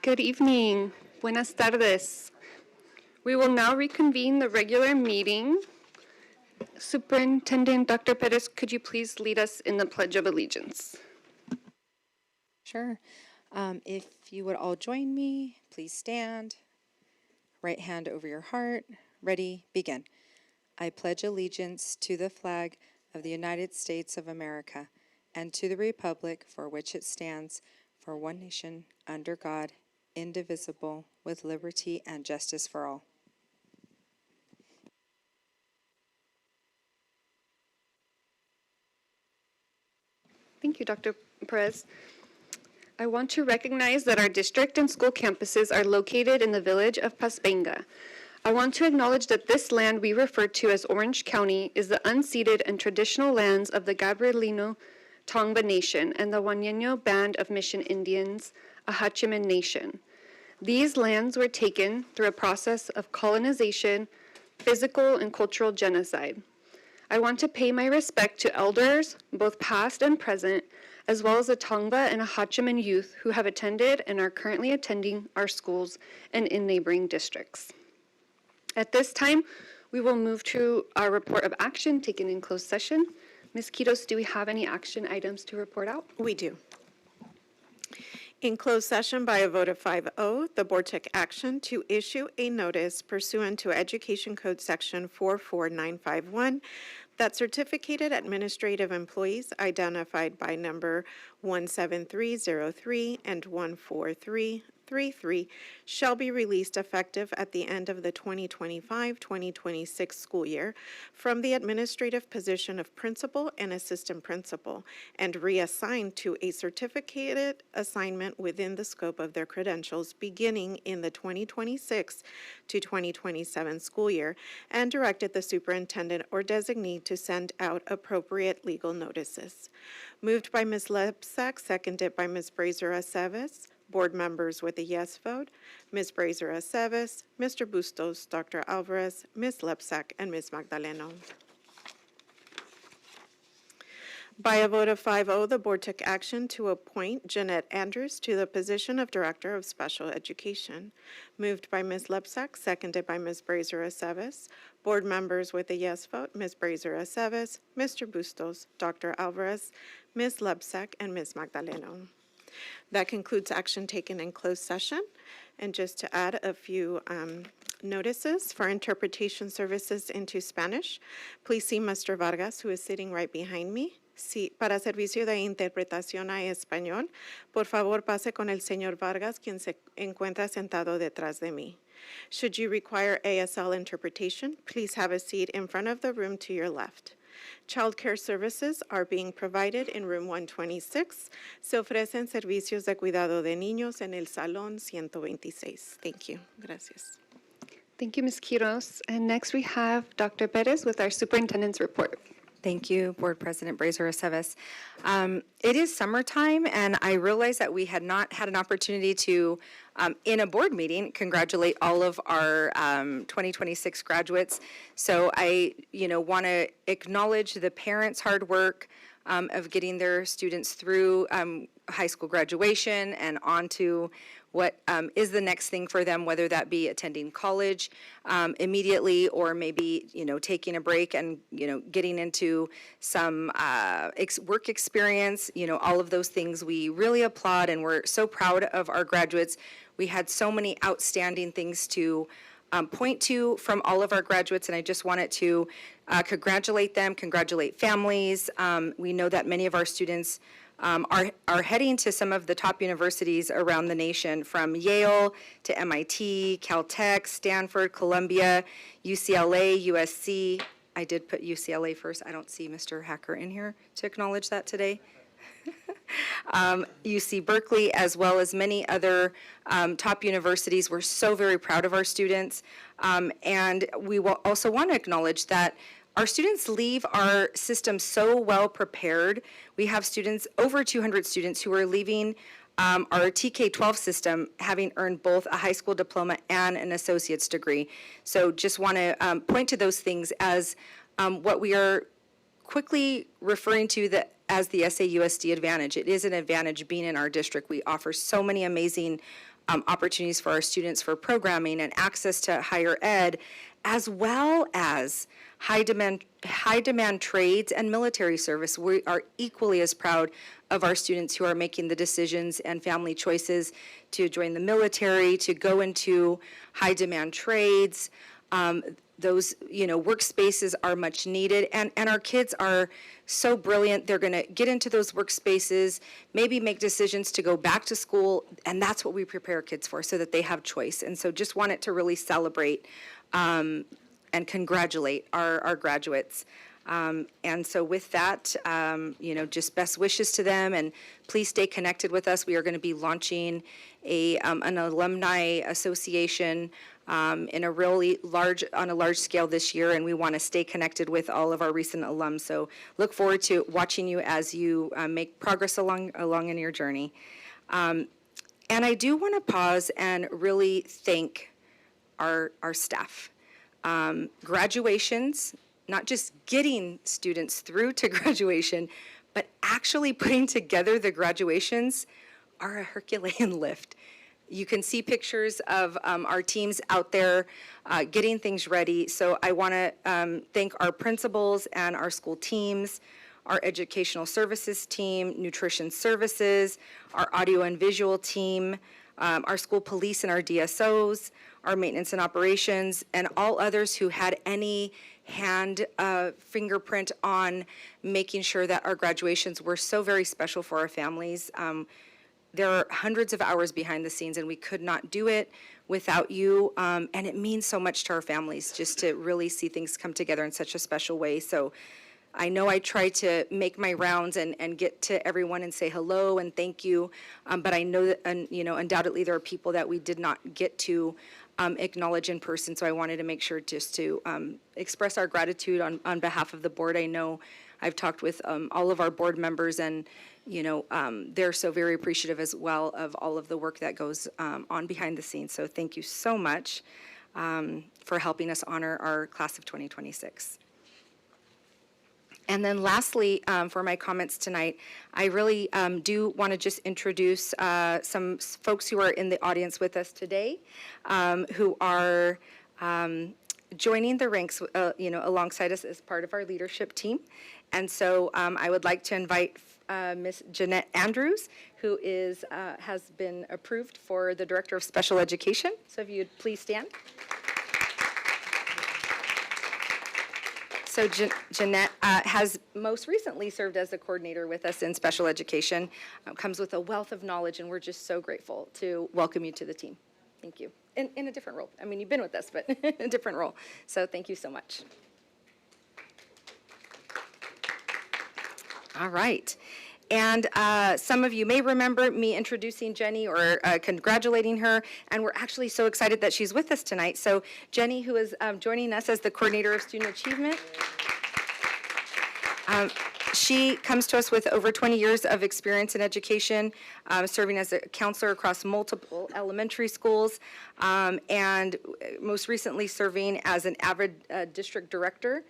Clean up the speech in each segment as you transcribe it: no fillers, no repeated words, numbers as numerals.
Good evening. Buenas tardes. We will now reconvene the regular meeting. Superintendent Dr. Perez, could you please lead us in the Pledge of Allegiance? Sure. If you would all join me, please stand. Right hand over your heart. Ready, begin. I pledge allegiance to the flag of the United States of America and to the republic for which it stands, for one nation, under God, indivisible, with liberty and justice for all. Thank you, Dr. Perez. I want to recognize that our district and school campuses are located in the village of Paspenga. I want to acknowledge that this land we refer to as Orange County is the unceded and traditional lands of the Gabrielino Tongva Nation and the Wanyeño Band of Mission Indians, a Hachiman Nation. These lands were taken through a process of colonization, physical and cultural genocide. I want to pay my respect to elders, both past and present, as well as the Tongva and Hachiman youth who have attended and are currently attending our schools and in neighboring districts. At this time, we will move to our report of action taken in closed session. Ms. Quiros, do we have any action items to report out? We do. In closed session by a vote of 5-0, the board took action to issue a notice pursuant to Education Code Section 44951 that certificated administrative employees identified by number 17303 and 14333 shall be released effective at the end of the 2025-2026 school year from the administrative position of principal and assistant principal and reassigned to a certificated assignment within the scope of their credentials beginning in the 2026 to 2027 school year, and directed the superintendent or designee to send out appropriate legal notices. Moved by Ms. Lepsak, seconded by Ms. Brazier-Aceves. Board members with a yes vote, Ms. Brazier-Aceves, Mr. Bustos, Dr. Alvarez, Ms. Lepsak, and Ms. Magdaleno. By a vote of 5-0, the board took action to appoint Jeanette Andrews to the position of Director of Special Education. Moved by Ms. Lepsak, seconded by Ms. Brazier-Aceves. Board members with a yes vote, Ms. Brazier-Aceves, Mr. Bustos, Dr. Alvarez, Ms. Lepsak, and Ms. Magdaleno. That concludes action taken in closed session. And just to add a few notices for interpretation services into Spanish, please see Mr. Vargas, who is sitting right behind me. Sí, para servicio de interpretación a español, por favor pase con el señor Vargas, quien se encuentra sentado detrás de mí. Should you require ASL interpretation, please have a seat in front of the room to your left. Child care services are being provided in room 126. Se ofrecen servicios de cuidado de niños en el salón 126. Thank you. Gracias. Thank you, Ms. Quiros. And next we have Dr. Perez with our superintendent's report. Thank you, Board President Brazier-Aceves. It is summertime, and I realize that we had not had an opportunity to, in a board meeting, congratulate all of our 2026 graduates. So I, want to acknowledge the parents' hard work of getting their students through high school graduation and on to what is the next thing for them, whether that be attending college immediately or maybe, taking a break and, getting into some work experience, all of those things we really applaud, and we're so proud of our graduates. We had so many outstanding things to point to from all of our graduates, and I just wanted to congratulate them, congratulate families. We know that many of our students are heading to some of the top universities around the nation, from Yale to MIT, Caltech, Stanford, Columbia, UCLA, USC. I did put UCLA first. I don't see Mr. Hacker in here to acknowledge that today. UC Berkeley, as well as many other top universities. We're so very proud of our students. And we will also want to acknowledge that our students leave our system so well prepared. We have students, over 200 students, who are leaving our TK-12 system having earned both a high school diploma and an associate's degree. So just want to point to those things as what we are quickly referring to as the SAUSD advantage. It is an advantage being in our district. We offer so many amazing opportunities for our students for programming and access to higher ed, as well as high demand trades and military service. We are equally as proud of our students who are making the decisions and family choices to join the military, to go into high demand trades. Those, workspaces are much needed, and our kids are so brilliant. They're going to get into those workspaces, maybe make decisions to go back to school, and that's what we prepare kids for, so that they have choice. And so just wanted to really celebrate and congratulate our graduates. And so with that, just best wishes to them, and please stay connected with us. We are going to be launching an alumni association on a large scale this year, and we want to stay connected with all of our recent alums. So look forward to watching you as you make progress along in your journey. And I do want to pause and really thank our staff. Graduations, not just getting students through to graduation, but actually putting together the graduations are a Herculean lift. You can see pictures of our teams out there getting things ready. So I want to thank our principals and our school teams, our educational services team, nutrition services, our audio and visual team, our school police and our DSOs, our maintenance and operations, and all others who had any fingerprint on making sure that our graduations were so very special for our families. There are hundreds of hours behind the scenes, and we could not do it without you. And it means so much to our families just to really see things come together in such a special way. So I know I try to make my rounds and get to everyone and say hello and thank you. But I know that, undoubtedly there are people that we did not get to acknowledge in person. So I wanted to make sure just to express our gratitude on behalf of the board. I know I've talked with all of our board members, and they're so very appreciative as well of all of the work that goes on behind the scenes. So thank you so much for helping us honor our class of 2026. And then lastly, for my comments tonight, I really do want to just introduce some folks who are in the audience with us today, who are joining the ranks, alongside us as part of our leadership team. And so I would like to invite Ms. Jeanette Andrews, who has been approved for the Director of Special Education. So if you'd please stand. So Jeanette has most recently served as a coordinator with us in special education, comes with a wealth of knowledge, and we're just so grateful to welcome you to the team. Thank you. In a different role. I mean, you've been with us, but a different role. So thank you so much. All right. And some of you may remember me introducing Jenny or congratulating her, and we're actually so excited that she's with us tonight. So Jenny, who is joining us as the Coordinator of Student Achievement, she comes to us with over 20 years of experience in education, serving as a counselor across multiple elementary schools, and most recently serving as an avid district director.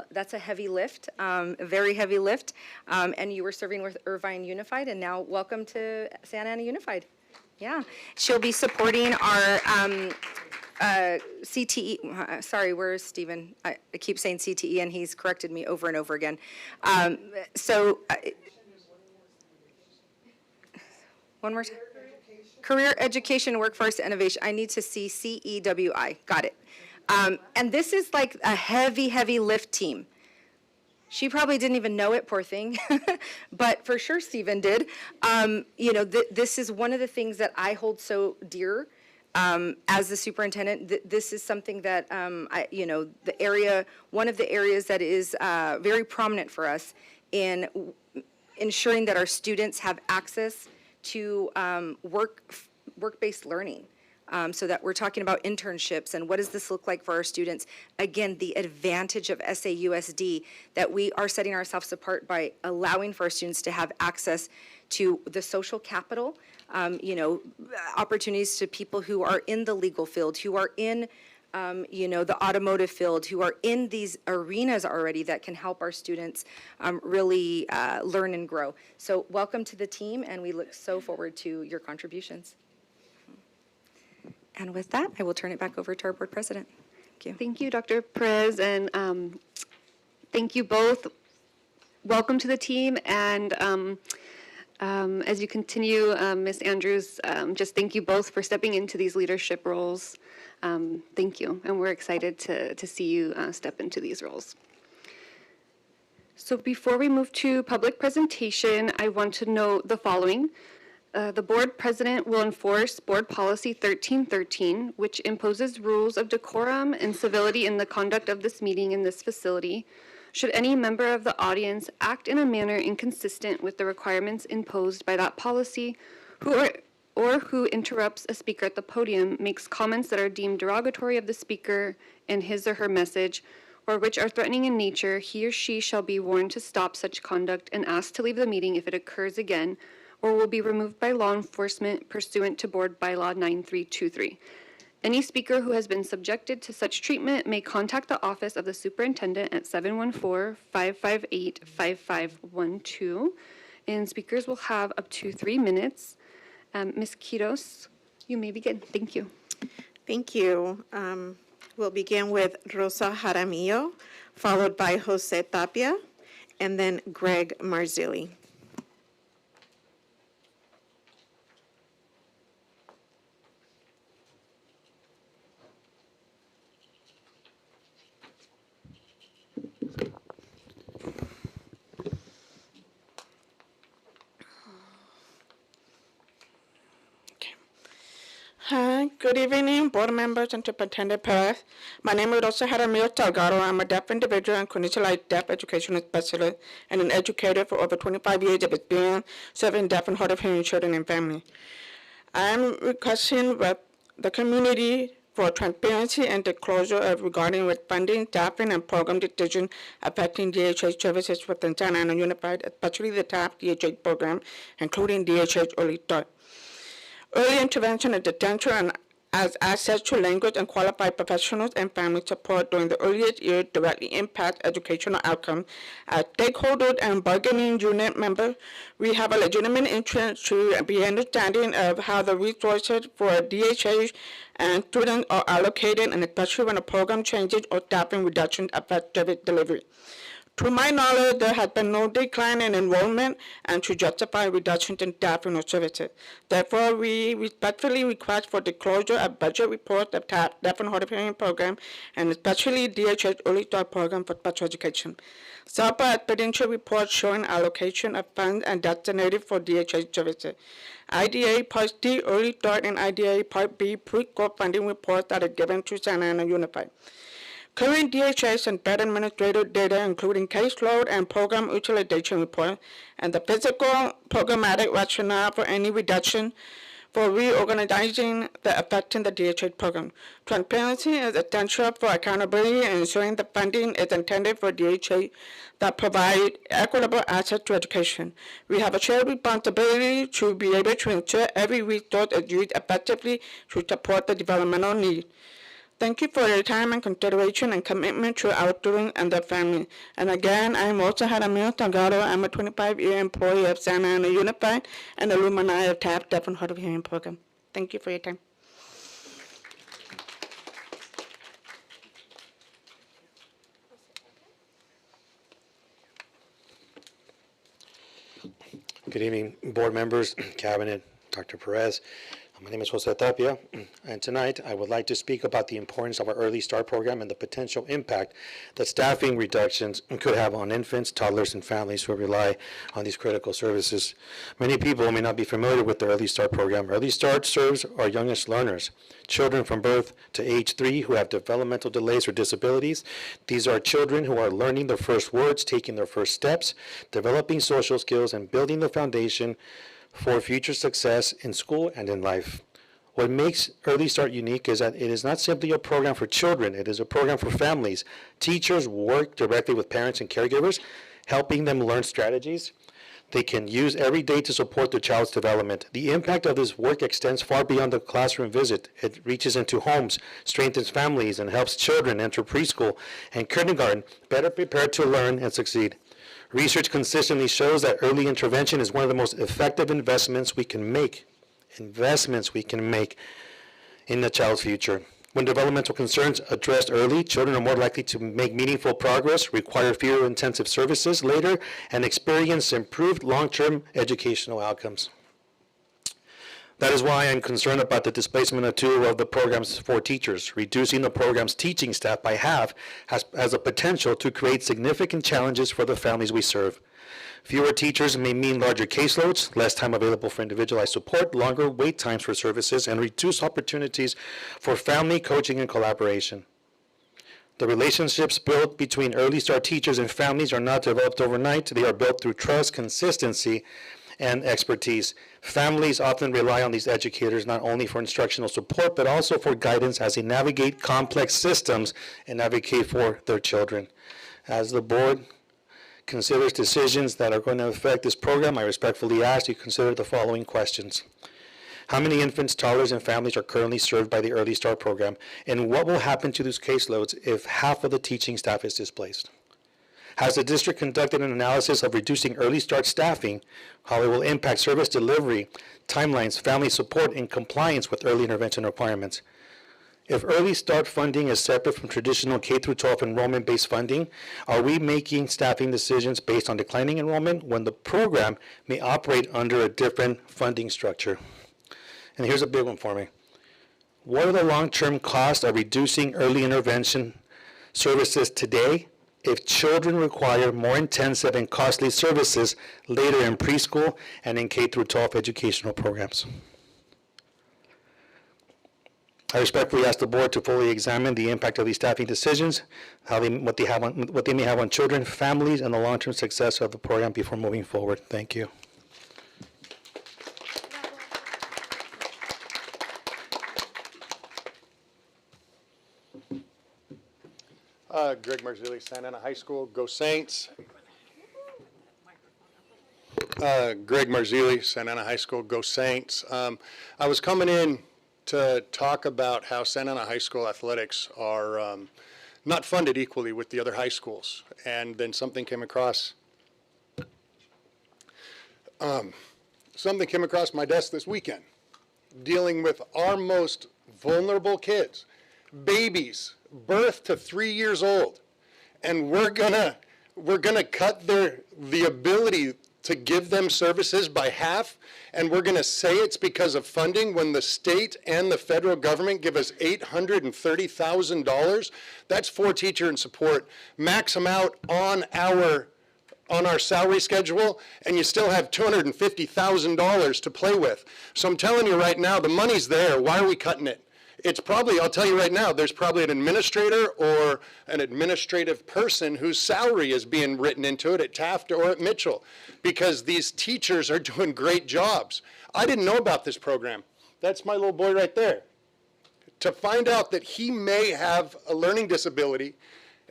That's a heavy lift, a very heavy lift. And you were serving with Irvine Unified, and now welcome to Santa Ana Unified. Yeah. She'll be supporting our CTE. Sorry, where's Stephen? I keep saying CTE, and he's corrected me over and over again. One more time. Career Education, Workforce Innovation. I need to see CEWI. Got it. And this is like a heavy, heavy lift team. She probably didn't even know it, poor thing, but for sure Stephen did. This is one of the things that I hold so dear as the superintendent. This is something that, one of the areas that is very prominent for us in ensuring that our students have access to work-based learning. So that we're talking about internships and what does this look like for our students. Again, the advantage of SAUSD, that we are setting ourselves apart by allowing for our students to have access to the social capital, opportunities to people who are in the legal field, who are in the automotive field, who are in these arenas already that can help our students really learn and grow. So welcome to the team, and we look so forward to your contributions. And with that, I will turn it back over to our board president. Thank you. Thank you, Dr. Perez, and thank you both. Welcome to the team, and as you continue, Ms. Andrews, just thank you both for stepping into these leadership roles. Thank you, and we're excited to see you step into these roles. So before we move to public presentation, I want to note the following. The board president will enforce Board Policy 1313, which imposes rules of decorum and civility in the conduct of this meeting in this facility. Should any member of the audience act in a manner inconsistent with the requirements imposed by that policy, or who interrupts a speaker at the podium, makes comments that are deemed derogatory of the speaker and his or her message, or which are threatening in nature, he or she shall be warned to stop such conduct and asked to leave the meeting if it occurs again, or will be removed by law enforcement pursuant to Board Bylaw 9323. Any speaker who has been subjected to such treatment may contact the office of the superintendent at 714-558-5512, and speakers will have up to 3 minutes. Ms. Quiros, you may begin. Thank you. Thank you. We'll begin with Rosa Jaramillo, followed by Jose Tapia, and then Greg Marzilli. Hi, good evening, board members and Superintendent Perez. My name is Rosa Jaramillo Salgado. I'm a deaf individual and clinicianized deaf educational specialist and an educator for over 25 years of experience serving deaf and hard of hearing children and families. I'm requesting with the community for transparency and disclosure regarding with funding, staffing, and program decisions affecting DHH services within Santa Ana Unified, especially the TAP DHH program, including DHH Early Start. Early intervention is essential and as access to language and qualified professionals and family support during the earliest years directly impacts educational outcomes. As stakeholders and bargaining unit members, we have a legitimate interest to be understanding of how the resources for DHH and students are allocated, and especially when a program changes or staffing reductions affect service delivery. To my knowledge, there has been no decline in enrollment and to justify reductions in staffing or services. Therefore, we respectfully request for disclosure of budget reports of TAP, Deaf and Hard of Hearing program, and especially DHS Early Start program for special education. Separate expenditure reports showing allocation of funds and designated for DHS services. IDA Part D Early Start and IDA Part B pre-school funding reports that are given to Santa Ana Unified. Current DHS and bed administrative data, including caseload and program utilization report, and the physical programmatic rationale for any reduction for reorganizing the affecting the DHS program. Transparency is essential for accountability and ensuring the funding is intended for DHS that provide equitable access to education. We have a shared responsibility to be able to ensure every resource is used effectively to support the developmental need. Thank you for your time and consideration and commitment to our students and their families. And again, I'm Rosa Jaramillo Salgado. I'm a 25-year employee of Santa Ana Unified and alumni of TAP, Deaf and Hard of Hearing program. Thank you for your time. Good evening, board members, cabinet, Dr. Perez. My name is Jose Tapia, and tonight I would like to speak about the importance of our Early Start program and the potential impact that staffing reductions could have on infants, toddlers, and families who rely on these critical services. Many people may not be familiar with the Early Start program. Early Start serves our youngest learners, children from birth to age 3 who have developmental delays or disabilities. These are children who are learning their first words, taking their first steps, developing social skills, and building the foundation for future success in school and in life. What makes Early Start unique is that it is not simply a program for children, it is a program for families. Teachers work directly with parents and caregivers, helping them learn strategies they can use every day to support their child's development. The impact of this work extends far beyond the classroom visit. It reaches into homes, strengthens families, and helps children enter preschool and kindergarten better prepared to learn and succeed. Research consistently shows that early intervention is one of the most effective investments we can make in the child's future. When developmental concerns addressed early, children are more likely to make meaningful progress, require fewer intensive services later, and experience improved long-term educational outcomes. That is why I'm concerned about the displacement of two of the program's 4 teachers. Reducing the program's teaching staff by half has a potential to create significant challenges for the families we serve. Fewer teachers may mean larger caseloads, less time available for individualized support, longer wait times for services, and reduced opportunities for family coaching and collaboration. The relationships built between early start teachers and families are not developed overnight. They are built through trust, consistency, and expertise. Families often rely on these educators not only for instructional support, but also for guidance as they navigate complex systems and advocate for their children. As the board considers decisions that are going to affect this program, I respectfully ask you consider the following questions. How many infants, toddlers, and families are currently served by the Early Start program? And what will happen to those caseloads if half of the teaching staff is displaced? Has the district conducted an analysis of reducing Early Start staffing, how it will impact service delivery, timelines, family support, and compliance with early intervention requirements? If Early Start funding is separate from traditional K-12 enrollment-based funding, are we making staffing decisions based on declining enrollment when the program may operate under a different funding structure? And here's a big one for me. What are the long-term costs of reducing early intervention services today if children require more intensive and costly services later in preschool and in K-12 educational programs? I respectfully ask the board to fully examine the impact of these staffing decisions, what they may have on children, families, and the long-term success of the program before moving forward. Thank you. Greg Marzulli, Santa Ana High School, go Saints. Greg Marzulli, Santa Ana High School, go Saints. I was coming in to talk about how Santa Ana High School athletics are not funded equally with the other high schools. And then something came across my desk this weekend, dealing with our most vulnerable kids, babies, birth to 3 years old, and we're gonna cut the ability to give them services by half, and we're gonna say it's because of funding when the state and the federal government give us $830,000. That's for teacher and support. Max them out on our salary schedule, and you still have $250,000 to play with. So I'm telling you right now, the money's there. Why are we cutting it? It's probably, I'll tell you right now, there's probably an administrator or an administrative person whose salary is being written into it at Taft or at Mitchell, because these teachers are doing great jobs. I didn't know about this program. That's my little boy right there. To find out that he may have a learning disability,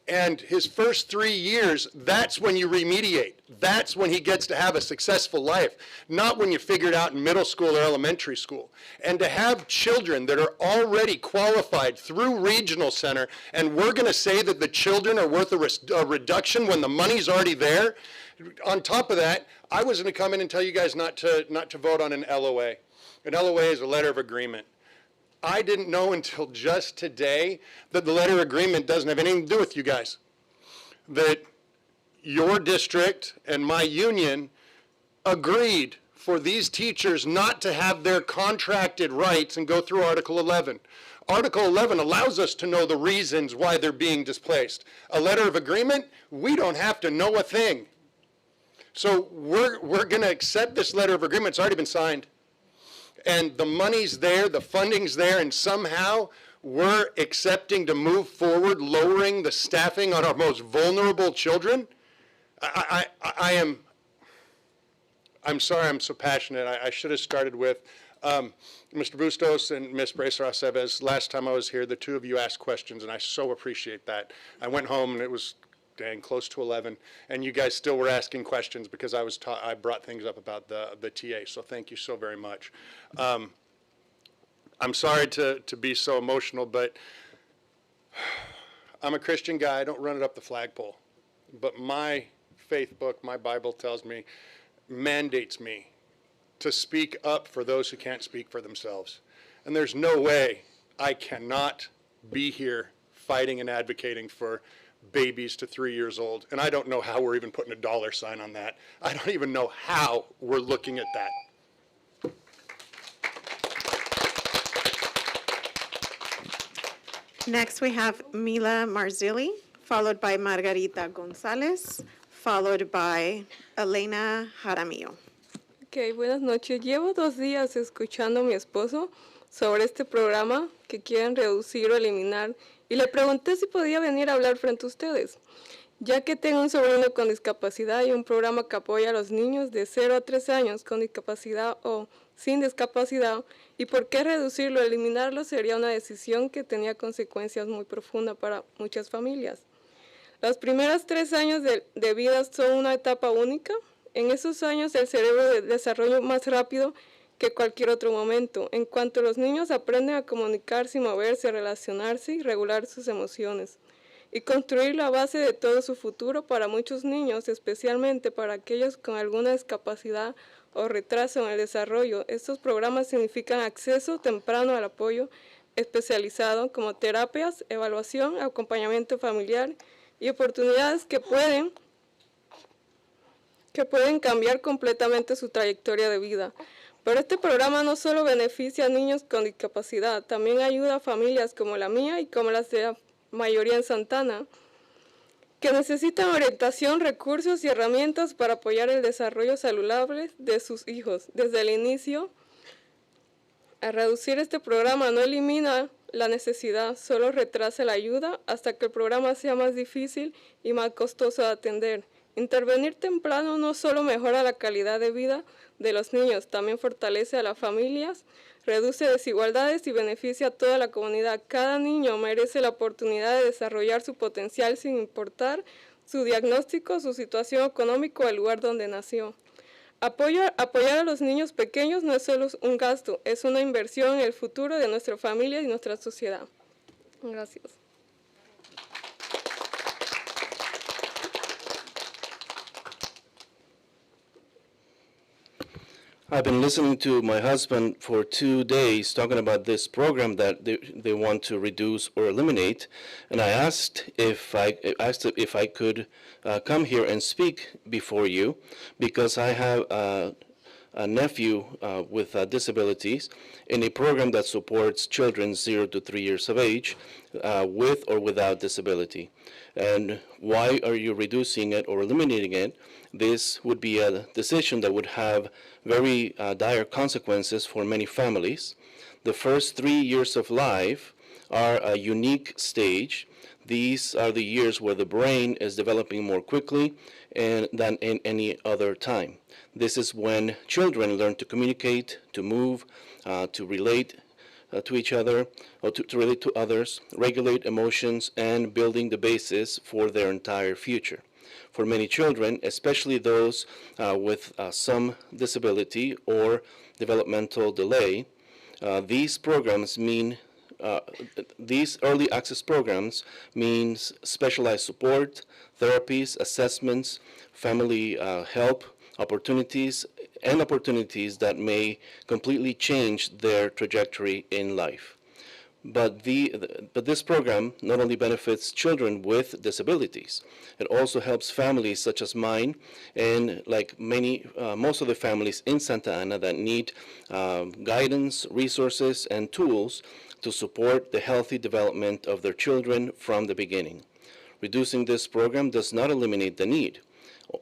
and his first 3 years, that's when you remediate. That's when he gets to have a successful life, not when you figure it out in middle school or elementary school. And to have children that are already qualified through regional center, and we're going to say that the children are worth a reduction when the money's already there. On top of that, I was going to come in and tell you guys not to vote on an LOA. An LOA is a letter of agreement. I didn't know until just today that the letter of agreement doesn't have anything to do with you guys. That your district and my union agreed for these teachers not to have their contracted rights and go through Article 11. Article 11 allows us to know the reasons why they're being displaced. A letter of agreement, we don't have to know a thing. So we're going to accept this letter of agreement. It's already been signed. And the money's there, the funding's there, and somehow we're accepting to move forward, lowering the staffing on our most vulnerable children. I'm sorry I'm so passionate. I should have started with Mr. Bustos and Ms. Bracer-Aceves. Last time I was here, the two of you asked questions, and I so appreciate that. I went home, and it was close to 11, and you guys still were asking questions because I brought things up about the TA, so thank you so very much. I'm sorry to be so emotional, but I'm a Christian guy. I don't run it up the flagpole, but my faith book, my Bible tells me, mandates me to speak up for those who can't speak for themselves. And there's no way I cannot be here fighting and advocating for babies to 3 years old. And I don't know how we're even putting a dollar sign on that. I don't even know how we're looking at that. Next, we have Mila Marzilli, followed by Margarita Gonzalez, followed by Elena Jaramillo. Ok, buenas noches. Llevo 2 días escuchando a mi esposo sobre este programa que quieren reducir o eliminar y le pregunté si podía venir a hablar frente a ustedes, ya que tengo un sobrino con discapacidad y un programa que apoya a los niños de 0 a 3 años con discapacidad o sin discapacidad, y por qué reducirlo o eliminarlo sería una decisión que tenía consecuencias muy profundas para muchas familias. Los primeros 3 años de vida son una etapa única. En esos años el cerebro desarrolla más rápido que cualquier otro momento. En cuanto los niños aprenden a comunicarse y moverse, relacionarse y regular sus emociones, y construir la base de todo su futuro para muchos niños, especialmente para aquellos con alguna discapacidad o retraso en el desarrollo. Estos programas significan acceso temprano al apoyo especializado como terapias, evaluación, acompañamiento familiar y oportunidades que pueden cambiar completamente su trayectoria de vida. Pero este programa no solo beneficia a niños con discapacidad, también ayuda a familias como la mía y como las de la mayoría en Santana, que necesitan orientación, recursos y herramientas para apoyar el desarrollo saludable de sus hijos. Desde el inicio, a reducir este programa no elimina la necesidad, solo retrasa la ayuda hasta que el programa sea más difícil y más costoso de atender. Intervenir temprano no solo mejora la calidad de vida de los niños, también fortalece a las familias, reduce desigualdades y beneficia a toda la comunidad. Cada niño merece la oportunidad de desarrollar su potencial sin importar su diagnóstico, su situación económica o el lugar donde nació. Apoyar a los niños pequeños no es solo un gasto, es una inversión en el futuro de nuestra familia y nuestra sociedad. Gracias. I've been listening to my husband for 2 days talking about this program that they want to reduce or eliminate, and I asked if I could come here and speak before you because I have a nephew with disabilities in a program that supports children 0 to 3 years of age with or without disability. And why are you reducing it or eliminating it? This would be a decision that would have very dire consequences for many families. The first 3 years of life are a unique stage. These are the years where the brain is developing more quickly than in any other time. This is when children learn to communicate, to move, to relate to each other, or to relate to others, regulate emotions, and building the basis for their entire future. For many children, especially those with some disability or developmental delay, these programs mean these early access programs means specialized support, therapies, assessments, family help, opportunities that may completely change their trajectory in life. But this program not only benefits children with disabilities, it also helps families such as mine and like most of the families in Santa Ana that need guidance, resources, and tools to support the healthy development of their children from the beginning. Reducing this program does not eliminate the need.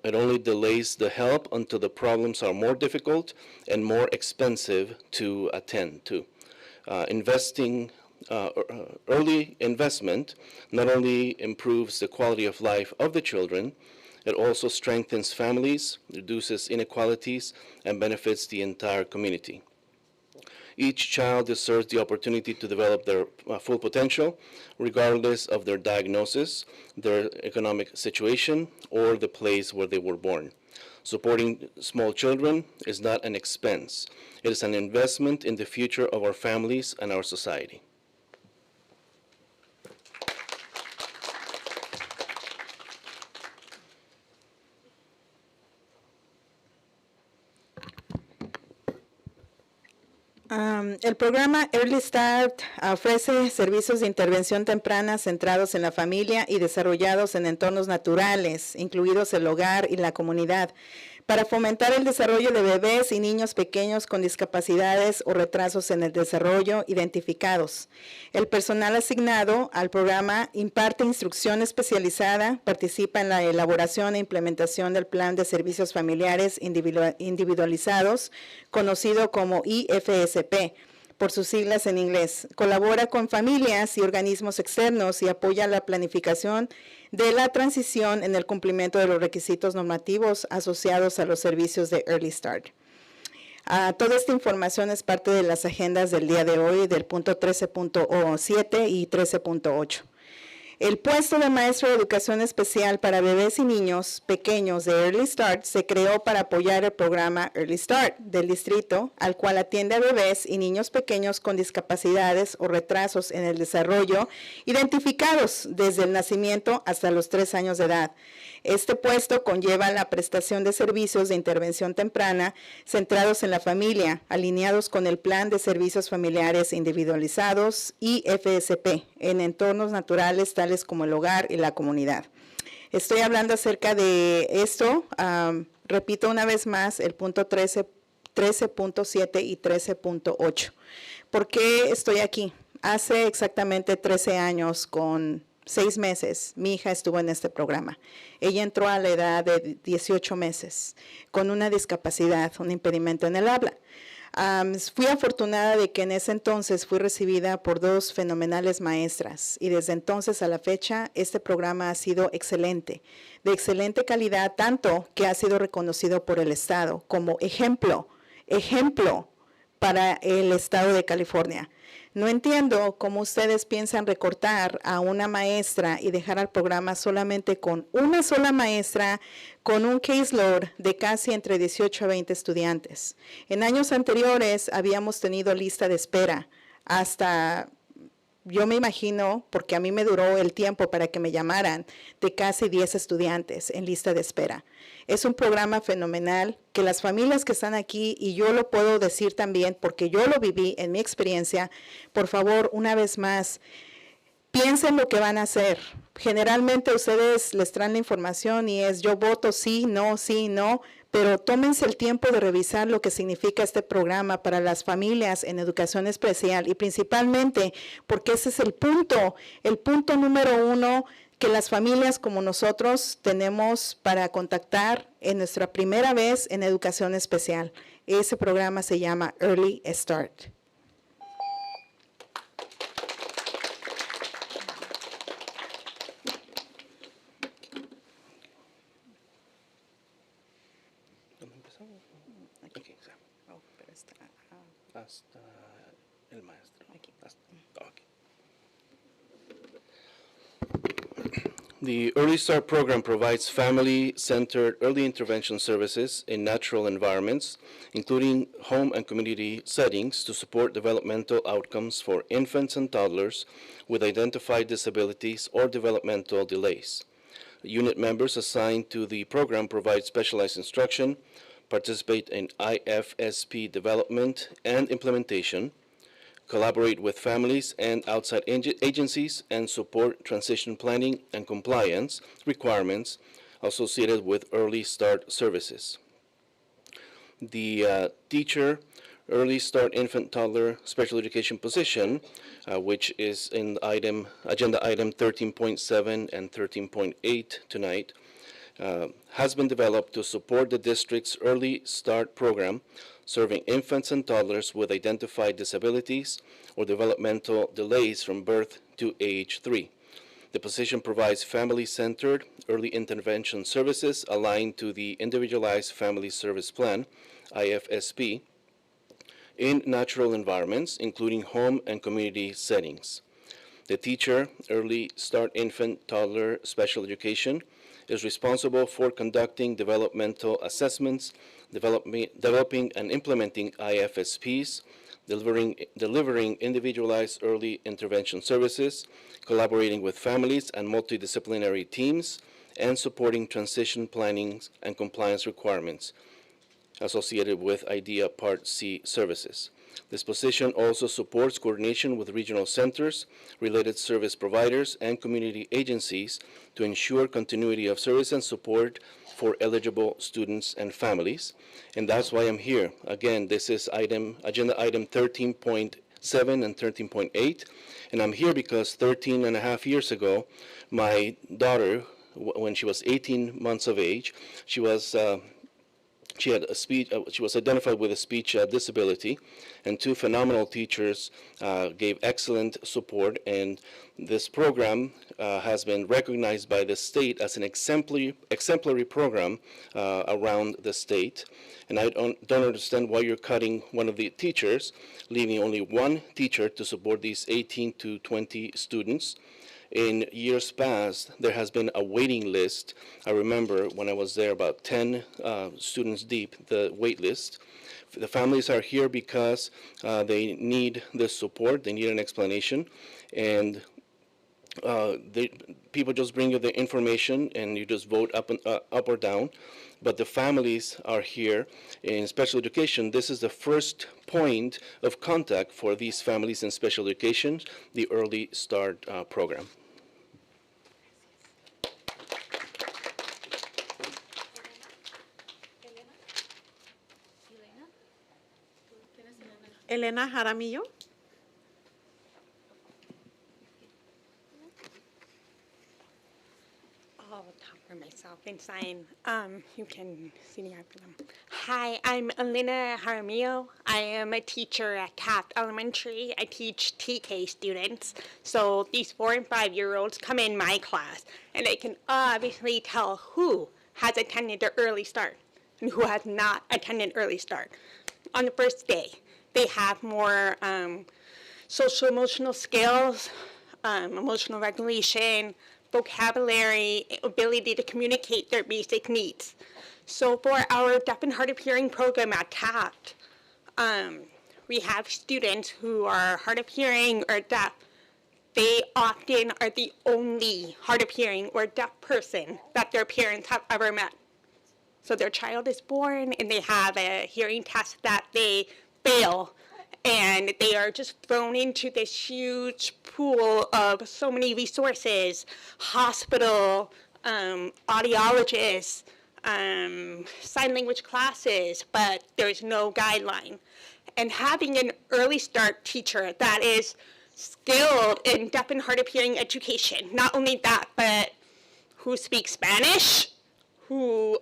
It only delays the help until the problems are more difficult and more expensive to attend to. Early investment not only improves the quality of life of the children, it also strengthens families, reduces inequalities, and benefits the entire community. Each child deserves the opportunity to develop their full potential, regardless of their diagnosis, their economic situation, or the place where they were born. Supporting small children is not an expense. It is an investment in the future of our families and our society. El programa Early Start ofrece servicios de intervención temprana centrados en la familia y desarrollados en entornos naturales, incluidos el hogar y la comunidad, para fomentar el desarrollo de bebés y niños pequeños con discapacidades o retrasos en el desarrollo identificados. El personal asignado al programa imparte instrucción especializada, participa en la elaboración e implementación del plan de servicios familiares individualizados, conocido como IFSP, por sus siglas en inglés. Colabora con familias y organismos externos y apoya la planificación de la transición en el cumplimiento de los requisitos normativos asociados a los servicios de Early Start. Toda esta información es parte de las agendas del día de hoy, del punto 13.7 y 13.8. El puesto de maestro de educación especial para bebés y niños pequeños de Early Start se creó para apoyar el programa Early Start del distrito, al cual atiende a bebés y niños pequeños con discapacidades o retrasos en el desarrollo, identificados desde el nacimiento hasta los 3 años de edad. Este puesto conlleva la prestación de servicios de intervención temprana centrados en la familia, alineados con el Plan de Servicios Familiares Individualizados, IFSP, en entornos naturales tales como el hogar y la comunidad. Estoy hablando acerca de esto, repito una vez más, el punto 13.7 y 13.8. ¿Por qué estoy aquí? Hace exactamente 13 años, con 6 meses, mi hija estuvo en este programa. Ella entró a la edad de 18 meses con una discapacidad, un impedimento en el habla. Fui afortunada de que en ese entonces fui recibida por 2 fenomenales maestras y desde entonces a la fecha este programa ha sido excelente, de excelente calidad, tanto que ha sido reconocido por el Estado como ejemplo para el Estado de California. No entiendo cómo ustedes piensan recortar a una maestra y dejar al programa solamente con una sola maestra, con un caseload de casi entre 18 a 20 estudiantes. En años anteriores habíamos tenido lista de espera hasta, yo me imagino, porque a mí me duró el tiempo para que me llamaran, de casi 10 estudiantes en lista de espera. Es un programa fenomenal que las familias que están aquí, y yo lo puedo decir también porque yo lo viví en mi experiencia, por favor, una vez más, piensen lo que van a hacer. Generalmente ustedes les traen la información y es yo voto sí, no, pero tómense el tiempo de revisar lo que significa este programa para las familias en educación especial y principalmente porque ese es el punto número 1 que las familias como nosotros tenemos para contactar en nuestra primera vez en educación especial. Ese programa se llama Early Start. Hasta el maestro. Okay. The Early Start program provides family-centered early intervention services in natural environments, including home and community settings, to support developmental outcomes for infants and toddlers with identified disabilities or developmental delays. Unit members assigned to the program provide specialized instruction, participate in IFSP development and implementation, collaborate with families and outside agencies, and support transition planning and compliance requirements associated with Early Start services. The teacher Early Start Infant Toddler Special Education position, which is in agenda item 13.7 and 13.8 tonight, has been developed to support the district's Early Start program, serving infants and toddlers with identified disabilities or developmental delays from birth to age 3. The position provides family-centered early intervention services aligned to the Individualized Family Service Plan, IFSP, in natural environments, including home and community settings. The teacher, Early Start Infant Toddler Special Education, is responsible for conducting developmental assessments, developing and implementing IFSPs, delivering individualized early intervention services, collaborating with families and multidisciplinary teams, and supporting transition planning and compliance requirements associated with IDEA Part C services. This position also supports coordination with regional centers, related service providers, and community agencies to ensure continuity of service and support for eligible students and families. And that's why I'm here. Again, this is agenda item 13.7 and 13.8. And I'm here because 13 and a half years ago, my daughter, when she was 18 months of age, she was identified with a speech disability, and two phenomenal teachers gave excellent support, and this program has been recognized by the state as an exemplary program around the state. And I don't understand why you're cutting one of the teachers, leaving only one teacher to support these 18 to 20 students. In years past, there has been a waiting list. I remember when I was there, about 10 students deep, the wait list. The families are here because they need this support, they need an explanation, and people just bring you the information and you just vote up or down. But the families are here. In special education, this is the first point of contact for these families in special education, the Early Start program. Elena Jaramillo. I'll talk for myself and sign. You can see me after them. Hi, I'm Elena Jaramillo. I am a teacher at Taft Elementary. I teach TK students. So these 4 and 5-year-olds come in my class, and I can obviously tell who has attended the early start and who has not attended early start. On the first day, they have more social emotional skills, emotional regulation, vocabulary, ability to communicate their basic needs. So for our deaf and hard of hearing program at Taft, we have students who are hard of hearing or deaf. They often are the only hard of hearing or deaf person that their parents have ever met. So their child is born and they have a hearing test that they fail, and they are just thrown into this huge pool of so many resources, hospital, audiologists, sign language classes, but there's no guideline. And having an early start teacher that is skilled in deaf and hard of hearing education, not only that, but who speaks Spanish, who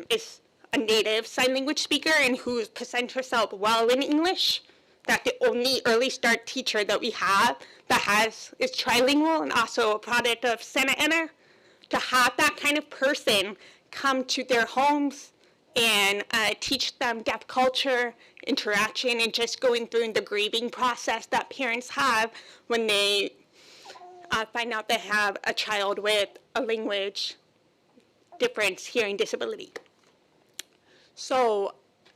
is a native sign language speaker and who presents herself well in English, that the only early start teacher that we have that is trilingual and also a product of Santa Ana, to have that kind of person come to their homes and teach them deaf culture, interaction, and just going through the grieving process that parents have when they find out they have a child with a language difference, hearing disability. So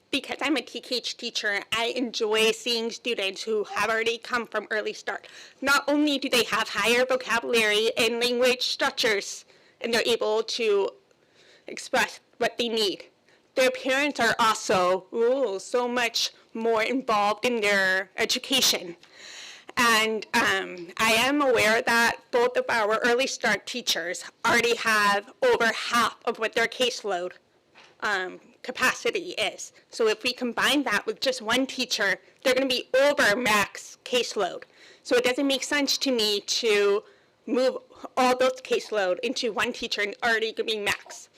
because I'm a TKH teacher, I enjoy seeing students who have already come from early start. Not only do they have higher vocabulary and language structures, and they're able to express what they need, their parents are also so much more involved in their education. And I am aware that both of our early start teachers already have over half of what their caseload capacity is. So if we combine that with just one teacher, they're going to be over max caseload. So it doesn't make sense to me to move all those caseload into one teacher and already going to be max.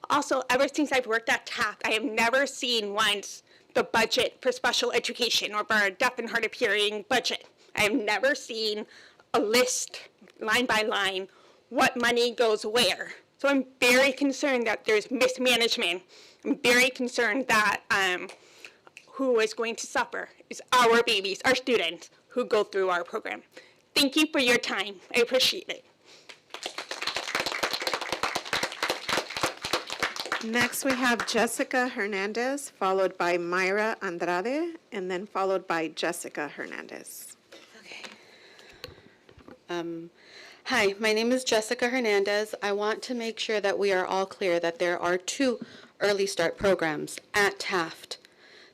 Also, ever since I've worked at Taft, I have never seen once the budget for special education or for our deaf and hard of hearing budget. I have never seen a list, line by line, what money goes where. So I'm very concerned that there's mismanagement. I'm very concerned that who is going to suffer is our babies, our students who go through our program. Thank you for your time. I appreciate it. Next, we have Jessica Hernandez, followed by Myra Andrade, and then followed by Jessica Hernandez. Hi, my name is Jessica Hernandez. I want to make sure that we are all clear that there are two early start programs at Taft.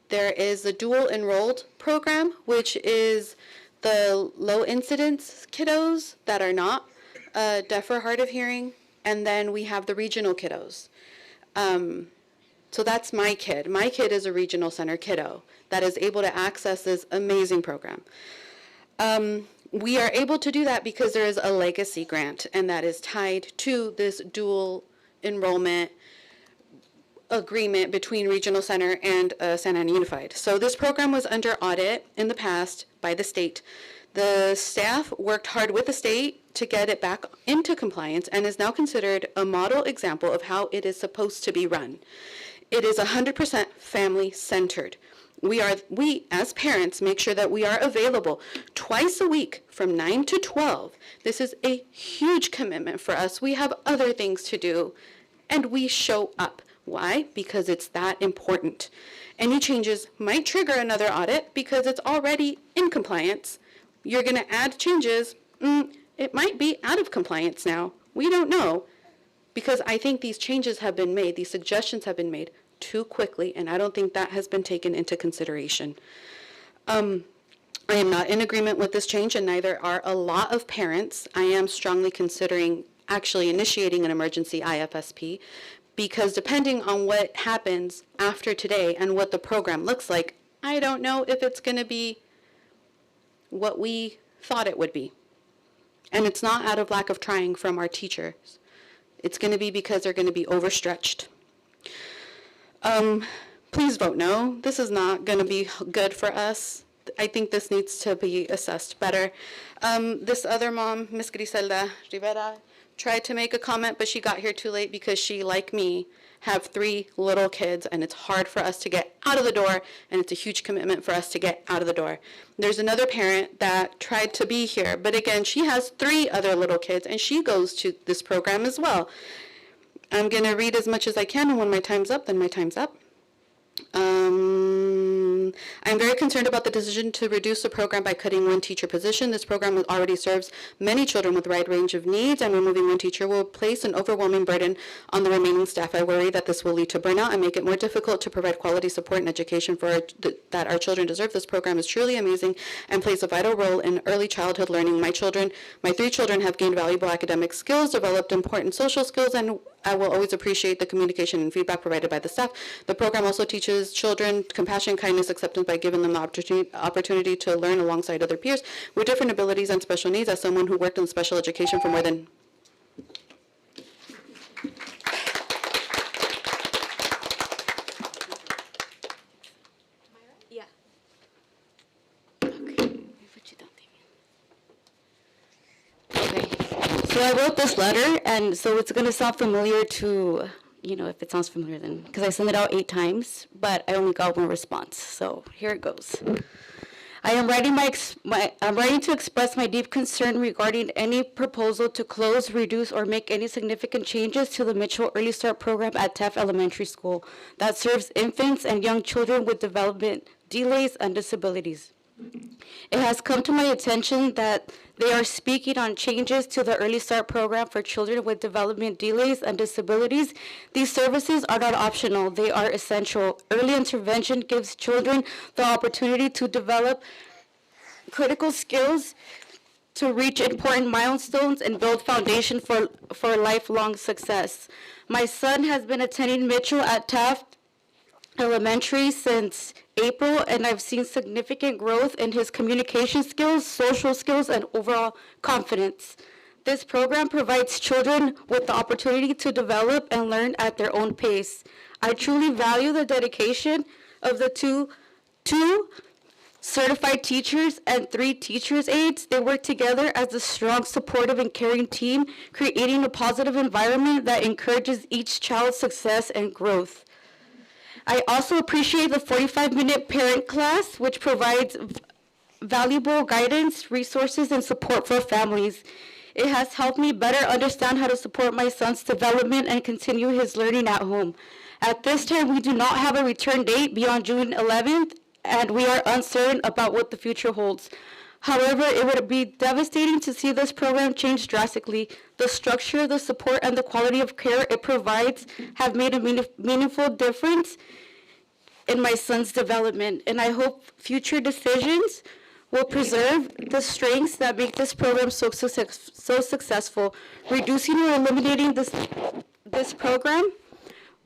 There is the dual enrolled program, which is the low incidence kiddos that are not deaf or hard of hearing, and then we have the regional kiddos. So that's my kid. My kid is a regional center kiddo that is able to access this amazing program. We are able to do that because there is a legacy grant, and that is tied to this dual enrollment agreement between Regional Center and Santa Ana Unified. So this program was under audit in the past by the state. The staff worked hard with the state to get it back into compliance and is now considered a model example of how it is supposed to be run. It is 100% family-centered. We, as parents, make sure that we are available twice a week from 9 to 12. This is a huge commitment for us. We have other things to do, and we show up. Why? Because it's that important. Any changes might trigger another audit because it's already in compliance. You're going to add changes. It might be out of compliance now. We don't know, because I think these changes have been made, these suggestions have been made too quickly, and I don't think that has been taken into consideration. I am not in agreement with this change, and neither are a lot of parents. I am strongly considering actually initiating an emergency IFSP, because depending on what happens after today and what the program looks like, I don't know if it's going to be what we thought it would be. And it's not out of lack of trying from our teachers. It's going to be because they're going to be overstretched. Please vote no. This is not going to be good for us. I think this needs to be assessed better. This other mom, Miss Griselda Rivera, tried to make a comment, but she got here too late because she, like me, have 3 little kids, and it's hard for us to get out of the door, and it's a huge commitment for us to get out of the door. There's another parent that tried to be here, but again, she has 3 other little kids, and she goes to this program as well. I'm going to read as much as I can, and when my time's up, then my time's up. I'm very concerned about the decision to reduce the program by cutting 1 teacher position. This program already serves many children with a wide range of needs, and removing 1 teacher will place an overwhelming burden on the remaining staff. I worry that this will lead to burnout and make it more difficult to provide quality support and education that our children deserve. This program is truly amazing and plays a vital role in early childhood learning. My 3 children have gained valuable academic skills, developed important social skills, and I will always appreciate the communication and feedback provided by the staff. The program also teaches children compassion, kindness, acceptance by giving them the opportunity to learn alongside other peers with different abilities and special needs. As someone who worked in special education for more than So I wrote this letter, and so it's going to sound familiar to, if it sounds familiar, then, because I sent it out 8 times, but I only got 1 response. So here it goes. I am writing I'm writing to express my deep concern regarding any proposal to close, reduce, or make any significant changes to the Mitchell Early Start program at Taft Elementary School that serves infants and young children with development delays and disabilities. It has come to my attention that they are speaking on changes to the Early Start program for children with development delays and disabilities. These services are not optional, they are essential. Early intervention gives children the opportunity to develop critical skills, to reach important milestones, and build foundation for lifelong success. My son has been attending Mitchell at Taft Elementary since April, and I've seen significant growth in his communication skills, social skills, and overall confidence. This program provides children with the opportunity to develop and learn at their own pace. I truly value the dedication of the two certified teachers and 3 teachers' aides. They work together as a strong, supportive, and caring team, creating a positive environment that encourages each child's success and growth. I also appreciate the 45-minute parent class, which provides valuable guidance, resources, and support for families. It has helped me better understand how to support my son's development and continue his learning at home. At this time, we do not have a return date beyond June 11th, and we are uncertain about what the future holds. However, it would be devastating to see this program change drastically. The structure, the support, and the quality of care it provides have made a meaningful difference in my son's development, and I hope future decisions will preserve the strengths that make this program so successful. Reducing or eliminating this program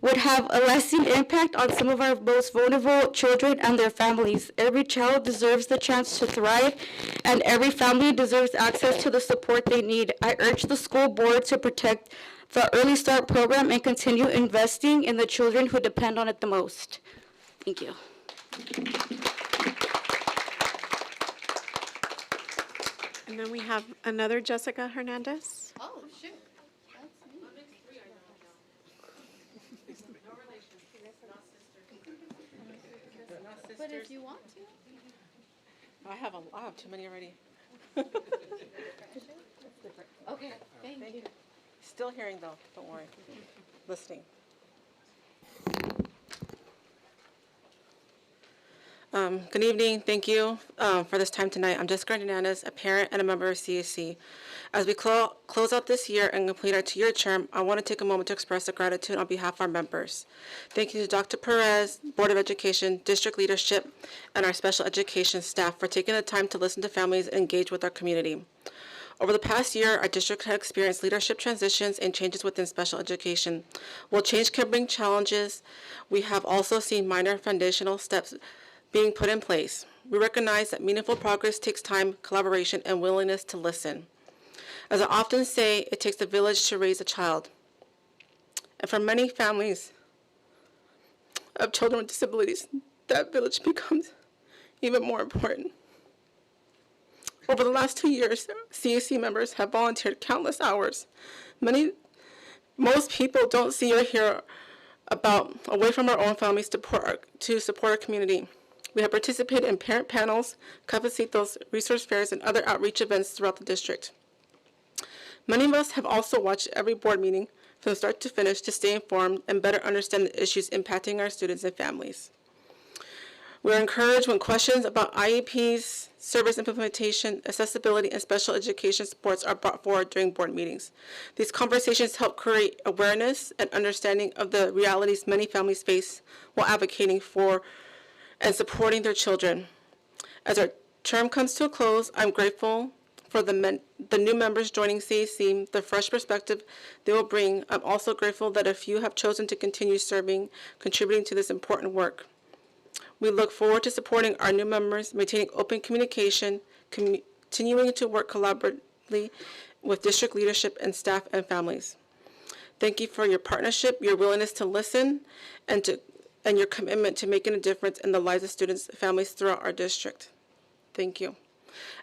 would have a lasting impact on some of our most vulnerable children and their families. Every child deserves the chance to thrive, and every family deserves access to the support they need. I urge the school board to protect the Early Start program and continue investing in the children who depend on it the most. Thank you. And then we have another Jessica Hernandez. Oh, shoot. But if you want to. I have too many already. Okay, thank you. Still hearing though, don't worry. Listening. Good evening. Thank you for this time tonight. I'm Jessica Hernandez, a parent and a member of CAC. As we close out this year and complete our 2-year term, I want to take a moment to express a gratitude on behalf of our members. Thank you to Dr. Perez, Board of Education, district leadership, and our special education staff for taking the time to listen to families and engage with our community. Over the past year, our district has experienced leadership transitions and changes within special education. While change can bring challenges, we have also seen minor foundational steps being put in place. We recognize that meaningful progress takes time, collaboration, and willingness to listen. As I often say, it takes a village to raise a child. And for many families of children with disabilities, that village becomes even more important. Over the last 2 years, CAC members have volunteered countless hours. Most people don't see or hear about away from our own families to support our community. We have participated in parent panels, cafecitos, resource fairs, and other outreach events throughout the district. Many of us have also watched every board meeting from start to finish to stay informed and better understand the issues impacting our students and families. We are encouraged when questions about IEPs, service implementation, accessibility, and special education supports are brought forward during board meetings. These conversations help create awareness and understanding of the realities many families face while advocating for and supporting their children. As our term comes to a close, I'm grateful for the new members joining CAC, the fresh perspective they will bring. I'm also grateful that a few have chosen to continue serving, contributing to this important work. We look forward to supporting our new members, maintaining open communication, continuing to work collaboratively with district leadership and staff and families. Thank you for your partnership, your willingness to listen, and your commitment to making a difference in the lives of students and families throughout our district. Thank you.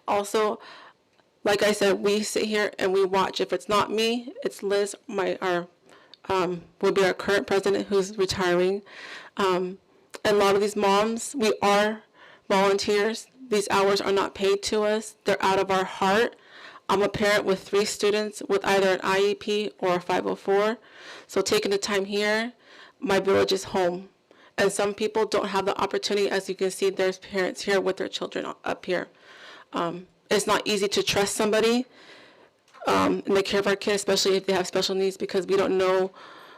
Also, like I said, we sit here and we watch. If it's not me, it's Liz, will be our current president who's retiring. And a lot of these moms, we are volunteers. These hours are not paid to us. They're out of our heart. I'm a parent with 3 students with either an IEP or a 504. So taking the time here, my village is home. And some people don't have the opportunity. As you can see, there's parents here with their children up here. It's not easy to trust somebody in the care of our kids, especially if they have special needs, because we don't know,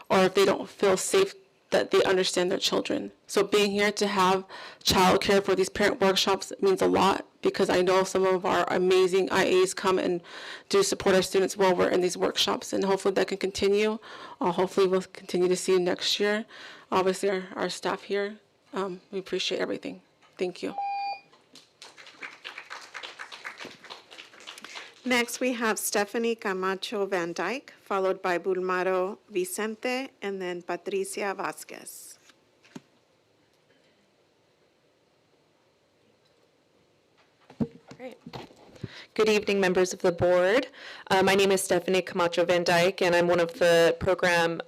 or if they don't feel safe that they understand their children. So being here to have childcare for these parent workshops means a lot, because I know some of our amazing IAs come and do support our students while we're in these workshops, and hopefully that can continue. Hopefully we'll continue to see you next year. Obviously our staff here, we appreciate everything. Thank you. Next, we have Stephanie Camacho Van Dyke, followed by Bulmaro Vicente, and then Patricia Vasquez. Great. Good evening, members of the board. My name is Stephanie Camacho Van Dyke, and I'm one of the program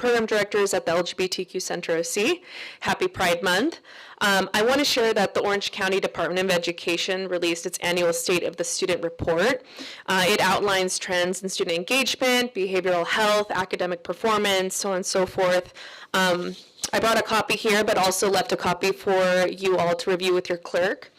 directors at the LGBTQ Center OC. Happy Pride Month. I want to share that the Orange County Department of Education released its annual State of the Student Report. It outlines trends in student engagement, behavioral health, academic performance, so on and so forth. I brought a copy here, but also left a copy for you all to review with your clerk.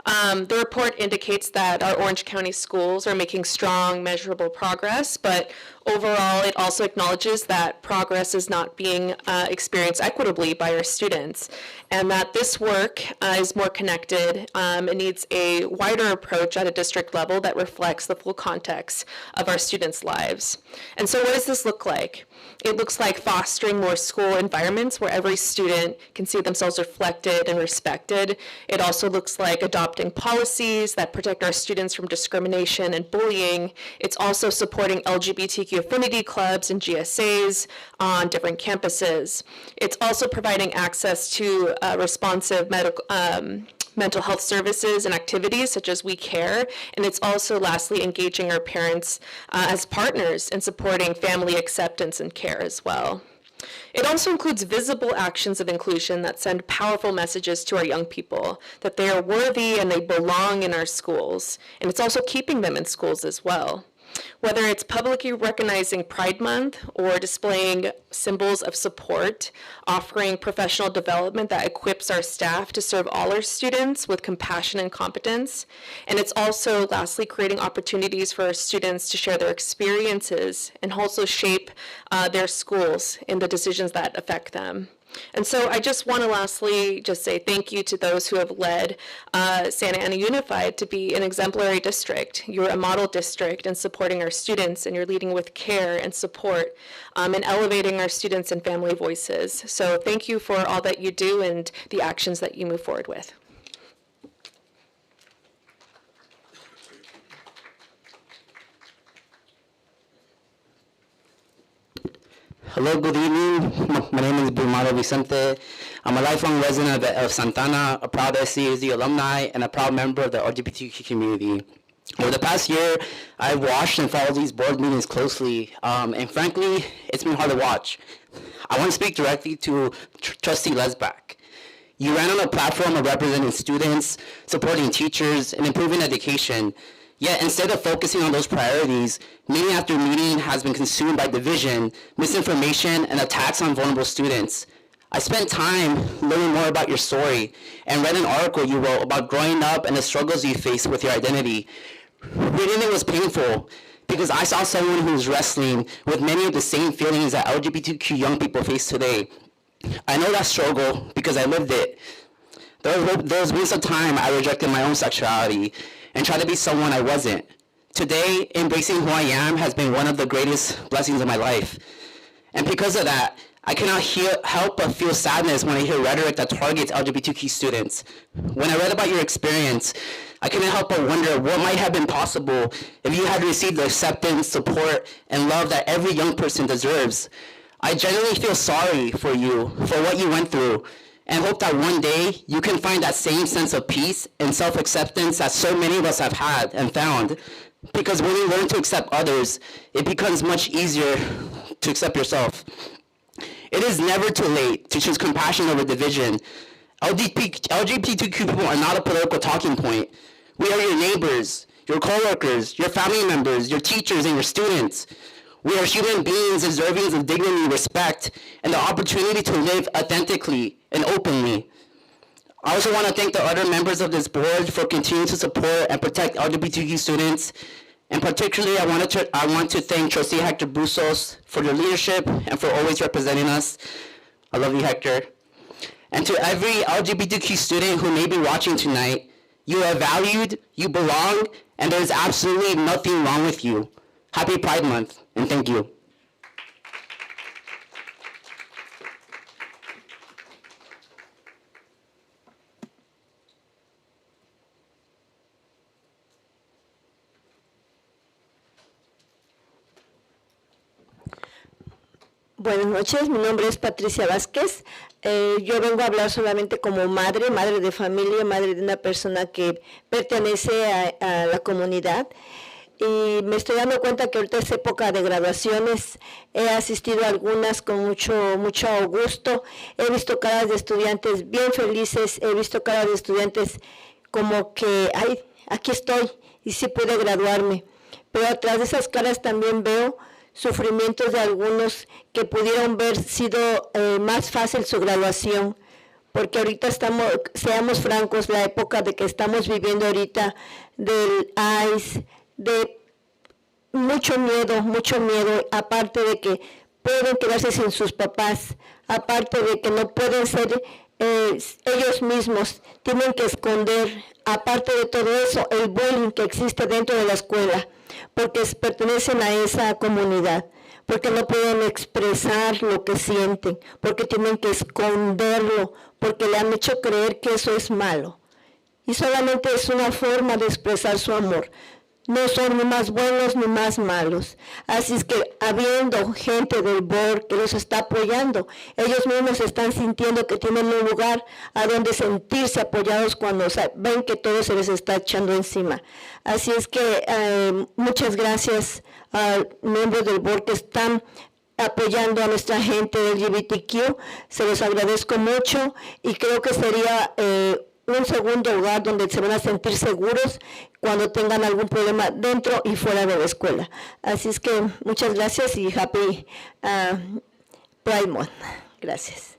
The report indicates that our Orange County schools are making strong, measurable progress, but Overall, it also acknowledges that progress is not being experienced equitably by our students, and that this work is more connected. It needs a wider approach at a district level that reflects the full context of our students' lives. And so what does this look like? It looks like fostering more school environments where every student can see themselves reflected and respected. It also looks like adopting policies that protect our students from discrimination and bullying. It's also supporting LGBTQ affinity clubs and GSAs on different campuses. It's also providing access to responsive mental health services and activities such as We Care, and it's also lastly engaging our parents as partners in supporting family acceptance and care as well. It also includes visible actions of inclusion that send powerful messages to our young people that they are worthy and they belong in our schools, and it's also keeping them in schools as well. Whether it's publicly recognizing Pride Month or displaying symbols of support, offering professional development that equips our staff to serve all our students with compassion and competence. And it's also, lastly, creating opportunities for our students to share their experiences and also shape their schools in the decisions that affect them. And so I just want to lastly just say thank you to those who have led Santa Ana Unified to be an exemplary district. You're a model district in supporting our students, and you're leading with care and support and elevating our students and family voices. So thank you for all that you do and the actions that you move forward with. Hello, good evening. My name is Brumado Vicente. I'm a lifelong resident of Santana, a proud SAUSD alumni, and a proud member of the LGBTQ community. Over the past year, I've watched and followed these board meetings closely, and frankly, it's been hard to watch. I want to speak directly to Trustee Lesback. You ran on a platform of representing students, supporting teachers, and improving education. Yet instead of focusing on those priorities, meeting after meeting has been consumed by division, misinformation, and attacks on vulnerable students. I spent time learning more about your story and read an article you wrote about growing up and the struggles you faced with your identity. Reading it was painful because I saw someone who was wrestling with many of the same feelings that LGBTQ young people face today. I know that struggle because I lived it. There was once a time I rejected my own sexuality and tried to be someone I wasn't. Today, embracing who I am has been one of the greatest blessings of my life. And because of that, I cannot help but feel sadness when I hear rhetoric that targets LGBTQ students. When I read about your experience, I couldn't help but wonder what might have been possible if you had received the acceptance, support, and love that every young person deserves. I genuinely feel sorry for you, for what you went through, and hope that one day you can find that same sense of peace and self-acceptance that so many of us have had and found. Because when you learn to accept others, it becomes much easier to accept yourself. It is never too late to choose compassion over division. LGBTQ people are not a political talking point. We are your neighbors, your coworkers, your family members, your teachers, and your students. We are human beings deserving of dignity, respect, and the opportunity to live authentically and openly. I also want to thank the other members of this board for continuing to support and protect LGBTQ students. And particularly, I want to thank Trustee Hector Bustos for your leadership and for always representing us. I love you, Hector. And to every LGBTQ student who may be watching tonight, you are valued, you belong, and there is absolutely nothing wrong with you. Happy Pride Month, and thank you. Buenas noches, mi nombre es Patricia Vázquez. Yo vengo a hablar solamente como madre, madre de familia, madre de una persona que pertenece a la comunidad. Y me estoy dando cuenta que ahorita es época de graduaciones. He asistido a algunas con mucho gusto. He visto caras de estudiantes bien felices. He visto caras de estudiantes como que, ay, aquí estoy y sí pude graduarme. Pero atrás de esas caras también veo sufrimientos de algunos que pudieron haber sido más fácil su graduación, porque ahorita seamos francos, la época de que estamos viviendo ahorita del ICE, de mucho miedo, aparte de que pueden quedarse sin sus papás, aparte de que no pueden ser ellos mismos, tienen que esconder, aparte de todo eso, el bullying que existe dentro de la escuela, porque pertenecen a esa comunidad, porque no pueden expresar lo que sienten, porque tienen que esconderlo, porque le han hecho creer que eso es malo. Y solamente es una forma de expresar su amor. No son ni más buenos ni más malos. Así es que habiendo gente del board que los está apoyando, ellos mismos están sintiendo que tienen un lugar a donde sentirse apoyados cuando ven que todo se les está echando encima. Así es que muchas gracias a miembros del board que están apoyando a nuestra gente del LGBTQ. Se los agradezco mucho y creo que sería un segundo lugar donde se van a sentir seguros cuando tengan algún problema dentro y fuera de la escuela. Así es que muchas gracias y Happy Pride Month. Gracias.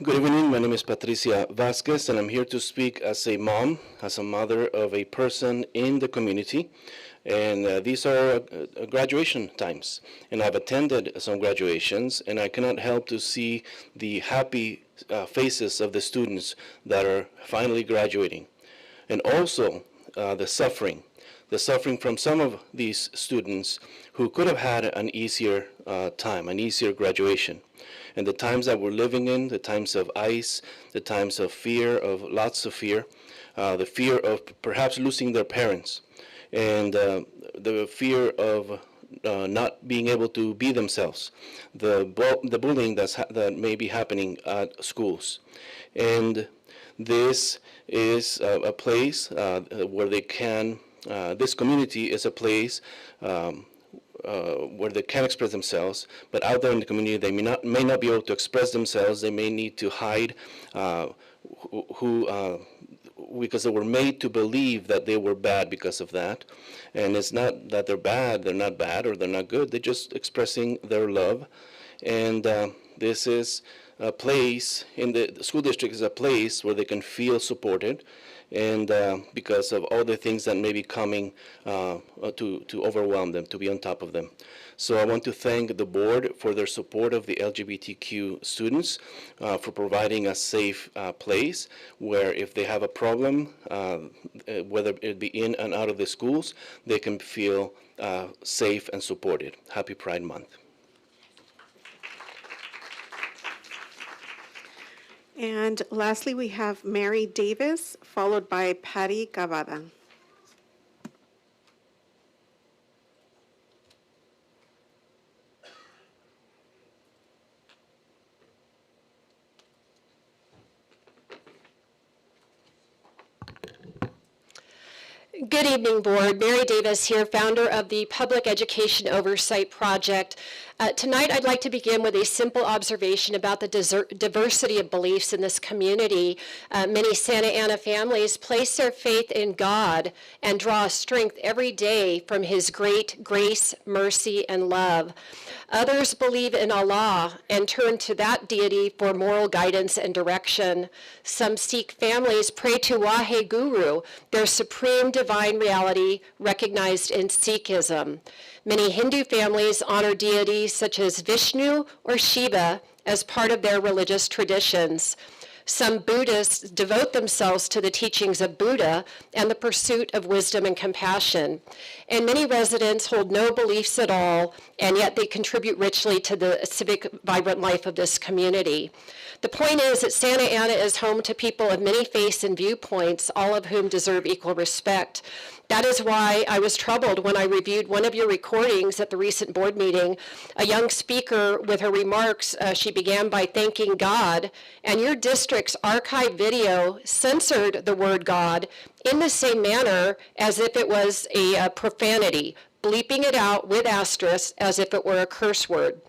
Good evening, my name is Patricia Vasquez, and I'm here to speak as a mom, as a mother of a person in the community. And these are graduation times, and I've attended some graduations, and I cannot help to see the happy faces of the students that are finally graduating. And also the suffering from some of these students who could have had an easier time, an easier graduation. And the times that we're living in, the times of ice, the times of fear, of lots of fear, the fear of perhaps losing their parents, and the fear of not being able to be themselves, the bullying that may be happening at schools. And this is a place where they can, this community is a place where they can express themselves, but out there in the community they may not be able to express themselves. They may need to hide because they were made to believe that they were bad because of that. And it's not that they're not bad or they're not good, they're just expressing their love. And this is a place, in the school district is a place where they can feel supported, and because of all the things that may be coming to overwhelm them, to be on top of them. So I want to thank the board for their support of the LGBTQ students, for providing a safe place where if they have a problem, whether it be in and out of the schools, they can feel safe and supported. Happy Pride Month. And lastly, we have Mary Davis, followed by Patty Cavada. Good evening, Board. Mary Davis here, founder of the Public Education Oversight Project. Tonight, I'd like to begin with a simple observation about the diversity of beliefs in this community. Many Santa Ana families place their faith in God and draw strength every day from His great grace, mercy, and love. Others believe in Allah and turn to that deity for moral guidance and direction. Some Sikh families pray to Waheguru, their supreme divine reality recognized in Sikhism. Many Hindu families honor deities such as Vishnu or Shiva as part of their religious traditions. Some Buddhists devote themselves to the teachings of Buddha and the pursuit of wisdom and compassion. And many residents hold no beliefs at all, and yet they contribute richly to the civic, vibrant life of this community. The point is that Santa Ana is home to people of many faiths and viewpoints, all of whom deserve equal respect. That is why I was troubled when I reviewed one of your recordings at the recent board meeting. A young speaker, with her remarks, she began by thanking God, and your district's archive video censored the word God in the same manner as if it was a profanity, bleeping it out with asterisks as if it were a curse word.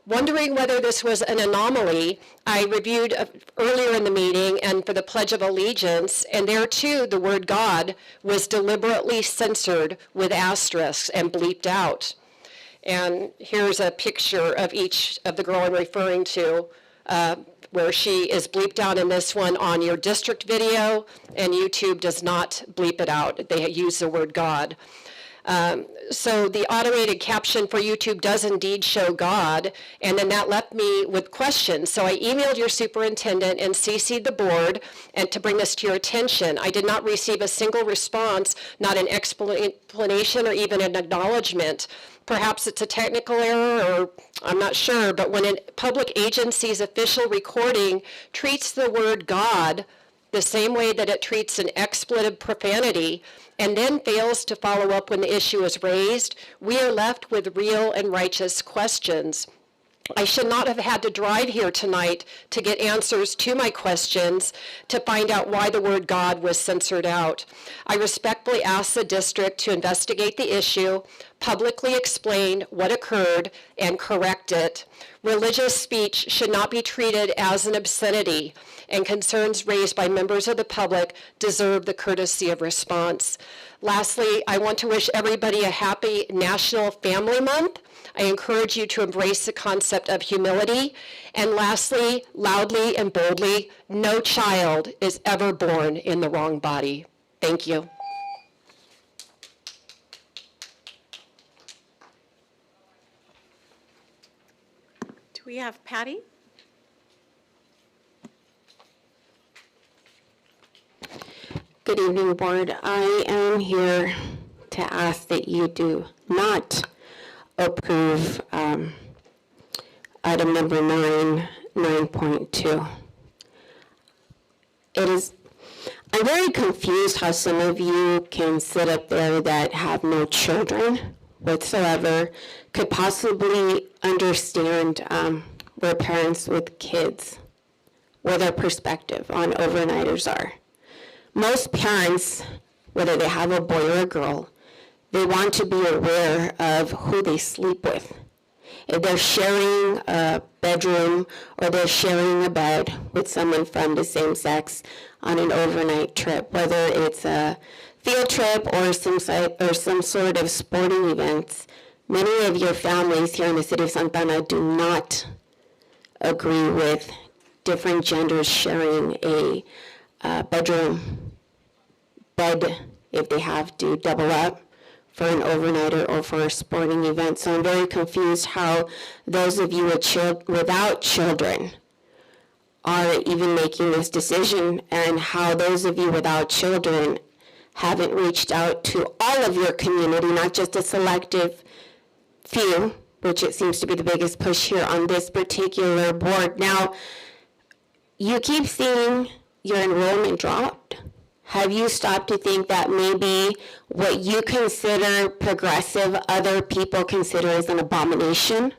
Wondering whether this was an anomaly, I reviewed earlier in the meeting and for the Pledge of Allegiance, and there too the word God was deliberately censored with asterisks and bleeped out. And here's a picture of each of the girl I'm referring to where she is bleeped out in this one on your district video, and YouTube does not bleep it out. They use the word God. So the automated caption for YouTube does indeed show God, and then that left me with questions. So I emailed your superintendent and CC'd the board and to bring this to your attention. I did not receive a single response, not an explanation or even an acknowledgement. Perhaps it's a technical error, or I'm not sure, but when a public agency's official recording treats the word God the same way that it treats an expletive profanity, and then fails to follow up when the issue is raised, we are left with real and righteous questions. I should not have had to drive here tonight to get answers to my questions to find out why the word God was censored out. I respectfully ask the district to investigate the issue, publicly explain what occurred, and correct it. Religious speech should not be treated as an obscenity, and concerns raised by members of the public deserve the courtesy of response. Lastly, I want to wish everybody a happy National Family Month. I encourage you to embrace the concept of humility. And lastly, loudly and boldly, no child is ever born in the wrong body. Thank you. Do we have Patty? Good evening, Board. I am here to ask that you do not approve item number 9.2. I'm very confused how some of you can sit up there that have no children whatsoever, could possibly understand where parents with kids, what their perspective on overnighters are. Most parents, whether they have a boy or a girl, they want to be aware of who they sleep with. If they're sharing a bedroom or they're sharing a bed with someone from the same sex on an overnight trip, whether it's a field trip or some sort of sporting events, many of your families here in the city of Santa Ana do not agree with different genders sharing a bedroom bed if they have to double up for an overnighter or for a sporting event. So I'm very confused how those of you without children are even making this decision, and how those of you without children haven't reached out to all of your community, not just a selective few, which it seems to be the biggest push here on this particular board. Now, you keep seeing your enrollment dropped. Have you stopped to think that maybe what you consider progressive, other people consider as an abomination?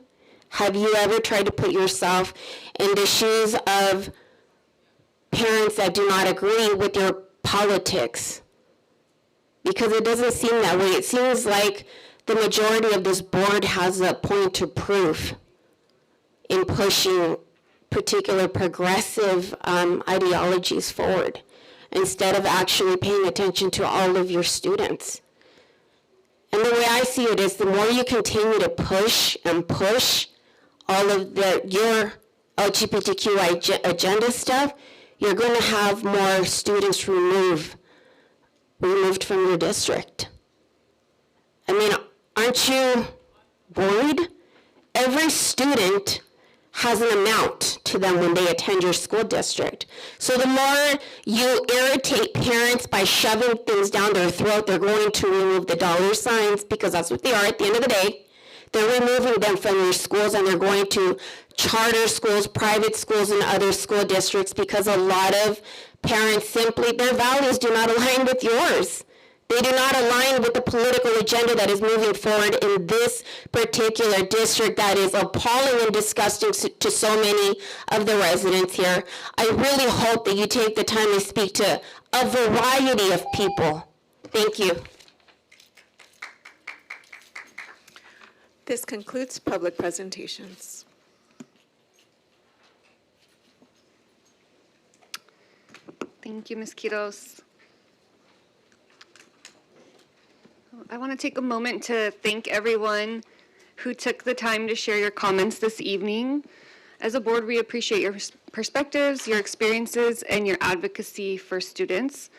Have you ever tried to put yourself in the shoes of parents that do not agree with your politics? Because it doesn't seem that way. It seems like the majority of this board has a point to prove in pushing particular progressive ideologies forward, instead of actually paying attention to all of your students. And the way I see it is, the more you continue to push and push all of your LGBTQ agenda stuff, you're going to have more students removed from your district. I mean, aren't you worried? Every student has an amount to them when they attend your school district. So the more you irritate parents by shoving things down their throat, they're going to remove the dollar signs, because that's what they are at the end of the day. They're removing them from your schools, and they're going to charter schools, private schools, and other school districts, because a lot of parents simply, their values do not align with yours. They do not align with the political agenda that is moving forward in this particular district that is appalling and disgusting to so many of the residents here. I really hope that you take the time to speak to a variety of people. Thank you. This concludes public presentations. Thank you, Ms. Quiroz. I want to take a moment to thank everyone who took the time to share your comments this evening. As a board, we appreciate your perspectives, your experiences, and your advocacy for students.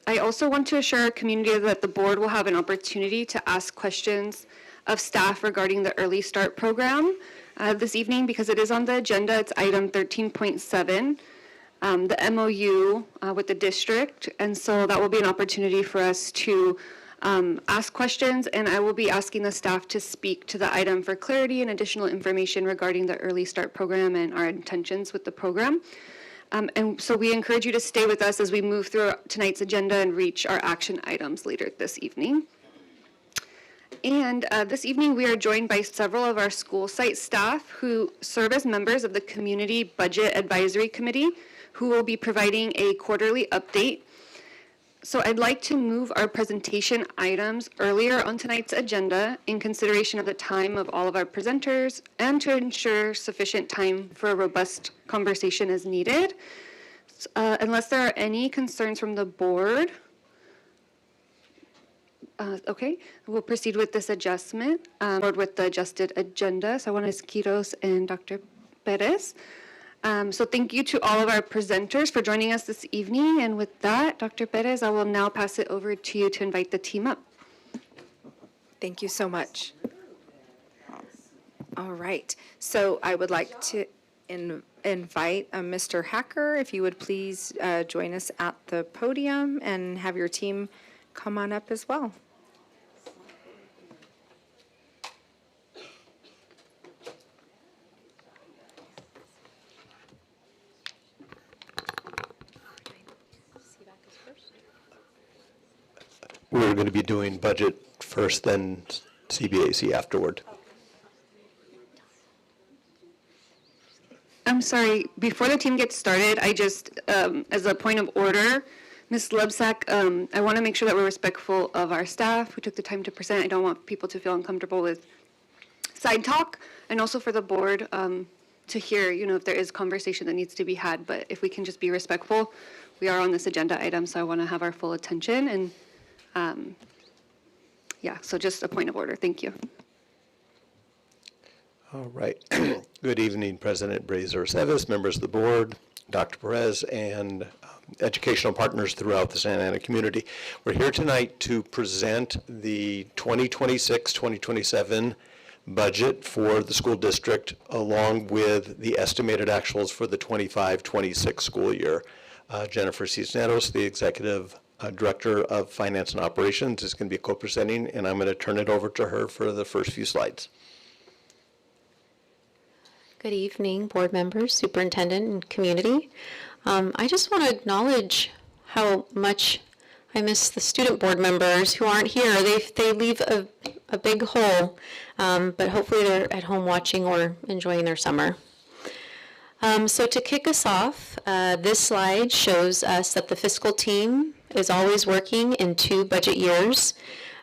I also want to assure our community that the board will have an opportunity to ask questions of staff regarding the Early Start program this evening because it is on the agenda. It's item 13.7, the MOU with the district. And so that will be an opportunity for us to ask questions, and I will be asking the staff to speak to the item for clarity and additional information regarding the Early Start program and our intentions with the program. And so we encourage you to stay with us as we move through tonight's agenda and reach our action items later this evening. And this evening we are joined by several of our school site staff who serve as members of the Community Budget Advisory Committee, who will be providing a quarterly update. So I'd like to move our presentation items earlier on tonight's agenda in consideration of the time of all of our presenters and to ensure sufficient time for a robust conversation as needed. Unless there are any concerns from the board, okay, we'll proceed with this adjustment, with the adjusted agenda. So I want Ms. Quiros and Dr. Perez. So thank you to all of our presenters for joining us this evening. And with that, Dr. Perez, I will now pass it over to you to invite the team up. Thank you so much. All right. So I would like to invite Mr. Hacker, if you would please join us at the podium and have your team come on up as well. We're going to be doing budget first, then CBAC afterward. I'm sorry, before the team gets started, I just, as a point of order, Ms. Lebsack, I want to make sure that we're respectful of our staff who took the time to present. I don't want people to feel uncomfortable with side talk, and also for the board to hear, if there is conversation that needs to be had, but if we can just be respectful, we are on this agenda item, so I want to have our full attention, and yeah, so just a point of order. Thank you. All right. Good evening, President Brazier-Aceves, members of the board, Dr. Perez, and educational partners throughout the Santa Ana community. We're here tonight to present the 2026-2027 budget for the school district, along with the estimated actuals for the 25-26 school year. Jennifer Cisneros, the executive Director of Finance and Operations, is going to be co-presenting, and I'm going to turn it over to her for the first few slides. Good evening, board members, superintendent, and community. I just want to acknowledge how much I miss the student board members who aren't here. They leave a big hole, but hopefully they're at home watching or enjoying their summer. So to kick us off, this slide shows us that the fiscal team is always working in 2 budget years.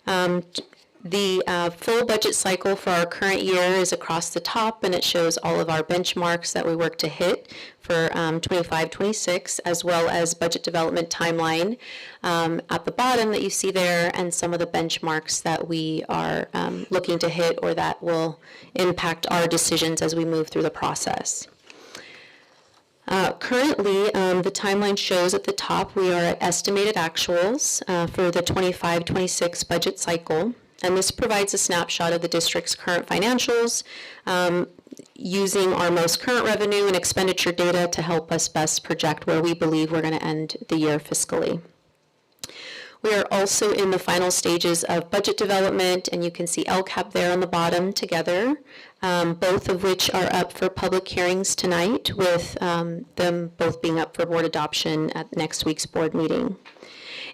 The full budget cycle for our current year is across the top, and it shows all of our benchmarks that we work to hit for 25-26, as well as budget development timeline at the bottom that you see there, and some of the benchmarks that we are looking to hit or that will impact our decisions as we move through the process. Currently, the timeline shows at the top we are at estimated actuals for the 25-26 budget cycle, and this provides a snapshot of the district's current financials using our most current revenue and expenditure data to help us best project where we believe we're going to end the year fiscally. We are also in the final stages of budget development, and you can see LCAP there on the bottom together, both of which are up for public hearings tonight, with them both being up for board adoption at next week's board meeting.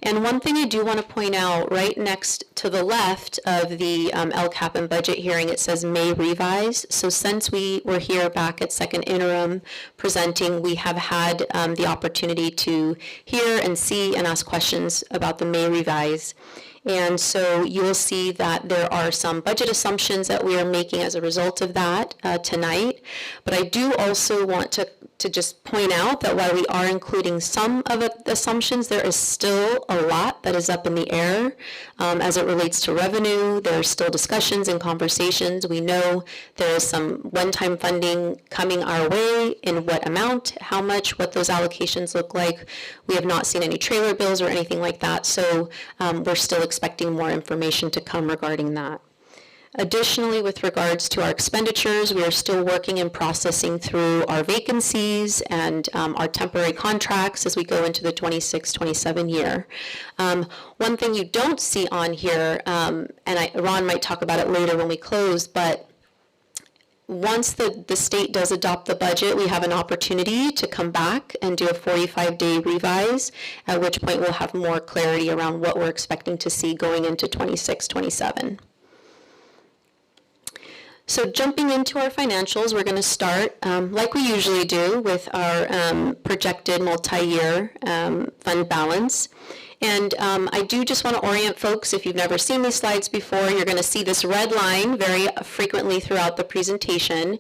And one thing I do want to point out, right next to the left of the LCAP and budget hearing, it says May revise. So since we were here back at second interim presenting, we have had the opportunity to hear and see and ask questions about the May revise. And so you'll see that there are some budget assumptions that we are making as a result of that tonight. But I do also want to to just point out that while we are including some of the assumptions, there is still a lot that is up in the air as it relates to revenue. There are still discussions and conversations. We know there is some one-time funding coming our way. In what amount, how much, what those allocations look like. We have not seen any trailer bills or anything like that, so we're still expecting more information to come regarding that. Additionally, with regards to our expenditures, we are still working and processing through our vacancies and our temporary contracts as we go into the 26-27 year. One thing you don't see on here, and Ron might talk about it later when we close, but once the state does adopt the budget, we have an opportunity to come back and do a 45-day revise, at which point we'll have more clarity around what we're expecting to see going into 26-27. So jumping into our financials, we're going to start, like we usually do, with our projected multi-year fund balance. And I do just want to orient folks, if you've never seen these slides before, you're going to see this red line very frequently throughout the presentation.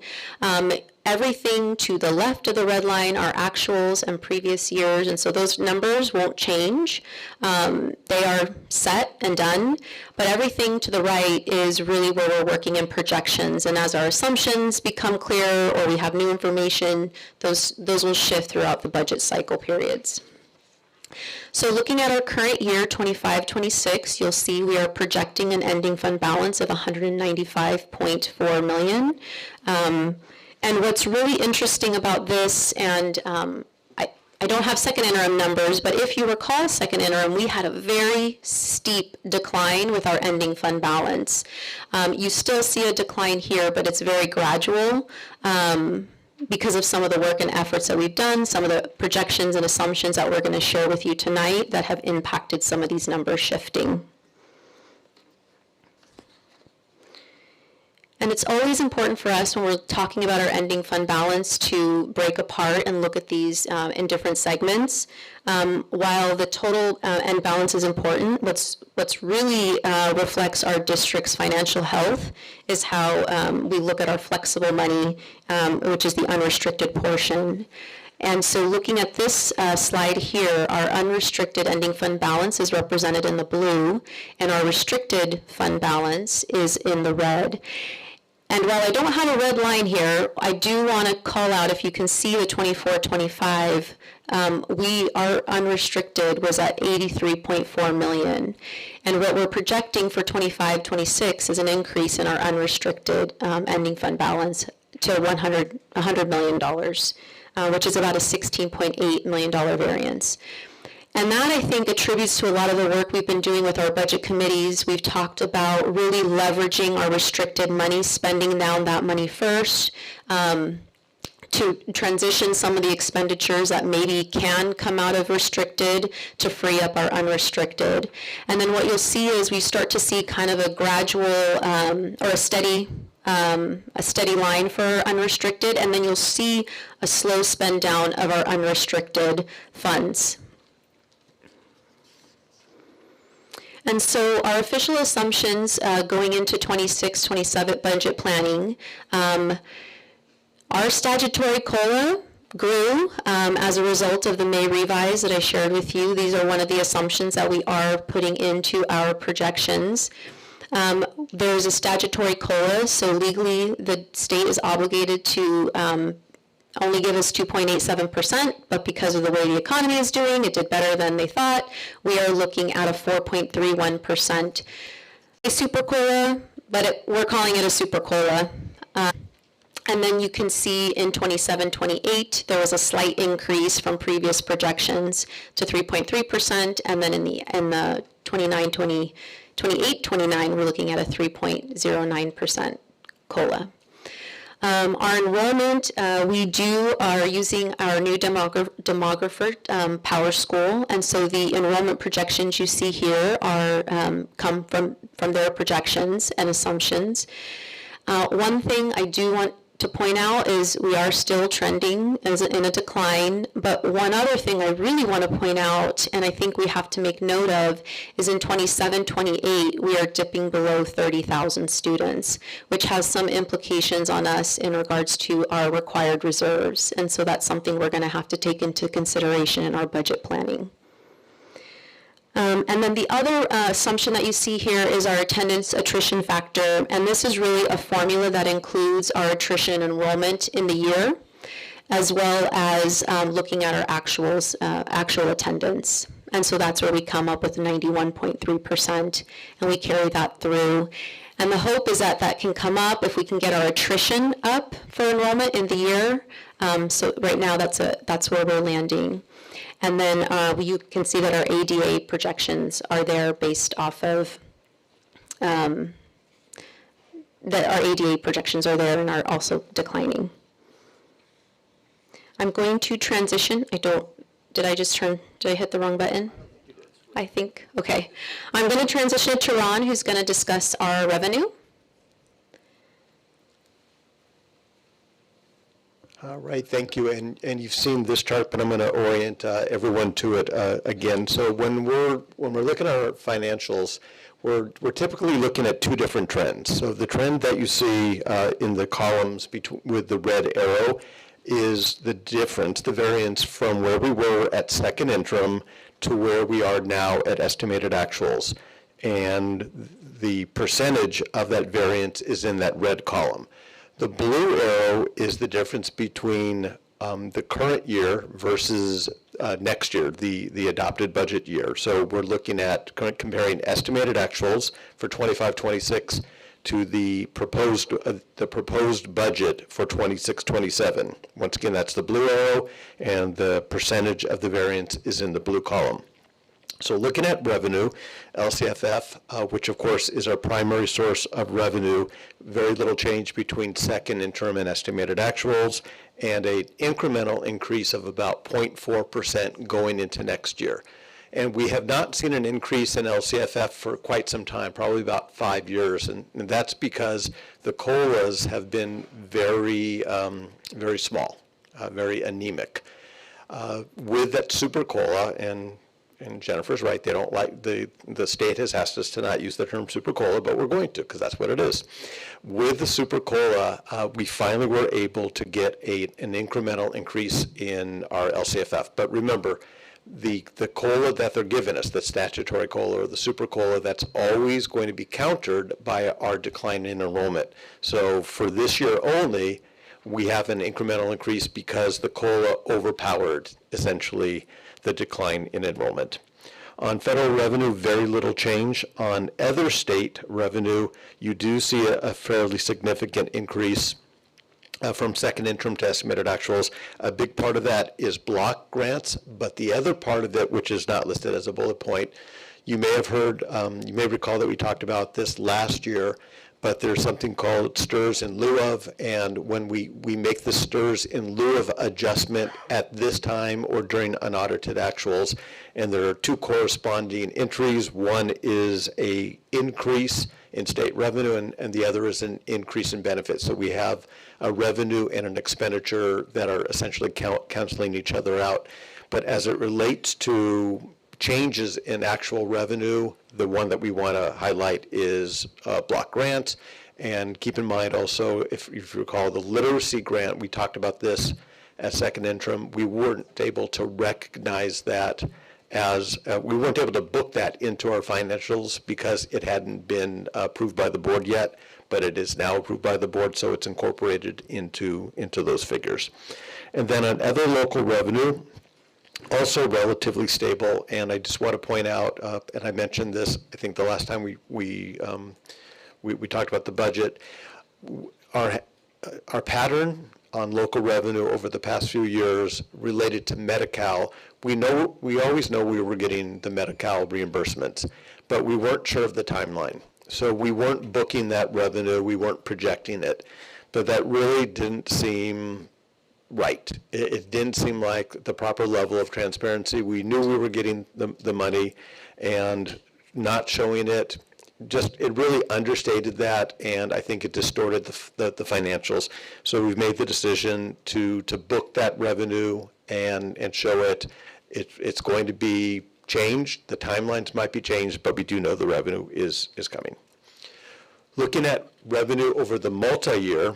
Everything to the left of the red line are actuals and previous years, and so those numbers won't change. They are set and done, but everything to the right is really where we're working in projections, and as our assumptions become clearer or we have new information, those will shift throughout the budget cycle periods. So looking at our current year, 25-26, you'll see we are projecting an ending fund balance of $195.4 million. And what's really interesting about this, and I don't have second interim numbers, but if you recall second interim, we had a very steep decline with our ending fund balance. You still see a decline here, but it's very gradual because of some of the work and efforts that we've done, some of the projections and assumptions that we're going to share with you tonight that have impacted some of these numbers shifting. And it's always important for us when we're talking about our ending fund balance to break apart and look at these in different segments. While the total end balance is important, what's really reflects our district's financial health is how we look at our flexible money, which is the unrestricted portion. And so looking at this slide here, our unrestricted ending fund balance is represented in the blue, and our restricted fund balance is in the red. And while I don't have a red line here, I do want to call out, if you can see the 24-25, our unrestricted was at $83.4 million. And what we're projecting for 25-26 is an increase in our unrestricted ending fund balance to $100 million, which is about a $16.8 million variance. And that, I think, attributes to a lot of the work we've been doing with our budget committees. We've talked about really leveraging our restricted money, spending down that money first, to transition some of the expenditures that maybe can come out of restricted to free up our unrestricted. And then what you'll see is we start to see kind of a gradual or a steady line for unrestricted, and then you'll see a slow spend down of our unrestricted funds. And so our official assumptions going into 26-27 budget planning, our statutory COLA grew as a result of the May revise that I shared with you. These are one of the assumptions that we are putting into our projections. There's a statutory COLA, so legally the state is obligated to only give us 2.87%, but because of the way the economy is doing, it did better than they thought. We are looking at a 4.31%. A super COLA, but we're calling it a super COLA. And then you can see in 27-28, there was a slight increase from previous projections to 3.3%, and then in the 28-29, we're looking at a 3.09% COLA. Our enrollment, we are using our new demographer, Power School, and so the enrollment projections you see here are come from their projections and assumptions. One thing I do want to point out is we are still trending in a decline, but one other thing I really want to point out, and I think we have to make note of, is in 27, 28, we are dipping below 30,000 students, which has some implications on us in regards to our required reserves, and so that's something we're going to have to take into consideration in our budget planning. And then the other assumption that you see here is our attendance attrition factor, and this is really a formula that includes our attrition enrollment in the year, as well as looking at our actual attendance. And so that's where we come up with 91.3%, and we carry that through. And the hope is that that can come up if we can get our attrition up for enrollment in the year. So right now that's where we're landing. And then you can see that our ADA projections are there based off of, that our ADA projections are there and are also declining. I'm going to transition. Did I hit the wrong button? I think, okay. I'm going to transition to Ron, who's going to discuss our revenue. All right, thank you. And you've seen this chart, but I'm going to orient everyone to it again. So when we're looking at our financials, we're typically looking at two different trends. So the trend that you see in the columns with the red arrow is the difference, the variance from where we were at second interim to where we are now at estimated actuals. And the percentage of that variance is in that red column. The blue arrow is the difference between the current year versus next year, the adopted budget year. So we're looking at comparing estimated actuals for 25-26 to the proposed budget for 26-27. Once again, that's the blue arrow, and the percentage of the variance is in the blue column. So looking at revenue, LCFF, which of course is our primary source of revenue, very little change between second interim and estimated actuals, and an incremental increase of about 0.4% going into next year. And we have not seen an increase in LCFF for quite some time, probably about 5 years, and that's because the COLAs have been very, very small, very anemic. With that super COLA, and Jennifer's right, they don't like, the state has asked us to not use the term super COLA, but we're going to, because that's what it is. With the super COLA, we finally were able to get an incremental increase in our LCFF. But remember, the COLA that they're giving us, the statutory COLA or the super COLA, that's always going to be countered by our decline in enrollment. So for this year only, we have an incremental increase because the COLA overpowered essentially the decline in enrollment. On federal revenue, very little change. On other state revenue, you do see a fairly significant increase from second interim to estimated actuals. A big part of that is block grants, but the other part of it, which is not listed as a bullet point, you may have heard, you may recall that we talked about this last year, but there's something called STRS in lieu of, and when we make the STRS in lieu of adjustment at this time or during unaudited actuals, and there are two corresponding entries. One is a increase in state revenue, and the other is an increase in benefits. So we have a revenue and an expenditure that are essentially canceling each other out. But as it relates to changes in actual revenue, the one that we want to highlight is block grants. And keep in mind also, if you recall, the literacy grant, we talked about this at second interim, we weren't able to recognize that as, we weren't able to book that into our financials because it hadn't been approved by the board yet, but it is now approved by the board, so it's incorporated into those figures. And then on other local revenue, also relatively stable, and I just want to point out, and I mentioned this, I think the last time we talked about the budget, our pattern on local revenue over the past few years related to Medi-Cal, we always know we were getting the Medi-Cal reimbursements, but we weren't sure of the timeline. So we weren't booking that revenue, we weren't projecting it, but that really didn't seem right. It didn't seem like the proper level of transparency. We knew we were getting the money, and not showing it it really understated that, and I think it distorted the financials. So we've made the decision to book that revenue and show it. It's going to be changed. The timelines might be changed, but we do know the revenue is coming. Looking at revenue over the multi-year,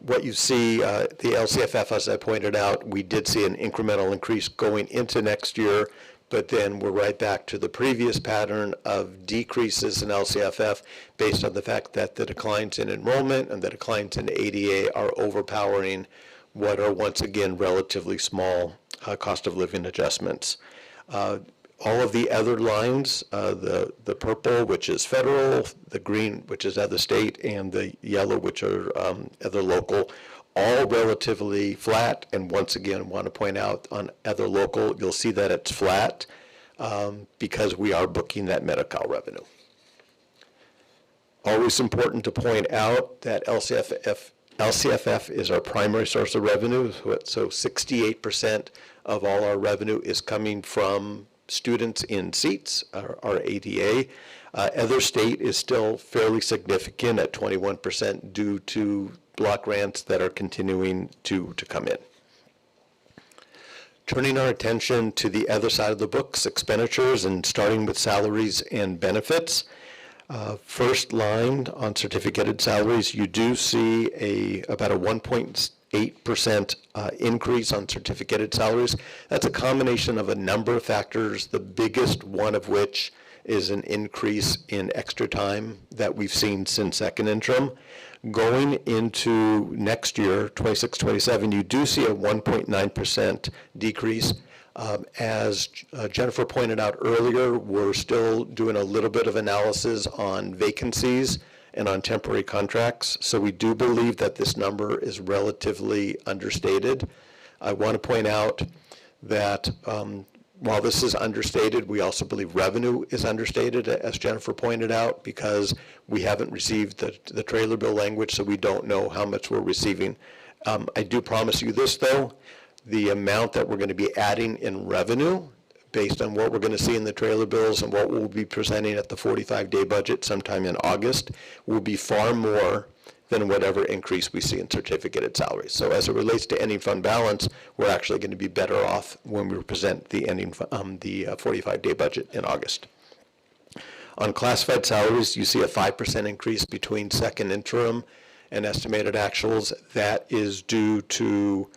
what you see, the LCFF, as I pointed out, we did see an incremental increase going into next year, but then we're right back to the previous pattern of decreases in LCFF based on the fact that the declines in enrollment and the declines in ADA are overpowering what are once again relatively small cost of living adjustments. All of the other lines, the purple, which is federal, the green, which is other state, and the yellow, which are other local, all relatively flat. And once again, I want to point out on other local, you'll see that it's flat because we are booking that Medi-Cal revenue. Always important to point out that LCFF is our primary source of revenue, so 68% of all our revenue is coming from students in seats, our ADA. Other state is still fairly significant at 21% due to block grants that are continuing to come in. Turning our attention to the other side of the books, expenditures, and starting with salaries and benefits. First line on certificated salaries, you do see about a 1.8% increase on certificated salaries. That's a combination of a number of factors, the biggest one of which is an increase in extra time that we've seen since second interim. Going into next year, 26-27, you do see a 1.9% decrease. As Jennifer pointed out earlier, we're still doing a little bit of analysis on vacancies and on temporary contracts. So we do believe that this number is relatively understated. I want to point out that while this is understated, we also believe revenue is understated, as Jennifer pointed out, because we haven't received the trailer bill language, so we don't know how much we're receiving. I do promise you this, though. The amount that we're going to be adding in revenue based on what we're going to see in the trailer bills and what we'll be presenting at the 45-day budget sometime in August will be far more than whatever increase we see in certificated salaries. So as it relates to ending fund balance, we're actually going to be better off when we present the ending the 45-day budget in August. On classified salaries, you see a 5% increase between second interim and estimated actuals. That is due to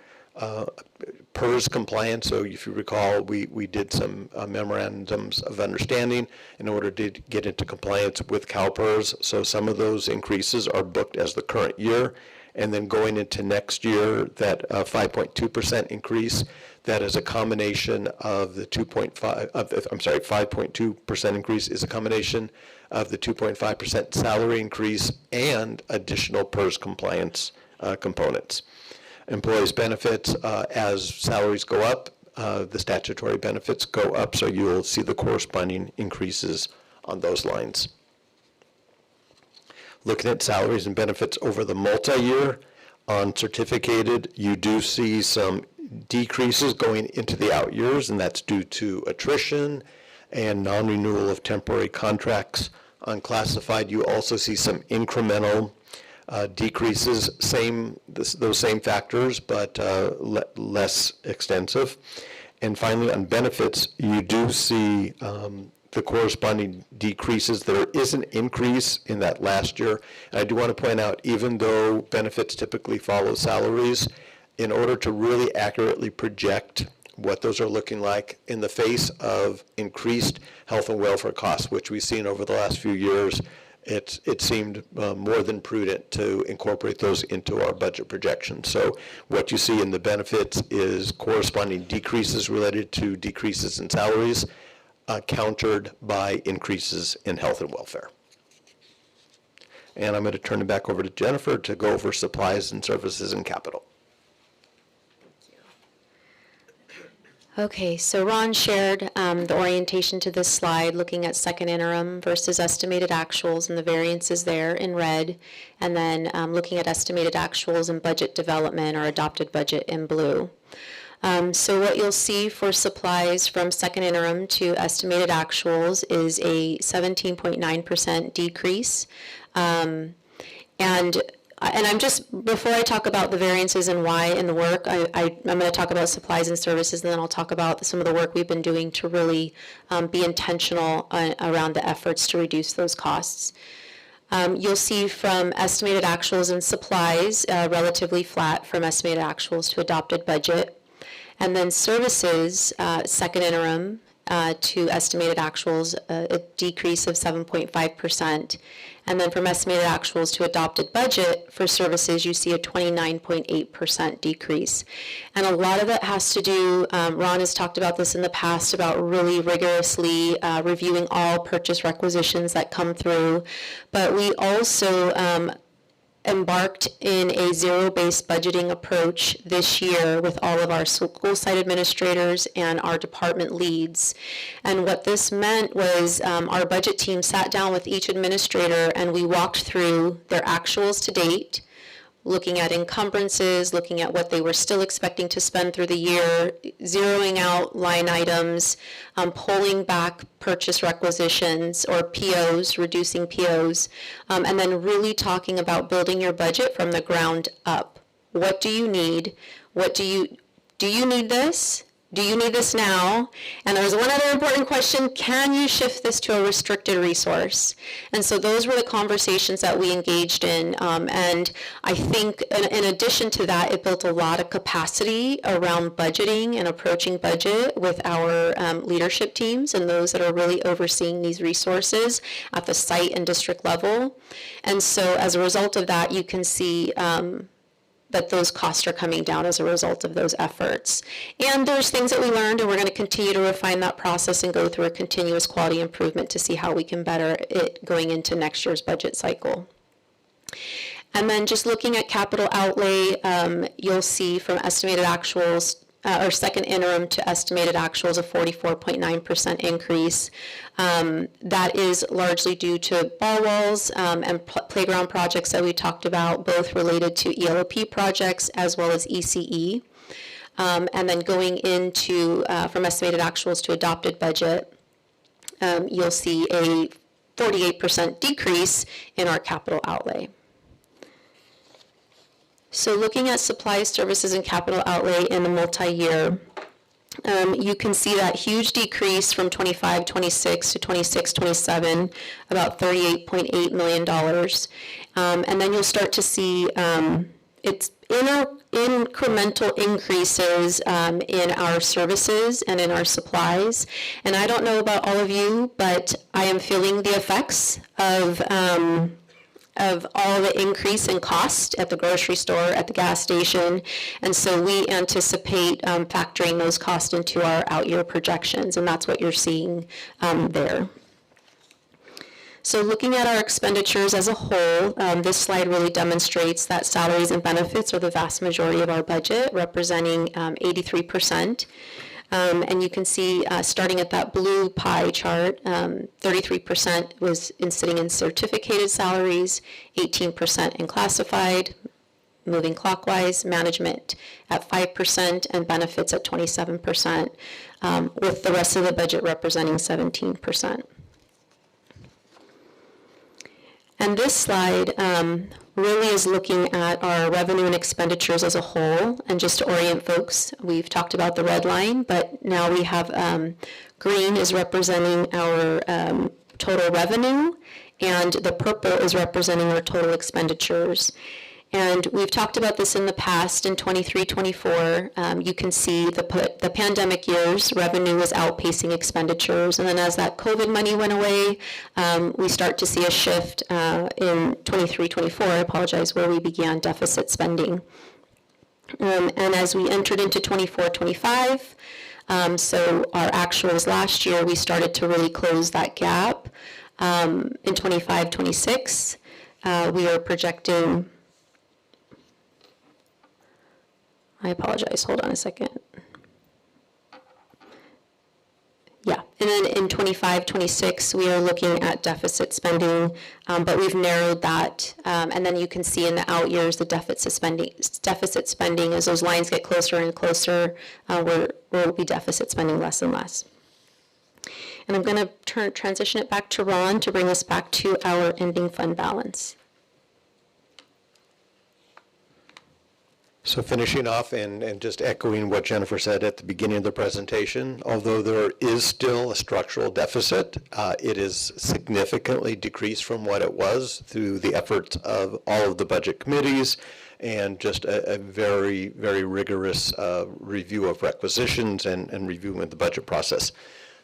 PERS compliance. So if you recall, we did some memorandums of understanding in order to get into compliance with CalPERS. So some of those increases are booked as the current year. And then going into next year, that 5.2% increase, that is a combination of the 5.2% increase is a combination of the 2.5% salary increase and additional PERS compliance components. Employees' benefits, as salaries go up, the statutory benefits go up, so you'll see the corresponding increases on those lines. Looking at salaries and benefits over the multi-year, on certificated, you do see some decreases going into the out years, and that's due to attrition and non-renewal of temporary contracts. On classified, you also see some incremental decreases, those same factors, but less extensive. And finally, on benefits, you do see the corresponding decreases. There is an increase in that last year. And I do want to point out, even though benefits typically follow salaries, in order to really accurately project what those are looking like in the face of increased health and welfare costs, which we've seen over the last few years, it seemed more than prudent to incorporate those into our budget projections. So what you see in the benefits is corresponding decreases related to decreases in salaries, countered by increases in health and welfare. And I'm going to turn it back over to Jennifer to go over supplies and services and capital. Okay, so Ron shared the orientation to this slide, looking at second interim versus estimated actuals and the variances there in red, and then looking at estimated actuals and budget development or adopted budget in blue. So what you'll see for supplies from second interim to estimated actuals is a 17.9% decrease. And I'm just, before I talk about the variances and why in the work, I'm going to talk about supplies and services, and then I'll talk about some of the work we've been doing to really be intentional around the efforts to reduce those costs. You'll see from estimated actuals and supplies, relatively flat from estimated actuals to adopted budget. And then services, second interim to estimated actuals, a decrease of 7.5%. And then from estimated actuals to adopted budget for services, you see a 29.8% decrease. And a lot of that has to do, Ron has talked about this in the past, about really rigorously reviewing all purchase requisitions that come through. But we also embarked in a zero-based budgeting approach this year with all of our school site administrators and our department leads. And what this meant was our budget team sat down with each administrator and we walked through their actuals to date, looking at encumbrances, looking at what they were still expecting to spend through the year, zeroing out line items, pulling back purchase requisitions or POs, reducing POs, and then really talking about building your budget from the ground up. What do you need? Do you need this? Do you need this now? And there's one other important question, can you shift this to a restricted resource? And so those were the conversations that we engaged in. And I think in addition to that, it built a lot of capacity around budgeting and approaching budget with our leadership teams and those that are really overseeing these resources at the site and district level. And so as a result of that, you can see that those costs are coming down as a result of those efforts. And there's things that we learned, and we're going to continue to refine that process and go through a continuous quality improvement to see how we can better it going into next year's budget cycle. And then just looking at capital outlay, you'll see from estimated actuals, or second interim to estimated actuals, a 44.9% increase. That is largely due to ball walls and playground projects that we talked about, both related to ELOP projects as well as ECE. And then going into, from estimated actuals to adopted budget, you'll see a 48% decrease in our capital outlay. So looking at supplies, services, and capital outlay in the multi-year, you can see that huge decrease from 25-26 to 26-27, about $38.8 million. And then you'll start to see it's incremental increases in our services and in our supplies. And I don't know about all of you, but I am feeling the effects of all the increase in cost at the grocery store, at the gas station, and so we anticipate factoring those costs into our out-year projections, and that's what you're seeing there. So looking at our expenditures as a whole, this slide really demonstrates that salaries and benefits are the vast majority of our budget, representing 83%. And you can see, starting at that blue pie chart, 33% was sitting in certificated salaries, 18% in classified, moving clockwise, management at 5%, and benefits at 27%, with the rest of the budget representing 17%. And this slide really is looking at our revenue and expenditures as a whole. And just to orient folks, we've talked about the red line, but now we have green is representing our total revenue, and the purple is representing our total expenditures. And we've talked about this in the past. In 23-24, you can see the pandemic years, revenue was outpacing expenditures. And then as that COVID money went away, we start to see a shift in 23-24, I apologize, where we began deficit spending. And as we entered into 24-25, so our actuals last year, we started to really close that gap. In 25-26, we are projecting, I apologize, hold on a second. Yeah, and then in 25, 26, we are looking at deficit spending, but we've narrowed that. And then you can see in the out years, the deficit spending as those lines get closer and closer, we'll be deficit spending less and less. And I'm going to transition it back to Ron to bring us back to our ending fund balance. So finishing off and just echoing what Jennifer said at the beginning of the presentation, although there is still a structural deficit, it is significantly decreased from what it was through the efforts of all of the budget committees and just a very, very rigorous review of requisitions and reviewing the budget process.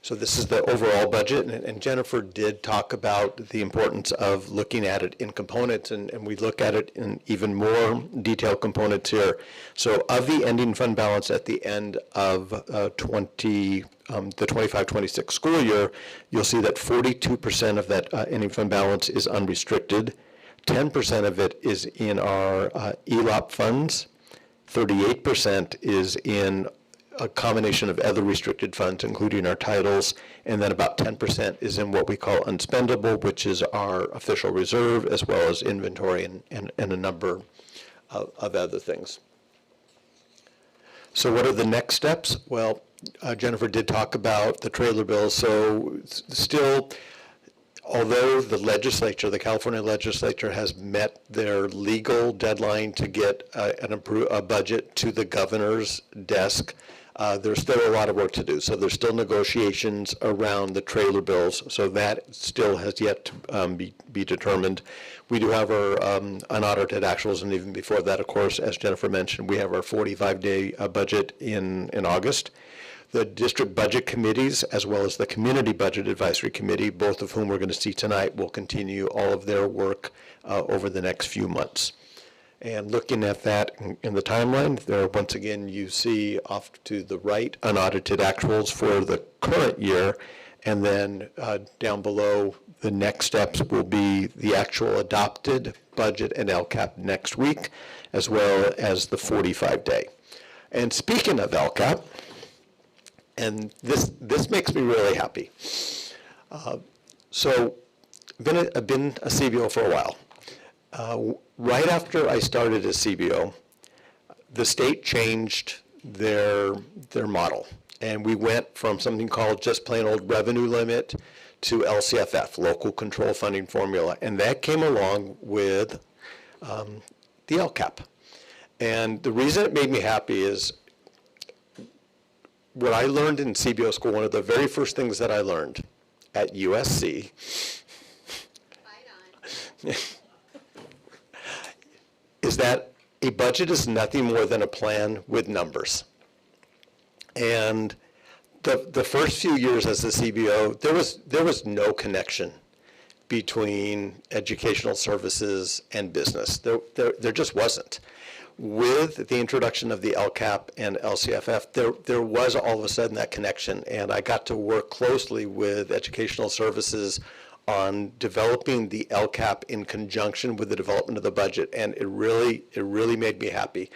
So this is the overall budget, and Jennifer did talk about the importance of looking at it in components, and we look at it in even more detailed components here. So of the ending fund balance at the end of the 25-26 school year, you'll see that 42% of that ending fund balance is unrestricted, 10% of it is in our ELOP funds, 38% is in a combination of other restricted funds, including our titles, and then about 10% is in what we call unspendable, which is our official reserve, as well as inventory and a number of other things. So what are the next steps? Well, Jennifer did talk about the trailer bill, so still, although the legislature, the California legislature, has met their legal deadline to get a budget to the governor's desk, there's still a lot of work to do. So there's still negotiations around the trailer bills, so that still has yet to be determined. We do have our unaudited actuals, and even before that, of course, as Jennifer mentioned, we have our 45-day budget in August. The district budget committees, as well as the community budget advisory committee, both of whom we're going to see tonight, will continue all of their work over the next few months. And looking at that in the timeline, there, once again, you see off to the right unaudited actuals for the current year, and then down below, the next steps will be the actual adopted budget and LCAP next week, as well as the 45-day. And speaking of LCAP, and this makes me really happy. So I've been a CBO for a while. Right after I started as CBO, the state changed their model, and we went from something called just plain old revenue limit to LCFF, local control funding formula, and that came along with the LCAP. And the reason it made me happy is what I learned in CBO school, one of the very first things that I learned at USC is that a budget is nothing more than a plan with numbers. And the first few years as a CBO, there was no connection between educational services and business. There just wasn't. With the introduction of the LCAP and LCFF, there was all of a sudden that connection, and I got to work closely with educational services on developing the LCAP in conjunction with the development of the budget, and it really made me happy.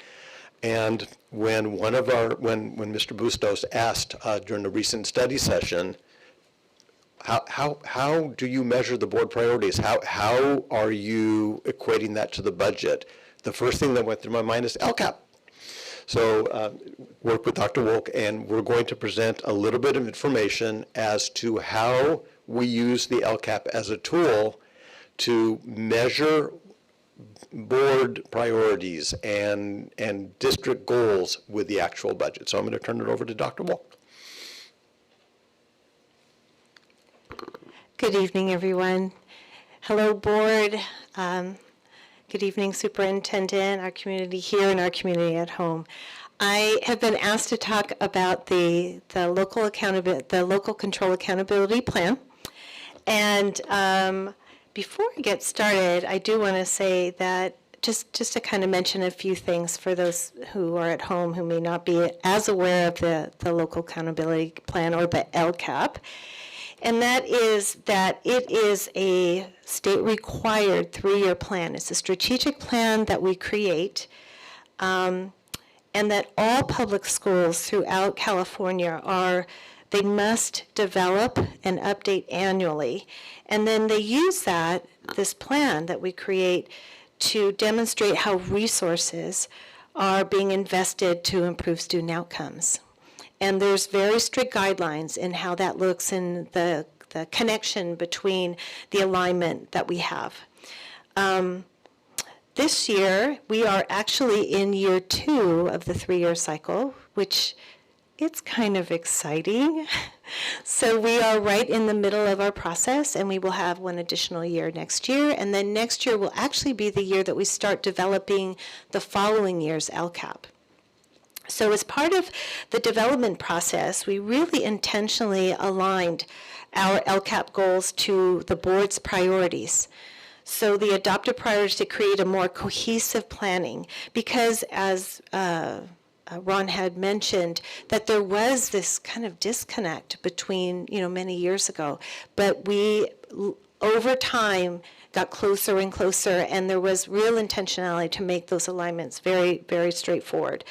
And when when Mr. Bustos asked during the recent study session, how do you measure the board priorities? How are you equating that to the budget? The first thing that went through my mind is LCAP. So work with Dr. Wolk, and we're going to present a little bit of information as to how we use the LCAP as a tool to measure board priorities and district goals with the actual budget. So I'm going to turn it over to Dr. Wolk. Good evening, everyone. Hello, board. Good evening, superintendent, our community here and our community at home. I have been asked to talk about the local control accountability plan. And before I get started, I do want to say that just to kind of mention a few things for those who are at home who may not be as aware of the local accountability plan or the LCAP. And that is that it is a state-required 3-year plan. It's a strategic plan that we create, and that all public schools throughout California are They must develop and update annually. And then they use this plan that we create to demonstrate how resources are being invested to improve student outcomes. And there's very strict guidelines in how that looks in the connection between the alignment that we have. This year, we are actually in year 2 of the 3-year cycle, which it's kind of exciting. So we are right in the middle of our process, and we will have one additional year next year. And then next year will actually be the year that we start developing the following year's LCAP. So as part of the development process, we really intentionally aligned our LCAP goals to the board's priorities. So the adopted priorities to create a more cohesive planning, because as Ron had mentioned, that there was this kind of disconnect between, many years ago, but we, over time, got closer and closer, and there was real intentionality to make those alignments very, very straightforward.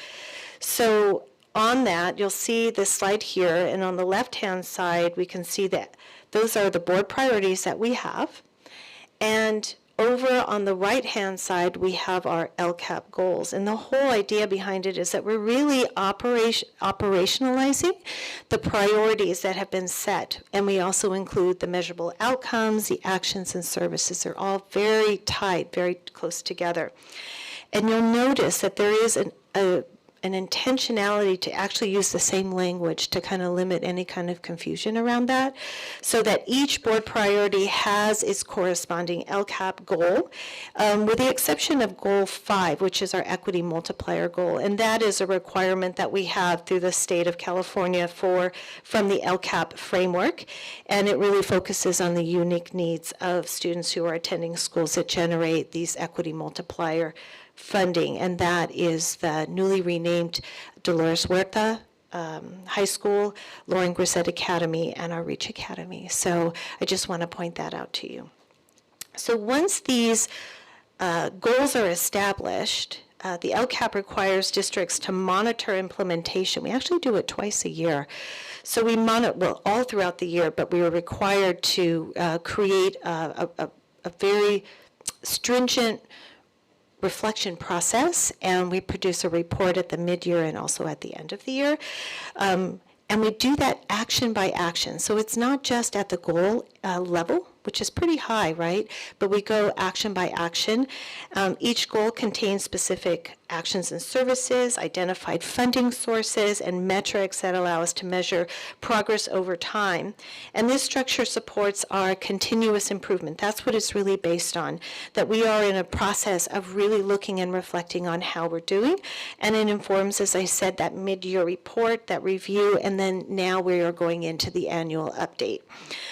So on that, you'll see this slide here, and on the left-hand side, we can see that those are the board priorities that we have, and over on the right-hand side, we have our LCAP goals. And the whole idea behind it is that we're really operationalizing the priorities that have been set. And we also include the measurable outcomes, the actions and services. They're all very tight, very close together. And you'll notice that there is an intentionality to actually use the same language to kind of limit any kind of confusion around that, so that each board priority has its corresponding LCAP goal, with the exception of goal 5, which is our equity multiplier goal. And that is a requirement that we have through the state of California from the LCAP framework. And it really focuses on the unique needs of students who are attending schools that generate these equity multiplier funding, and that is the newly renamed Dolores Huerta High School, Lauren Grissett Academy, and our Reach Academy. So I just want to point that out to you. So once these goals are established, the LCAP requires districts to monitor implementation. We actually do it twice a year. So we monitor, all throughout the year, but we were required to create a very stringent reflection process, and we produce a report at the mid-year and also at the end of the year. And we do that action by action. So it's not just at the goal level, which is pretty high, right? But we go action by action. Each goal contains specific actions and services, identified funding sources, and metrics that allow us to measure progress over time. And this structure supports our continuous improvement. That's what it's really based on, that we are in a process of really looking and reflecting on how we're doing. And it informs, as I said, that mid-year report, that review, and then now we are going into the annual update.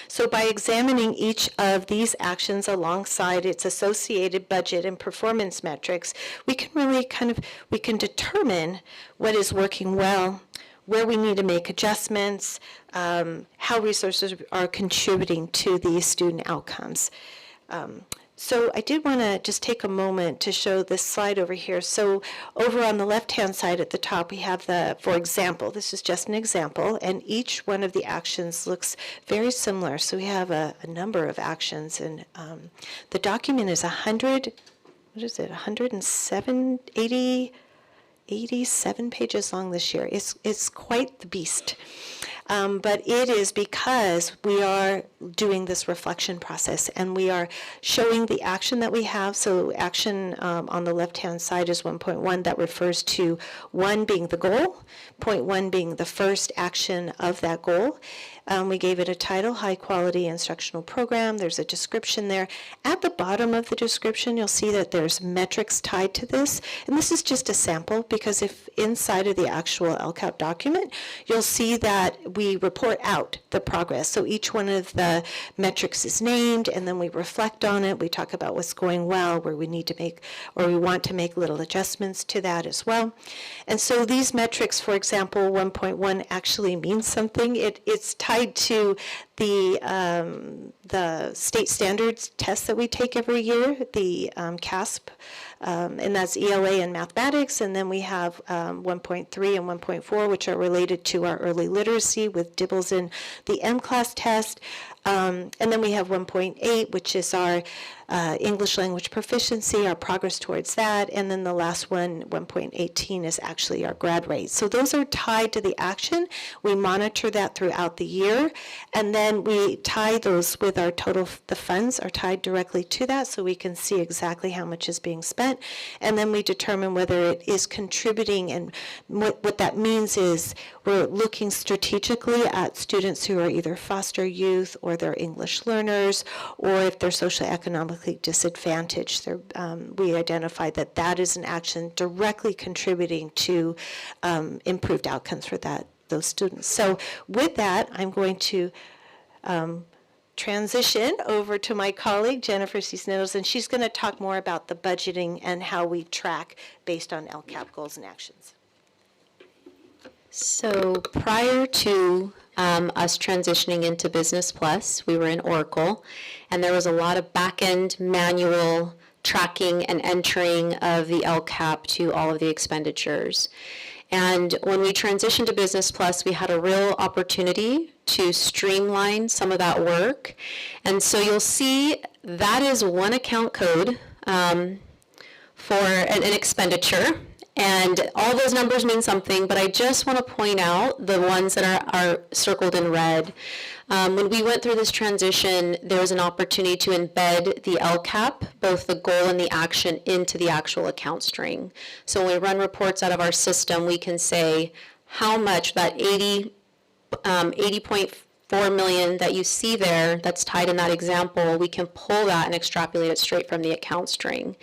So by examining each of these actions alongside its associated budget and performance metrics, we can really we can determine what is working well, where we need to make adjustments, how resources are contributing to these student outcomes. So I did want to just take a moment to show this slide over here. So over on the left-hand side at the top, we have for example, this is just an example, and each one of the actions looks very similar. So we have a number of actions, and the document is 87 pages long this year. It's quite the beast. But it is because we are doing this reflection process, and we are showing the action that we have. So action on the left-hand side is 1.1, that refers to 1 being the goal, point 1 being the first action of that goal. We gave it a title, High Quality Instructional Program. There's a description there. At the bottom of the description, you'll see that there's metrics tied to this. And this is just a sample, because if inside of the actual LCAP document, you'll see that we report out the progress. So each one of the metrics is named, and then we reflect on it. We talk about what's going well, where we need to make, or we want to make little adjustments to that as well. And so these metrics, for example, 1.1 actually means something. It's tied to the state standards test that we take every year, the CASP, and that's ELA and mathematics, and then we have 1.3 and 1.4, which are related to our early literacy with dibbles in the M-class test. And then we have 1.8, which is our English language proficiency, our progress towards that. And then the last one, 1.18, is actually our grad rate. So those are tied to the action. We monitor that throughout the year. And then we tie those with our total, the funds are tied directly to that so we can see exactly how much is being spent. And then we determine whether it is contributing. And what that means is we're looking strategically at students who are either foster youth or they're English learners, or if they're socioeconomically disadvantaged. We identify that that is an action directly contributing to improved outcomes for those students. So with that, I'm going to transition over to my colleague, Jennifer Cisneros, and she's going to talk more about the budgeting and how we track based on LCAP goals and actions. So prior to us transitioning into Business Plus, we were in Oracle, and there was a lot of back-end manual tracking and entering of the LCAP to all of the expenditures. And when we transitioned to Business Plus, we had a real opportunity to streamline some of that work. And so you'll see that is one account code for an expenditure. And all those numbers mean something, but I just want to point out the ones that are circled in red. When we went through this transition, there was an opportunity to embed the LCAP, both the goal and the action, into the actual account string. So when we run reports out of our system, we can say how much that 80.4 million that you see there that's tied in that example, we can pull that and extrapolate it straight from the account string.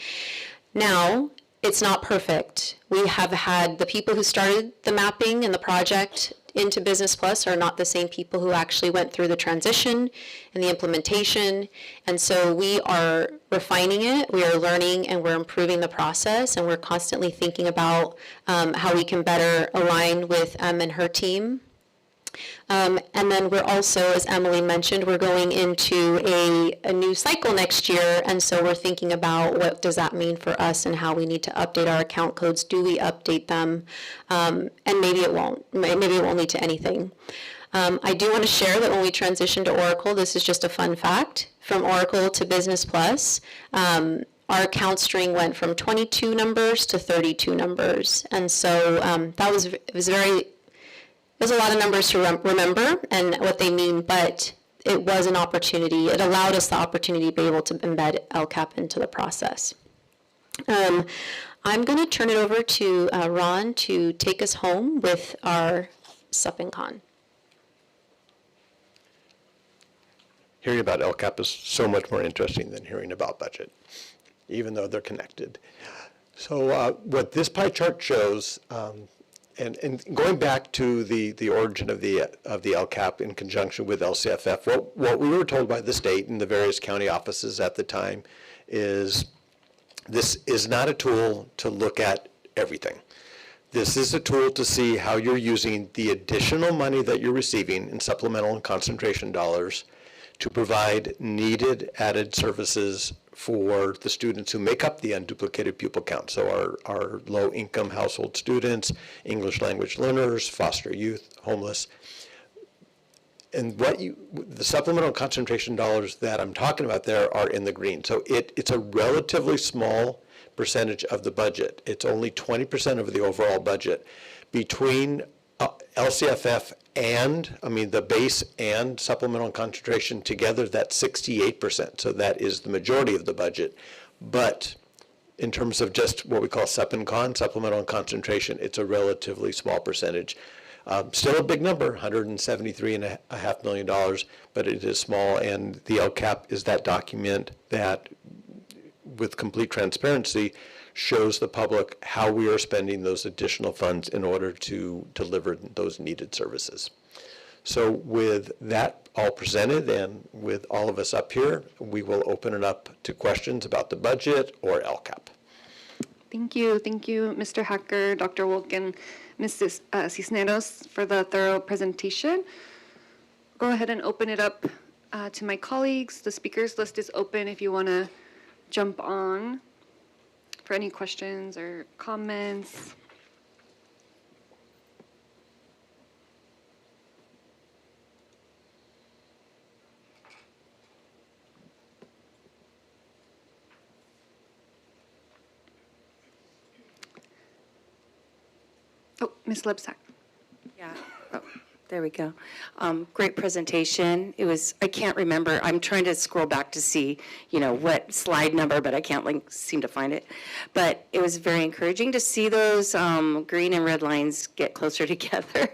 Now, it's not perfect. We have had the people who started the mapping and the project into Business Plus are not the same people who actually went through the transition and the implementation. And so we are refining it, we are learning, and we're improving the process, and we're constantly thinking about how we can better align with and her team. And then we're also, as Emily mentioned, we're going into a new cycle next year, and so we're thinking about what does that mean for us and how we need to update our account codes. Do we update them? And maybe it won't. Maybe it won't lead to anything. I do want to share that when we transitioned to Oracle, this is just a fun fact, from Oracle to Business Plus, our account string went from 22 numbers to 32 numbers. And so that was there's a lot of numbers to remember and what they mean, but it was an opportunity. It allowed us the opportunity to be able to embed LCAP into the process. I'm going to turn it over to Ron to take us home with our Sup and Con. Hearing about LCAP is so much more interesting than hearing about budget, even though they're connected. So what this pie chart shows, and going back to the origin of the LCAP in conjunction with LCFF, what we were told by the state and the various county offices at the time is this is not a tool to look at everything. This is a tool to see how you're using the additional money that you're receiving in supplemental and concentration dollars to provide needed added services for the students who make up the unduplicated pupil count. So our low-income household students, English language learners, foster youth, homeless. And the supplemental concentration dollars that I'm talking about there are in the green. So it's a relatively small percentage of the budget. It's only 20% of the overall budget. Between LCFF and, the base and supplemental concentration together, that's 68%. So that is the majority of the budget. But in terms of just what we call sup and con, supplemental and concentration, it's a relatively small percentage. Still a big number, $173.5 million, but it is small. And the LCAP is that document that, with complete transparency, shows the public how we are spending those additional funds in order to deliver those needed services. So with that all presented and with all of us up here, we will open it up to questions about the budget or LCAP. Thank you, Mr. Hacker, Dr. Wolk, and Mrs. Cisneros for the thorough presentation. go ahead and open it up to my colleagues. The speakers list is open if you want to jump on for any questions or comments. Oh, Ms. Lebsack. Yeah. Oh, there we go. Great presentation. It was, I can't remember, I'm trying to scroll back to see, what slide number, but I can't seem to find it. But it was very encouraging to see those green and red lines get closer together.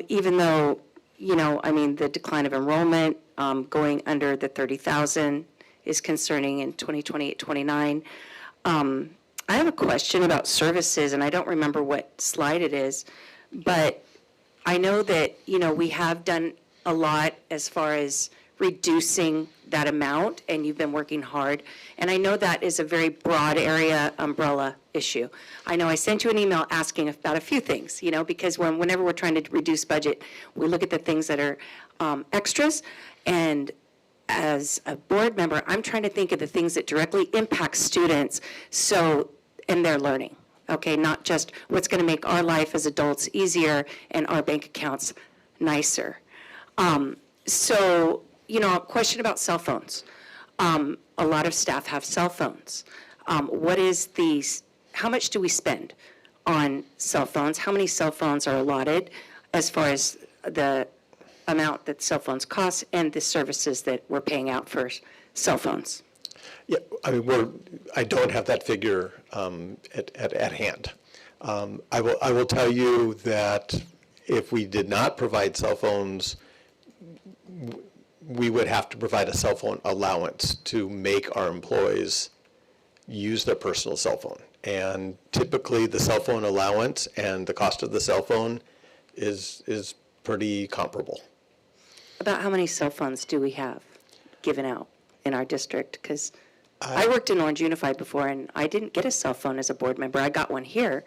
Even though, the decline of enrollment going under the 30,000 is concerning in 2028-29. I have a question about services, and I don't remember what slide it is, but I know that, we have done a lot as far as reducing that amount, and you've been working hard. And I know that is a very broad area umbrella issue. I know I sent you an email asking about a few things, because whenever we're trying to reduce budget, we look at the things that are extras, and as a board member, I'm trying to think of the things that directly impact students and their learning, okay? Not just what's going to make our life as adults easier and our bank accounts nicer. A question about cell phones. A lot of staff have cell phones. How much do we spend on cell phones? How many cell phones are allotted as far as the amount that cell phones cost and the services that we're paying out for cell phones? Yeah, I don't have that figure at hand. I will tell you that if we did not provide cell phones, we would have to provide a cell phone allowance to make our employees use their personal cell phone. And typically the cell phone allowance and the cost of the cell phone is pretty comparable. About how many cell phones do we have given out in our district? Because I worked in Orange Unified before, and I didn't get a cell phone as a board member. I got one here.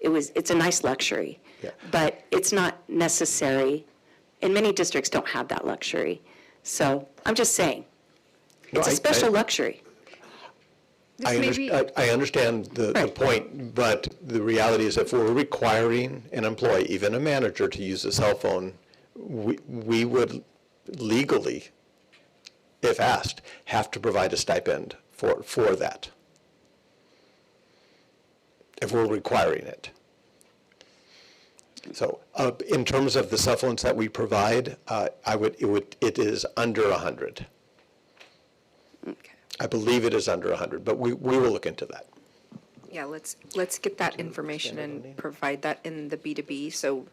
It's a nice luxury, but it's not necessary, and many districts don't have that luxury. So I'm just saying, it's a special luxury. I understand the point, but the reality is if we're requiring an employee, even a manager, to use a cell phone, we would legally, if asked, have to provide a stipend for that, if we're requiring it. So in terms of the cell phones that we provide, it is under 100. Okay. I believe it is under 100, but we will look into that. Yeah, let's get that information and provide that in the B2B so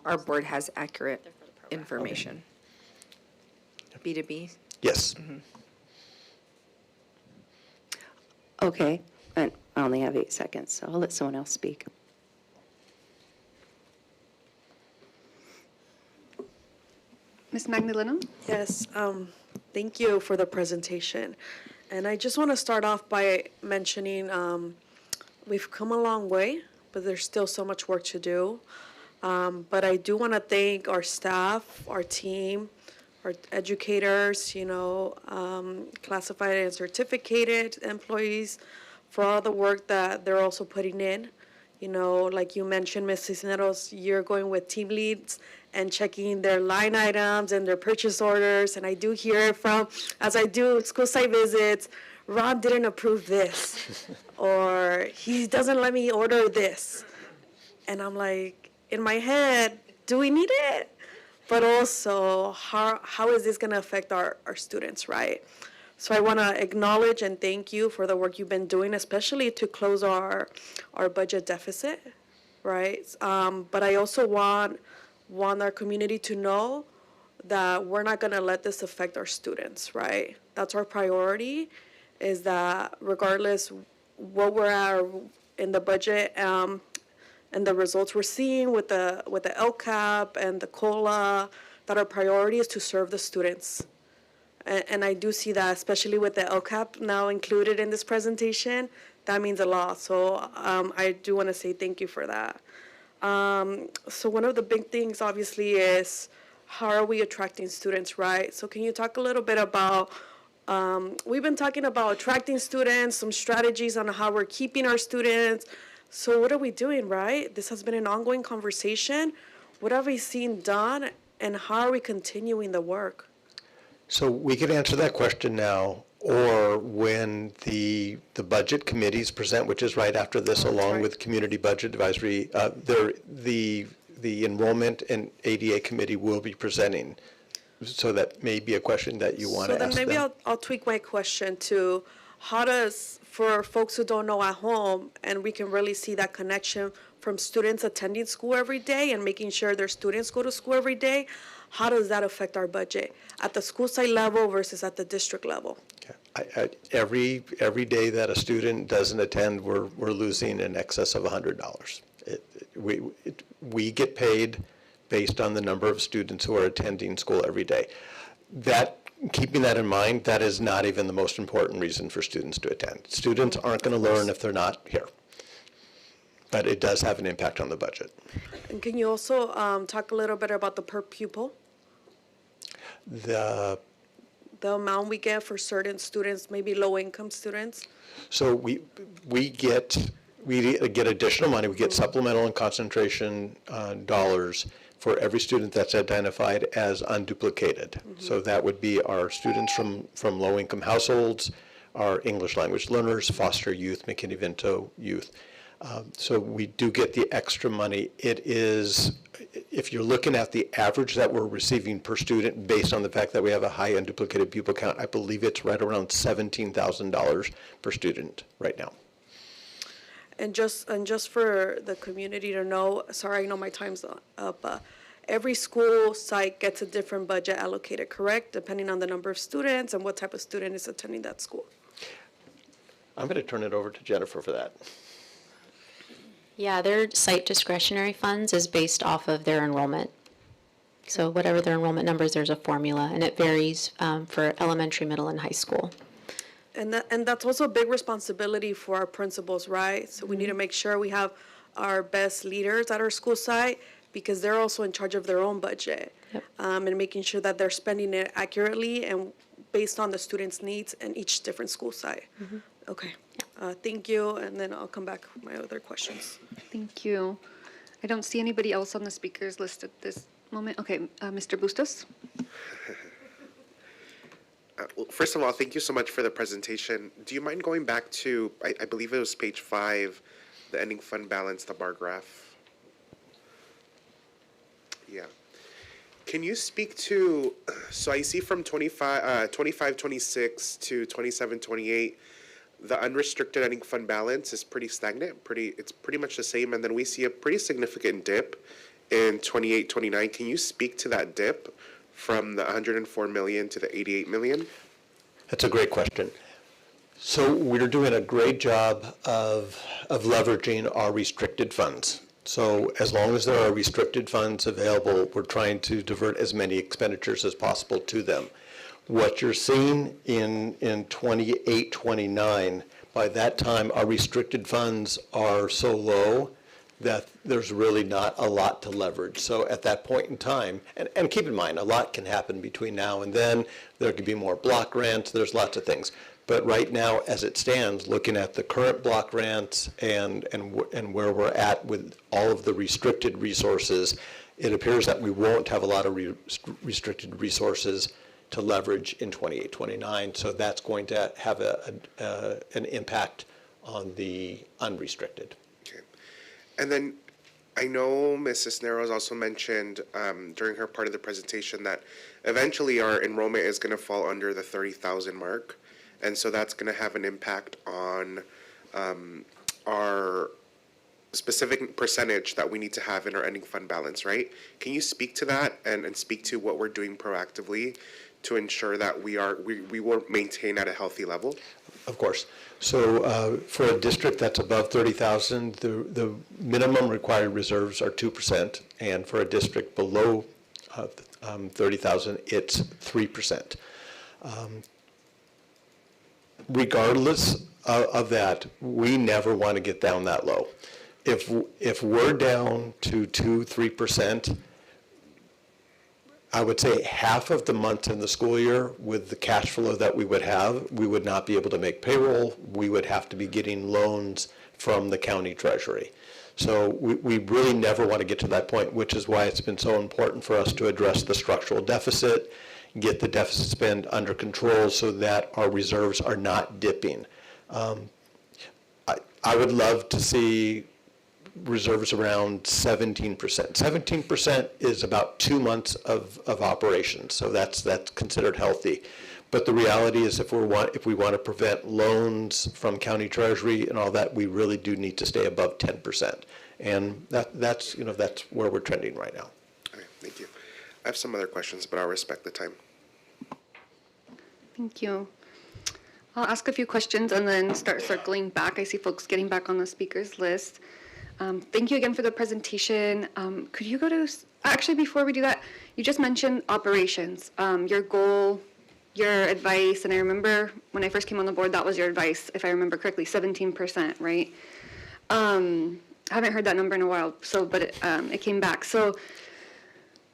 our board has accurate information. B2B? Yes. Mm-hmm. Okay, and I only have 8 seconds, so I'll let someone else speak. Ms. Magdaleno? Yes, thank you for the presentation. And I just want to start off by mentioning we've come a long way, but there's still so much work to do. But I do want to thank our staff, our team, our educators, classified and certificated employees for all the work that they're also putting in. Like you mentioned, Ms. Cisneros, you're going with team leads and checking their line items and their purchase orders. And I do hear as I do school site visits, Ron didn't approve this, or he doesn't let me order this. And I'm like, in my head, do we need it? But also, how is this going to affect our students, right? So I want to acknowledge and thank you for the work you've been doing, especially to close our budget deficit, right? But I also want our community to know that we're not going to let this affect our students, right? That's our priority, is that regardless what we're at in the budget and the results we're seeing with the LCAP and the COLA, that our priority is to serve the students. And I do see that, especially with the LCAP now included in this presentation, that means a lot. So I do want to say thank you for that. So one of the big things, obviously, is how are we attracting students, right? So can you talk a little bit about, we've been talking about attracting students, some strategies on how we're keeping our students. So what are we doing, right? This has been an ongoing conversation. What have we seen done, and how are we continuing the work? So we can answer that question now, or when the budget committees present, which is right after this, along with Community Budget Advisory, the enrollment and ADA committee will be presenting. So that may be a question that you want to ask them. So then maybe I'll tweak my question to, how does, for folks who don't know at home, and we can really see that connection from students attending school every day and making sure their students go to school every day, how does that affect our budget at the school site level versus at the district level? Every day that a student doesn't attend, we're losing in excess of $100. We get paid based on the number of students who are attending school every day. Keeping that in mind, that is not even the most important reason for students to attend. Students aren't going to learn if they're not here. But it does have an impact on the budget. And can you also talk a little bit about the per pupil? The amount we get for certain students, maybe low-income students? So we get additional money. We get supplemental and concentration dollars for every student that's identified as unduplicated. So that would be our students from low-income households, our English language learners, foster youth, McKinney-Vento youth. So we do get the extra money. It is, if you're looking at the average that we're receiving per student based on the fact that we have a high unduplicated pupil count, I believe it's right around $17,000 per student right now. And just for the community to know, sorry, I know my time's up. Every school site gets a different budget allocated, correct? Depending on the number of students and what type of student is attending that school. I'm going to turn it over to Jennifer for that. Yeah, their site discretionary funds is based off of their enrollment. So whatever their enrollment numbers, there's a formula, and it varies for elementary, middle, and high school. And that's also a big responsibility for our principals, right? So we need to make sure we have our best leaders at our school site, because they're also in charge of their own budget. Yep. And making sure that they're spending it accurately and based on the students' needs in each different school site. Okay. Thank you, and then I'll come back with my other questions. Thank you. I don't see anybody else on the speakers list at this moment. Okay, Mr. Bustos? Well, first of all, thank you so much for the presentation. Do you mind going back to, I believe it was page 5, the ending fund balance, the bar graph? Yeah. Can you speak to, so I see from 25-26 to 27-28, the unrestricted ending fund balance is pretty stagnant, it's pretty much the same, and then we see a pretty significant dip in 28-29. Can you speak to that dip from the 104 million to the 88 million? That's a great question. So we're doing a great job of leveraging our restricted funds. So as long as there are restricted funds available, we're trying to divert as many expenditures as possible to them. What you're seeing in 28-29, by that time, our restricted funds are so low that there's really not a lot to leverage. So at that point in time, and keep in mind, a lot can happen between now and then. There could be more block grants, there's lots of things. But right now, as it stands, looking at the current block grants and where we're at with all of the restricted resources, it appears that we won't have a lot of restricted resources to leverage in 28-29. So that's going to have an impact on the unrestricted. Okay. And then I know Ms. Cisneros also mentioned during her part of the presentation that eventually our enrollment is going to fall under the 30,000 mark. And so that's going to have an impact on our specific percentage that we need to have in our ending fund balance, right? Can you speak to that and speak to what we're doing proactively to ensure that we will maintain at a healthy level? Of course. So for a district that's above 30,000, the minimum required reserves are 2%, and for a district below 30,000, it's 3%. Regardless of that, we never want to get down that low. If we're down to 2-3%, I would say half of the months in the school year, with the cash flow that we would have, we would not be able to make payroll. We would have to be getting loans from the county treasury. So we really never want to get to that point, which is why it's been so important for us to address the structural deficit, get the deficit spend under control so that our reserves are not dipping. I would love to see reserves around 17%. 17% is about 2 months of operations, so that's considered healthy. But the reality is if we want to prevent loans from county treasury and all that, we really do need to stay above 10%. And that's where we're trending right now. Okay, thank you. I have some other questions, but I'll respect the time. Thank you. I'll ask a few questions and then start circling back. I see folks getting back on the speakers list. Thank you again for the presentation. Could you go to, actually before we do that, you just mentioned operations, your goal, your advice, and I remember when I first came on the board, that was your advice, if I remember correctly, 17%, right? I haven't heard that number in a while, but it came back. So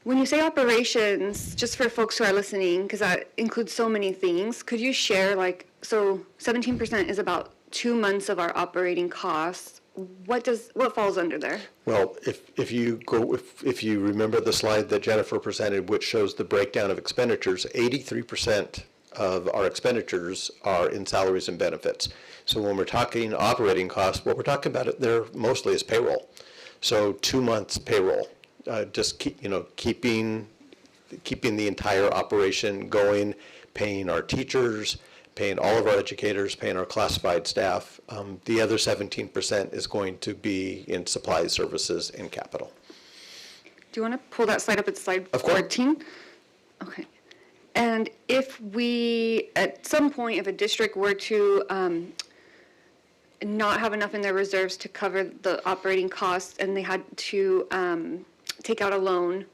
when you say operations, just for folks who are listening, because that includes so many things, could you share, so 17% is about 2 months of our operating costs. What falls under there? Well, if you remember the slide that Jennifer presented, which shows the breakdown of expenditures, 83% of our expenditures are in salaries and benefits. So when we're talking operating costs, what we're talking about there mostly is payroll. So 2 months payroll, just keeping the entire operation going, paying our teachers, paying all of our educators, paying our classified staff. The other 17% is going to be in supplies, services, and capital. Do you want to pull that slide up? It's slide 14. Okay. And if we, at some point, if a district were to not have enough in their reserves to cover the operating costs and they had to take out a loan,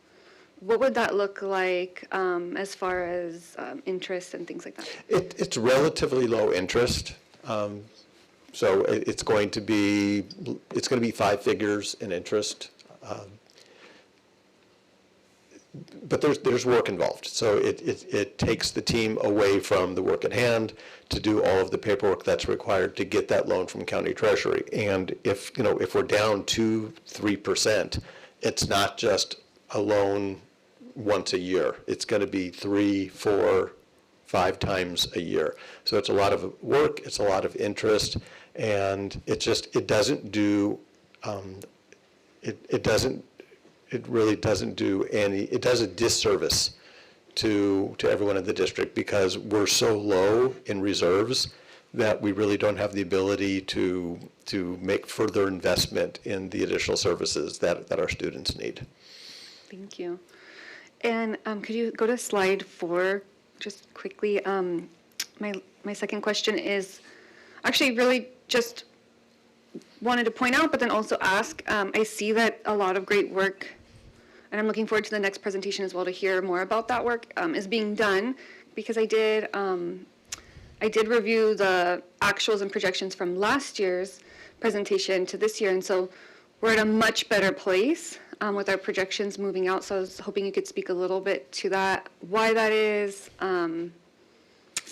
what would that look like as far as interest and things like that? It's relatively low interest. So it's going to be 5 figures in interest. But there's work involved. So it takes the team away from the work at hand to do all of the paperwork that's required to get that loan from county treasury. And if we're down 2-3%, it's not just a loan once a year. It's going to be 3, 4, 5 times a year. So it's a lot of work, it's a lot of interest, and it really does a disservice to everyone in the district because we're so low in reserves that we really don't have the ability to make further investment in the additional services that our students need. Thank you. And could you go to slide 4 just quickly? My second question is actually really just wanted to point out, but then also ask, I see that a lot of great work, and I'm looking forward to the next presentation as well to hear more about that work, is being done, because I did review the actuals and projections from last year's presentation to this year, and so we're at a much better place with our projections moving out, so I was hoping you could speak a little bit to that, why that is, some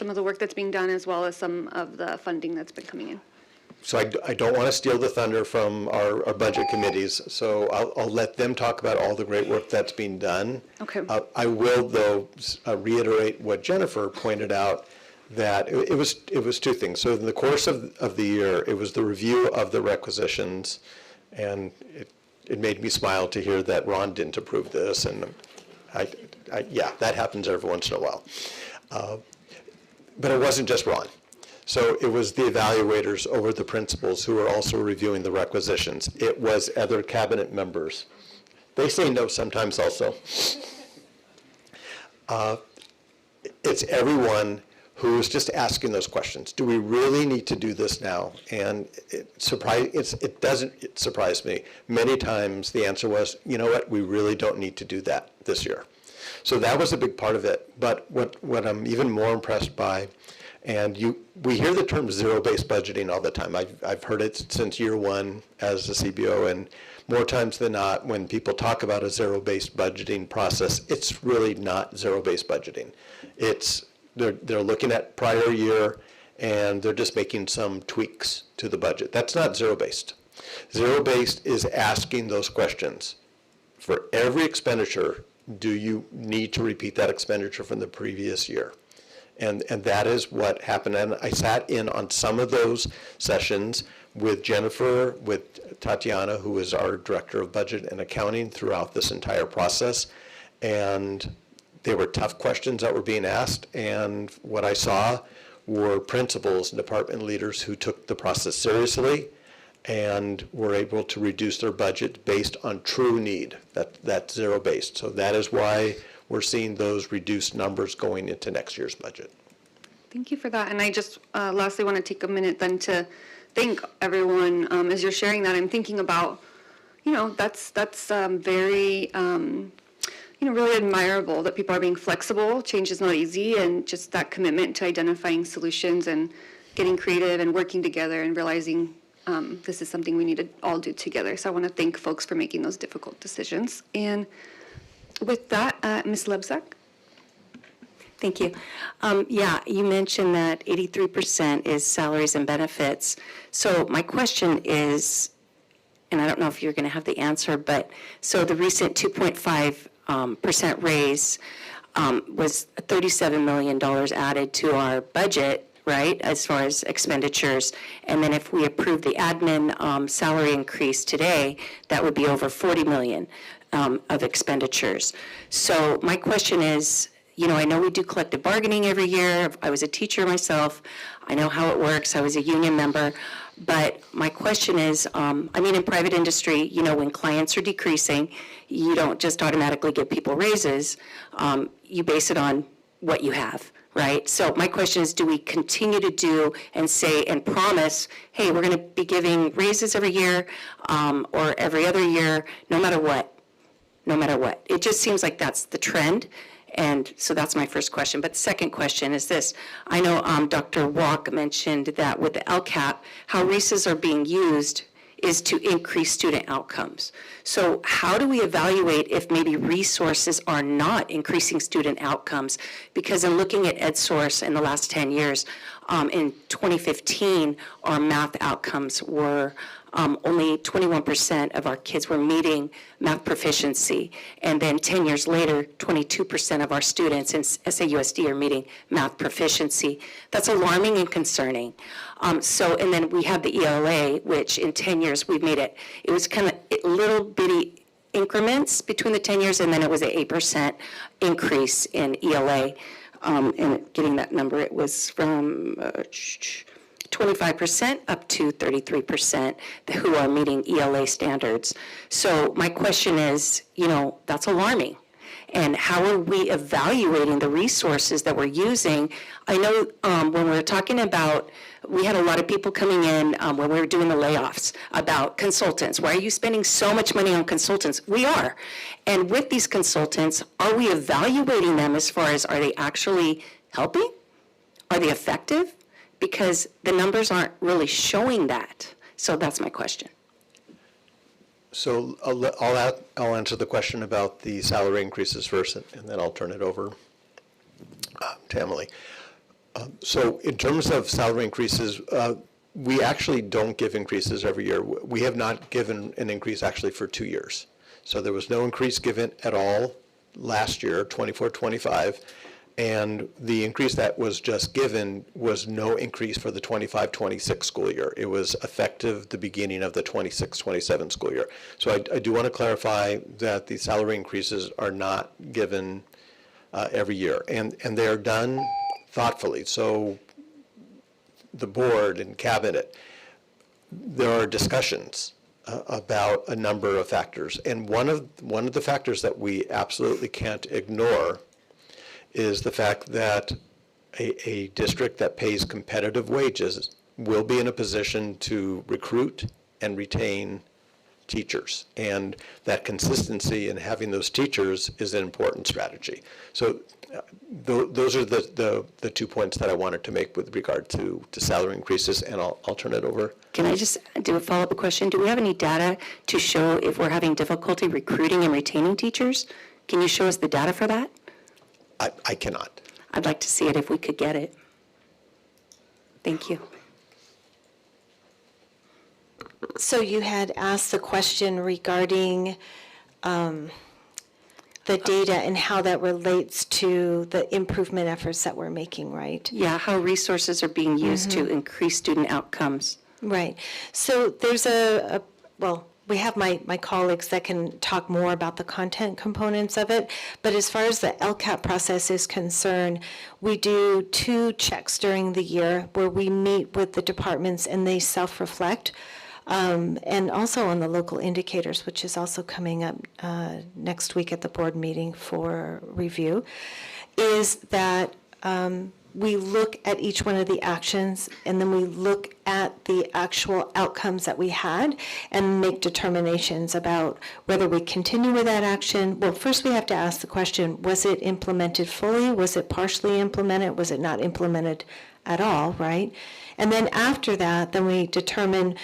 of the work that's being done, as well as some of the funding that's been coming in. So I don't want to steal the thunder from our budget committees, so I'll let them talk about all the great work that's being done. Okay. I will, though, reiterate what Jennifer pointed out, that it was 2 things. So in the course of the year, it was the review of the requisitions, and it made me smile to hear that Ron didn't approve this, and yeah, that happens every once in a while. But it wasn't just Ron. So it was the evaluators over the principals who were also reviewing the requisitions. It was other cabinet members. They say no sometimes also. It's everyone who is just asking those questions. Do we really need to do this now? And it doesn't surprise me. Many times the answer was, you know what, we really don't need to do that this year. So that was a big part of it. But what I'm even more impressed by, And we hear the term zero-based budgeting all the time. I've heard it since year one as a CBO, and more times than not, when people talk about a zero-based budgeting process, it's really not zero-based budgeting. They're looking at prior year, and they're just making some tweaks to the budget. That's not zero-based. Zero-based is asking those questions. For every expenditure, do you need to repeat that expenditure from the previous year? And that is what happened. And I sat in on some of those sessions with Jennifer, with Tatiana, who is our Director of Budget and Accounting throughout this entire process. And they were tough questions that were being asked. And what I saw were principals and department leaders who took the process seriously and were able to reduce their budget based on true need. That's zero-based. So that is why we're seeing those reduced numbers going into next year's budget. Thank you for that. And I just lastly want to take a minute then to thank everyone. As you're sharing that, I'm thinking about, that's very, really admirable that people are being flexible. Change is not easy, and just that commitment to identifying solutions and getting creative and working together and realizing this is something we need to all do together. So I want to thank folks for making those difficult decisions. And with that, Ms. Lebsack. Thank you. Yeah, you mentioned that 83% is salaries and benefits. So my question is, and I don't know if you're going to have the answer, but so the recent 2.5% raise was $37 million added to our budget, right, as far as expenditures. And then if we approve the admin salary increase today, that would be over $40 million. Of expenditures. So my question is, I know we do collective bargaining every year. I was a teacher myself. I know how it works. I was a union member. But my question is, in private industry, when clients are decreasing, you don't just automatically give people raises. You base it on what you have, right? So my question is, do we continue to do and say and promise, hey, we're going to be giving raises every year or every other year, no matter what? No matter what. It just seems like that's the trend. And so that's my first question. But the second question is this. I know Dr. Walk mentioned that with the LCAP, how REISs are being used is to increase student outcomes. So how do we evaluate if maybe resources are not increasing student outcomes? Because in looking at EdSource in the last 10 years, in 2015, our math outcomes were only 21% of our kids were meeting math proficiency. And then 10 years later, 22% of our students in SAUSD are meeting math proficiency. That's alarming and concerning. And then we have the ELA, which in 10 years we've made it was kind of little bitty increments between the 10 years, and then it was an 8% increase in ELA. And getting that number, it was from 25% up to 33% who are meeting ELA standards. So my question is, that's alarming. And how are we evaluating the resources that we're using? I know when we were talking about, we had a lot of people coming in when we were doing the layoffs about consultants. Why are you spending so much money on consultants? We are. And with these consultants, are we evaluating them as far as, are they actually helping? Are they effective? Because the numbers aren't really showing that. So that's my question. So I'll answer the question about the salary increases first, and then I'll turn it over to Emily. So in terms of salary increases, we actually don't give increases every year. We have not given an increase actually for 2 years. So there was no increase given at all last year, 24-25. And the increase that was just given was no increase for the 25-26 school year. It was effective the beginning of the 26-27 school year. So I do want to clarify that the salary increases are not given every year. And they are done thoughtfully. So the board and cabinet, there are discussions about a number of factors. And one of the factors that we absolutely can't ignore is the fact that a district that pays competitive wages will be in a position to recruit and retain teachers. And that consistency in having those teachers is an important strategy. So those are the 2 points that I wanted to make with regard to salary increases, and I'll turn it over. Can I just do a follow-up question? Do we have any data to show if we're having difficulty recruiting and retaining teachers? Can you show us the data for that? I cannot. I'd like to see it if we could get it. Thank you. So you had asked the question regarding the data and how that relates to the improvement efforts that we're making, right? Yeah, how resources are being used to increase student outcomes. Right. So there's well, we have my colleagues that can talk more about the content components of it, but as far as the LCAP process is concerned, we do 2 checks during the year where we meet with the departments and they self-reflect. And also on the local indicators, which is also coming up next week at the board meeting for review, is that we look at each one of the actions and then we look at the actual outcomes that we had and make determinations about whether we continue with that action. Well, first we have to ask the question, was it implemented fully? Was it partially implemented? Was it not implemented at all, right? And then after that, then we determine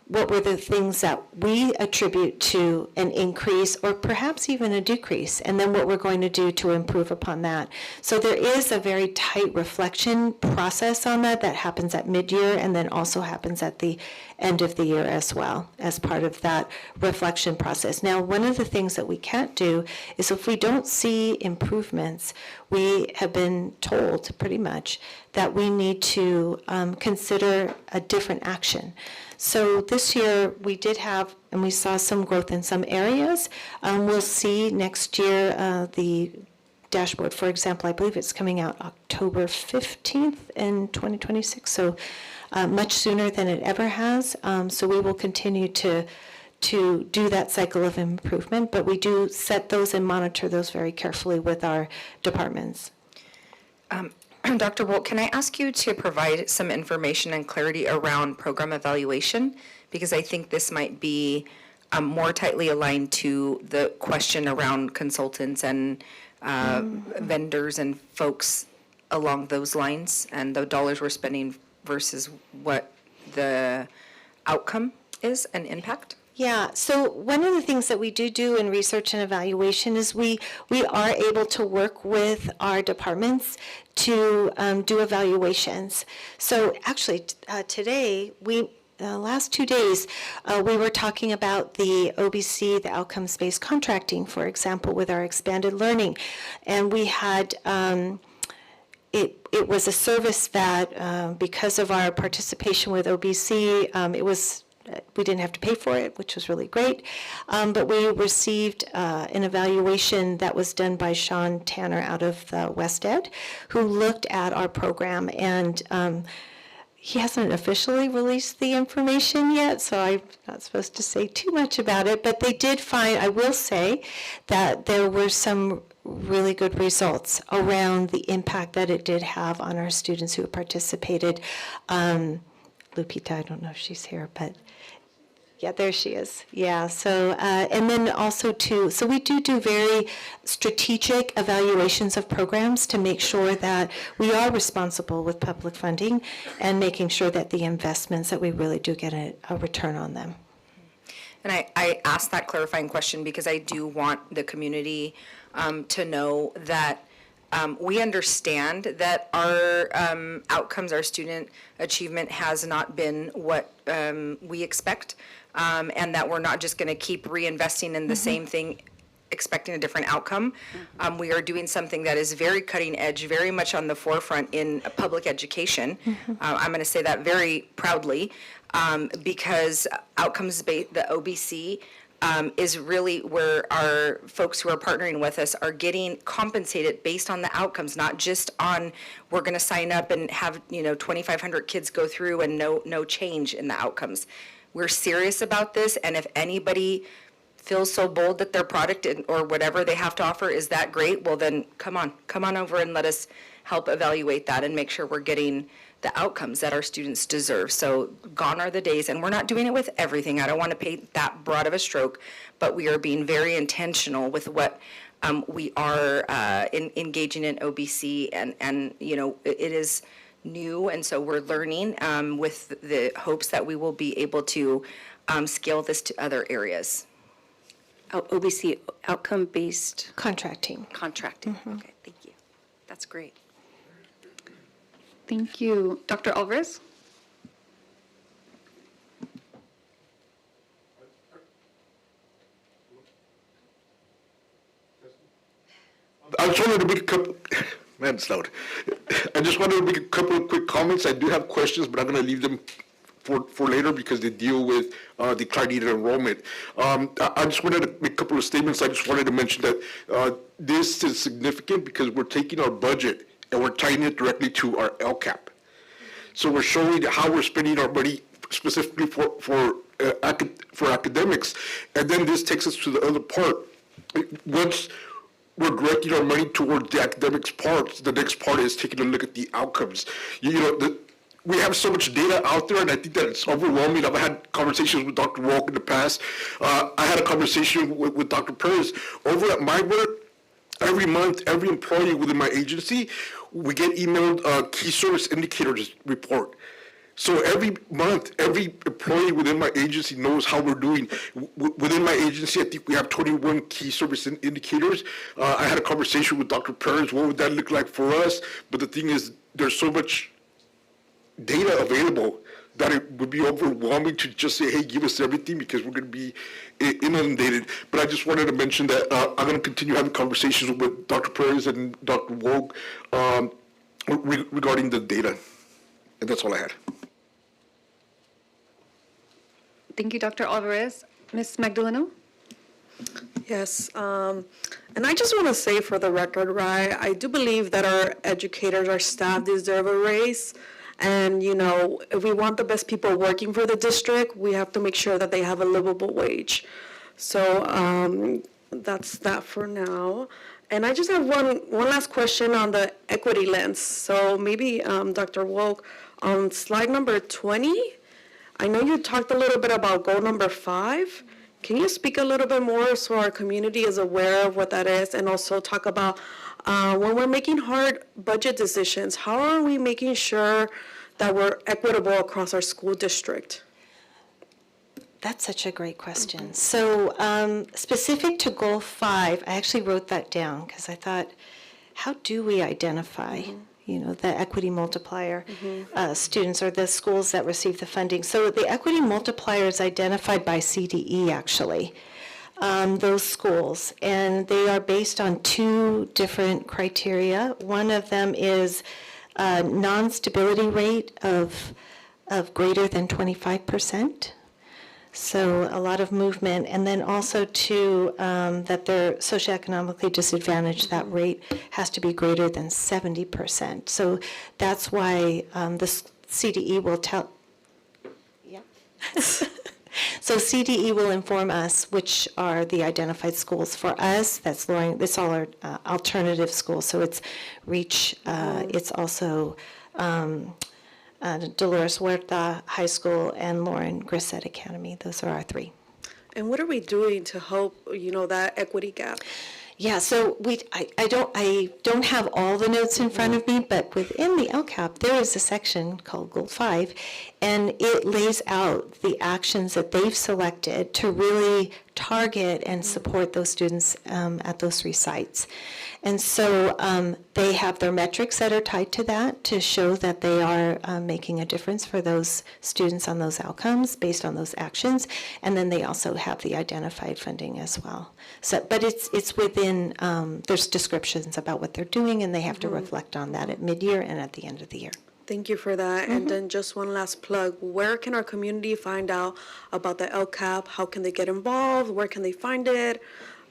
what were the things that we attribute to an increase or perhaps even a decrease, and then what we're going to do to improve upon that. So there is a very tight reflection process on that happens at mid-year and then also happens at the end of the year as well as part of that reflection process. Now, one of the things that we can't do is if we don't see improvements, we have been told pretty much that we need to consider a different action. So this year we did have, and we saw some growth in some areas. We'll see next year the dashboard, for example, I believe it's coming out October 15th in 2026, so much sooner than it ever has. So we will continue to do that cycle of improvement, but we do set those and monitor those very carefully with our departments. Dr. Bolt, can I ask you to provide some information and clarity around program evaluation? Because I think this might be more tightly aligned to the question around consultants and vendors and folks along those lines and the dollars we're spending versus what the outcome is and impact. Yeah, so one of the things that we do in research and evaluation is we are able to work with our departments to do evaluations. So actually today, the last 2 days, we were talking about the OBC, the outcomes-based contracting, for example, with our expanded learning. And we had, it was a service that because of our participation with OBC, we didn't have to pay for it, which was really great. But we received an evaluation that was done by Sean Tanner out of the West Ed, who looked at our program. And he hasn't officially released the information yet, so I'm not supposed to say too much about it. But they did find, I will say, that there were some really good results around the impact that it did have on our students who participated. Lupita, I don't know if she's here, but yeah, there she is. Yeah, so, and then also too, so we do very strategic evaluations of programs to make sure that we are responsible with public funding and making sure that the investments that we really do get a return on them. And I asked that clarifying question because I do want the community to know that we understand that our outcomes, our student achievement has not been what we expect, and that we're not just going to keep reinvesting in the same thing expecting a different outcome. We are doing something that is very cutting edge, very much on the forefront in public education. I'm going to say that very proudly because outcomes-based, the OBC, is really where our folks who are partnering with us are getting compensated based on the outcomes, not just on we're going to sign up and have 2,500 kids go through and no change in the outcomes. We're serious about this, and if anybody feels so bold that their product or whatever they have to offer is that great, well then come on over and let us help evaluate that and make sure we're getting the outcomes that our students deserve. So gone are the days, and we're not doing it with everything. I don't want to paint that broad of a stroke, but we are being very intentional with what we are engaging in OBC, and it is new, and so we're learning with the hopes that we will be able to scale this to other areas. OBC, outcome-based? Contracting. Contracting, okay, thank you. That's great. Thank you. Dr. Alvarez? I just wanted to make a couple, man, it's loud. I just wanted to make a couple of quick comments. I do have questions, but I'm going to leave them for later because they deal with declining enrollment. I just wanted to make a couple of statements. I just wanted to mention that this is significant because we're taking our budget and we're tying it directly to our LCAP. So we're showing how we're spending our money specifically for academics, and then this takes us to the other part. Once we're directing our money towards the academics part, the next part is taking a look at the outcomes. We have so much data out there, and I think that it's overwhelming. I've had conversations with Dr. Walk in the past. I had a conversation with Dr. Perez. Over at my work, every month, every employee within my agency, we get emailed key service indicators report. So every month, every employee within my agency knows how we're doing. Within my agency, I think we have 21 key service indicators. I had a conversation with Dr. Perez. What would that look like for us? But the thing is, there's so much data available that it would be overwhelming to just say, hey, give us everything, because we're going to be inundated. But I just wanted to mention that I'm going to continue having conversations with Dr. Perez and Dr. Wogue regarding the data. And that's all I had. Thank you, Dr. Alvarez. Ms. Magdaleno? Yes, and I just want to say for the record, right, I do believe that our educators, our staff deserve a raise. And, if we want the best people working for the district, we have to make sure that they have a livable wage. So that's that for now. And I just have one last question on the equity lens. So maybe Dr. Woke, on slide number 20, I know you talked a little bit about goal number 5. Can you speak a little bit more so our community is aware of what that is, and also talk about when we're making hard budget decisions, how are we making sure that we're equitable across our school district? That's such a great question. So specific to Goal 5, I actually wrote that down because I thought, how do we identify, the equity multiplier students or the schools that receive the funding? So the equity multiplier is identified by CDE, actually, those schools. And they are based on 2 different criteria. One of them is non-stability rate of greater than 25%. So a lot of movement, and then also too that they're socioeconomically disadvantaged. That rate has to be greater than 70%. So that's why the CDE will tell. Yeah. So CDE will inform us which are the identified schools. For us, that's Loring. It's all our alternative schools. So it's Reach. It's also. Dolores Huerta High School and Lauren Grissett Academy. Those are our 3. And what are we doing to help, that equity gap? Yeah, so I don't have all the notes in front of me, but within the LCAP, there is a section called Goal 5, and it lays out the actions that they've selected to really target and support those students at those 3 sites. And so they have their metrics that are tied to that to show that they are making a difference for those students on those outcomes based on those actions. And then they also have the identified funding as well. So, but it's within, there's descriptions about what they're doing, and they have to reflect on that at mid-year and at the end of the year. Thank you for that. And then just one last plug. Where can our community find out about the LCAP? How can they get involved? Where can they find it?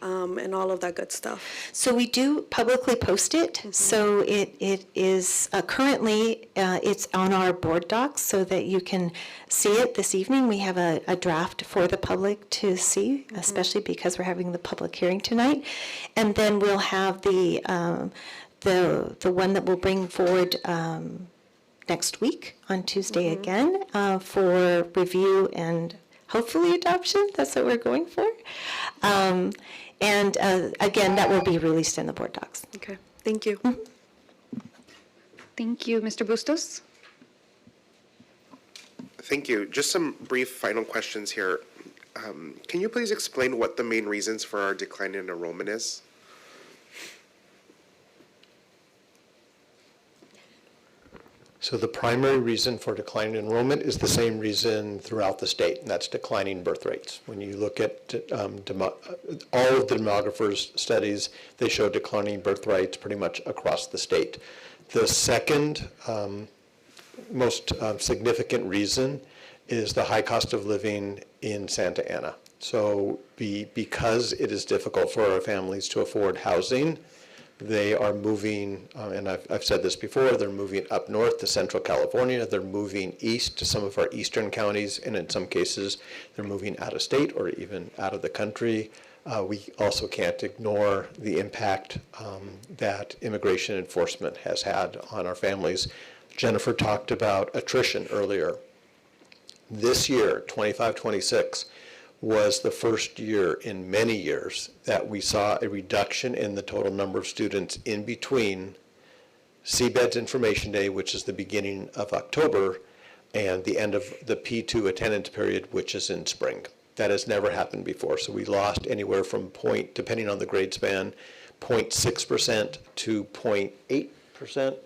And all of that good stuff. So we do publicly post it. So it is currently it's on our board docs so that you can see it this evening. We have a draft for the public to see, especially because we're having the public hearing tonight. And then we'll have the one that we'll bring forward next week on Tuesday again for review and hopefully adoption. That's what we're going for. And again, that will be released in the board docs. Okay, thank you. Thank you. Mr. Bustos? Thank you. Just some brief final questions here. Can you please explain what the main reasons for our decline in enrollment is? So the primary reason for declining enrollment is the same reason throughout the state, and that's declining birth rates. When you look at all of the demographers' studies, they show declining birth rates pretty much across the state. The second most significant reason is the high cost of living in Santa Ana. So because it is difficult for our families to afford housing, they are moving, and I've said this before, they're moving up north to Central California, they're moving east to some of our eastern counties, and in some cases, they're moving out of state or even out of the country. We also can't ignore the impact that immigration enforcement has had on our families. Jennifer talked about attrition earlier. This year, 25-26, was the first year in many years that we saw a reduction in the total number of students in between CBED's Information Day, which is the beginning of October, and the end of the P2 attendance period, which is in spring. That has never happened before. So we lost anywhere from depending on the grade span, 0.6% to 0.8%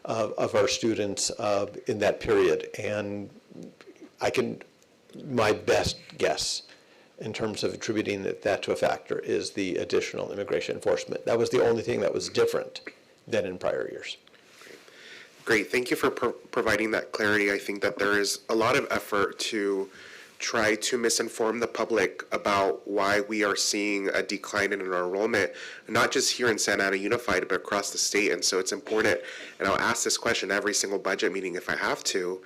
of our students in that period. And my best guess in terms of attributing that to a factor is the additional immigration enforcement. That was the only thing that was different than in prior years. Great. Thank you for providing that clarity. I think that there is a lot of effort to try to misinform the public about why we are seeing a decline in our enrollment, not just here in Santa Ana Unified, but across the state. And so it's important, and I'll ask this question every single budget meeting if I have to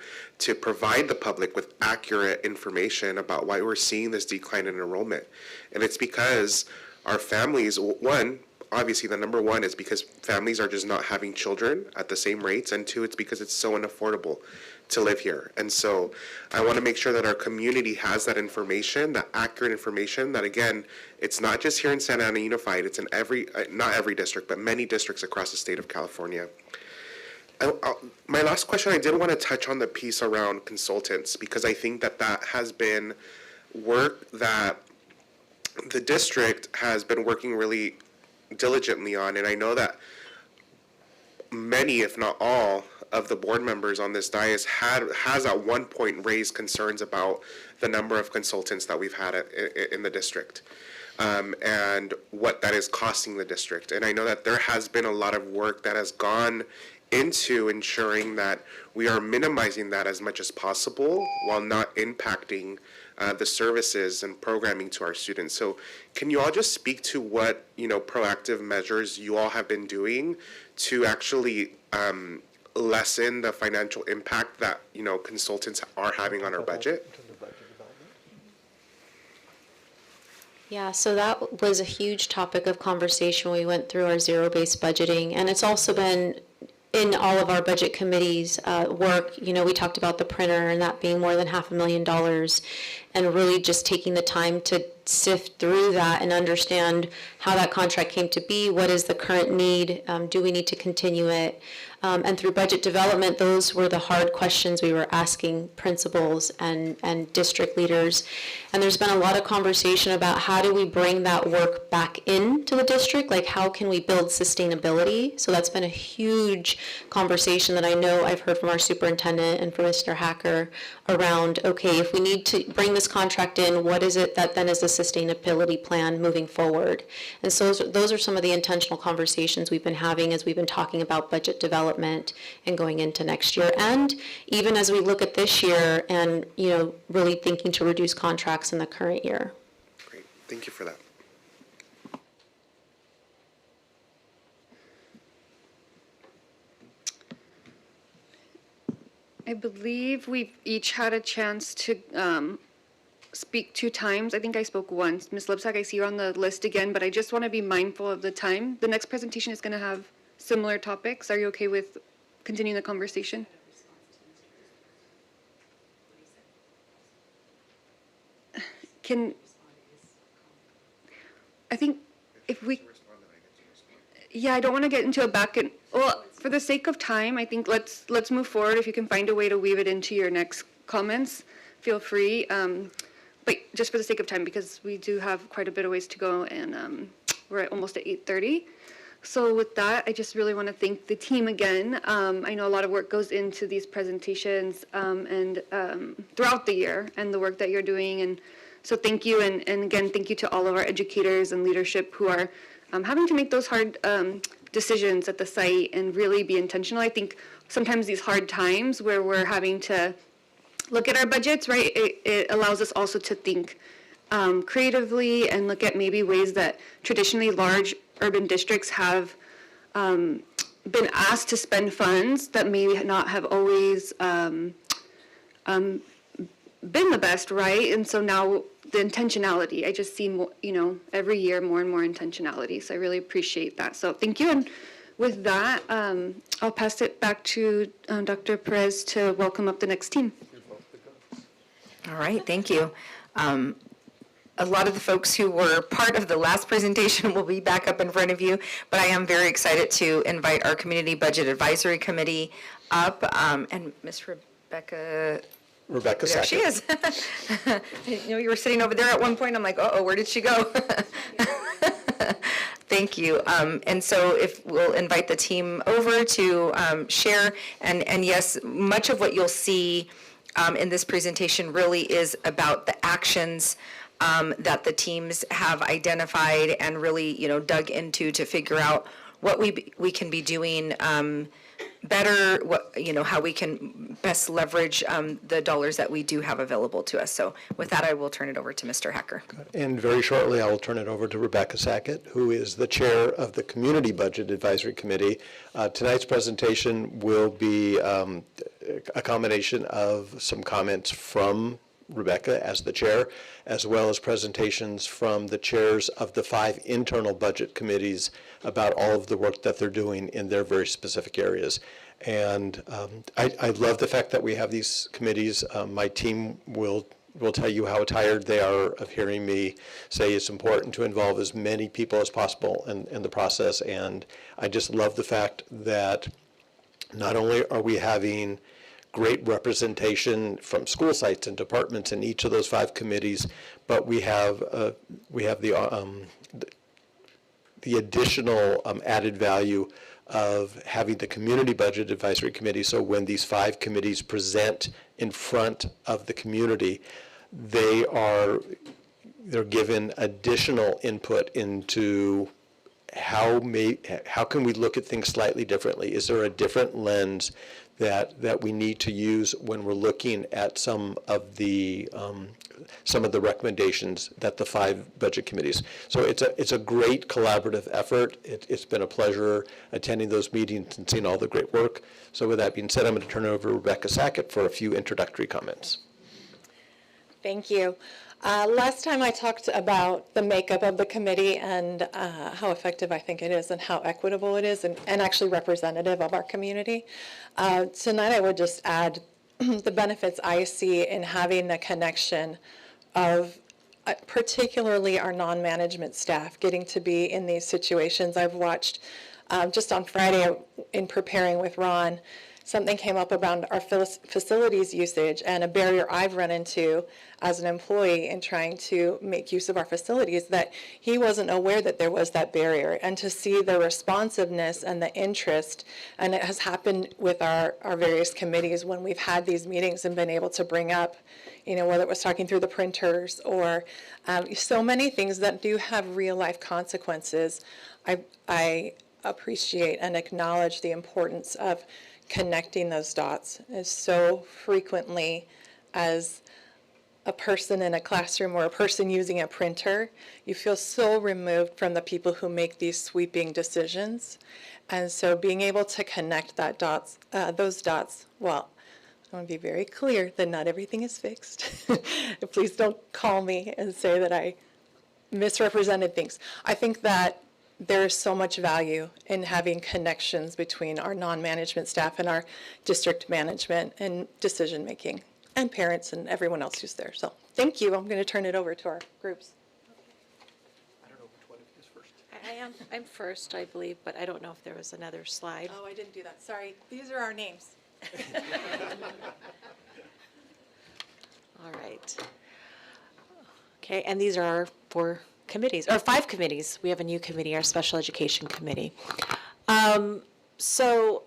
provide the public with accurate information about why we're seeing this decline in enrollment. And it's because our families, obviously the number one is because families are just not having children at the same rates, and two, it's because it's so unaffordable to live here. And so I want to make sure that our community has that information, that accurate information, that again, it's not just here in Santa Ana Unified, it's in not every district, but many districts across the state of California. My last question, I did want to touch on the piece around consultants, because I think that has been work that the district has been working really diligently on, and I know that many, if not all, of the board members on this dais has at one point raised concerns about the number of consultants that we've had in the district, and what that is costing the district. And I know that there has been a lot of work that has gone into ensuring that we are minimizing that as much as possible while not impacting the services and programming to our students. So can you all just speak to what, proactive measures you all have been doing to actually lessen the financial impact that, consultants are having on our budget? Yeah, so that was a huge topic of conversation. We went through our zero-based budgeting, and it's also been in all of our budget committees work. We talked about the printer and that being more than $500,000, and really just taking the time to sift through that and understand how that contract came to be, what is the current need, do we need to continue it? And through budget development, those were the hard questions we were asking principals and district leaders. And there's been a lot of conversation about how do we bring that work back into the district, like how can we build sustainability? So that's been a huge conversation that I know I've heard from our superintendent and from Mr. Hacker around, okay, if we need to bring this contract in, what is it that then is the sustainability plan moving forward? And so those are some of the intentional conversations we've been having as we've been talking about budget development and going into next year. And even as we look at this year and, really thinking to reduce contracts in the current year. Great, thank you for that. I believe we've each had a chance to speak 2 times. I think I spoke once. Ms. Lipsack, I see you're on the list again, but I just want to be mindful of the time. The next presentation is going to have similar topics. Are you okay with continuing the conversation? I think if we, yeah, I don't want to get into a well, for the sake of time, I think let's move forward. If you can find a way to weave it into your next comments, feel free. But just for the sake of time, because we do have quite a bit of ways to go, and we're almost at 8:30. So with that, I just really want to thank the team again. I know a lot of work goes into these presentations and throughout the year, and the work that you're doing. And so thank you, and again, thank you to all of our educators and leadership who are having to make those hard decisions at the site and really be intentional. I think sometimes these hard times where we're having to look at our budgets, right, it allows us also to think creatively and look at maybe ways that traditionally large urban districts have been asked to spend funds that may not have always been the best, right? And so now the intentionality, I just see more, every year more and more intentionality. So I really appreciate that. So thank you. And with that, I'll pass it back to Dr. Perez to welcome up the next team. All right, thank you. A lot of the folks who were part of the last presentation will be back up in front of you, but I am very excited to invite our Community Budget Advisory Committee up, and Ms. Rebecca Rebecca there Sackett. she is. I didn't know you were sitting over there at one point. I'm like, uh-oh, where did she go? Thank you. And so if we'll invite the team over to share, and yes, much of what you'll see in this presentation really is about the actions that the teams have identified and really, dug into to figure out what we can be doing better, how we can best leverage the dollars that we do have available to us. So with that, I will turn it over to Mr. Hacker. And very shortly, I will turn it over to Rebecca Sackett, who is the chair of the Community Budget Advisory Committee. Tonight's presentation will be a combination of some comments from Rebecca as the chair, as well as presentations from the chairs of the 5 internal budget committees about all of the work that they're doing in their very specific areas. And I love the fact that we have these committees. My team will tell you how tired they are of hearing me say it's important to involve as many people as possible in the process. And I just love the fact that not only are we having great representation from school sites and departments in each of those 5 committees, but we have the additional added value of having the Community Budget Advisory Committee. So when these 5 committees present in front of the community, they're given additional input into how can we look at things slightly differently? Is there a different lens that we need to use when we're looking at some of the recommendations that the 5 budget committees? So it's a great collaborative effort. It's been a pleasure attending those meetings and seeing all the great work. So with that being said, I'm going to turn it over to Rebecca Sackett for a few introductory comments. Thank you. Last time I talked about the makeup of the committee and how effective I think it is and how equitable it is and actually representative of our community. Tonight I would just add the benefits I see in having the connection of particularly our non-management staff getting to be in these situations. I've watched just on Friday in preparing with Ron, something came up around our facilities usage and a barrier I've run into as an employee in trying to make use of our facilities, that he wasn't aware that there was that barrier. And to see the responsiveness and the interest, and it has happened with our various committees when we've had these meetings and been able to bring up, whether it was talking through the printers or so many things that do have real life consequences. I appreciate and acknowledge the importance of connecting those dots. As so frequently as a person in a classroom or a person using a printer, you feel so removed from the people who make these sweeping decisions. And so being able to connect those dots, well, I want to be very clear that not everything is fixed. Please don't call me and say that I misrepresented things. I think that there is so much value in having connections between our non-management staff and our district management and decision-making. and parents and everyone else who's there. So thank you. I'm going to turn it over to our groups. I'm first, I believe, but I don't know if there was another slide. Oh, I didn't do that. Sorry. These are our names. All right. Okay, and these are our 4 committees, or 5 committees. We have a new committee, our Special Education Committee. Dr.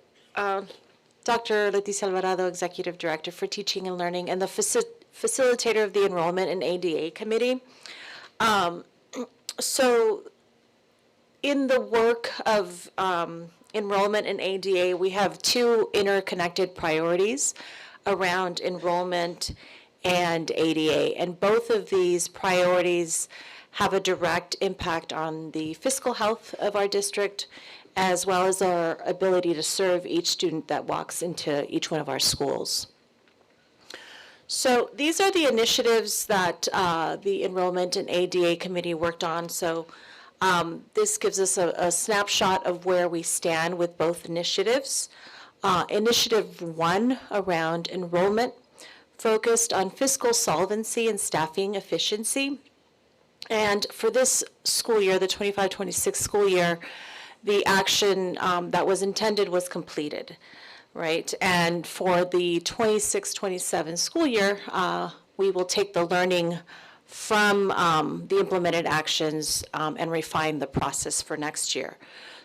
Leticia Alvarado, Executive Director for Teaching and Learning, and the facilitator of the Enrollment and ADA Committee. In the work of enrollment and ADA, we have 2 interconnected priorities around enrollment and ADA, and both of these priorities have a direct impact on the fiscal health of our district, as well as our ability to serve each student that walks into each one of our schools. So these are the initiatives that the Enrollment and ADA Committee worked on. So this gives us a snapshot of where we stand with both initiatives. Initiative 1 around enrollment focused on fiscal solvency and staffing efficiency. And for this school year, the 25-26 school year, the action that was intended was completed, right? And for the 26-27 school year, we will take the learning from the implemented actions and refine the process for next year.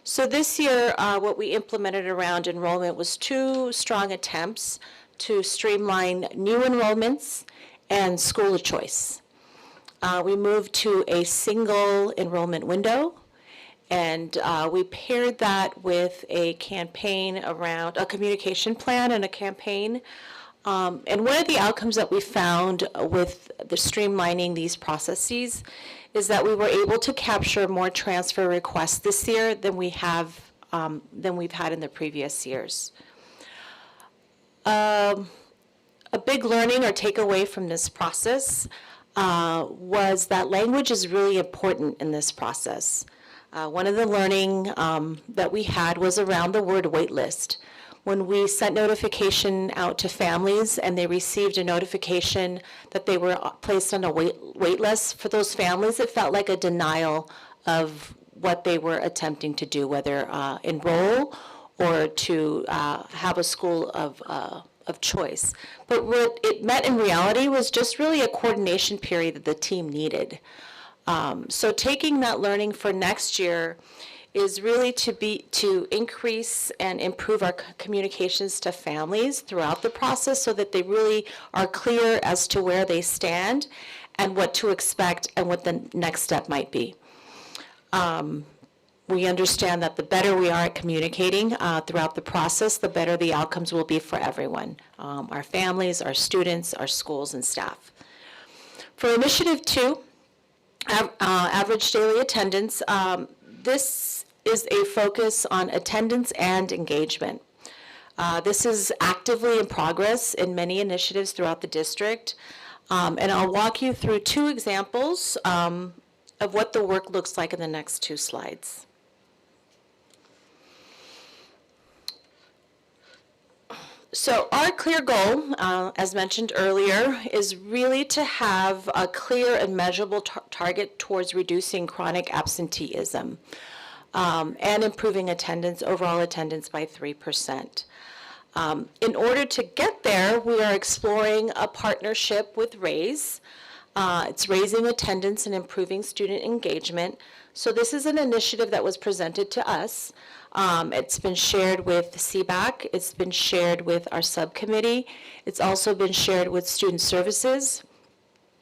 So this year, what we implemented around enrollment was 2 strong attempts to streamline new enrollments and school of choice. We moved to a single enrollment window, and we paired that with a campaign around a communication plan and a campaign. And one of the outcomes that we found with the streamlining these processes is that we were able to capture more transfer requests this year than we've had in the previous years. A big learning or takeaway from this process was that language is really important in this process. One of the learning that we had was around the word wait list. When we sent notification out to families and they received a notification that they were placed on a wait list, for those families it felt like a denial of what they were attempting to do, whether enroll or to have a school of choice. But what it meant in reality was just really a coordination period that the team needed. So taking that learning for next year is really to increase and improve our communications to families throughout the process so that they really are clear as to where they stand and what to expect and what the next step might be. We understand that the better we are at communicating throughout the process, the better the outcomes will be for everyone, our families, our students, our schools, and staff. For Initiative 2, average daily attendance, this is a focus on attendance and engagement. This is actively in progress in many initiatives throughout the district, and I'll walk you through 2 examples of what the work looks like in the next 2 slides. So our clear goal, as mentioned earlier, is really to have a clear and measurable target towards reducing chronic absenteeism and improving attendance, overall attendance by 3%. In order to get there, we are exploring a partnership with RAISE. It's raising attendance and improving student engagement. So this is an initiative that was presented to us. It's been shared with CBAC. It's been shared with our subcommittee. It's also been shared with Student Services.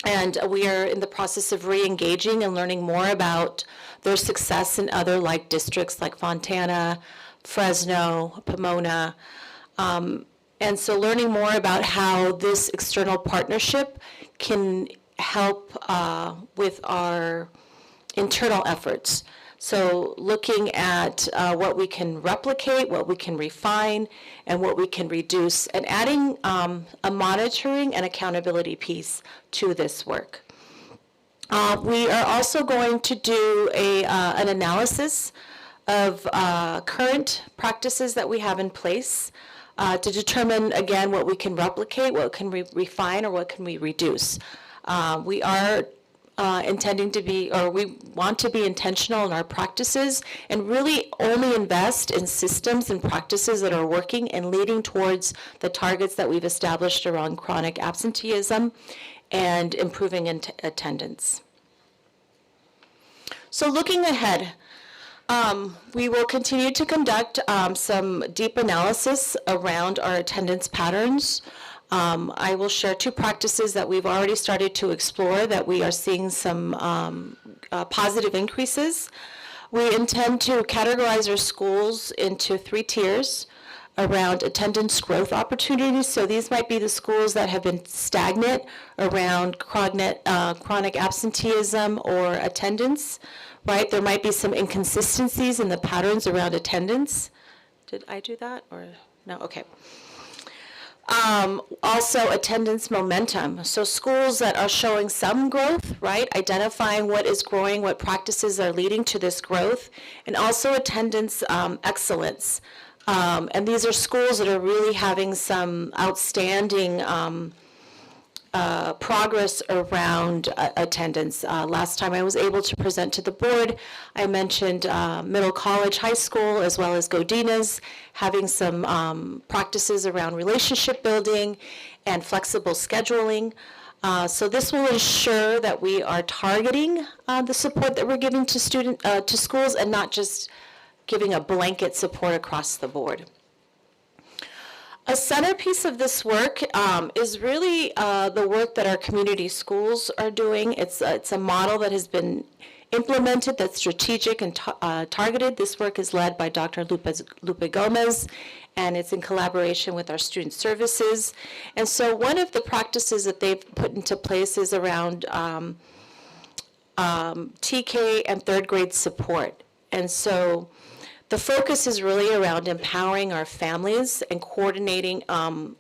And we are in the process of re-engaging and learning more about their success in other like districts like Fontana, Fresno, Pomona. And so learning more about how this external partnership can help with our internal efforts. So looking at what we can replicate, what we can refine, and what we can reduce, and adding a monitoring and accountability piece to this work. We are also going to do an analysis of current practices that we have in place to determine, again, what we can replicate, what can we refine, or what can we reduce. We are intending to be, or we want to be intentional in our practices and really only invest in systems and practices that are working and leading towards the targets that we've established around chronic absenteeism and improving attendance. So looking ahead, we will continue to conduct some deep analysis around our attendance patterns. I will share 2 practices that we've already started to explore that we are seeing some positive increases. We intend to categorize our schools into 3 tiers around attendance growth opportunities. So these might be the schools that have been stagnant around chronic absenteeism or attendance, right? There might be some inconsistencies in the patterns around attendance. Did I do that or no? Okay. Also attendance momentum. So schools that are showing some growth, right? Identifying what is growing, what practices are leading to this growth, and also attendance excellence. And these are schools that are really having some outstanding progress around attendance. Last time I was able to present to the board, I mentioned Middle College High School as well as Godinez having some practices around relationship building and flexible scheduling. So this will ensure that we are targeting the support that we're giving to schools and not just giving a blanket support across the board. A centerpiece of this work is really the work that our community schools are doing. It's a model that has been implemented that's strategic and targeted. This work is led by Dr. Lupe Gomez, and it's in collaboration with our student services. And so one of the practices that they've put into place is around TK and 3rd grade support. And so the focus is really around empowering our families and coordinating, or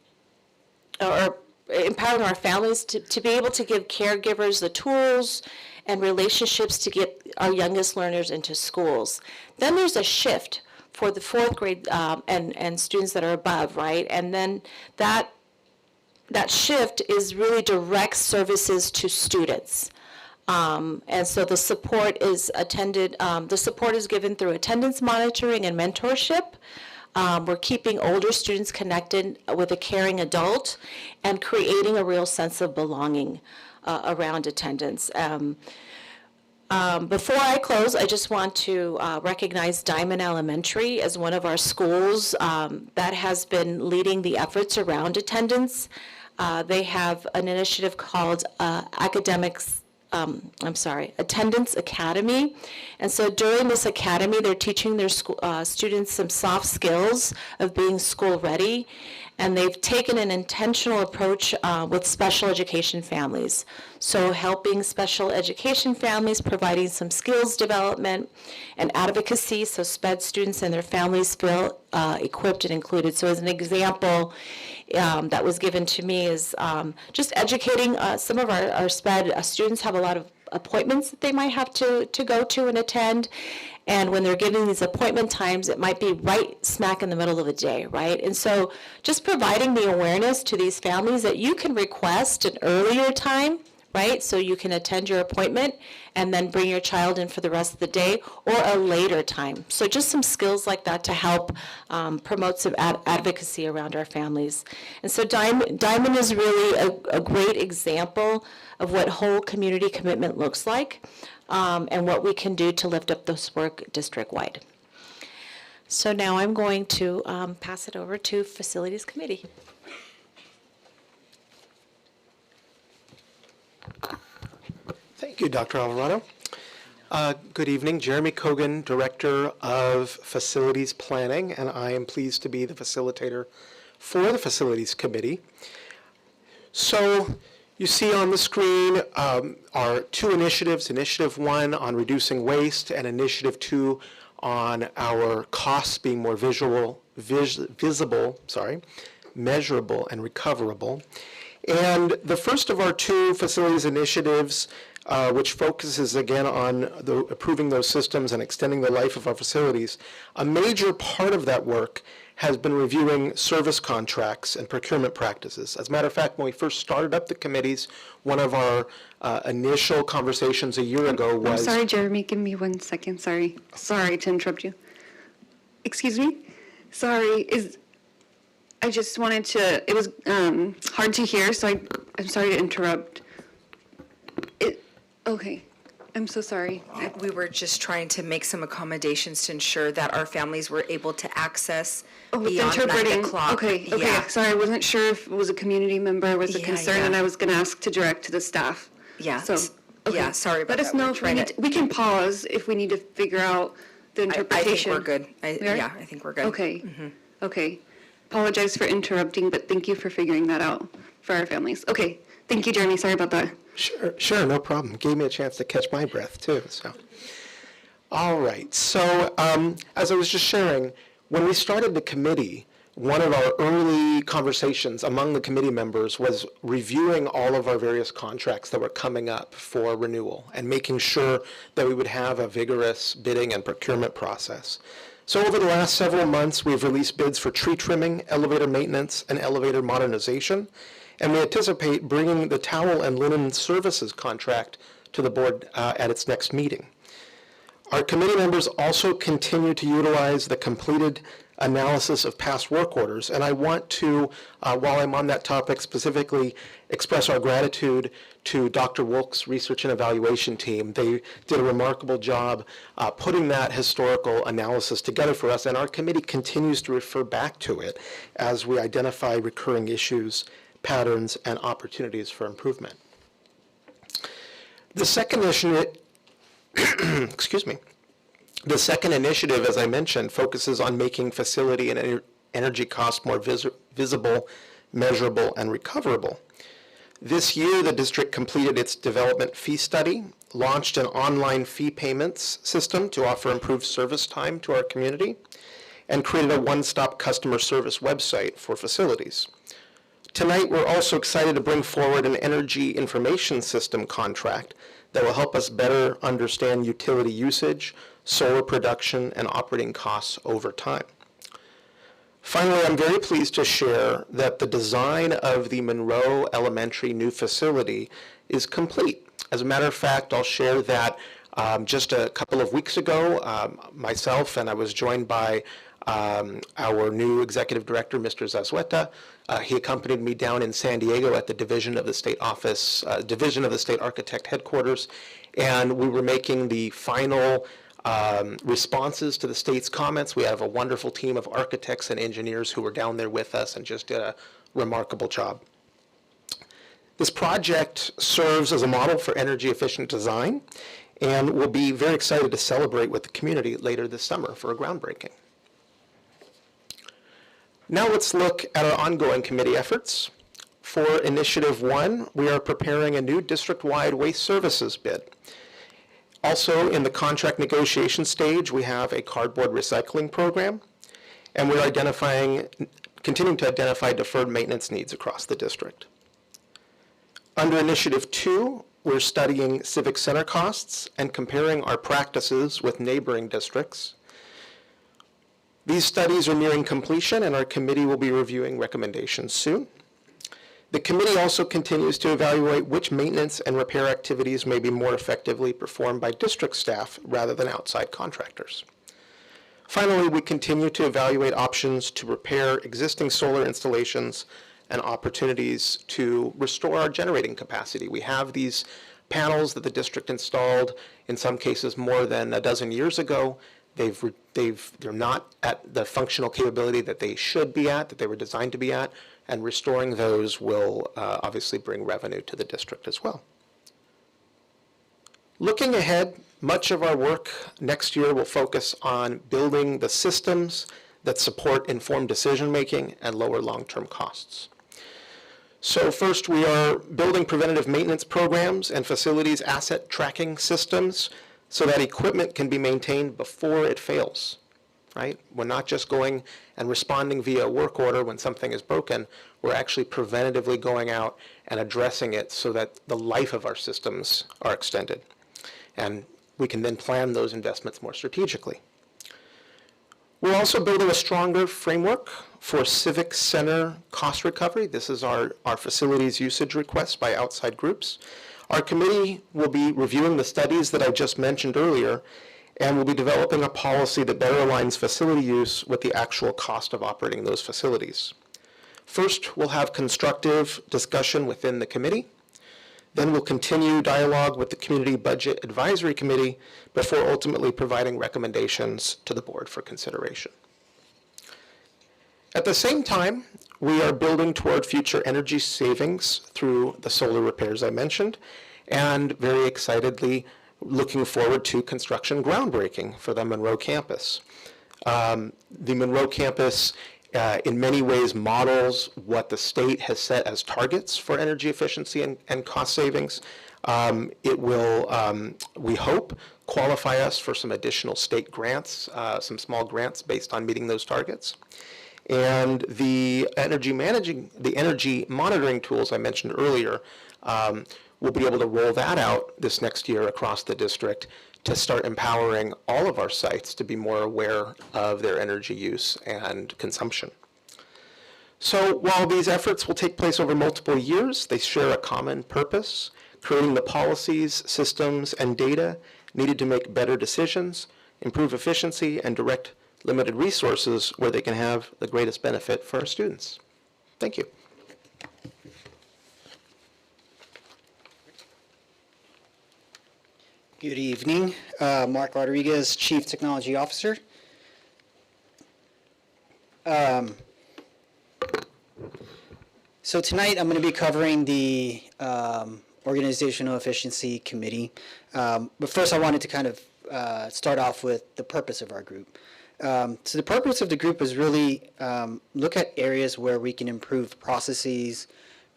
empowering our families to be able to give caregivers the tools and relationships to get our youngest learners into schools. Then there's a shift for the 4th grade and students that are above, right? And then that shift is really direct services to students. And so the support is given through attendance monitoring and mentorship. We're keeping older students connected with a caring adult and creating a real sense of belonging around attendance. Before I close, I just want to recognize Diamond Elementary as one of our schools that has been leading the efforts around attendance. They have an initiative called Attendance Academy. And so during this academy, they're teaching their students some soft skills of being school ready. And they've taken an intentional approach with special education families. So helping special education families, providing some skills development and advocacy so SPED students and their families feel equipped and included. So as an example, that was given to me is just educating some of our SPED students have a lot of appointments that they might have to go to and attend. And when they're given these appointment times, it might be right smack in the middle of the day, right? And so just providing the awareness to these families that you can request an earlier time, right? So you can attend your appointment and then bring your child in for the rest of the day, or a later time. So just some skills like that to help promote some advocacy around our families. And so Diamond is really a great example of what whole community commitment looks like and what we can do to lift up this work district-wide. So now I'm going to pass it over to Facilities Committee. Thank you, Dr. Alvarado. Good evening, Jeremy Kogan, Director of Facilities Planning, and I am pleased to be the facilitator for the Facilities Committee. So you see on the screen are 2 initiatives, Initiative 1 on reducing waste and Initiative 2 on our costs being more visible, measurable, and recoverable. And the first of our 2 facilities initiatives, which focuses again on improving those systems and extending the life of our facilities, a major part of that work has been reviewing service contracts and procurement practices. As a matter of fact, when we first started up the committees, one of our initial conversations a year ago was... I'm sorry, Jeremy, give me 1 second, sorry. Sorry to interrupt you. Excuse me? Sorry, I just wanted to, it was hard to hear, so I'm sorry to interrupt. Okay, I'm so sorry. We were just trying to make some accommodations to ensure that our families were able to access beyond 9 o'clock. Okay, Yeah. sorry, I wasn't sure if it was a community member was a Yeah, concern, yeah. and I was going to ask to direct to the staff. Yeah, So, okay. yeah, sorry about Let us that. know We're if we trying need, to- we can pause if we need to figure out the I think interpretation. we're good. We are? Yeah, I think we're good. Okay, okay. Apologize for interrupting, but thank you for figuring that out for our families. Okay, thank you, Jeremy, sorry about that. Sure, no problem. Gave me a chance to catch my breath, too, so. All right, so as I was just sharing, when we started the committee, one of our early conversations among the committee members was reviewing all of our various contracts that were coming up for renewal and making sure that we would have a vigorous bidding and procurement process. So over the last several months, we've released bids for tree trimming, elevator maintenance, and elevator modernization, and we anticipate bringing the towel and linen services contract to the board at its next meeting. Our committee members also continue to utilize the completed analysis of past work orders, and I want to, while I'm on that topic, specifically express our gratitude to Dr. Wolk's research and evaluation team. They did a remarkable job putting that historical analysis together for us, and our committee continues to refer back to it as we identify recurring issues, patterns, and opportunities for improvement. The second initiative, excuse me, the second initiative, as I mentioned, focuses on making facility and energy costs more visible, measurable, and recoverable. This year, the district completed its development fee study, launched an online fee payments system to offer improved service time to our community, and created a one-stop customer service website for facilities. Tonight, we're also excited to bring forward an energy information system contract that will help us better understand utility usage, solar production, and operating costs over time. Finally, I'm very pleased to share that the design of the Monroe Elementary new facility is complete. As a matter of fact, I'll share that just a couple of weeks ago, myself and I was joined by our new executive director, Mr. Zazueta. He accompanied me down in San Diego at the Division of the State Office, Division of the State Architect headquarters, and we were making the final responses to the state's comments. We have a wonderful team of architects and engineers who were down there with us and just did a remarkable job. This project serves as a model for energy efficient design, and we'll be very excited to celebrate with the community later this summer for a groundbreaking. Now let's look at our ongoing committee efforts. For Initiative 1, we are preparing a new district-wide waste services bid. Also, in the contract negotiation stage, we have a cardboard recycling program, and we're continuing to identify deferred maintenance needs across the district. Under Initiative 2, we're studying civic center costs and comparing our practices with neighboring districts. These studies are nearing completion, and our committee will be reviewing recommendations soon. The committee also continues to evaluate which maintenance and repair activities may be more effectively performed by district staff rather than outside contractors. Finally, we continue to evaluate options to repair existing solar installations and opportunities to restore our generating capacity. We have these panels that the district installed, in some cases more than a dozen years ago. They're not at the functional capability that they should be at, that they were designed to be at, and restoring those will obviously bring revenue to the district as well. Looking ahead, much of our work next year will focus on building the systems that support informed decision-making and lower long-term costs. So first, we are building preventative maintenance programs and facilities asset tracking systems so that equipment can be maintained before it fails, right? We're not just going and responding via work order when something is broken. We're actually preventatively going out and addressing it so that the life of our systems are extended. And we can then plan those investments more strategically. We're also building a stronger framework for civic center cost recovery. This is our facilities usage requests by outside groups. Our committee will be reviewing the studies that I just mentioned earlier, and will be developing a policy that better aligns facility use with the actual cost of operating those facilities. First, we'll have constructive discussion within the committee. Then we'll continue dialogue with the Community Budget Advisory Committee before ultimately providing recommendations to the board for consideration. At the same time, we are building toward future energy savings through the solar repairs I mentioned, and very excitedly looking forward to construction groundbreaking for the Monroe campus. The Monroe campus in many ways models what the state has set as targets for energy efficiency and cost savings. It will, we hope, qualify us for some additional state grants, some small grants based on meeting those targets. And the energy monitoring tools I mentioned earlier, we'll be able to roll that out this next year across the district to start empowering all of our sites to be more aware of their energy use and consumption. So while these efforts will take place over multiple years, they share a common purpose, creating the policies, systems, and data needed to make better decisions, improve efficiency, and direct limited resources where they can have the greatest benefit for our students. Thank you. Good evening. Mark Rodriguez, Chief Technology Officer. So tonight I'm going to be covering the Organizational Efficiency Committee. But first I wanted to kind of start off with the purpose of our group. So the purpose of the group is really look at areas where we can improve processes,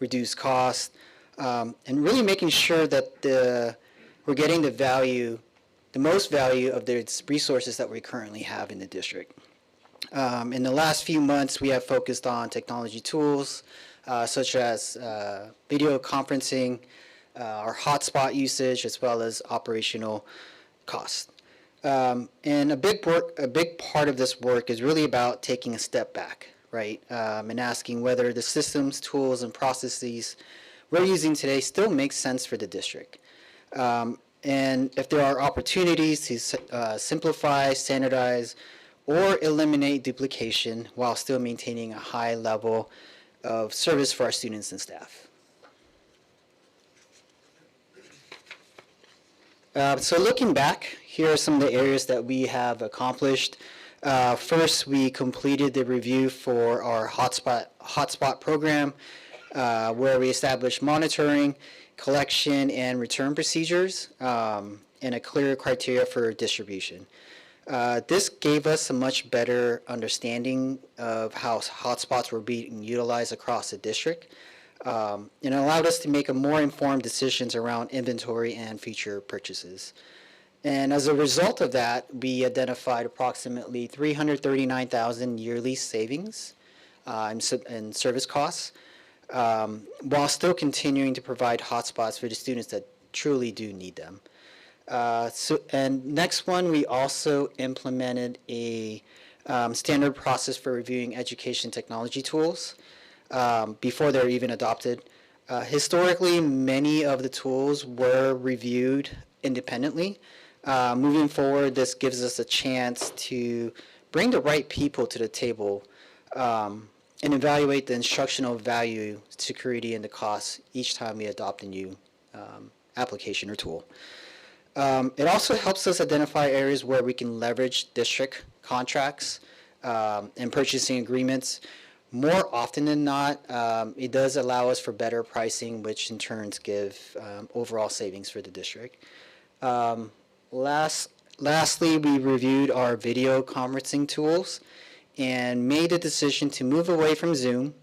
reduce costs, and really making sure that we're getting the most value of the resources that we currently have in the district. In the last few months, we have focused on technology tools such as video conferencing, our hotspot usage, as well as operational costs. And a big part of this work is really about taking a step back, right, and asking whether the systems, tools, and processes we're using today still make sense for the district. And if there are opportunities to simplify, standardize, or eliminate duplication while still maintaining a high level of service for our students and staff. So looking back, here are some of the areas that we have accomplished. First, we completed the review for our hotspot program, where we established monitoring, collection, and return procedures, and a clear criteria for distribution. This gave us a much better understanding of how hotspots were being utilized across the district, and it allowed us to make a more informed decisions around inventory and future purchases. And as a result of that, we identified approximately $339,000 yearly savings in service costs, while still continuing to provide hotspots for the students that truly do need them. And next one, we also implemented a standard process for reviewing education technology tools before they're even adopted. Historically, many of the tools were reviewed independently. Moving forward, this gives us a chance to bring the right people to the table and evaluate the instructional value, security, and the costs each time we adopt a new application or tool. It also helps us identify areas where we can leverage district contracts and purchasing agreements. More often than not, it does allow us for better pricing, which in turn give overall savings for the district. Lastly, we reviewed our video conferencing tools and made the decision to move away from Zoom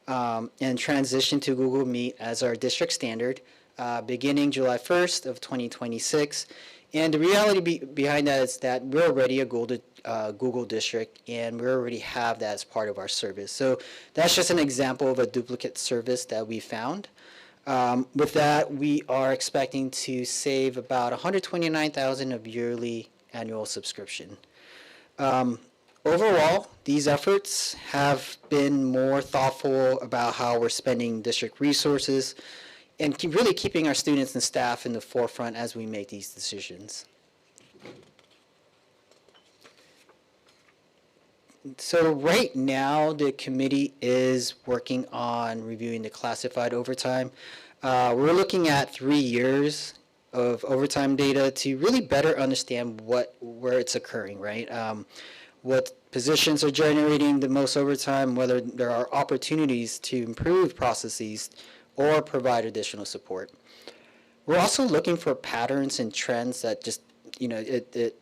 and transition to Google Meet as our district standard beginning July 1st of 2026. And the reality behind that is that we're already a Google district, and we already have that as part of our service. So that's just an example of a duplicate service that we found. With that, we are expecting to save about $129,000 of yearly annual subscription. Overall, these efforts have been more thoughtful about how we're spending district resources and really keeping our students and staff in the forefront as we make these decisions. So right now, the committee is working on reviewing the classified overtime. We're looking at 3 years of overtime data to really better understand where it's occurring, right? What positions are generating the most overtime, whether there are opportunities to improve processes or provide additional support. We're also looking for patterns and trends that just, it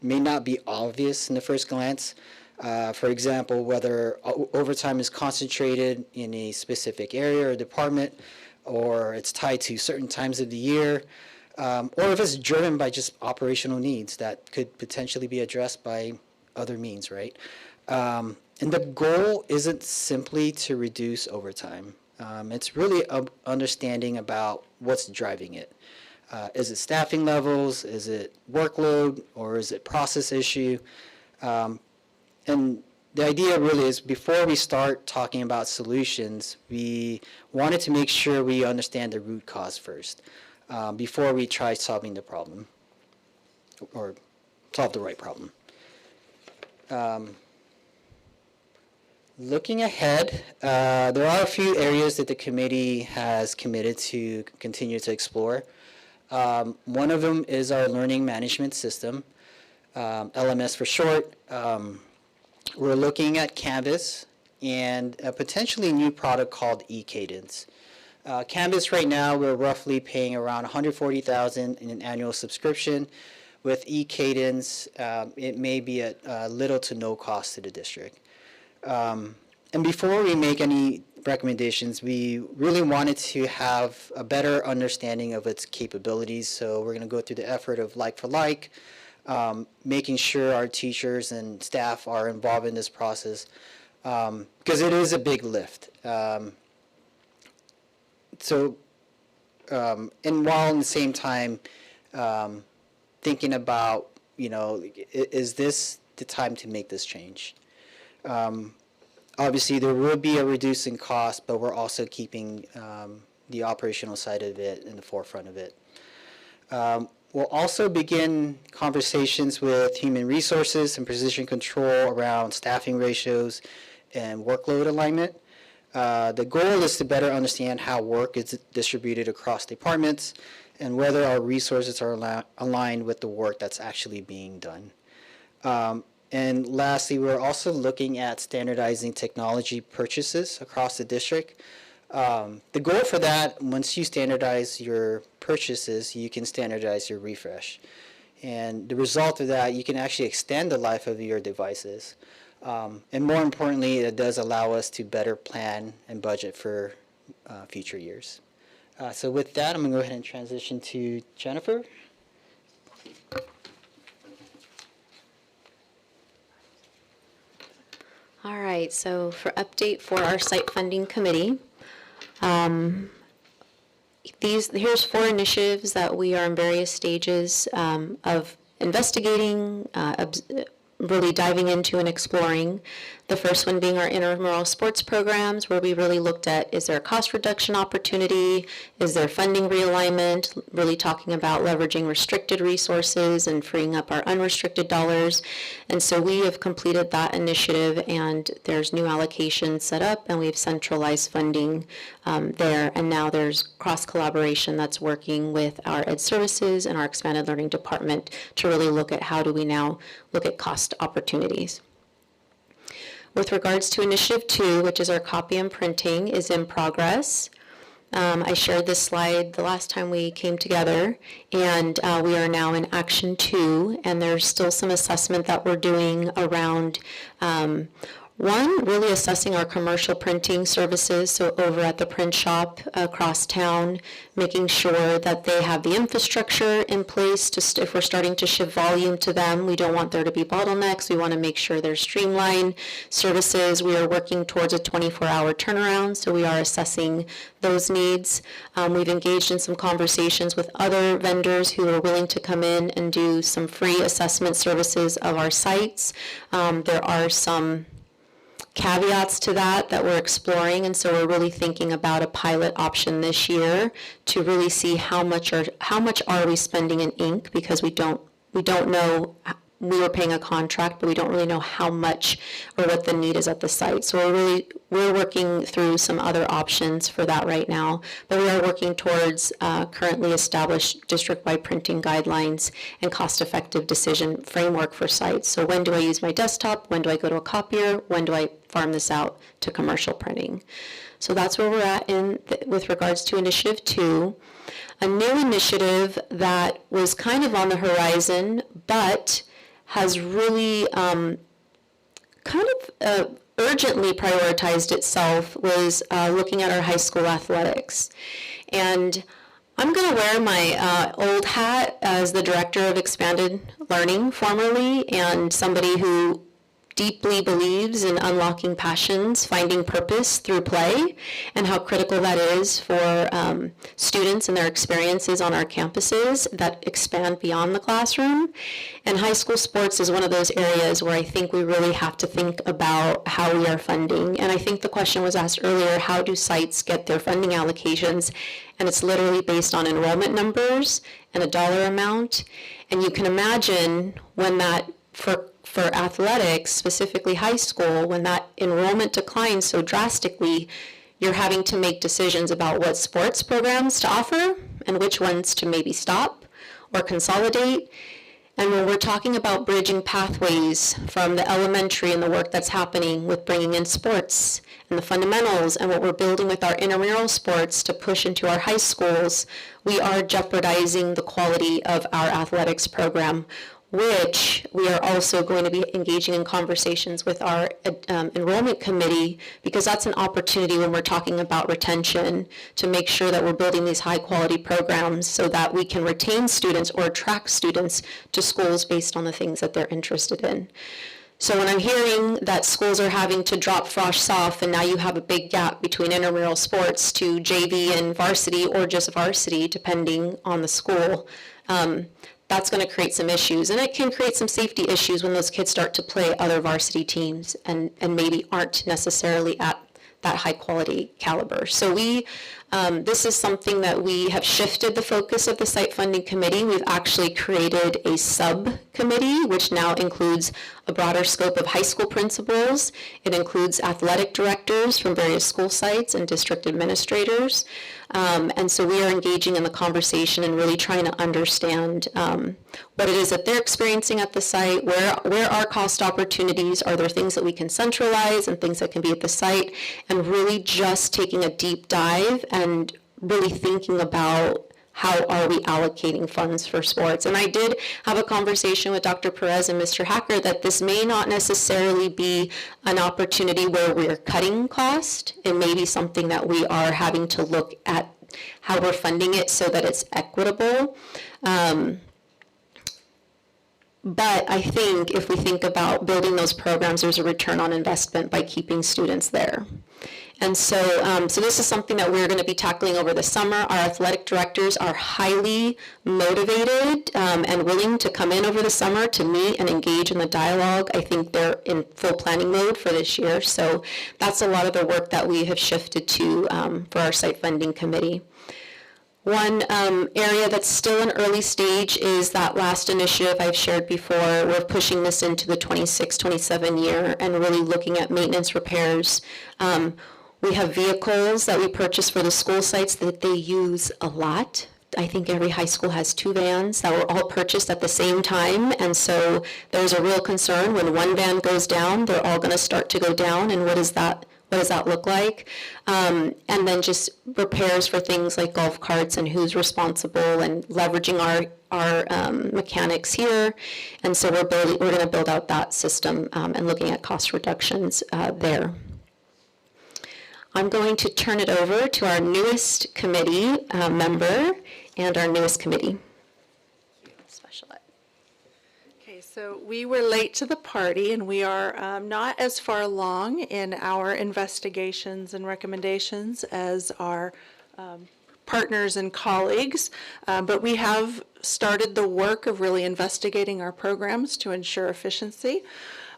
may not be obvious in the first glance. For example, whether overtime is concentrated in a specific area or department, or it's tied to certain times of the year, or if it's driven by just operational needs that could potentially be addressed by other means, right? And the goal isn't simply to reduce overtime. It's really understanding about what's driving it. Is it staffing levels? Is it workload? Or is it process issue? And the idea really is before we start talking about solutions, we wanted to make sure we understand the root cause first before we try solving the problem or solve the right problem. Looking ahead, there are a few areas that the committee has committed to continue to explore. One of them is our learning management system, LMS for short. We're looking at Canvas and a potentially new product called eCadence. Canvas right now, we're roughly paying around $140,000 in an annual subscription. With eCadence, it may be at little to no cost to the district. And before we make any recommendations, we really wanted to have a better understanding of its capabilities. So we're going to go through the effort of like for like, making sure our teachers and staff are involved in this process, because it is a big lift. And while at the same time thinking about, is this the time to make this change? Obviously, there will be a reducing cost, but we're also keeping the operational side of it in the forefront of it. We'll also begin conversations with human resources and precision control around staffing ratios and workload alignment. The goal is to better understand how work is distributed across departments and whether our resources are aligned with the work that's actually being done. And lastly, we're also looking at standardizing technology purchases across the district. The goal for that, once you standardize your purchases, you can standardize your refresh. And the result of that, you can actually extend the life of your devices. And more importantly, it does allow us to better plan and budget for future years. So with that, I'm going to go ahead and transition to Jennifer. All right, so for update for our site funding committee, here's 4 initiatives that we are in various stages of investigating, really diving into and exploring. The first one being our intramural sports programs, where we really looked at, is there a cost reduction opportunity? Is there funding realignment? Really talking about leveraging restricted resources and freeing up our unrestricted dollars. And so we have completed that initiative, and there's new allocations set up, and we've centralized funding there. And now there's cross-collaboration that's working with our Ed Services and our Expanded Learning Department to really look at how do we now look at cost opportunities. With regards to Initiative 2, which is our copy and printing, is in progress. I shared this slide the last time we came together, and we are now in Action 2, and there's still some assessment that we're doing around One, really assessing our commercial printing services, so over at the print shop across town, making sure that they have the infrastructure in place to, if we're starting to shift volume to them, we don't want there to be bottlenecks. We want to make sure they're streamlined services. We are working towards a 24-hour turnaround, so we are assessing those needs. We've engaged in some conversations with other vendors who are willing to come in and do some free assessment services of our sites. There are some caveats to that we're exploring, and so we're really thinking about a pilot option this year to really see how much are we spending in ink, because we don't know. We were paying a contract, but we don't really know how much or what the need is at the site. So we're working through some other options for that right now, but we are working towards currently established district-wide printing guidelines and cost-effective decision framework for sites. So when do I use my desktop? When do I go to a copier? When do I farm this out to commercial printing? So that's where we're at with regards to Initiative 2. A new initiative that was kind of on the horizon, but has really urgently prioritized itself was looking at our high school athletics. And I'm going to wear my old hat as the director of expanded learning formerly, and somebody who deeply believes in unlocking passions, finding purpose through play, and how critical that is for students and their experiences on our campuses that expand beyond the classroom. And high school sports is one of those areas where I think we really have to think about how we are funding. And I think the question was asked earlier, how do sites get their funding allocations? And it's literally based on enrollment numbers and a dollar amount. And you can imagine when that, for athletics, specifically high school, when that enrollment declines so drastically, you're having to make decisions about what sports programs to offer and which ones to maybe stop or consolidate. And when we're talking about bridging pathways from the elementary and the work that's happening with bringing in sports and the fundamentals and what we're building with our intramural sports to push into our high schools, we are jeopardizing the quality of our athletics program, which we are also going to be engaging in conversations with our enrollment committee, because that's an opportunity when we're talking about retention to make sure that we're building these high quality programs so that we can retain students or attract students to schools based on the things that they're interested in. So when I'm hearing that schools are having to drop frosh off and now you have a big gap between intramural sports to JV and varsity or just varsity depending on the school, that's going to create some issues. And it can create some safety issues when those kids start to play other varsity teams and maybe aren't necessarily at that high quality caliber. So this is something that we have shifted the focus of the site funding committee. We've actually created a subcommittee, which now includes a broader scope of high school principals. It includes athletic directors from various school sites and district administrators. And so we are engaging in the conversation and really trying to understand what it is that they're experiencing at the site, where are cost opportunities, are there things that we can centralize and things that can be at the site, and really just taking a deep dive and really thinking about how are we allocating funds for sports. And I did have a conversation with Dr. Perez and Mr. Hacker that this may not necessarily be an opportunity where we're cutting cost. It may be something that we are having to look at how we're funding it so that it's equitable. But I think if we think about building those programs, there's a return on investment by keeping students there. And so this is something that we're going to be tackling over the summer. Our athletic directors are highly motivated and willing to come in over the summer to meet and engage in the dialogue. I think they're in full planning mode for this year. So that's a lot of the work that we have shifted to for our site funding committee. One area that's still an early stage is that last initiative I've shared before. We're pushing this into the 26-27 year and really looking at maintenance repairs. We have vehicles that we purchase for the school sites that they use a lot. I think every high school has 2 vans that were all purchased at the same time, and so there's a real concern when one van goes down, they're all going to start to go down, and what is that what does that look like? And then just repairs for things like golf carts and who's responsible, and leveraging our mechanics here. And so we're going to build out that system and looking at cost reductions there. I'm going to turn it over to our newest committee member and our newest committee. Special Ed. Okay, so we were late to the party, and we are not as far along in our investigations and recommendations as our partners and colleagues, but we have started the work of really investigating our programs to ensure efficiency.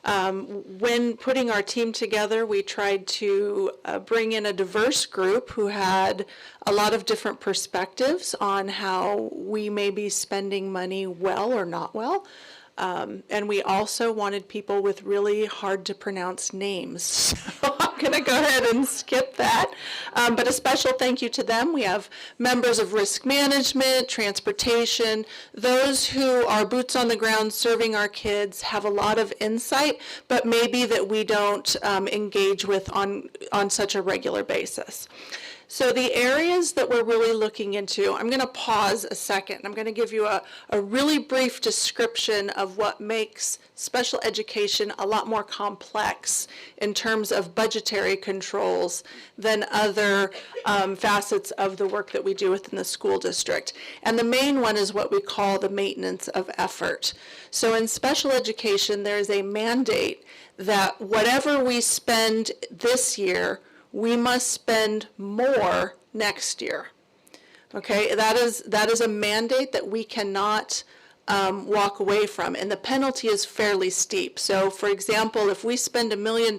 When putting our team together, we tried to bring in a diverse group who had a lot of different perspectives on how we may be spending money well or not well. And we also wanted people with really hard to pronounce names. So I'm going to go ahead and skip that. But a special thank you to them. We have members of risk management, transportation, those who are boots on the ground serving our kids, have a lot of insight, but maybe that we don't engage with on such a regular basis. So the areas that we're really looking into, I'm going to pause a second. I'm going to give you a really brief description of what makes special education a lot more complex in terms of budgetary controls than other facets of the work that we do within the school district. And the main one is what we call the maintenance of effort. So in special education, there is a mandate that whatever we spend this year, we must spend more next year. Okay, that is a mandate that we cannot walk away from, and the penalty is fairly steep. So, for example, if we spend $1 million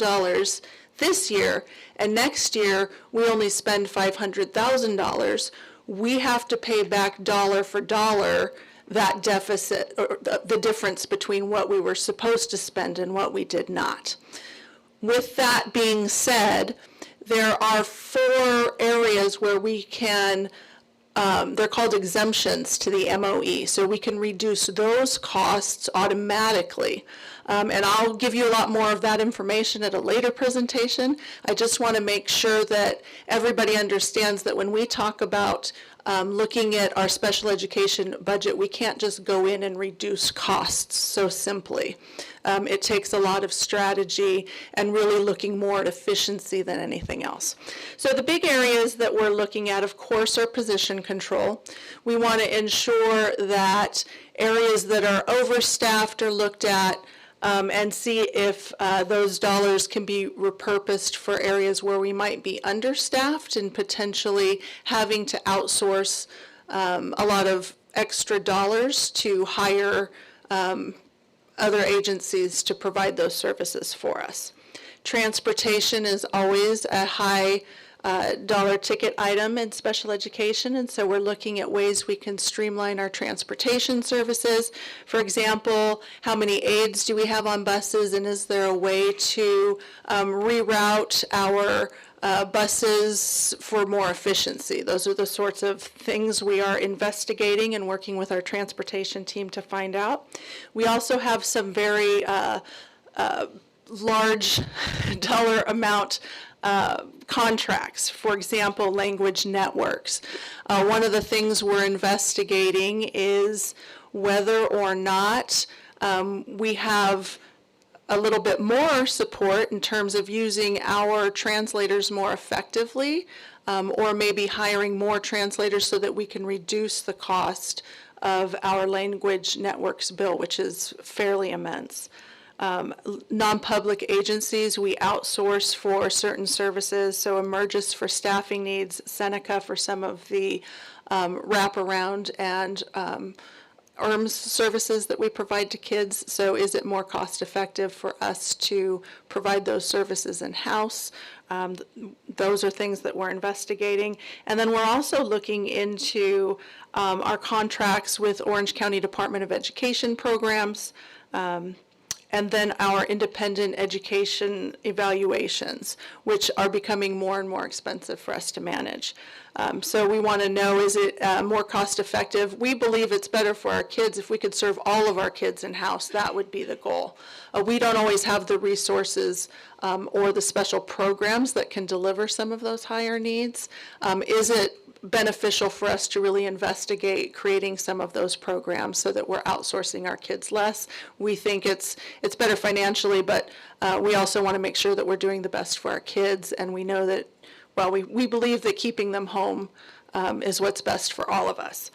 this year, and next year we only spend $500,000, we have to pay back dollar for dollar that deficit, or the difference between what we were supposed to spend and what we did not. With that being said, there are 4 areas where we can, they're called exemptions to the MOE, so we can reduce those costs automatically. And I'll give you a lot more of that information at a later presentation. I just want to make sure that everybody understands that when we talk about looking at our special education budget, we can't just go in and reduce costs so simply. It takes a lot of strategy and really looking more at efficiency than anything else. So the big areas that we're looking at, of course, are position control. We want to ensure that areas that are overstaffed are looked at, and see if those dollars can be repurposed for areas where we might be understaffed and potentially having to outsource a lot of extra dollars to hire other agencies to provide those services for us. Transportation is always a high dollar ticket item in special education, and so we're looking at ways we can streamline our transportation services. For example, how many aides do we have on buses, and is there a way to reroute our buses for more efficiency? Those are the sorts of things we are investigating and working with our transportation team to find out. We also have some very large dollar amount contracts, for example, language networks. One of the things we're investigating is whether or not we have a little bit more support in terms of using our translators more effectively, or maybe hiring more translators so that we can reduce the cost of our language networks bill, which is fairly immense. Non-public agencies, we outsource for certain services, so Emergis for staffing needs, Seneca for some of the wraparound and ERMS services that we provide to kids. So is it more cost effective for us to provide those services in-house? Those are things that we're investigating. And then we're also looking into our contracts with Orange County Department of Education programs, and then our independent education evaluations, which are becoming more and more expensive for us to manage. So we want to know, is it more cost effective? We believe it's better for our kids if we could serve all of our kids in-house. That would be the goal. We don't always have the resources or the special programs that can deliver some of those higher needs. Is it beneficial for us to really investigate creating some of those programs so that we're outsourcing our kids less? We think it's better financially, but we also want to make sure that we're doing the best for our kids, and we know that, well, we believe that keeping them home is what's best for all of us.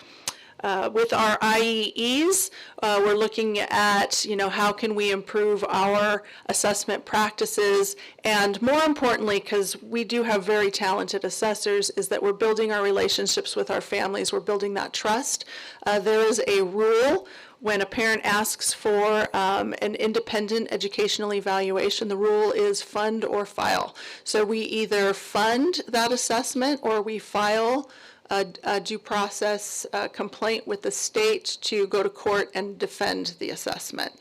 With our IEEs, we're looking at, how can we improve our assessment practices, and more importantly, because we do have very talented assessors, is that we're building our relationships with our families. We're building that trust. There is a rule when a parent asks for an independent educational evaluation. The rule is fund or file. So we either fund that assessment or we file a due process complaint with the state to go to court and defend the assessment.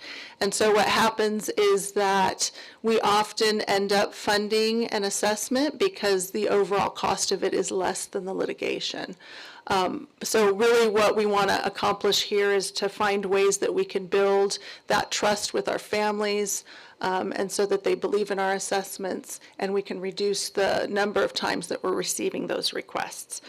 And so what happens is that we often end up funding an assessment because the overall cost of it is less than the litigation. So really what we want to accomplish here is to find ways that we can build that trust with our families, and so that they believe in our assessments, and we can reduce the number of times that we're receiving those requests.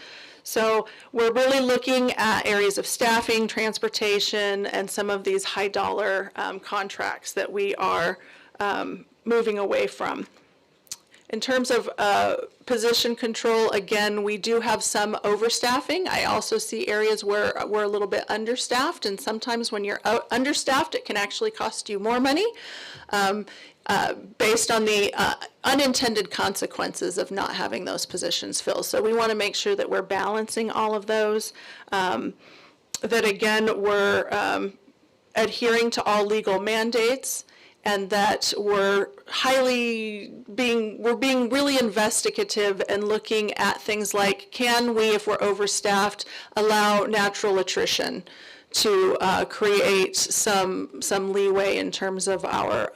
So we're really looking at areas of staffing, transportation, and some of these high dollar contracts that we are moving away from. In terms of position control, again, we do have some overstaffing. I also see areas where we're a little bit understaffed, and sometimes when you're understaffed, it can actually cost you more money based on the unintended consequences of not having those positions filled. So we want to make sure that we're balancing all of those, that again, we're adhering to all legal mandates, and that we're being really investigative and looking at things like, can we, if we're overstaffed, allow natural attrition to create some leeway in terms of our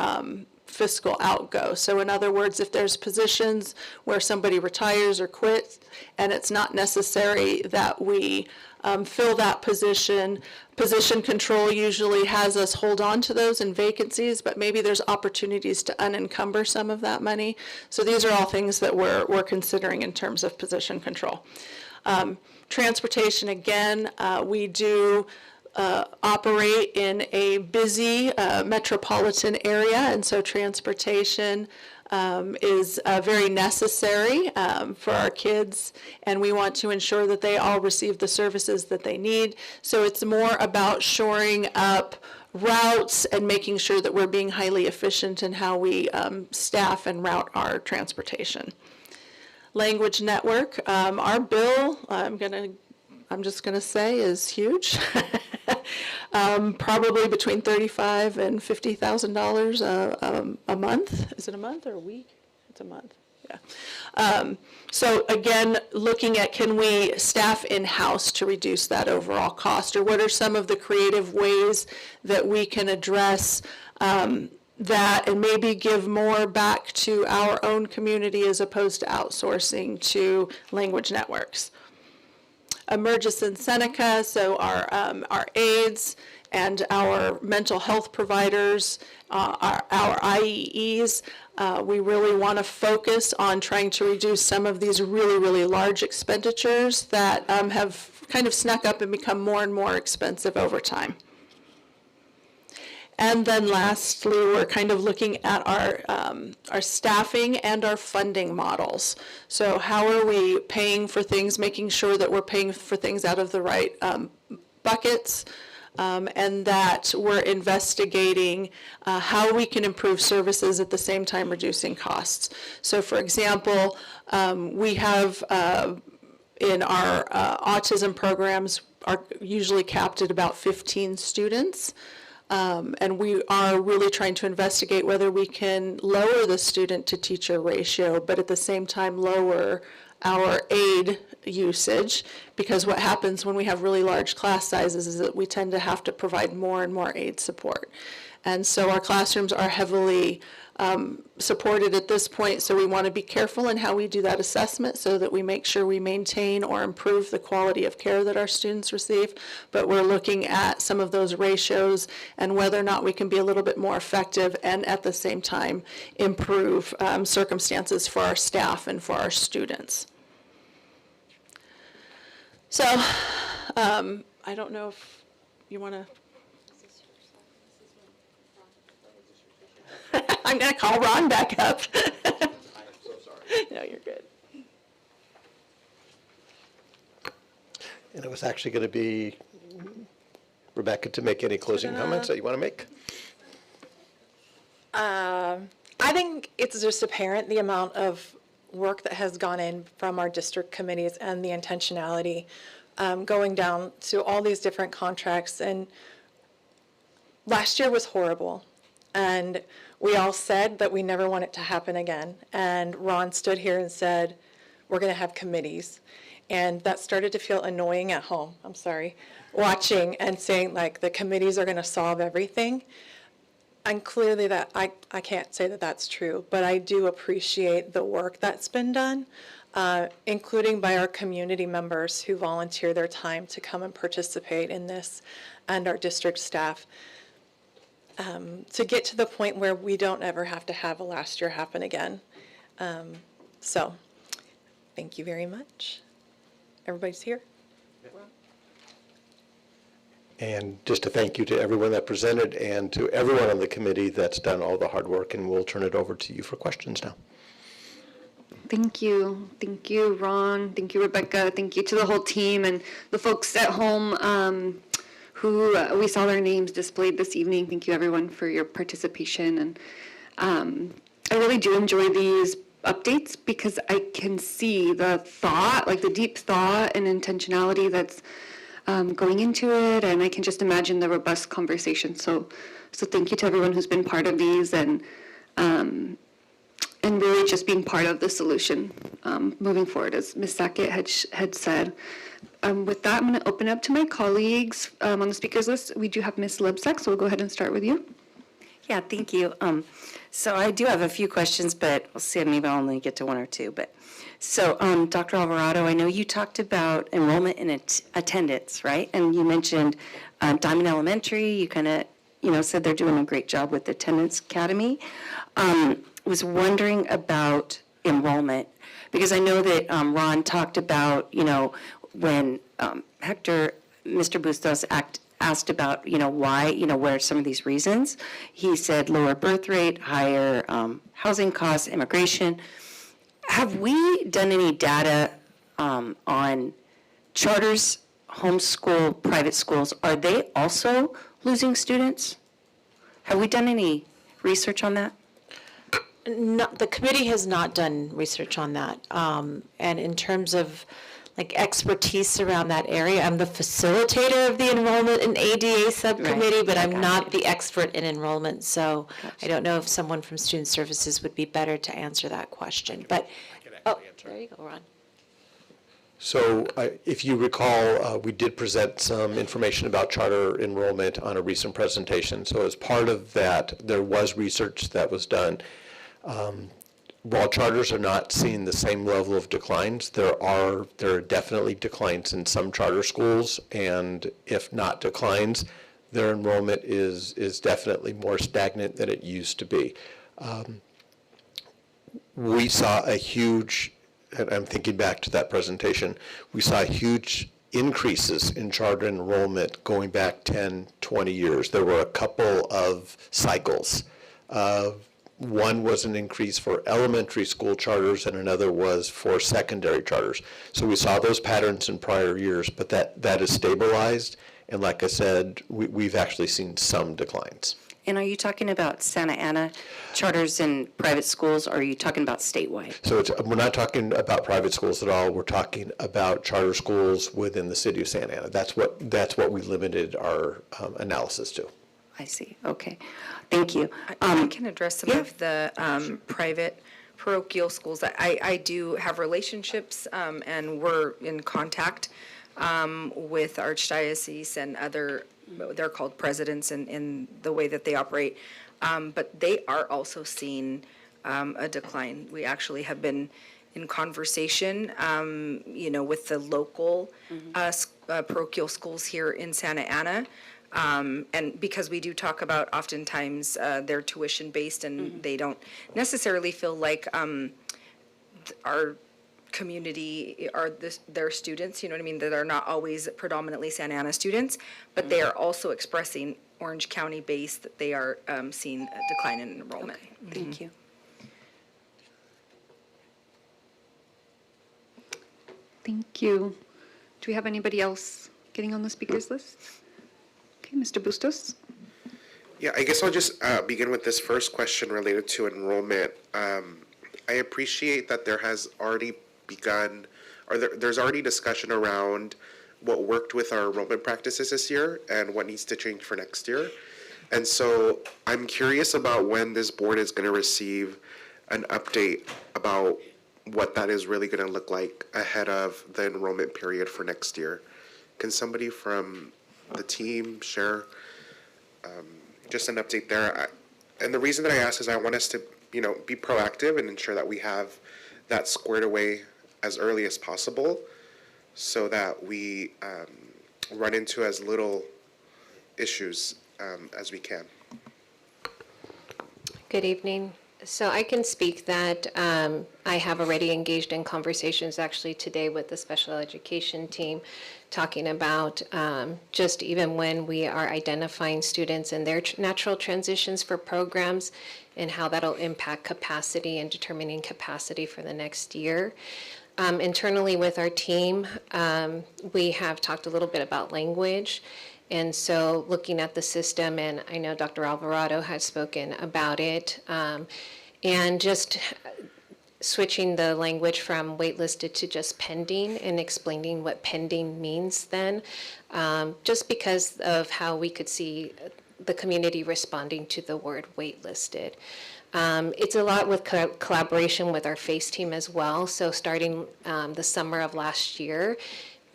fiscal outgo. So in other words, if there's positions where somebody retires or quits and it's not necessary that we fill that position, position control usually has us hold on to those in vacancies, but maybe there's opportunities to unencumber some of that money. So these are all things that we're considering in terms of position control. Transportation, again, we do operate in a busy metropolitan area, and so transportation is very necessary for our kids, and we want to ensure that they all receive the services that they need. So it's more about shoring up routes and making sure that we're being highly efficient in how we staff and route our transportation. Language network, our bill, I'm just going to say, is huge. Probably between $35,000 and $50,000 a month. Is it a month or a week? It's a month. Yeah. So again, looking at, can we staff in-house to reduce that overall cost, or what are some of the creative ways that we can address that and maybe give more back to our own community as opposed to outsourcing to language networks. Emergis and Seneca, so our aides and our mental health providers, our IEEs, we really want to focus on trying to reduce some of these really, really large expenditures that have kind of snuck up and become more and more expensive over time. And then lastly, we're kind of looking at our staffing and our funding models. So how are we paying for things, making sure that we're paying for things out of the right buckets, and that we're investigating how we can improve services at the same time reducing costs. So for example, we have in our autism programs are usually capped at about 15 students. And we are really trying to investigate whether we can lower the student to teacher ratio, but at the same time lower our aid usage, because what happens when we have really large class sizes is that we tend to have to provide more and more aid support. And so our classrooms are heavily supported at this point, so we want to be careful in how we do that assessment so that we make sure we maintain or improve the quality of care that our students receive. But we're looking at some of those ratios and whether or not we can be a little bit more effective and at the same time improve circumstances for our staff and for our students. So I don't know if you want to. I'm going to call Ron back up. I'm so sorry. No, you're good. And it was actually going to be Rebecca to make any closing comments that you want to make. I think it's just apparent the amount of work that has gone in from our district committees and the intentionality going down to all these different contracts. And last year was horrible. And we all said that we never want it to happen again. And Ron stood here and said, we're going to have committees. And that started to feel annoying at home, I'm sorry, watching and saying like the committees are going to solve everything. And clearly that I can't say that that's true, but I do appreciate the work that's been done, including by our community members who volunteer their time to come and participate in this, and our district staff. To get to the point where we don't ever have to have a last year happen again. So, thank you very much. Everybody's here? And just a thank you to everyone that presented and to everyone on the committee that's done all the hard work, and we'll turn it over to you for questions now. Thank you. Thank you, Ron. Thank you, Rebecca. Thank you to the whole team and the folks at home who we saw their names displayed this evening. Thank you, everyone, for your participation. And I really do enjoy these updates because I can see the thought, like the deep thought and intentionality that's going into it, and I can just imagine the robust conversation. So thank you to everyone who's been part of these and really just being part of the solution moving forward, as Ms. Sackett had said. With that, I'm going to open up to my colleagues on the speakers list. We do have Ms. Lebsack, so we'll go ahead and start with you. Yeah, thank you. So I do have a few questions, but we'll see, maybe I'll only get to one or two. But so, Dr. Alvarado, I know you talked about enrollment and attendance, right? And you mentioned Diamond Elementary. You kind of, said they're doing a great job with the Attendance Academy. Was wondering about enrollment because I know that Ron talked about, when Mr. Bustos asked about, why, what are some of these reasons? He said lower birth rate, higher housing costs, immigration. Have we done any data on charters, homeschool, private schools? Are they also losing students? Have we done any research on that? No, the committee has not done research on that. And in terms of like expertise around that area, I'm the facilitator of the enrollment and ADA subcommittee, but I'm not the expert in enrollment. So I don't know if someone from Student Services would be better to answer that question. But, there you go, Ron. So if you recall, we did present some information about charter enrollment on a recent presentation. So as part of that, there was research that was done. While charters are not seeing the same level of declines, there are definitely declines in some charter schools, and if not declines, their enrollment is definitely more stagnant than it used to be. We saw a huge, and I'm thinking back to that presentation, we saw huge increases in charter enrollment going back 10, 20 years. There were a couple of cycles. One was an increase for elementary school charters and another was for secondary charters. So we saw those patterns in prior years, but that is stabilized. And like I said, we've actually seen some declines. And are you talking about Santa Ana charters and private schools, or are you talking about statewide? So we're not talking about private schools at all. We're talking about charter schools within the city of Santa Ana. That's what we limited our analysis to. I see. Okay. Thank you. I can address some of the private parochial schools. I do have relationships and we're in contact with Archdiocese and other, they're called presidents in the way that they operate. But they are also seeing a decline. We actually have been in conversation, with the local parochial schools here in Santa Ana. And because we do talk about oftentimes they're tuition-based and they don't necessarily feel like our community are their students, you know what I mean, that are not always predominantly Santa Ana students, but they are also expressing Orange County based that they are seeing a decline in enrollment. Thank you. Thank you. Do we have anybody else getting on the speakers list? Okay, Mr. Bustos. Yeah, I guess I'll just begin with this first question related to enrollment. I appreciate that there has already begun, or there's already discussion around what worked with our enrollment practices this year and what needs to change for next year. And so I'm curious about when this board is going to receive an update about what that is really going to look like ahead of the enrollment period for next year. Can somebody from the team share just an update there? And the reason that I ask is I want us to, be proactive and ensure that we have that squared away as early as possible so that we run into as little issues as we can. Good evening. So I can speak that I have already engaged in conversations actually today with the special education team, talking about just even when we are identifying students and their natural transitions for programs and how that'll impact capacity and determining capacity for the next year. Internally with our team, we have talked a little bit about language. And so looking at the system, and I know Dr. Alvarado has spoken about it, and just switching the language from waitlisted to just pending and explaining what pending means then, just because of how we could see the community responding to the word waitlisted. It's a lot with collaboration with our FACE team as well. So starting the summer of last year,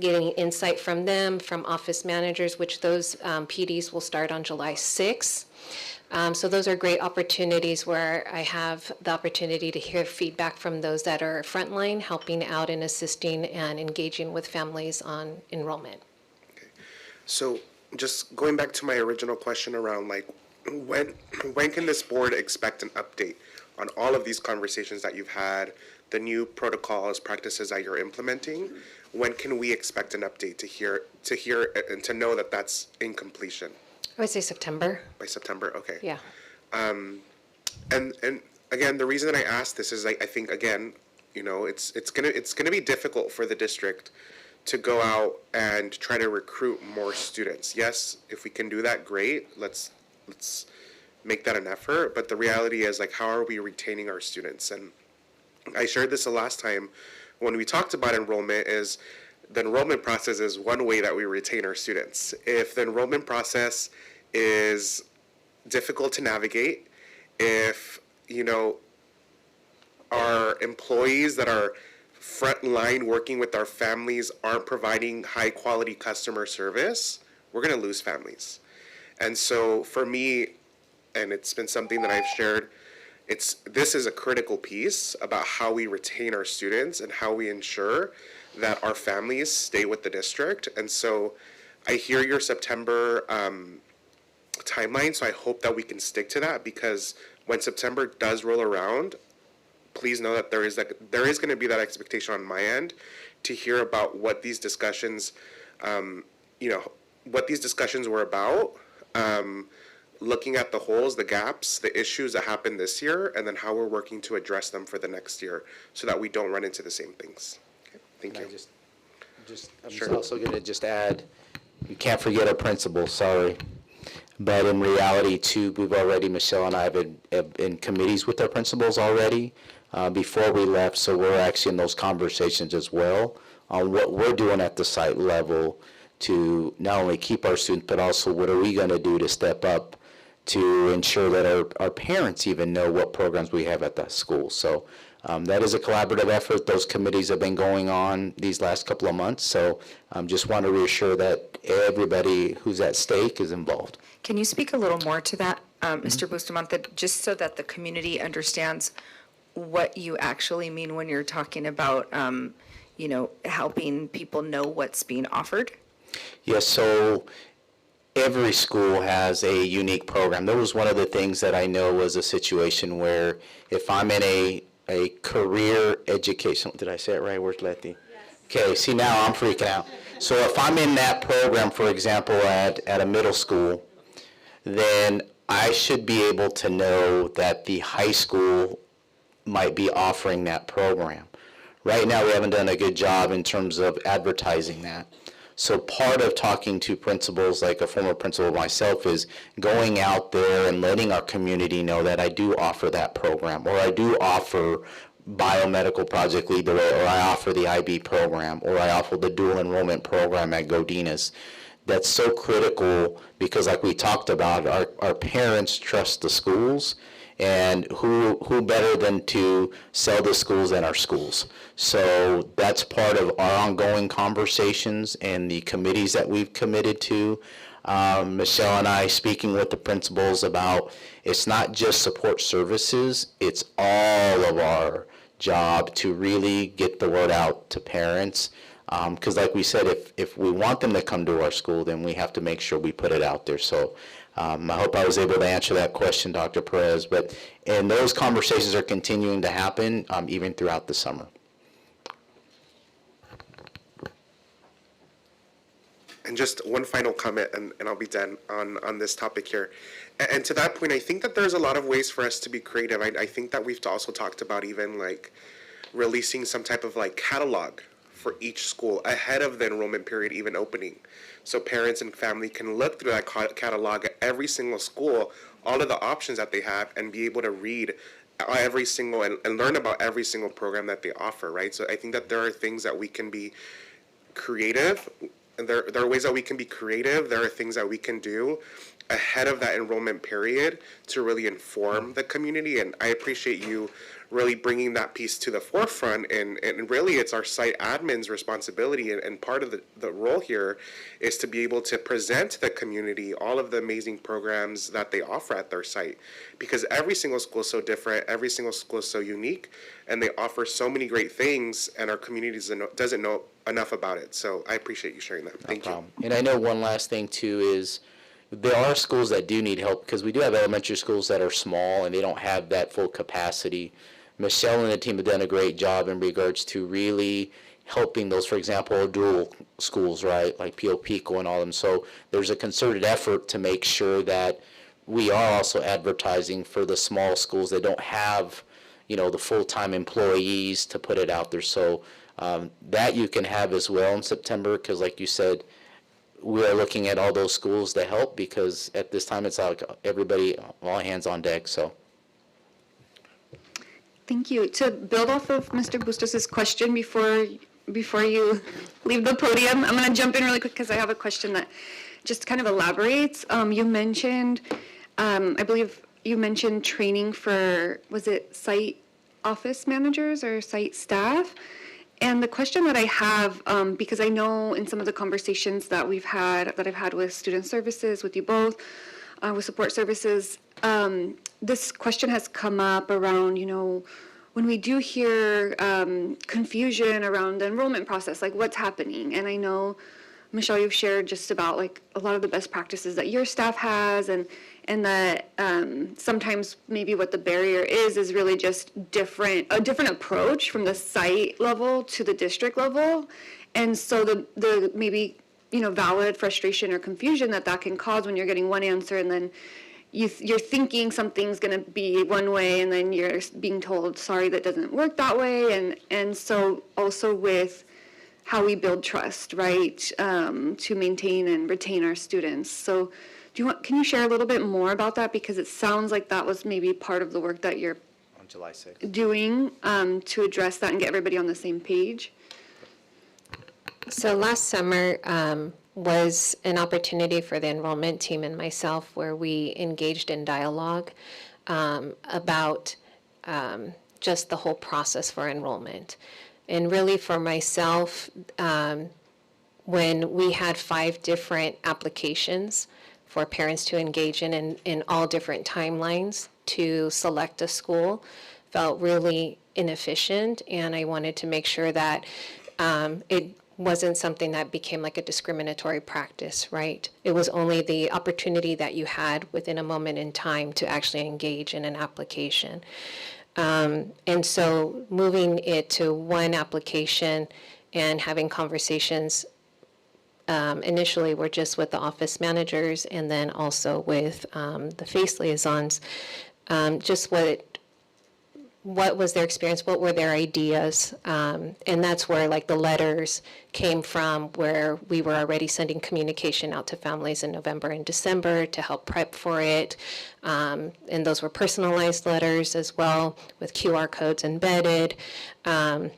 getting insight from them, from office managers, which those PDs will start on July 6th. So those are great opportunities where I have the opportunity to hear feedback from those that are frontline, helping out and assisting and engaging with families on enrollment. Okay. So just going back to my original question around when can this board expect an update on all of these conversations that you've had, the new protocols, practices that you're implementing? When can we expect an update to hear and to know that that's in completion? I would say September. By September, okay. Yeah. And again, the reason that I ask this is I think again, it's gonna be difficult for the district to go out and try to recruit more students. Yes, if we can do that, great. Let's make that an effort. But the reality is how are we retaining our students? And I shared this the last time when we talked about enrollment is the enrollment process is one way that we retain our students. If the enrollment process is difficult to navigate, if, our employees that are frontline working with our families aren't providing high quality customer service, we're gonna lose families. And so for me, and it's been something that I've shared, this is a critical piece about how we retain our students and how we ensure that our families stay with the district. And so I hear your September timeline, so I hope that we can stick to that, because when September does roll around, please know that there is going to be that expectation on my end to hear about what these discussions, what these discussions were about, looking at the holes, the gaps, the issues that happened this year, and then how we're working to address them for the next year so that we don't run into the same things. Okay, thank you. I'm also going to just add, you can't forget our principals, sorry. But in reality, too, we've already, Michelle and I have been in committees with our principals already before we left, so we're actually in those conversations as well on what we're doing at the site level to not only keep our students, but also what are we going to do to step up to ensure that our parents even know what programs we have at that school. So That is a collaborative effort. Those committees have been going on these last couple of months, so just want to reassure that everybody who's at stake is involved. Can you speak a little more to that, Mr. Bustamante, just so that the community understands what you actually mean when you're talking about, helping people know what's being offered? Yes, so every school has a unique program. That was one of the things that I know was a situation where if I'm in a career education, did I say it right? Where's Letty? Yes. Okay, see, now I'm freaking out. So if I'm in that program, for example, at a middle school, then I should be able to know that the high school might be offering that program. Right now, we haven't done a good job in terms of advertising that. So part of talking to principals, like a former principal myself, is going out there and letting our community know that I do offer that program, or I do offer biomedical project leader, or I offer the IB program, or I offer the dual enrollment program at Godinez. That's so critical because, like we talked about, our parents trust the schools, and who better than to sell the schools than our schools? So that's part of our ongoing conversations and the committees that we've committed to. Michelle and I speaking with the principals about it's not just support services, it's all of our job to really get the word out to parents. Because like we said, if we want them to come to our school, then we have to make sure we put it out there. So I hope I was able to answer that question, Dr. Perez. And those conversations are continuing to happen even throughout the summer. And just one final comment, and I'll be done on this topic here. And to that point, I think that there's a lot of ways for us to be creative. I think that we've also talked about even like releasing some type of like catalog for each school ahead of the enrollment period even opening. So parents and family can look through that catalog at every single school, all of the options that they have, and be able to read every single and learn about every single program that they offer, right? So I think that there are things that we can be creative. And there are ways that we can be creative. There are things that we can do ahead of that enrollment period to really inform the community. And I appreciate you really bringing that piece to the forefront. And really, it's our site admin's responsibility. And part of the role here is to be able to present to the community all of the amazing programs that they offer at their site. Because every single school is so different. Every single school is so unique. And they offer so many great things. And our community doesn't know enough about it. So I appreciate you sharing that. Thank you. And I know one last thing too is there are schools that do need help because we do have elementary schools that are small and they don't have that full capacity. Michelle and the team have done a great job in regards to really helping those, for example, dual schools, right, like Pio Pico and all of them. So there's a concerted effort to make sure that we are also advertising for the small schools that don't have, the full-time employees to put it out there. So that you can have as well in September because, like you said, we are looking at all those schools to help because at this time it's like everybody, all hands on deck. So. Thank you. To build off of Mr. Bustos' question before you leave the podium, I'm going to jump in really quick because I have a question that just kind of elaborates. You mentioned, I believe you mentioned training for, was it site office managers or site staff? And the question that I have, because I know in some of the conversations that I've had with student services, with you both, with support services, this question has come up around, when we do hear confusion around the enrollment process, like what's happening. And I know, Michelle, you've shared just about like a lot of the best practices that your staff has and that sometimes maybe what the barrier is really just a different approach from the site level to the district level. And so the maybe, valid frustration or confusion that can cause when you're getting one answer and then you're thinking something's going to be one way and then you're being told, sorry, that doesn't work that way. And so also with how we build trust, right, to maintain and retain our students. So can you share a little bit more about that? Because it sounds like that was maybe part of the work that you're on July 6th. Doing to address that and get everybody on the same page. So last summer was an opportunity for the enrollment team and myself where we engaged in dialogue about just the whole process for enrollment. And really for myself, when we had 5 different applications for parents to engage in all different timelines to select a school, felt really inefficient, and I wanted to make sure that it wasn't something that became like a discriminatory practice, right? It was only the opportunity that you had within a moment in time to actually engage in an application. And so moving it to one application and having conversations initially were just with the office managers and then also with the FACE liaisons, just what was their experience, what were their ideas, and that's where like the letters came from, where we were already sending communication out to families in November and December to help prep for it, and those were personalized letters as well with QR codes embedded, but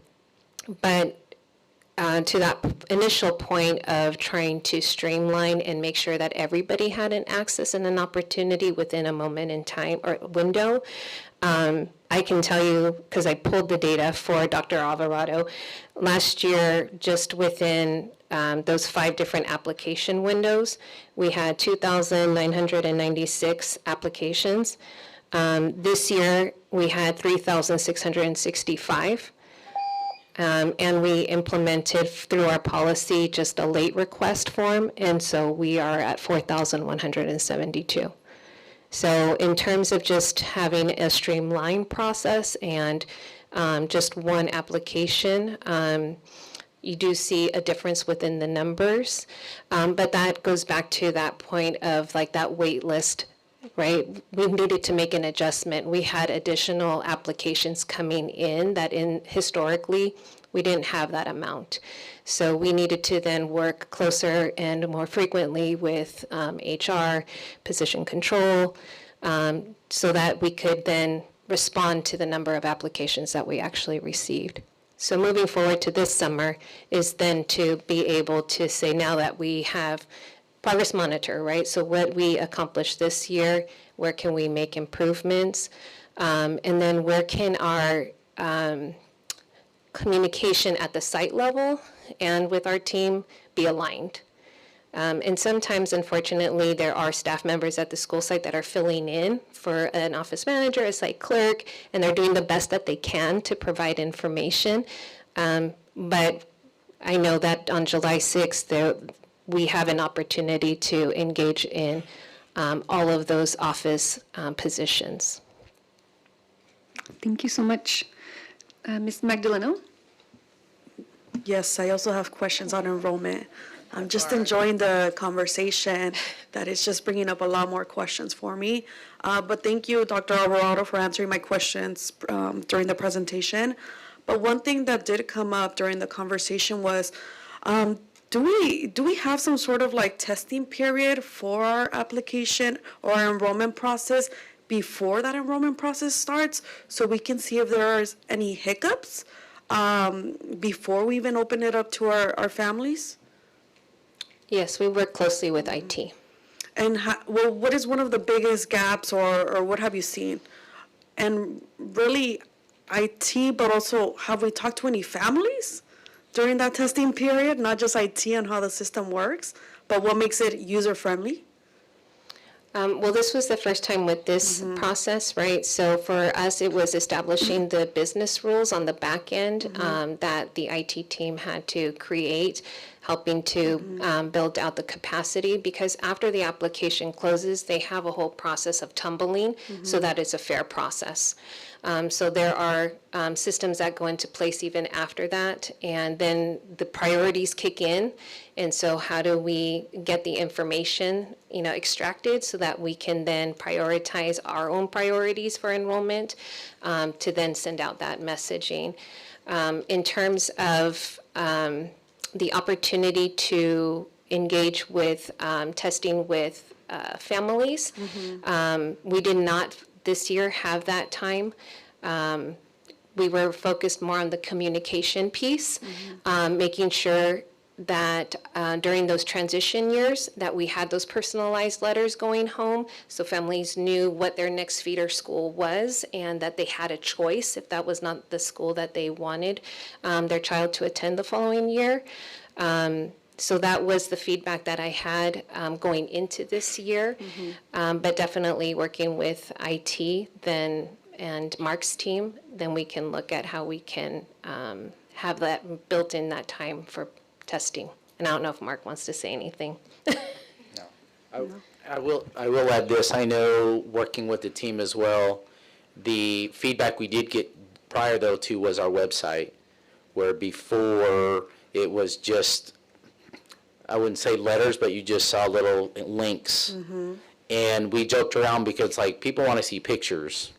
to that initial point of trying to streamline and make sure that everybody had an access and an opportunity within a moment in time or window, I can tell you, because I pulled the data for Dr. Alvarado, last year, just within those 5 different application windows, we had 2,996 applications. This year, we had 3,665. And we implemented through our policy just a late request form, and so we are at 4,172. So in terms of just having a streamlined process and just one application, you do see a difference within the numbers, but that goes back to that point of like that wait list, right? We needed to make an adjustment. We had additional applications coming in that historically we didn't have that amount. So we needed to then work closer and more frequently with HR, position control, so that we could then respond to the number of applications that we actually received. So moving forward to this summer is then to be able to say, now that we have progress monitor, right? So what we accomplished this year, where can we make improvements? And then where can our communication at the site level and with our team be aligned? And sometimes, unfortunately, there are staff members at the school site that are filling in for an office manager, a site clerk, and they're doing the best that they can to provide information. But I know that on July 6th, we have an opportunity to engage in all of those office positions. Thank you so much. Ms. Magdaleno? Yes, I also have questions on enrollment. I'm just enjoying the conversation. That is just bringing up a lot more questions for me. But thank you, Dr. Alvarado, for answering my questions during the presentation. But one thing that did come up during the conversation was, do we have some sort of like testing period for our application or our enrollment process before that enrollment process starts, so we can see if there's any hiccups before we even open it up to our families? Yes, we work closely with IT. And what is one of the biggest gaps, or what have you seen? And really, IT, but also, have we talked to any families during that testing period? Not just IT and how the system works, but what makes it user-friendly? Well, this was the first time with this process, right? So for us, it was establishing the business rules on the back end that the IT team had to create, helping to build out the capacity, because after the application closes, they have a whole process of tumbling so that it's a fair process. So there are systems that go into place even after that, and then the priorities kick in. And so how do we get the information, extracted so that we can then prioritize our own priorities for enrollment to then send out that messaging. In terms of the opportunity to engage with testing with families, we did not this year have that time. We were focused more on the communication piece, making sure that during those transition years that we had those personalized letters going home, so families knew what their next feeder school was and that they had a choice if that was not the school that they wanted their child to attend the following year. So that was the feedback that I had going into this year, but definitely working with IT then and Mark's team, then we can look at how we can have that built in that time for testing. And I don't know if Mark wants to say anything. I will add this. I know, working with the team as well, the feedback we did get prior though to was our website, where before it was just, I wouldn't say letters, but you just saw little links. And we joked around because like people want to see pictures.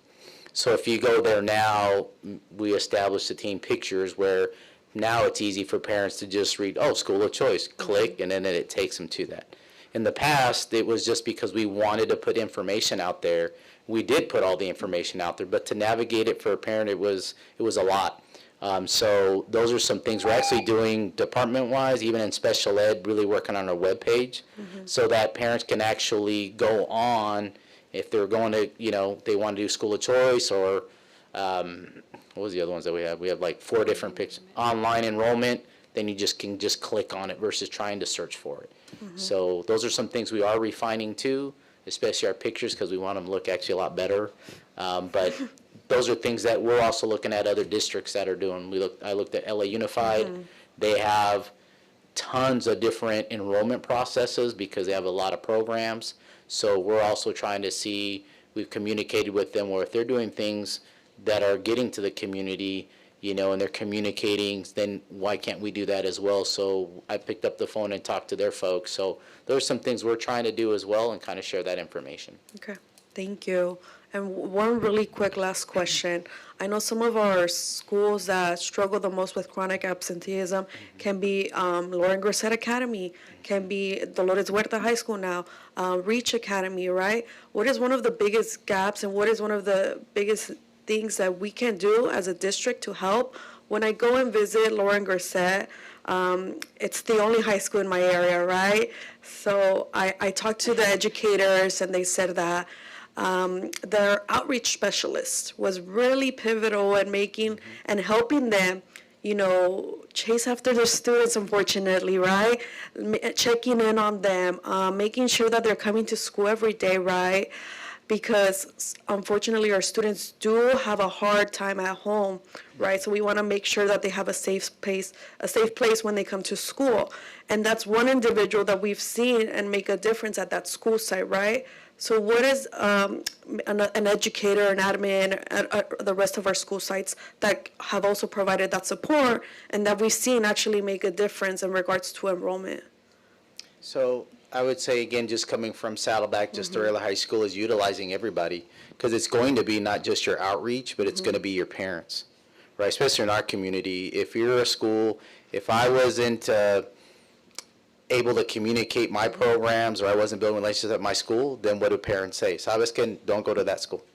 So if you go there now, we established the team pictures where now it's easy for parents to just read, oh, school of choice, click, and then it takes them to that. In the past, it was just because we wanted to put information out there. We did put all the information out there, but to navigate it for a parent, it was a lot. So those are some things we're actually doing department-wise, even in special ed, really working on our webpage, so that parents can actually go on if they're going to, they want to do school of choice or what was the other ones that we have? We have like 4 different pictures. Online enrollment, then you can just click on it versus trying to search for it. So those are some things we are refining too, especially our pictures, because we want them to look actually a lot better. But those are things that we're also looking at other districts that are doing. I looked at LA Unified. They have tons of different enrollment processes because they have a lot of programs. So we're also trying to see, we've communicated with them where if they're doing things that are getting to the community, and they're communicating, then why can't we do that as well? So I picked up the phone and talked to their folks. So there's some things we're trying to do as well and kind of share that information. Okay, thank you. And one really quick last question. I know some of our schools that struggle the most with chronic absenteeism can be Lauren Grosset Academy, can be Dolores Huerta High School now, Reach Academy, right? What is one of the biggest gaps and what is one of the biggest things that we can do as a district to help? When I go and visit Lauren Grosset, it's the only high school in my area, right? So I talked to the educators and they said that their outreach specialist was really pivotal in making and helping them, chase after their students, unfortunately, right? Checking in on them, making sure that they're coming to school every day, right? Because unfortunately our students do have a hard time at home, right? So we want to make sure that they have a safe place when they come to school. And that's one individual that we've seen and make a difference at that school site, right? So what is an educator, an admin, the rest of our school sites that have also provided that support and that we've seen actually make a difference in regards to enrollment? So I would say, again, just coming from Saddleback to Storella High School is utilizing everybody, because it's going to be not just your outreach, but it's going to be your parents, right? Especially in our community. If you're a school, if I wasn't able to communicate my programs or I wasn't building relationships at my school, then what do parents say? Sabes que don't go to that school.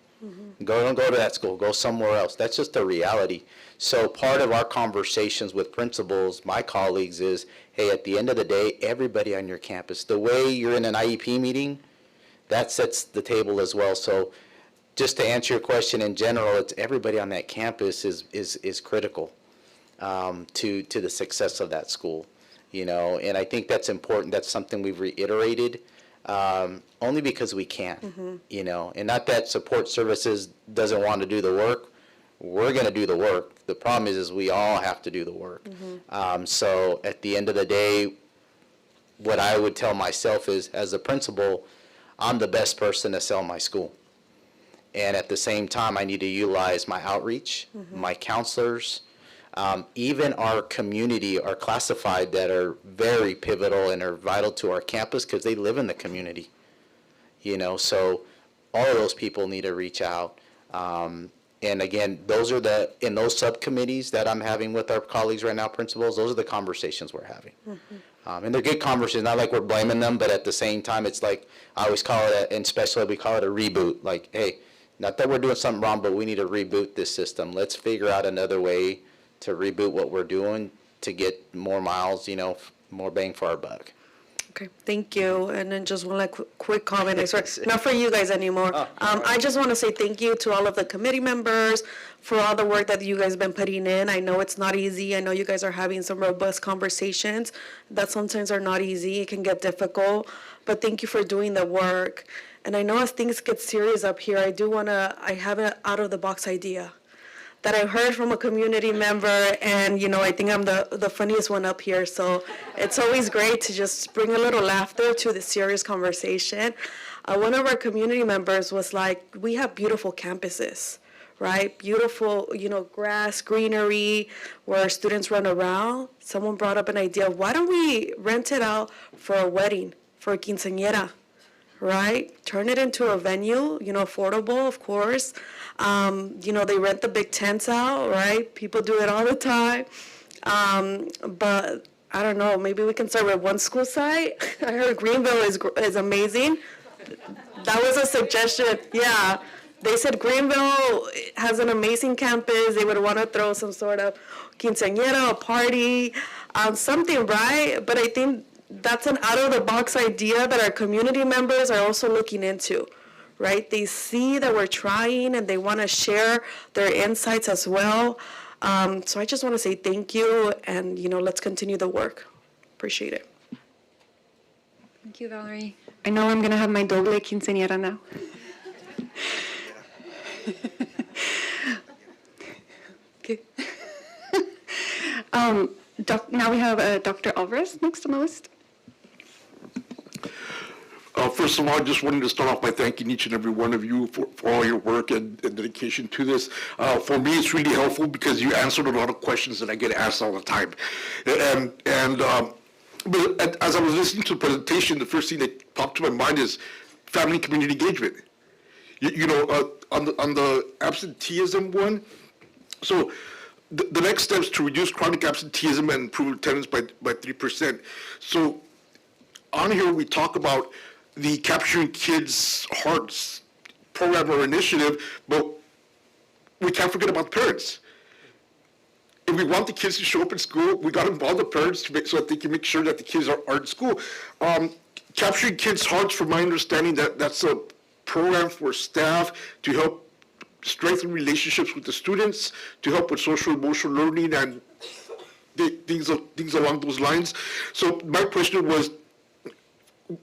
Don't go to that school. Go somewhere else. That's just the reality. So part of our conversations with principals, my colleagues, is, hey, at the end of the day, everybody on your campus, the way you're in an IEP meeting, that sets the table as well. So just to answer your question in general, it's everybody on that campus is critical to the success of that school. And I think that's important. That's something we've reiterated. Only because we can, and not that support services doesn't want to do the work. We're going to do the work. The problem is we all have to do the work. So at the end of the day, what I would tell myself is, as a principal, I'm the best person to sell my school. And at the same time, I need to utilize my outreach, my counselors, even our community are classified that are very pivotal and are vital to our campus because they live in the community. So all of those people need to reach out. And again, those are in those subcommittees that I'm having with our colleagues right now, principals, those are the conversations we're having. And they're good conversations, not like we're blaming them, but at the same time, it's like, I always call it, in special ed, we call it a reboot. Like, hey, not that we're doing something wrong, but we need to reboot this system. Let's figure out another way to reboot what we're doing to get more miles, more bang for our buck. Okay, thank you. And then just one like quick comment, I swear, not for you guys anymore. I just want to say thank you to all of the committee members for all the work that you guys have been putting in. I know it's not easy. I know you guys are having some robust conversations that sometimes are not easy. It can get difficult, but thank you for doing the work. And I know as things get serious up here, I have an out-of-the-box idea that I heard from a community member, and I think I'm the funniest one up here, so it's always great to just bring a little laughter to the serious conversation. One of our community members was like, we have beautiful campuses, right? Beautiful, grass, greenery, where students run around. Someone brought up an idea, why don't we rent it out for a wedding, for a quinceañera, right? Turn it into a venue, affordable, of course. They rent the big tents out, right? People do it all the time. But I don't know, maybe we can start with one school site. I heard Greenville is amazing. That was a suggestion, yeah. They said Greenville has an amazing campus. They would want to throw some sort of quinceañera, a party, something, right? But I think that's an out-of-the-box idea that our community members are also looking into, right? They see that we're trying and they want to share their insights as well. So I just want to say thank you, and, let's continue the work. Appreciate it. Thank you, Valerie. I know I'm going to have my doble quinceañera now. Okay. Now we have Dr. Alvarez next on the list. First of all, I just wanted to start off by thanking each and every one of you for all your work and dedication to this. For me, it's really helpful because you answered a lot of questions that I get asked all the time. But as I was listening to the presentation, the first thing that popped to my mind is family and community engagement. On the absenteeism one, so the next steps to reduce chronic absenteeism and improve attendance by 3%. So on here, we talk about the Capturing Kids' Hearts program or initiative, but we can't forget about the parents. If we want the kids to show up in school, we got to involve the parents so that they can make sure that the kids are in school. Capturing Kids' Hearts, from my understanding, that's a program for staff to help strengthen relationships with the students, to help with social emotional learning and things along those lines. So my question was,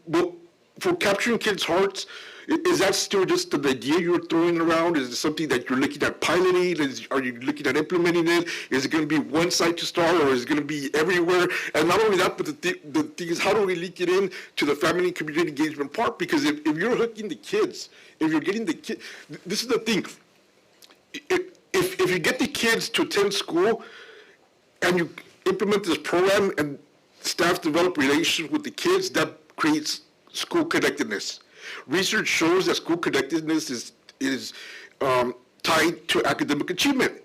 well, for Capturing Kids' Hearts, is that still just an idea you're throwing around? Is it something that you're looking at piloting? Are you looking at implementing it? Is it going to be one site to start, or is it going to be everywhere? And not only that, but the thing is, how do we link it in to the family and community engagement part? Because if you're hooking the kids, if you're getting the kids, this is the thing. If you get the kids to attend school and you implement this program and staff develop relationships with the kids, that creates school connectedness. Research shows that school connectedness is tied to academic achievement.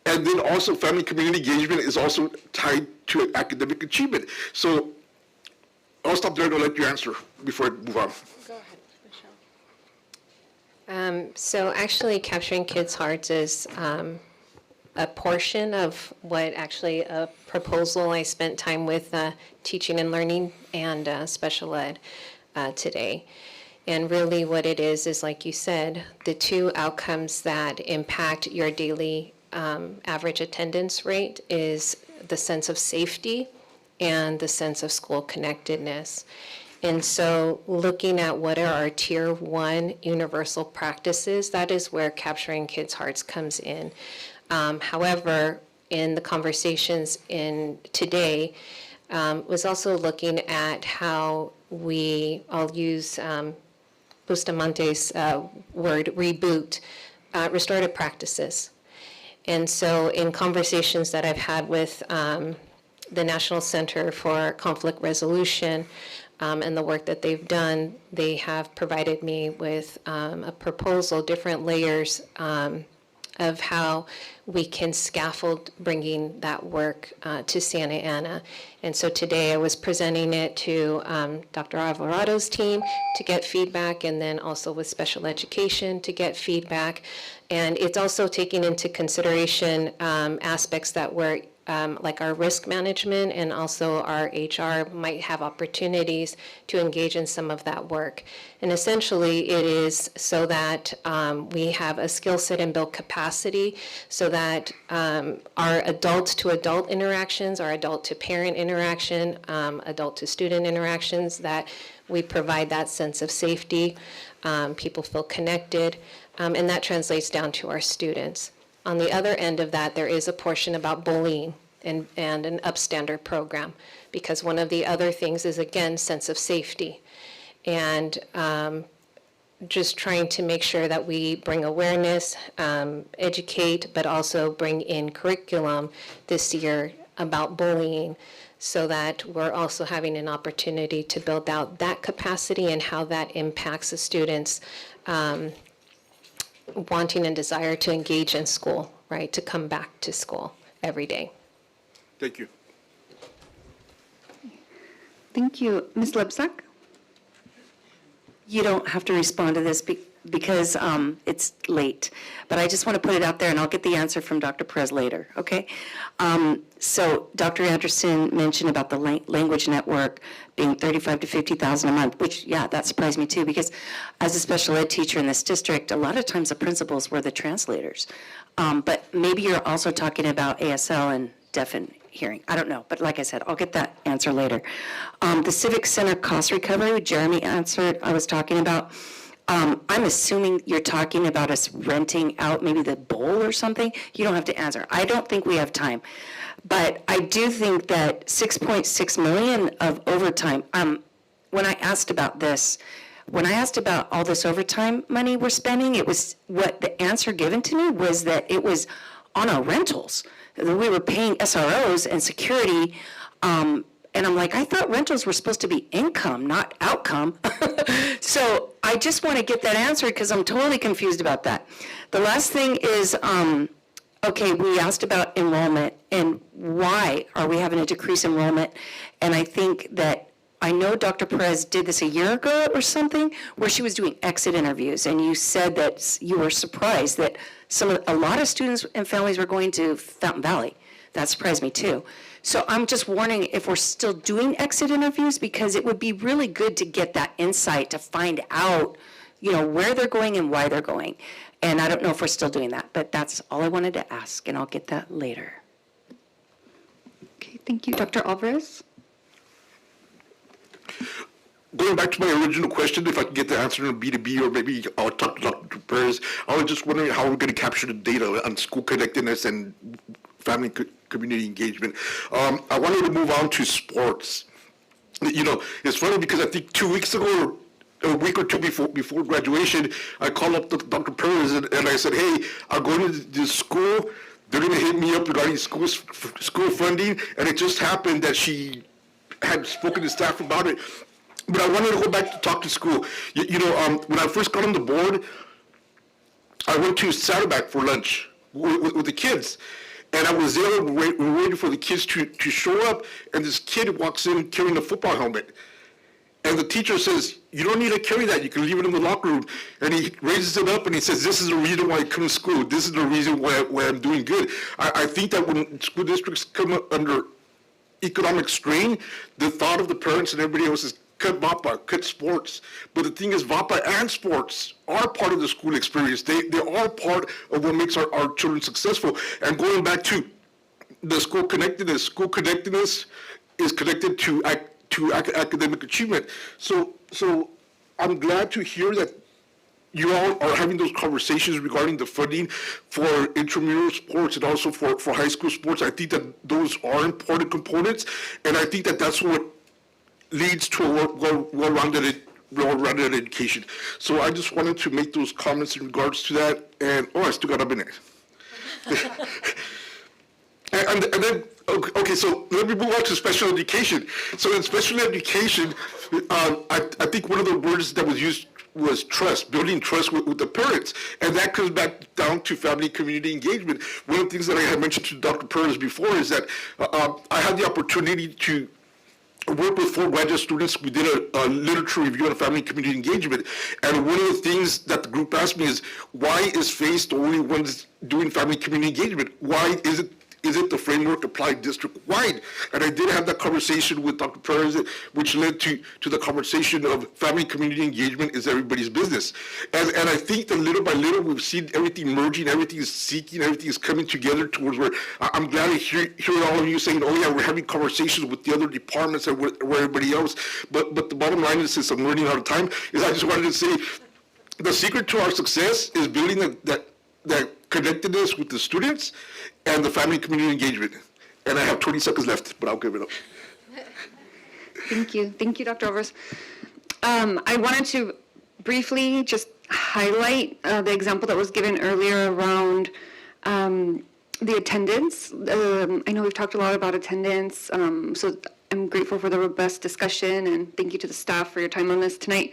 And then also family community engagement is also tied to academic achievement. So I'll stop there and I'll let you answer before I move on. Go ahead, Michelle. So actually, Capturing Kids' Hearts is a portion of what actually a proposal I spent time with teaching and learning and special ed today. And really what it is like you said, the two outcomes that impact your daily average attendance rate is the sense of safety and the sense of school connectedness. And so looking at what are our tier 1 universal practices, that is where Capturing Kids' Hearts comes in. However, in the conversations in today, was also looking at how I'll use Bustamante's word, reboot, restorative practices. And so in conversations that I've had with the National Center for Conflict Resolution and the work that they've done, they have provided me with a proposal, different layers of how we can scaffold bringing that work to Santa Ana. And so today I was presenting it to Dr. Alvarado's team to get feedback, and then also with special education to get feedback. And it's also taking into consideration aspects that were like our risk management and also our HR might have opportunities to engage in some of that work. And essentially it is so that we have a skill set and build capacity so that our adult to adult interactions, our adult to parent interaction, adult to student interactions, that we provide that sense of safety, people feel connected, and that translates down to our students. On the other end of that, there is a portion about bullying and an upstander program, because one of the other things is, again, sense of safety. And just trying to make sure that we bring awareness, educate, but also bring in curriculum this year about bullying, so that we're also having an opportunity to build out that capacity and how that impacts the students' wanting and desire to engage in school, right, to come back to school every day. Thank you. Thank you. Ms. Lebsack? You don't have to respond to this because it's late, but I just want to put it out there, and I'll get the answer from Dr. Perez later, okay? So Dr. Anderson mentioned about the language network being $35,000 to $50,000 a month, which, yeah, that surprised me too, because as a special ed teacher in this district, a lot of times the principals were the translators. But maybe you're also talking about ASL and deaf and hearing. I don't know, but like I said, I'll get that answer later. The Civic Center cost recovery, Jeremy answered, I was talking about. I'm assuming you're talking about us renting out maybe the bowl or something. You don't have to answer. I don't think we have time. But I do think that 6.6 million of overtime, when I asked about this, when I asked about all this overtime money we're spending, it was what the answer given to me was that it was on our rentals. We were paying SROs and security, and I'm like, I thought rentals were supposed to be income, not outcome. So I just want to get that answered because I'm totally confused about that. The last thing is, okay, we asked about enrollment and why are we having a decrease in enrollment? And I think that, I know Dr. Perez did this a year ago or something, where she was doing exit interviews, and you said that you were surprised that a lot of students and families were going to Fountain Valley. That surprised me too. So I'm just wondering if we're still doing exit interviews, because it would be really good to get that insight to find out, where they're going and why they're going. And I don't know if we're still doing that, but that's all I wanted to ask, and I'll get that later. Okay, thank you. Dr. Alvarez? Going back to my original question, if I can get the answer in B2B, or maybe I'll talk to Dr. Perez, I was just wondering how we're going to capture the data on school connectedness and family community engagement. I wanted to move on to sports. It's funny because I think 2 weeks ago, a week or two before graduation, I called up Dr. Perez and I said, hey, I'm going to this school. They're going to hit me up regarding school funding. And it just happened that she had spoken to staff about it. But I wanted to go back to talk to school. When I first got on the board, I went to Saddleback for lunch with the kids. And I was there waiting for the kids to show up, and this kid walks in carrying a football helmet. And the teacher says, you don't need to carry that, you can leave it in the locker room. And he raises it up and he says, this is the reason why I come to school. This is the reason why I'm doing good. I think that when school districts come under economic strain, the thought of the parents and everybody else is cut VAPA, cut sports. But the thing is, VAPA and sports are part of the school experience. They are part of what makes our children successful. And going back to the school connectedness is connected to academic achievement. So I'm glad to hear that you all are having those conversations regarding the funding for intramural sports and also for high school sports. I think that those are important components, and I think that that's what leads to a well-rounded education. So I just wanted to make those comments in regards to that, and I still got a minute. and then, okay, so let me move on to special education. So in special education, I think one of the words that was used was trust, building trust with the parents. And that comes back down to family community engagement. One of the things that I had mentioned to Dr. Perez before is that I had the opportunity to work with 4 graduate students. We did a literature review on family community engagement. And one of the things that the group asked me is, why is FACE the only ones doing family community engagement? Why is it isn't the framework applied district-wide? And I did have that conversation with Dr. Perez, which led to the conversation of family community engagement is everybody's business. And I think that little by little, we've seen everything merging, everything is seeking, everything is coming together towards where I'm glad to hear all of you saying, oh yeah, we're having conversations with the other departments and where everybody else. But the bottom line is, since I'm running out of time, is I just wanted to say the secret to our success is building that connectedness with the students and the family community engagement. And I have 20 seconds left, but I'll give it up. Thank you. Thank you, Dr. Alvarez. I wanted to briefly just highlight the example that was given earlier around the attendance. I know we've talked a lot about attendance, so I'm grateful for the robust discussion, and thank you to the staff for your time on this tonight.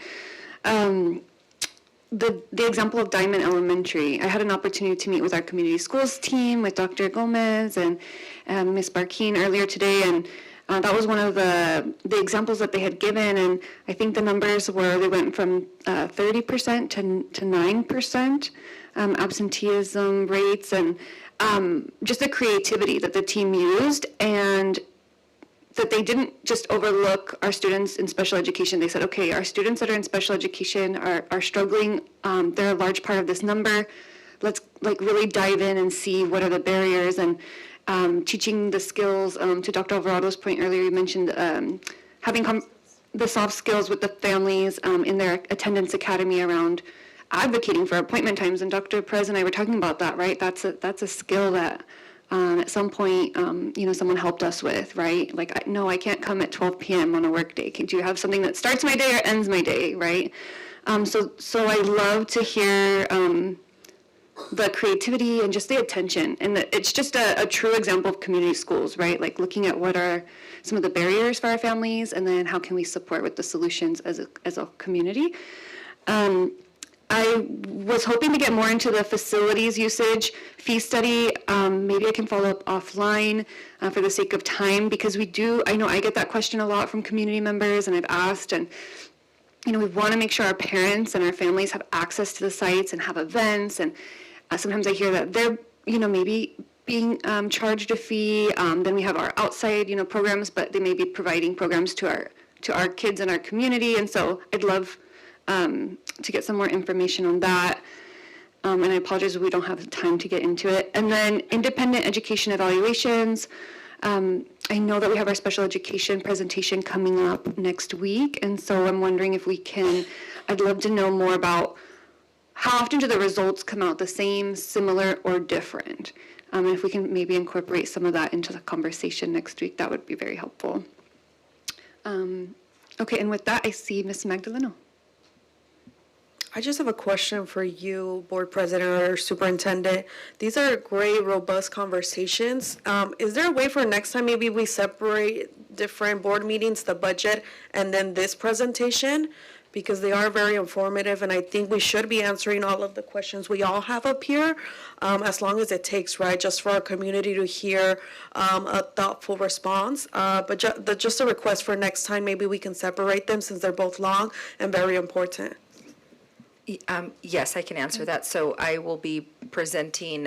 The example of Diamond Elementary, I had an opportunity to meet with our community schools team, with Dr. Gomez and Ms. Barkeen earlier today, and that was one of the examples that they had given, and I think the numbers were, they went from 30% to 9% absenteeism rates, and just the creativity that the team used, and that they didn't just overlook our students in special education. They said, okay, our students that are in special education are struggling. They're a large part of this number. Let's really dive in and see what are the barriers, and teaching the skills. To Dr. Alvarado's point earlier, you mentioned having the soft skills with the families in their attendance academy around advocating for appointment times. And Dr. Perez and I were talking about that, right? That's a skill that at some point, someone helped us with, right? Like, no, I can't come at 12 p.m. on a work day. Do you have something that starts my day or ends my day, right? So I love to hear the creativity and just the attention. And it's just a true example of community schools, right? Like looking at what are some of the barriers for our families, and then how can we support with the solutions as a community. I was hoping to get more into the facilities usage fee study. Maybe I can follow up offline for the sake of time, because I know I get that question a lot from community members, and I've asked, and we want to make sure our parents and our families have access to the sites and have events, and sometimes I hear that they're, maybe being charged a fee. Then we have our outside, programs, but they may be providing programs to our kids in our community, and so I'd love to get some more information on that. And I apologize if we don't have the time to get into it. And then independent education evaluations. I know that we have our special education presentation coming up next week, and so I'm wondering if I'd love to know more about how often do the results come out the same, similar, or different? And if we can maybe incorporate some of that into the conversation next week, that would be very helpful. Okay, and with that, I see Ms. Magdaleno. I just have a question for you, Board President or Superintendent. These are great, robust conversations. Is there a way for next time maybe we separate different board meetings, the budget, and then this presentation? Because they are very informative, and I think we should be answering all of the questions we all have up here, as long as it takes, right, just for our community to hear a thoughtful response. But just a request for next time, maybe we can separate them since they're both long and very important. Yes, I can answer that. So I will be presenting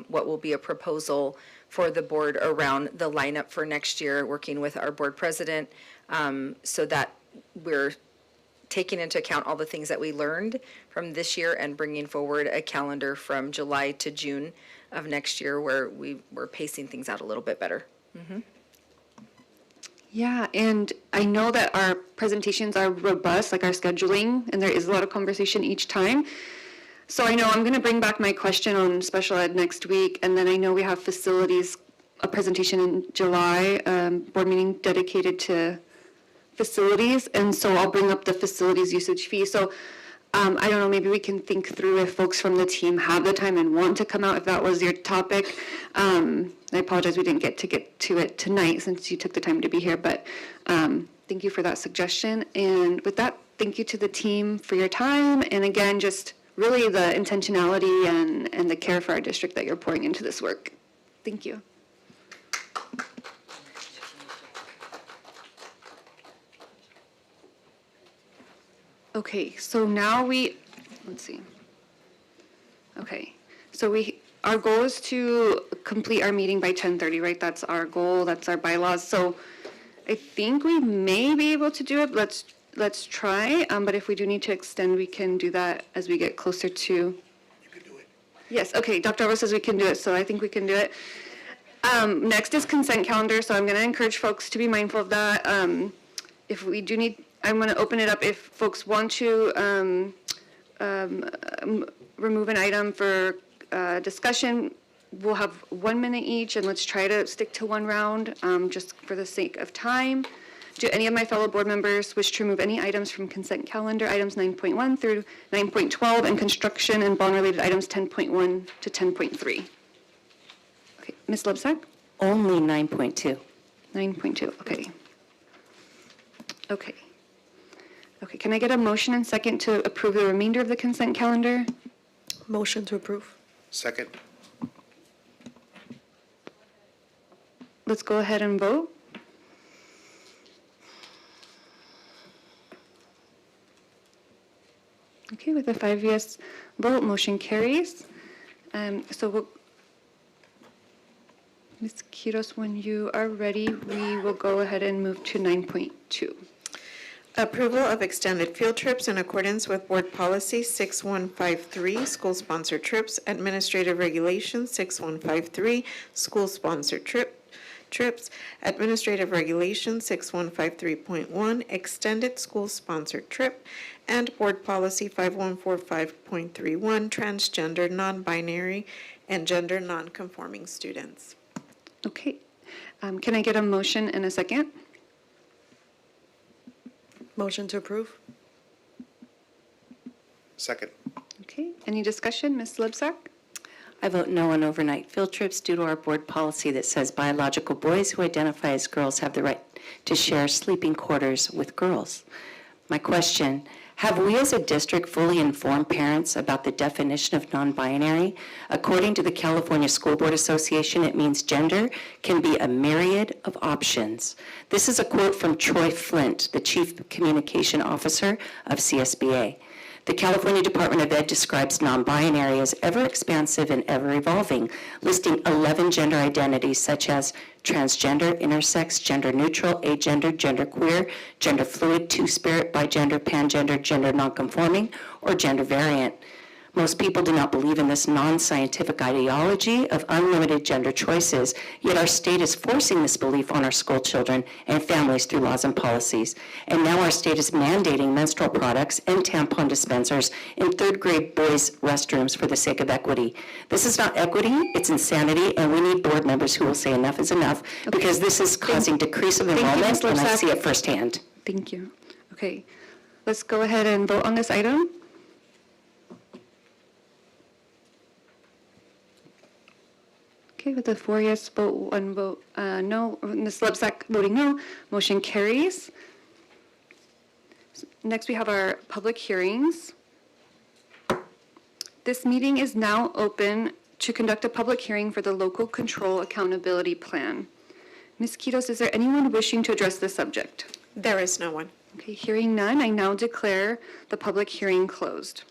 what will be a proposal for the board around the lineup for next year, working with our board president, so that we're taking into account all the things that we learned from this year and bringing forward a calendar from July to June of next year where we're pacing things out a little bit better. Mm-hmm. Yeah, and I know that our presentations are robust, like our scheduling, and there is a lot of conversation each time. So I know I'm going to bring back my question on special ed next week, and then I know we have facilities, a presentation in July, board meeting dedicated to facilities, and so I'll bring up the facilities usage fee. So I don't know, maybe we can think through if folks from the team have the time and want to come out, if that was your topic. I apologize we didn't get to it tonight since you took the time to be here, but thank you for that suggestion. And with that, thank you to the team for your time, and again, just really the intentionality and the care for our district that you're pouring into this work. Thank you. Okay, so now let's see. Okay, so we our goal is to complete our meeting by 10:30, right? That's our goal, that's our bylaws. So I think we may be able to do it. Let's try. But if we do need to extend, we can do that as we get closer to. You can do it. Yes, okay, Dr. Alvarez says we can do it, so I think we can do it. Next is consent calendar, so I'm going to encourage folks to be mindful of that. If we do need, I'm going to open it up if folks want to remove an item for discussion. We'll have 1 minute each, and let's try to stick to one round, just for the sake of time. Do any of my fellow board members wish to remove any items from consent calendar, items 9.1 through 9.12, and construction and bond-related items 10.1 to 10.3? Okay, Ms. Lebsack? Only 9.2. 9.2, okay. Okay. Okay, can I get a motion and second to approve the remainder of the consent calendar? Motion to approve. Second. Let's go ahead and vote. Okay, with a 5 yes vote, motion carries. Ms. Quiros, when you are ready, we will go ahead and move to 9.2. Approval of extended field trips in accordance with Board Policy 6153, School-Sponsored Trips, Administrative Regulations 6153, School-Sponsored Trips, Administrative Regulations 6153.1, Extended School-Sponsored Trip, and Board Policy 5145.31, Transgender, Non-Binary, and Gender Non-Conforming Students. Okay, can I get a motion and a second? Motion to approve. Second. Okay, any discussion, Ms. Lebsack? I vote no on overnight field trips due to our board policy that says biological boys who identify as girls have the right to share sleeping quarters with girls. My question, have we as a district fully informed parents about the definition of non-binary? According to the California School Board Association, it means gender can be a myriad of options. This is a quote from Troy Flint, the Chief Communication Officer of CSBA. The California Department of Ed describes non-binary as ever-expansive and ever-evolving, listing 11 gender identities such as transgender, intersex, gender-neutral, agender, genderqueer, gender-fluid, two-spirit, bigender, pangender, gender nonconforming, or gender variant. Most people do not believe in this non-scientific ideology of unlimited gender choices, yet our state is forcing this belief on our school children and families through laws and policies. And now our state is mandating menstrual products and tampon dispensers in third-grade boys' restrooms for the sake of equity. This is not equity, it's insanity, and we need board members who will say enough is enough, because this is causing decrease of enrollment, and I see it firsthand. Thank you. Okay, let's go ahead and vote on this item. Okay, with a 4 yes vote, 1 vote no, Ms. Lebsack voting no, motion carries. Next, we have our public hearings. This meeting is now open to conduct a public hearing for the Local Control Accountability Plan. Ms. Quiros, is there anyone wishing to address this subject? There is no one. Okay, hearing none, I now declare the public hearing closed.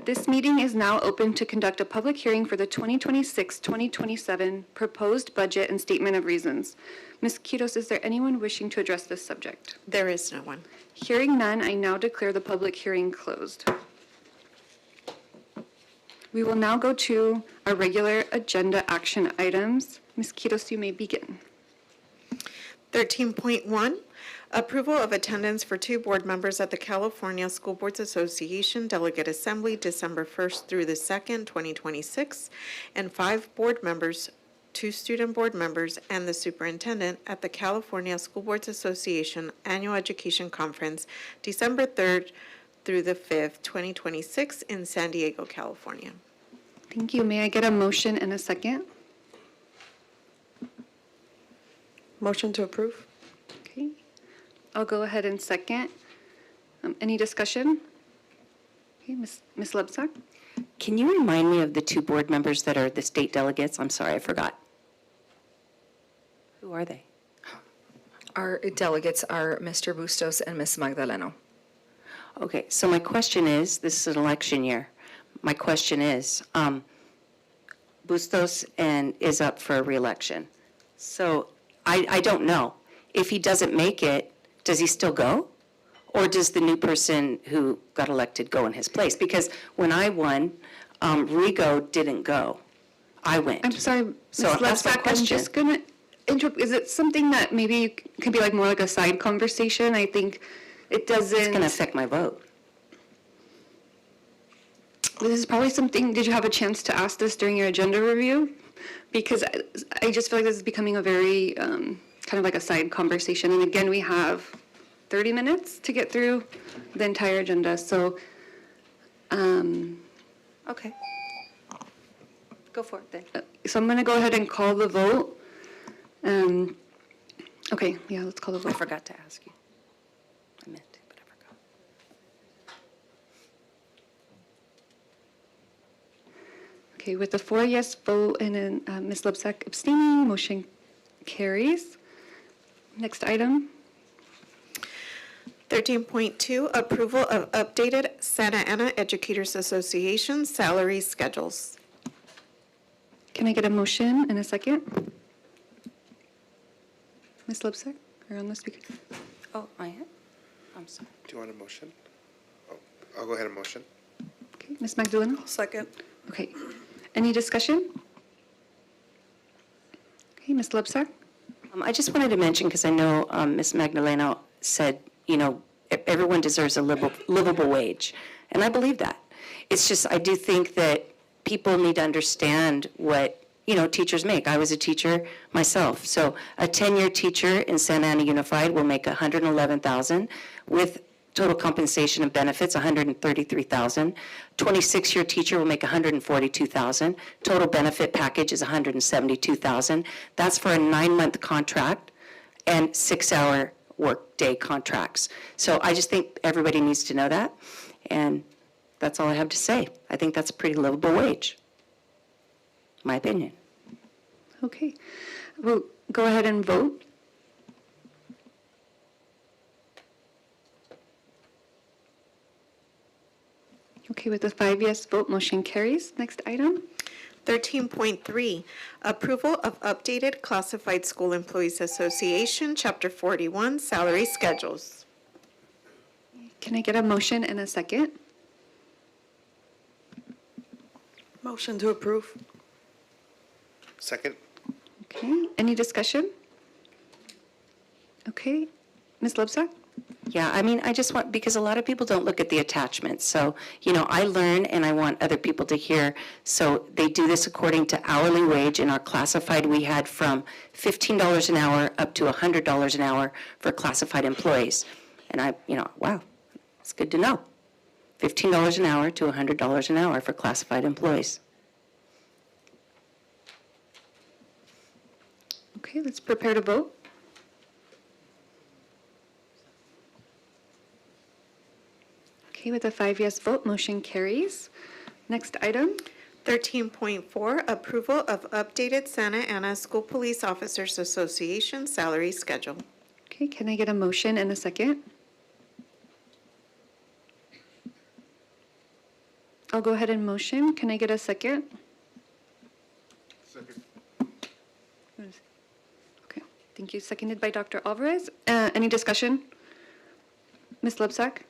This meeting is now open to conduct a public hearing for the 2026-2027 proposed budget and statement of reasons. Ms. Quiros, is there anyone wishing to address this subject? There is no one. Hearing none, I now declare the public hearing closed. We will now go to our regular agenda action items. Ms. Quiros, you may begin. 13.1, approval of attendance for 2 board members at the California School Boards Association Delegate Assembly, December 1st through the 2nd, 2026, and 5 board members, 2 student board members, and the superintendent at the California School Boards Association Annual Education Conference, December 3rd through the 5th, 2026, in San Diego, California. Thank you. May I get a motion and a second? Motion to approve. Okay. I'll go ahead and second. Any discussion? Okay, Ms. Lebsack? Can you remind me of the 2 board members that are the state delegates? I'm sorry, I forgot. Who are they? Our delegates are Mr. Bustos and Ms. Magdaleno. Okay, so my question is, this is an election year. my question is, Bustos is up for reelection. So I don't know. If he doesn't make it, does he still go? Or does the new person who got elected go in his place? Because when I won, Rigo didn't go. I went. I'm sorry, So Ms. that's my Lepsak, I'm question. just gonna interrupt. Is it something that maybe could be like more like a side conversation? I think it doesn't. It's going to affect my vote. This is probably something, did you have a chance to ask this during your agenda review? Because I just feel like this is becoming a very, kind of like a side conversation. And again, we have 30 minutes to get through the entire agenda, so. Okay. Go for it then. So I'm going to go ahead and call the vote. Okay, yeah, let's call the vote. I forgot to ask you. I meant to, but I forgot. Okay, with a 4 yes vote and then Ms. Lepsak abstaining, motion carries. Next item. 13.2, approval of updated Santa Ana Educators Association salary schedules. Can I get a motion and a second? Ms. Lepsak, you're on the speaker. Oh, I am? I'm sorry. Do you want a motion? Oh, I'll go ahead and motion. Okay, Ms. Magdalena? Second. Okay. Any discussion? Okay, Ms. Lepsak? I just wanted to mention, because I know Ms. Magdalena said, you know, everyone deserves a livable wage, and I believe that. It's just, I do think that people need to understand what, you know, teachers make. I was a teacher myself, so a 10-year teacher in Santa Ana Unified will make $111,000 with total compensation and benefits, $133,000. 26-year teacher will make $142,000. Total benefit package is $172,000. That's for a 9-month contract and 6-hour workday contracts. So I just think everybody needs to know that, and that's all I have to say. I think that's a pretty livable wage, my opinion. Okay. We'll go ahead and vote. Okay, with a 5 yes vote, motion carries. Next item. 13.3, approval of updated Classified School Employees Association, Chapter 41, salary schedules. Can I get a motion and a second? Motion to approve. Second? Okay, any discussion? Okay, Ms. Lepsak? Yeah, I mean, I just want, because a lot of people don't look at the attachments. So, you know, I learn and I want other people to hear. So they do this according to hourly wage. In our classified, we had from $15 an hour up to $100 an hour for classified employees. And I, you know, wow, it's good to know. $15 an hour to $100 an hour for classified employees. Okay, let's prepare to vote. Okay, with a 5 yes vote, motion carries. Next item. 13.4, approval of updated Santa Ana School Police Officers Association salary schedule. Okay, can I get a motion and a second? I'll go ahead and motion. Can I get a second? Second. Okay, thank you. Seconded by Dr. Alvarez. Any discussion? Ms. Lepsak?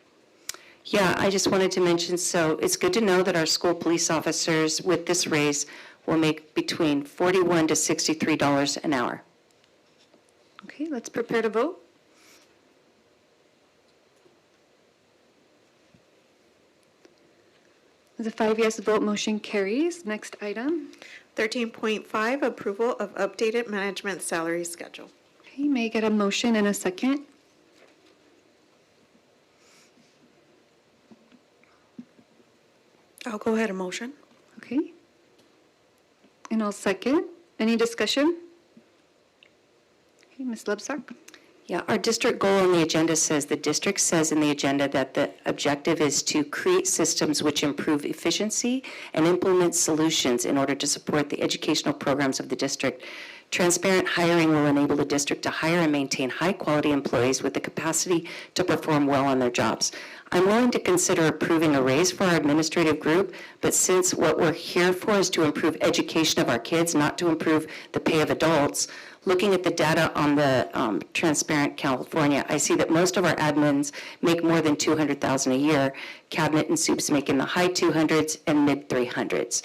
Yeah, I just wanted to mention, so it's good to know that our school police officers with this raise will make between $41 to $63 an hour. Okay, let's prepare to vote. With a 5 yes vote, motion carries. Next item. 13.5, approval of updated management salary schedule. Okay, may I get a motion and a second? I'll go ahead and motion. Okay. And I'll second. Any discussion? Okay, Ms. Lepsak? Yeah, our district goal on the agenda says, the district says in the agenda that the objective is to create systems which improve efficiency and implement solutions in order to support the educational programs of the district. Transparent hiring will enable the district to hire and maintain high-quality employees with the capacity to perform well on their jobs. I'm willing to consider approving a raise for our administrative group, but since what we're here for is to improve education of our kids, not to improve the pay of adults, looking at the data on the Transparent California, I see that most of our admins make more than $200,000 a year. Cabinet and soups make in the high 200s and mid 300s,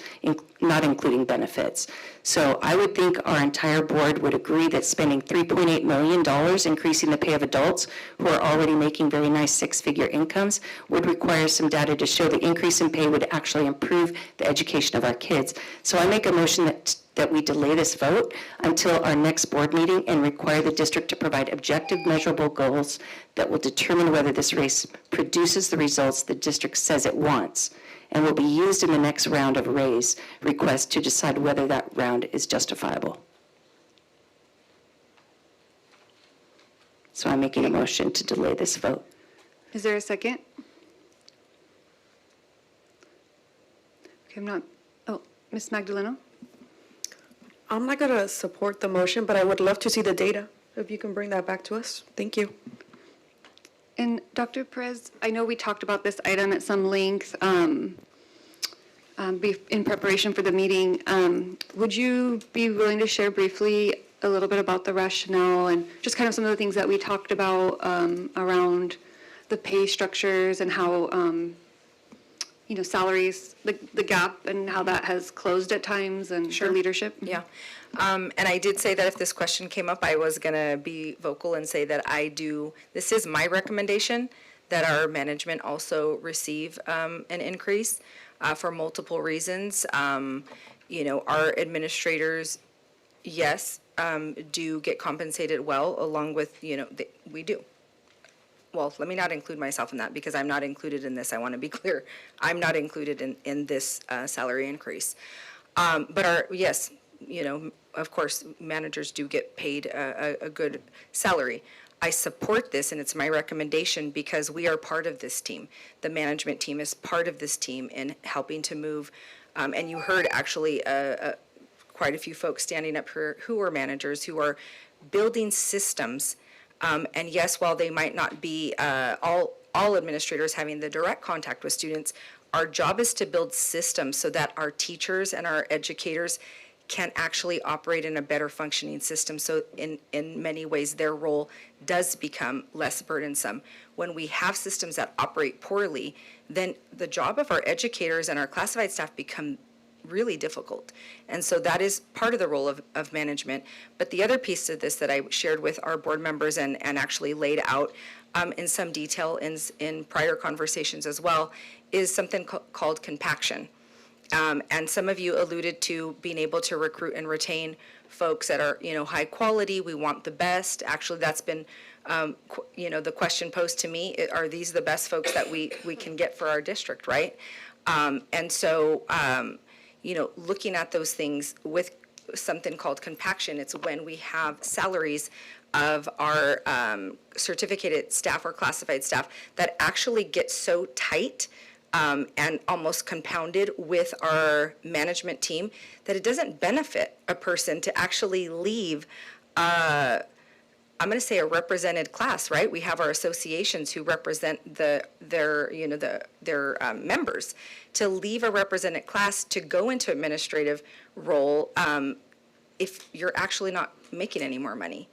not including benefits. So I would think our entire board would agree that spending $3.8 million increasing the pay of adults who are already making very nice six-figure incomes would require some data to show the increase in pay would actually improve the education of our kids. So I make a motion that we delay this vote until our next board meeting and require the district to provide objective, measurable goals that will determine whether this race produces the results the district says it wants, and will be used in the next round of raise requests to decide whether that round is justifiable. So I'm making a motion to delay this vote. Is there a second? Okay, Ms. Magdaleno? I'm not gonna support the motion, but I would love to see the data, if you can bring that back to us. Thank you. And Dr. Perez, I know we talked about this item at some length in preparation for the meeting. Would you be willing to share briefly a little bit about the rationale and just kind of some of the things that we talked about around the pay structures and how, salaries, the gap and how that has closed at times and the leadership? Yeah. And I did say that if this question came up, I was going to be vocal and say that this is my recommendation, that our management also receive an increase for multiple reasons. Our administrators, yes, do get compensated well, along with, we do. Well, let me not include myself in that because I'm not included in this. I want to be clear. I'm not included in this salary increase. But yes, of course, managers do get paid a good salary. I support this, and it's my recommendation because we are part of this team. The management team is part of this team in helping to move. And you heard actually quite a few folks standing up here who are managers, who are building systems. And yes, while they might not be all administrators having the direct contact with students, our job is to build systems so that our teachers and our educators can actually operate in a better functioning system. So in many ways, their role does become less burdensome. When we have systems that operate poorly, then the job of our educators and our classified staff become really difficult. And so that is part of the role of management. But the other piece of this that I shared with our board members and actually laid out in some detail in prior conversations as well is something called compaction. And some of you alluded to being able to recruit and retain folks that are, high quality. We want the best. Actually, that's been, the question posed to me, are these the best folks that we can get for our district, right? And so, looking at those things with something called compaction, it's when we have salaries of our certificated staff or classified staff that actually get so tight and almost compounded with our management team that it doesn't benefit a person to actually leave I'm going to say a represented class, right? We have our associations who represent their members. To leave a represented class to go into administrative role, if you're actually not making any more money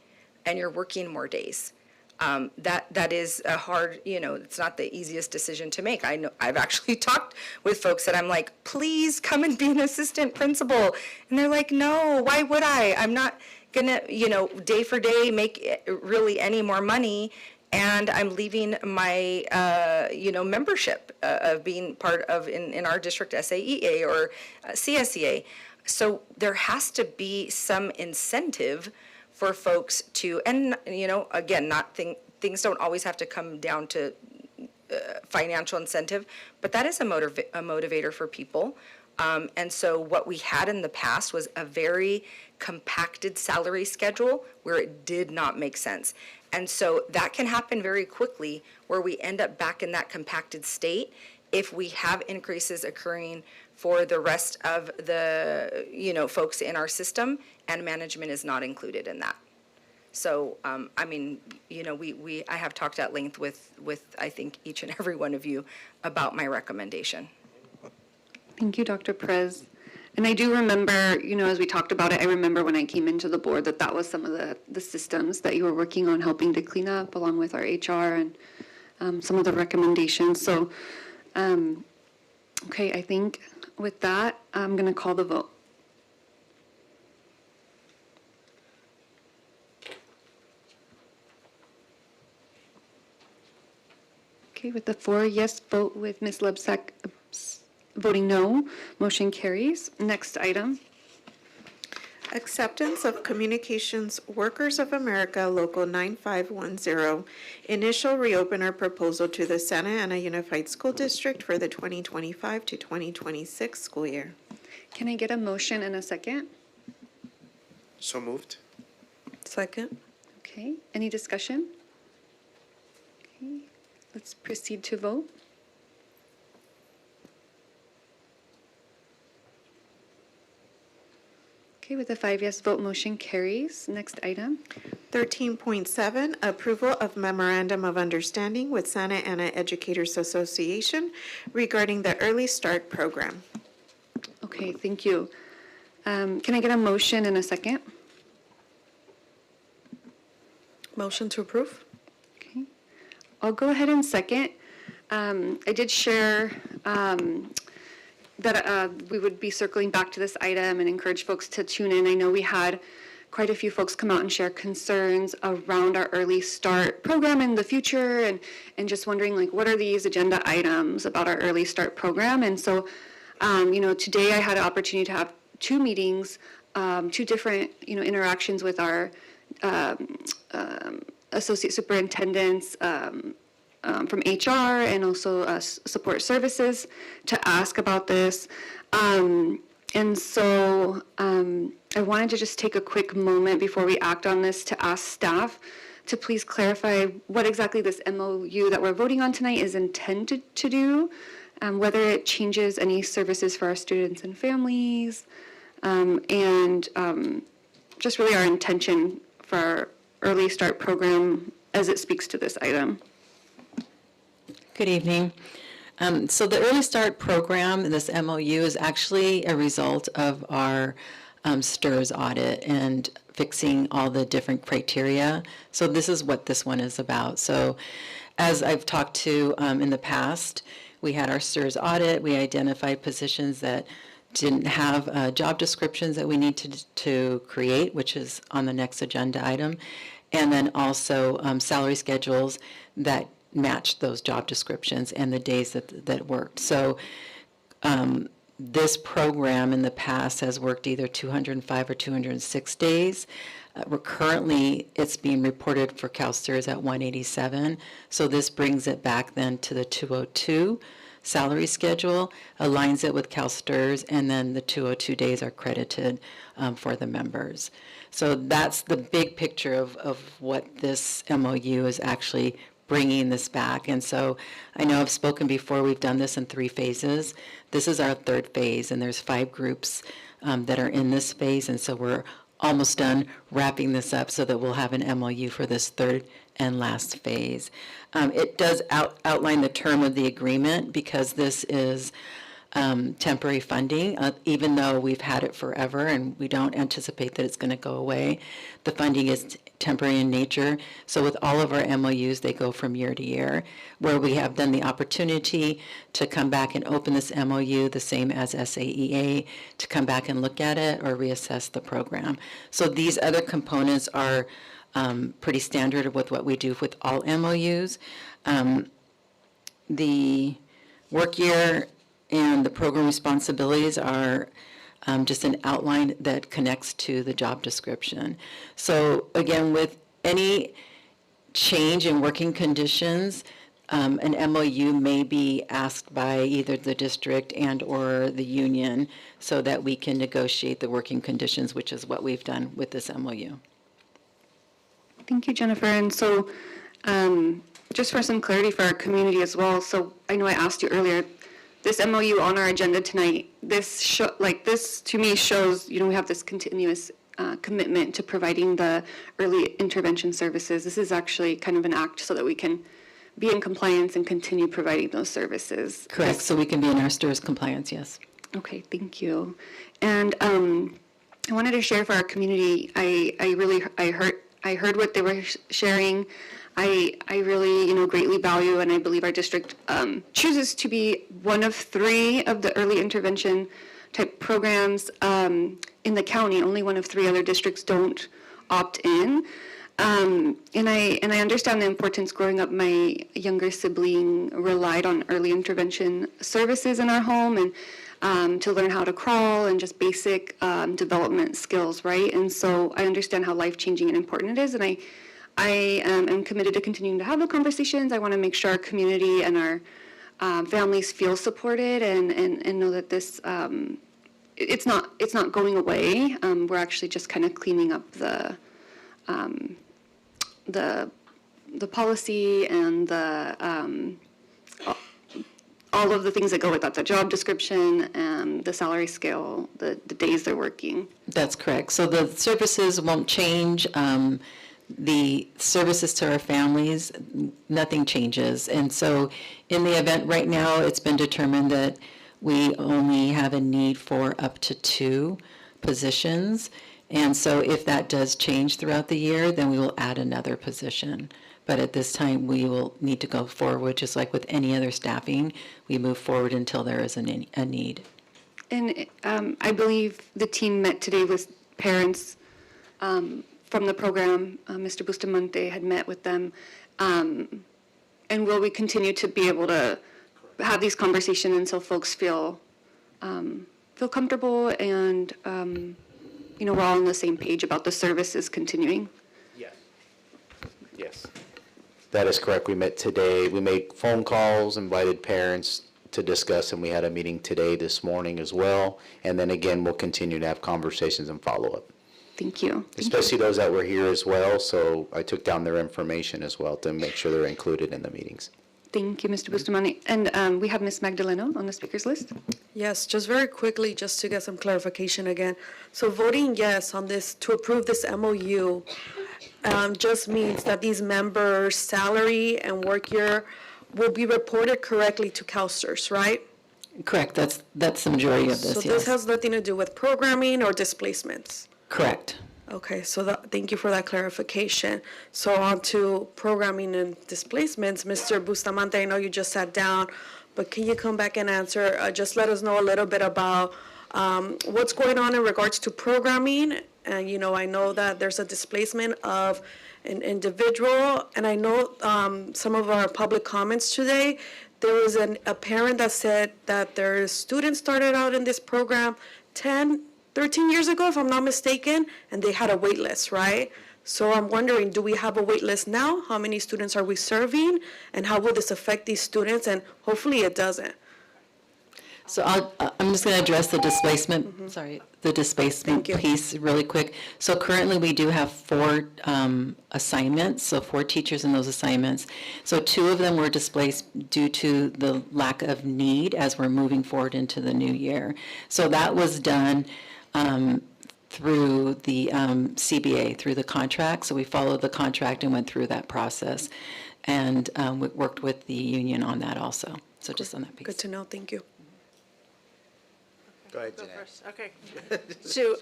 and you're working more days, that is a hard, it's not the easiest decision to make. I know I've actually talked with folks that I'm like, please come and be an assistant principal, and they're like, no, why would I? I'm not gonna, day for day make really any more money, and I'm leaving my, membership of being part of in our district SAEA or CSEA. So there has to be some incentive for folks to, and again, things don't always have to come down to financial incentive, but that is a motivator for people. And so what we had in the past was a very compacted salary schedule where it did not make sense. And so that can happen very quickly where we end up back in that compacted state if we have increases occurring for the rest of the, folks in our system, and management is not included in that. So, I mean, I have talked at length with, I think, each and every one of you about my recommendation. Thank you, Dr. Perez. And I do remember, as we talked about it, I remember when I came into the board that was some of the systems that you were working on helping to clean up, along with our HR and some of the recommendations. So, okay, I think with that, I'm going to call the vote. Okay, with the 4 yes vote with Ms. Lebsack voting no, motion carries. Next item. Acceptance of Communications Workers of America Local 9510, initial reopener proposal to the Santa Ana Unified School District for the 2025 to 2026 school year. Can I get a motion and a second? So moved. Second. Okay, any discussion? Okay, let's proceed to vote. Okay, with a 5 yes vote, motion carries. Next item. 13.7, approval of memorandum of understanding with Santa Ana Educators Association regarding the Early Start program. Okay, thank you. Can I get a motion and a second? Motion to approve. Okay, I'll go ahead and second. I did share that we would be circling back to this item and encourage folks to tune in. I know we had quite a few folks come out and share concerns around our Early Start program in the future and just wondering, like, what are these agenda items about our Early Start program? And so, today I had an opportunity to have 2 meetings, 2 different, interactions with our associate superintendents, from HR and also support services to ask about this. And so I wanted to just take a quick moment before we act on this to ask staff to please clarify what exactly this MOU that we're voting on tonight is intended to do, whether it changes any services for our students and families, and just really our intention for our Early Start program as it speaks to this item. Good evening. So the Early Start program, this MOU, is actually a result of our STRS audit and fixing all the different criteria. So this is what this one is about. So as I've talked to in the past, we had our STRS audit. We identified positions that didn't have job descriptions that we need to create, which is on the next agenda item, and then also salary schedules that matched those job descriptions and the days that worked. So this program in the past has worked either 205 or 206 days. Currently, it's being reported for CalSTRS at 187. So this brings it back then to the 202 salary schedule, aligns it with CalSTRS, and then the 202 days are credited for the members. So that's the big picture of what this MOU is actually bringing this back. And so I know I've spoken before, we've done this in 3 phases. This is our 3rd phase, and there's 5 groups that are in this phase, and so we're almost done wrapping this up so that we'll have an MOU for this 3rd and last phase. It does outline the term of the agreement because this is temporary funding, even though we've had it forever and we don't anticipate that it's going to go away. The funding is temporary in nature. So with all of our MOUs, they go from year to year, where we have then the opportunity to come back and open this MOU, the same as SAEA, to come back and look at it or reassess the program. So these other components are pretty standard with what we do with all MOUs. The work year and the program responsibilities are just an outline that connects to the job description. So again, with any change in working conditions, an MOU may be asked by either the district and or the union so that we can negotiate the working conditions, which is what we've done with this MOU. Thank you, Jennifer. And so just for some clarity for our community as well, so I know I asked you earlier, this MOU on our agenda tonight, this to me shows, we have this continuous commitment to providing the early intervention services. This is actually kind of an act so that we can be in compliance and continue providing those services. Correct, so we can be in our STRS compliance, yes. Okay, thank you. And I wanted to share for our community, I heard what they were sharing. I really, greatly value, and I believe our district chooses to be one of 3 of the early intervention type programs in the county. Only one of 3 other districts don't opt in. And I understand the importance. Growing up, my younger sibling relied on early intervention services in our home, and to learn how to crawl and just basic development skills, right? And so I understand how life-changing and important it is, and I am committed to continuing to have the conversations. I want to make sure our community and our families feel supported and know that this it's not going away. We're actually just kind of cleaning up the policy and all of the things that go with that, the job description and the salary scale, the days they're working. That's correct. So the services won't change. The services to our families, nothing changes. And so in the event right now, it's been determined that we only have a need for up to 2 positions. And so if that does change throughout the year, then we will add another position. But at this time, we will need to go forward, just like with any other staffing. We move forward until there is a need. And I believe the team met today with parents from the program. Mr. Bustamante had met with them. And will we continue to be able to have these conversations until folks feel comfortable and we're all on the same page about the services continuing? Yes. That is correct. We met today. We made phone calls, invited parents to discuss, and we had a meeting today, this morning as well. And then again, we'll continue to have conversations and follow up. Thank you. Especially those that were here as well. So I took down their information as well to make sure they're included in the meetings. Thank you, Mr. Bustamante. And we have Ms. Magdaleno on the speakers list. Yes, just very quickly, just to get some clarification again. So voting yes on this, to approve this MOU, just means that these members' salary and work year will be reported correctly to CalSTRS, right? Correct. That's the majority of this, So yes. this has nothing to do with programming or displacements? Correct. Okay, so thank you for that clarification. So on to programming and displacements. Mr. Bustamante, I know you just sat down, but can you come back and answer, just let us know a little bit about what's going on in regards to programming. And, I know that there's a displacement of an individual, and I know some of our public comments today, there was a parent that said that their student started out in this program 13 years ago, if I'm not mistaken, and they had a wait list, right? So I'm wondering, do we have a wait list now? How many students are we serving? And how will this affect these students? And hopefully it doesn't. So I'm just going to address the displacement, the displacement piece really quick. So currently we do have 4 assignments, so 4 teachers in those assignments. So 2 of them were displaced due to the lack of need as we're moving forward into the new year. So that was done through the CBA, through the contract. So we followed the contract and went through that process. And we worked with the union on that also. So just on that piece. Good to know. Thank you. Go ahead, Jeanette. Okay. To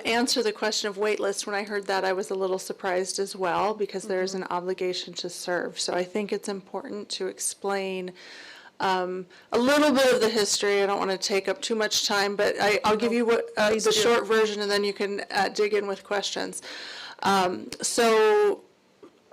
answer the question of wait list, when I heard that, I was a little surprised as well, because there is an obligation to serve. So I think it's important to explain a little bit of the history. I don't want to take up too much time, but I'll give you the short version, and then you can dig in with questions.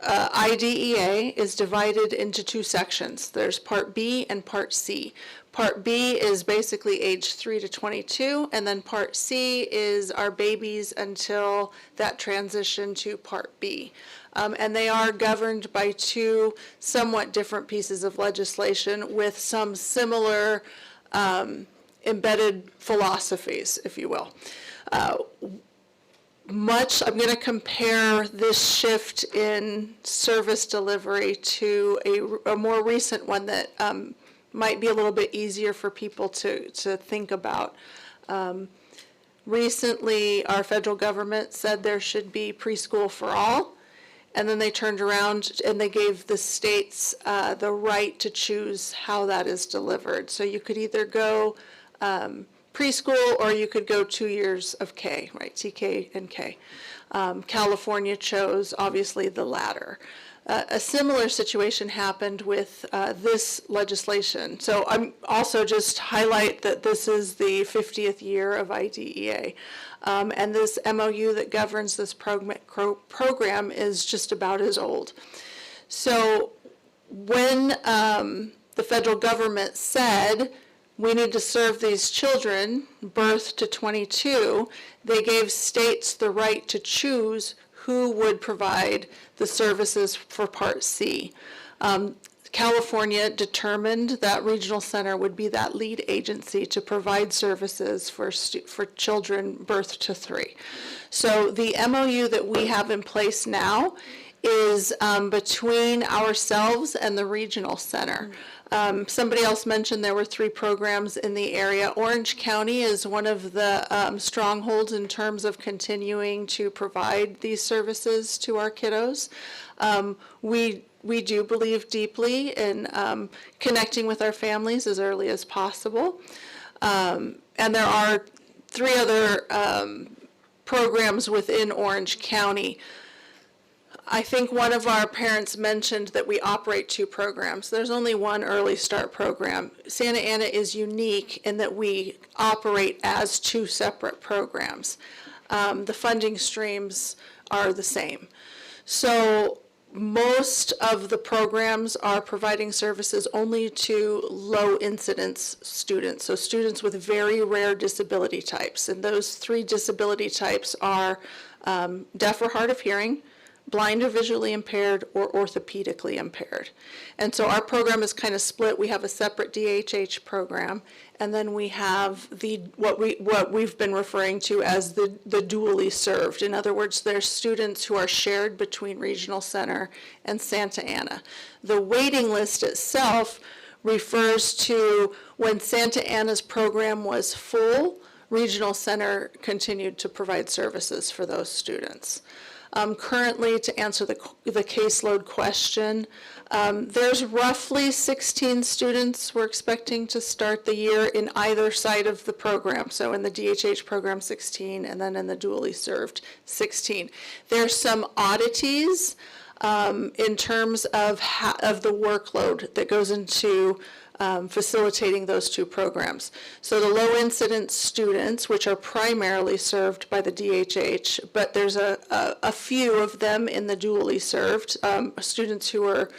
IDEA is divided into 2 sections. There's Part B and Part C. Part B is basically age 3 to 22, and then Part C is our babies until that transition to Part B. And they are governed by 2 somewhat different pieces of legislation with some similar embedded philosophies, if you will. I'm going to compare this shift in service delivery to a more recent one that might be a little bit easier for people to think about. Recently, our federal government said there should be preschool for all, and then they turned around and they gave the states the right to choose how that is delivered. So you could either go preschool or you could go 2 years of K, right, TK and K. California chose, obviously, the latter. A similar situation happened with this legislation. So I'm also just highlight that this is the 50th year of IDEA. And this MOU that governs this program is just about as old. So when the federal government said we need to serve these children, birth to 22, they gave states the right to choose who would provide the services for Part C. California determined that Regional Center would be that lead agency to provide services for children birth to 3. So the MOU that we have in place now is between ourselves and the Regional Center. Somebody else mentioned there were 3 programs in the area. Orange County is one of the strongholds in terms of continuing to provide these services to our kiddos. We do believe deeply in connecting with our families as early as possible. And there are 3 other programs within Orange County. I think one of our parents mentioned that we operate 2 programs. There's only one early start program. Santa Ana is unique in that we operate as 2 separate programs. The funding streams are the same. So most of the programs are providing services only to low incidence students, so students with very rare disability types. And those 3 disability types are deaf or hard of hearing, blind or visually impaired, or orthopedically impaired. And so our program is kind of split. We have a separate DHH program, and then we have what we've been referring to as the dually served. In other words, there's students who are shared between Regional Center and Santa Ana. The waiting list itself refers to when Santa Ana's program was full, Regional Center continued to provide services for those students. Currently, to answer the caseload question, there's roughly 16 students we're expecting to start the year in either side of the program. So in the DHH program, 16, and then in the dually served, 16. There's some oddities in terms of the workload that goes into facilitating those 2 programs. So the low incidence students, which are primarily served by the DHH, but there's a few of them in the dually served, students who are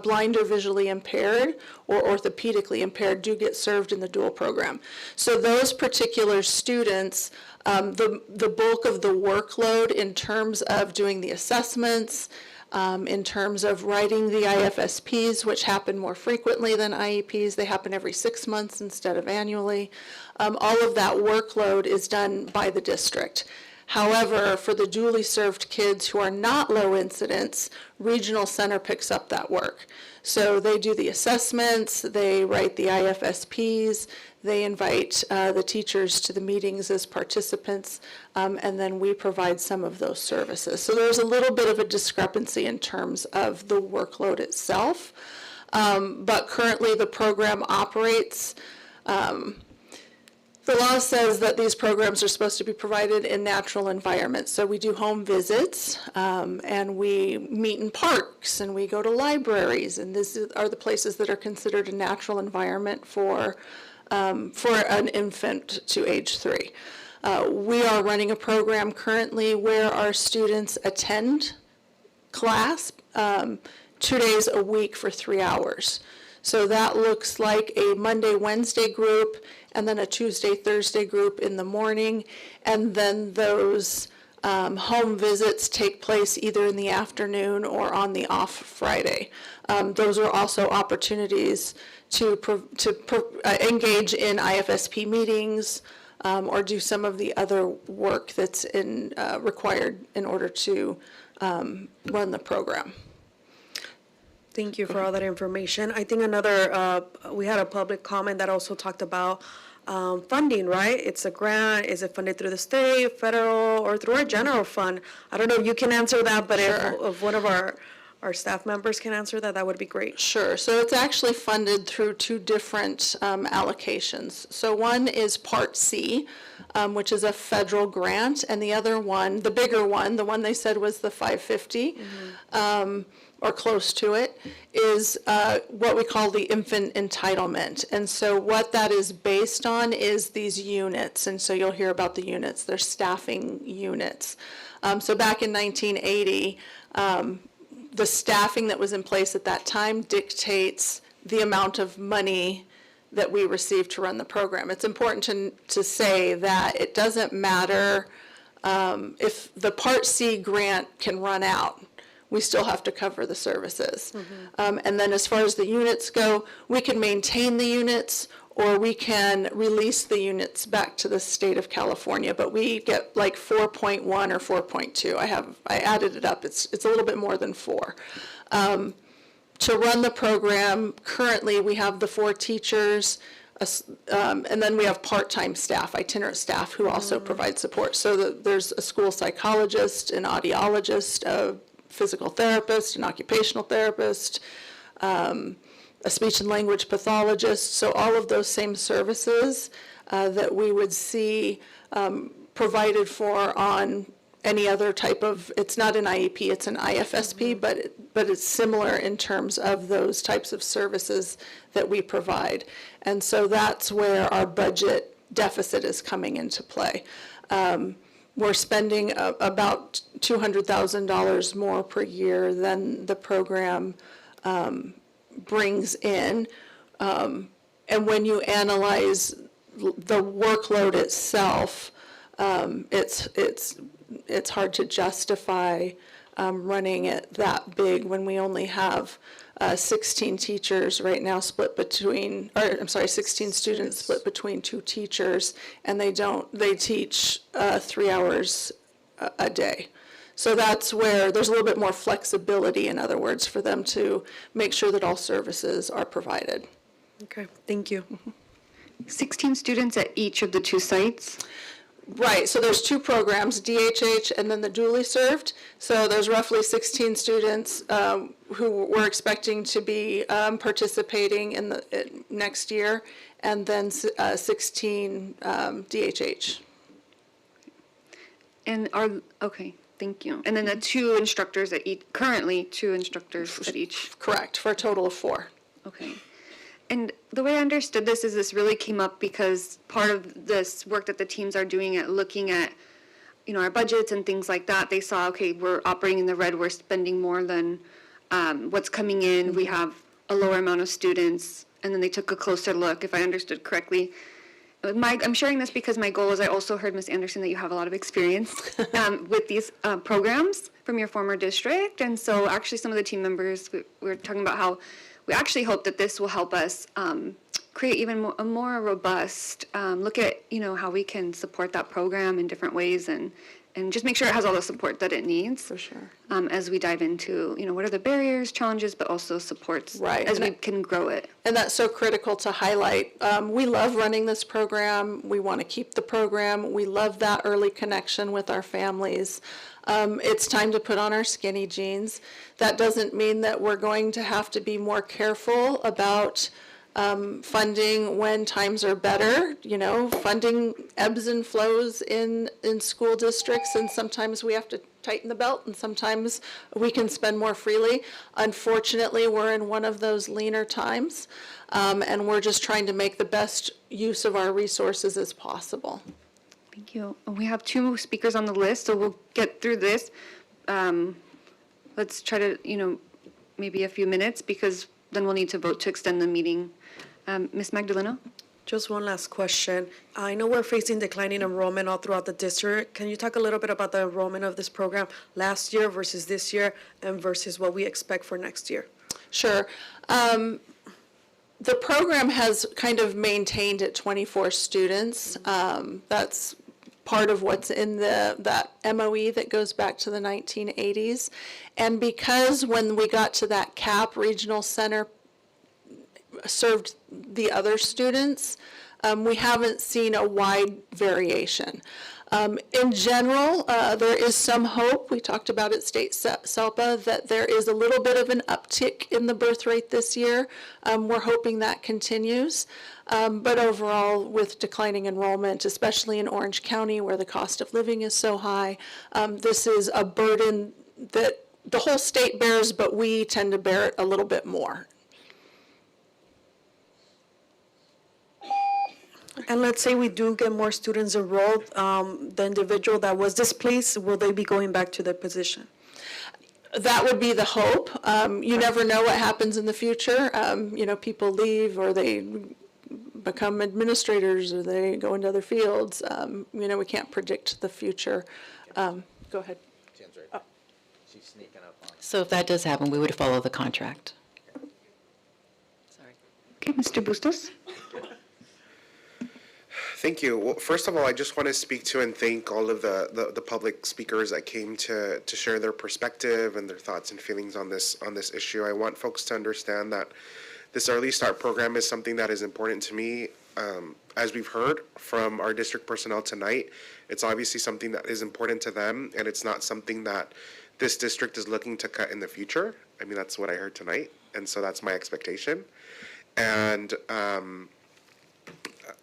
blind or visually impaired or orthopedically impaired do get served in the dual program. So those particular students, the bulk of the workload in terms of doing the assessments, in terms of writing the IFSPs, which happen more frequently than IEPs. They happen every 6 months instead of annually. All of that workload is done by the district. However, for the dually served kids who are not low incidence, Regional Center picks up that work. So they do the assessments, they write the IFSPs, they invite the teachers to the meetings as participants, and then we provide some of those services. So there's a little bit of a discrepancy in terms of the workload itself, but currently the program operates. The law says that these programs are supposed to be provided in natural environments. So we do home visits, and we meet in parks, and we go to libraries, and these are the places that are considered a natural environment for an infant to age 3. We are running a program currently where our students attend class 2 days a week for 3 hours. So that looks like a Monday, Wednesday group, and then a Tuesday, Thursday group in the morning, and then those home visits take place either in the afternoon or on the off Friday. Those are also opportunities to engage in IFSP meetings or do some of the other work that's required in order to run the program. Thank you for all that information. I think another, we had a public comment that also talked about funding, right? It's a grant. Is it funded through the state, federal, or through our general fund? I don't know if you can answer that, but if one of our staff members can answer that, that would be great. Sure. So it's actually funded through two different allocations. So one is Part C, which is a federal grant, and the other one, the bigger one, the one they said was the 550, or close to it, is what we call the infant entitlement. And so what that is based on is these units, and so you'll hear about the units. They're staffing units. So back in 1980, the staffing that was in place at that time dictates the amount of money that we receive to run the program. It's important to say that it doesn't matter if the Part C grant can run out, we still have to cover the services. And then as far as the units go, we can maintain the units or we can release the units back to the state of California, but we get like 4.1 or 4.2. I added it up. It's a little bit more than 4. To run the program, currently we have the 4 teachers, and then we have part-time staff, itinerant staff, who also provide support. So there's a school psychologist, an audiologist, a physical therapist, an occupational therapist, a speech and language pathologist. So all of those same services that we would see provided for on any other type of, it's not an IEP, it's an IFSP, but it's similar in terms of those types of services that we provide. And so that's where our budget deficit is coming into play. We're spending about $200,000 more per year than the program brings in. And when you analyze the workload itself, it's hard to justify running it that big when we only have 16 teachers right now split between, or I'm sorry, 16 students split between 2 teachers, and they teach 3 hours a day. So that's where there's a little bit more flexibility, in other words, for them to make sure that all services are provided. Okay, thank you. 16 students at each of the 2 sites? Right, so there's 2 programs, DHH and then the dually served. So there's roughly 16 students who we're expecting to be participating in the next year, and then 16 DHH. And okay, thank you. And then the 2 instructors at each, currently 2 instructors at each? Correct, for a total of 4. Okay. And the way I understood this is this really came up because part of this work that the teams are doing at looking at, our budgets and things like that, they saw, okay, we're operating in the red, we're spending more than what's coming in, we have a lower amount of students, and then they took a closer look, if I understood correctly. I'm sharing this because my goal is I also heard, Ms. Anderson, that you have a lot of experience with these programs from your former district, and so actually some of the team members, we were talking about how we actually hope that this will help us create even a more robust look at, how we can support that program in different ways and just make sure it has all the support that it needs. For sure. As we dive into, what are the barriers, challenges, but also supports as we can grow it. And that's so critical to highlight. We love running this program. We want to keep the program. We love that early connection with our families. It's time to put on our skinny jeans. That doesn't mean that we're going to have to be more careful about funding when times are better. Funding ebbs and flows in school districts, and sometimes we have to tighten the belt, and sometimes we can spend more freely. Unfortunately, we're in one of those leaner times, and we're just trying to make the best use of our resources as possible. Thank you. We have 2 speakers on the list, so we'll get through this. Let's try to, maybe a few minutes, because then we'll need to vote to extend the meeting. Ms. Magdaleno? Just one last question. I know we're facing declining enrollment all throughout the district. Can you talk a little bit about the enrollment of this program last year versus this year and versus what we expect for next year? Sure. The program has kind of maintained at 24 students. That's part of what's in that MOE that goes back to the 1980s. And because when we got to that cap, regional center served the other students, we haven't seen a wide variation. In general, there is some hope. We talked about at State SELPA that there is a little bit of an uptick in the birth rate this year. We're hoping that continues. But overall, with declining enrollment, especially in Orange County where the cost of living is so high, this is a burden that the whole state bears, but we tend to bear it a little bit more. And let's say we do get more students enrolled, the individual that was displaced, will they be going back to their position? That would be the hope. You never know what happens in the future. People leave or they become administrators or they go into other fields. We can't predict the future. Go ahead. Oh. She's sneaking up on. So if that does happen, we would follow the contract. Okay, Mr. Bustos? Thank you. Well, first of all, I just want to speak to and thank all of the public speakers that came to share their perspective and their thoughts and feelings on this issue. I want folks to understand that this Early Start program is something that is important to me. As we've heard from our district personnel tonight, it's obviously something that is important to them, and it's not something that this district is looking to cut in the future. I mean, that's what I heard tonight, and so that's my expectation. And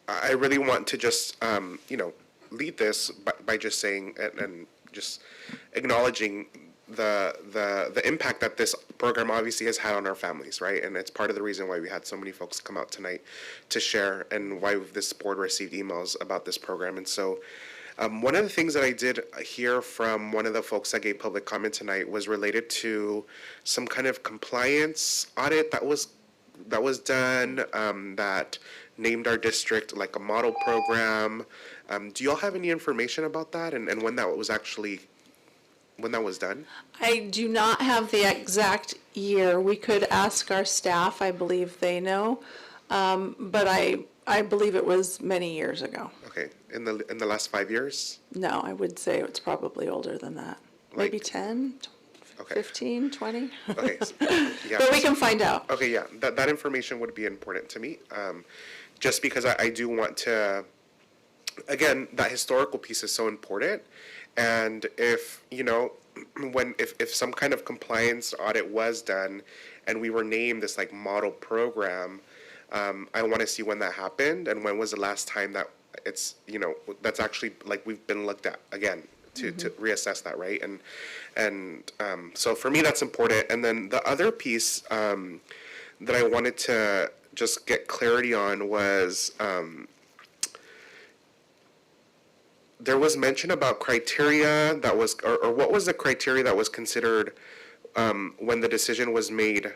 I really want to just, lead this by just saying and just acknowledging the impact that this program obviously has had on our families, right? And it's part of the reason why we had so many folks come out tonight to share and why this board received emails about this program. And so one of the things that I did hear from one of the folks that gave public comment tonight was related to some kind of compliance audit that was done that named our district like a model program. Do y'all have any information about that and when that was done? I do not have the exact year. We could ask our staff. I believe they know. But I believe it was many years ago. Okay, in the last 5 years? No, I would say it's probably older than that. Maybe 10, Okay. 15, 20? Okay. Yeah. But we can find out. Okay, yeah, that information would be important to me, just because I do want to, again, that historical piece is so important, and if, if some kind of compliance audit was done, and we were named this like model program, I want to see when that happened, and when was the last time that it's, that's actually, like, we've been looked at again, to reassess that, right? And so for me, that's important. And then the other piece that I wanted to just get clarity on was there was mention about criteria that was, or what was the criteria that was considered when the decision was made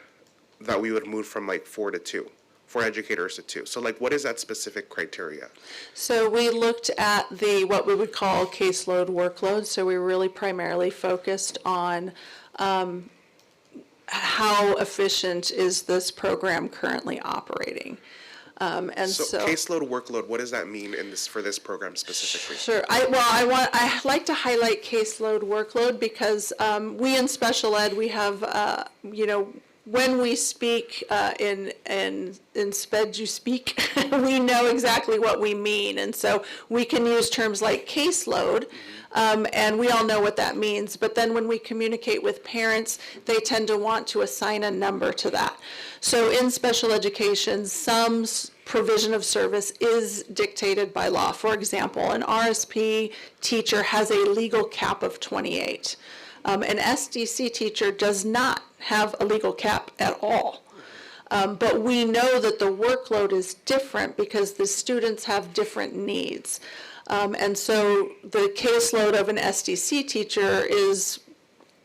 that we would move from like 4 to 2? 4 educators to 2. So like, what is that specific criteria? So we looked at what we would call caseload workload. So we really primarily focused on how efficient is this program currently operating. So caseload workload, what does that mean for this program specifically? Sure. I like to highlight caseload workload because we in special ed, we have, when we speak in sped you speak, we know exactly what we mean. And so we can use terms like caseload, and we all know what that means. But then when we communicate with parents, they tend to want to assign a number to that. So in special education, some provision of service is dictated by law. For example, an RSP teacher has a legal cap of 28. An SDC teacher does not have a legal cap at all. But we know that the workload is different because the students have different needs. And so the caseload of an SDC teacher is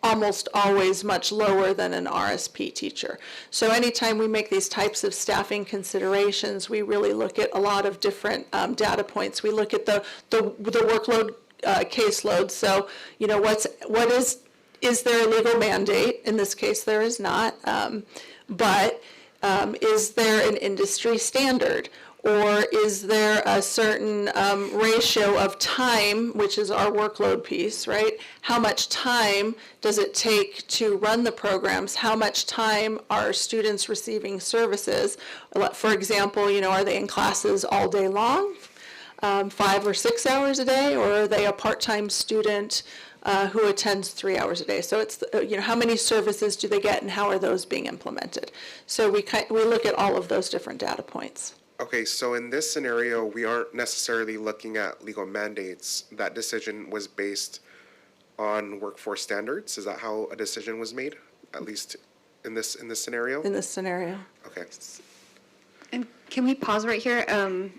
almost always much lower than an RSP teacher. So anytime we make these types of staffing considerations, we really look at a lot of different data points. We look at the workload caseload. So, is there a legal mandate? In this case, there is not. But is there an industry standard? Or is there a certain ratio of time, which is our workload piece, right? How much time does it take to run the programs? How much time are students receiving services? For example, are they in classes all day long, 5 or 6 hours a day, or are they a part-time student who attends 3 hours a day? So it's, how many services do they get and how are those being implemented? So we look at all of those different data points. Okay, so in this scenario, we aren't necessarily looking at legal mandates. That decision was based on workforce standards. Is that how a decision was made, at least in this scenario? In this scenario. Okay. And can we pause right here?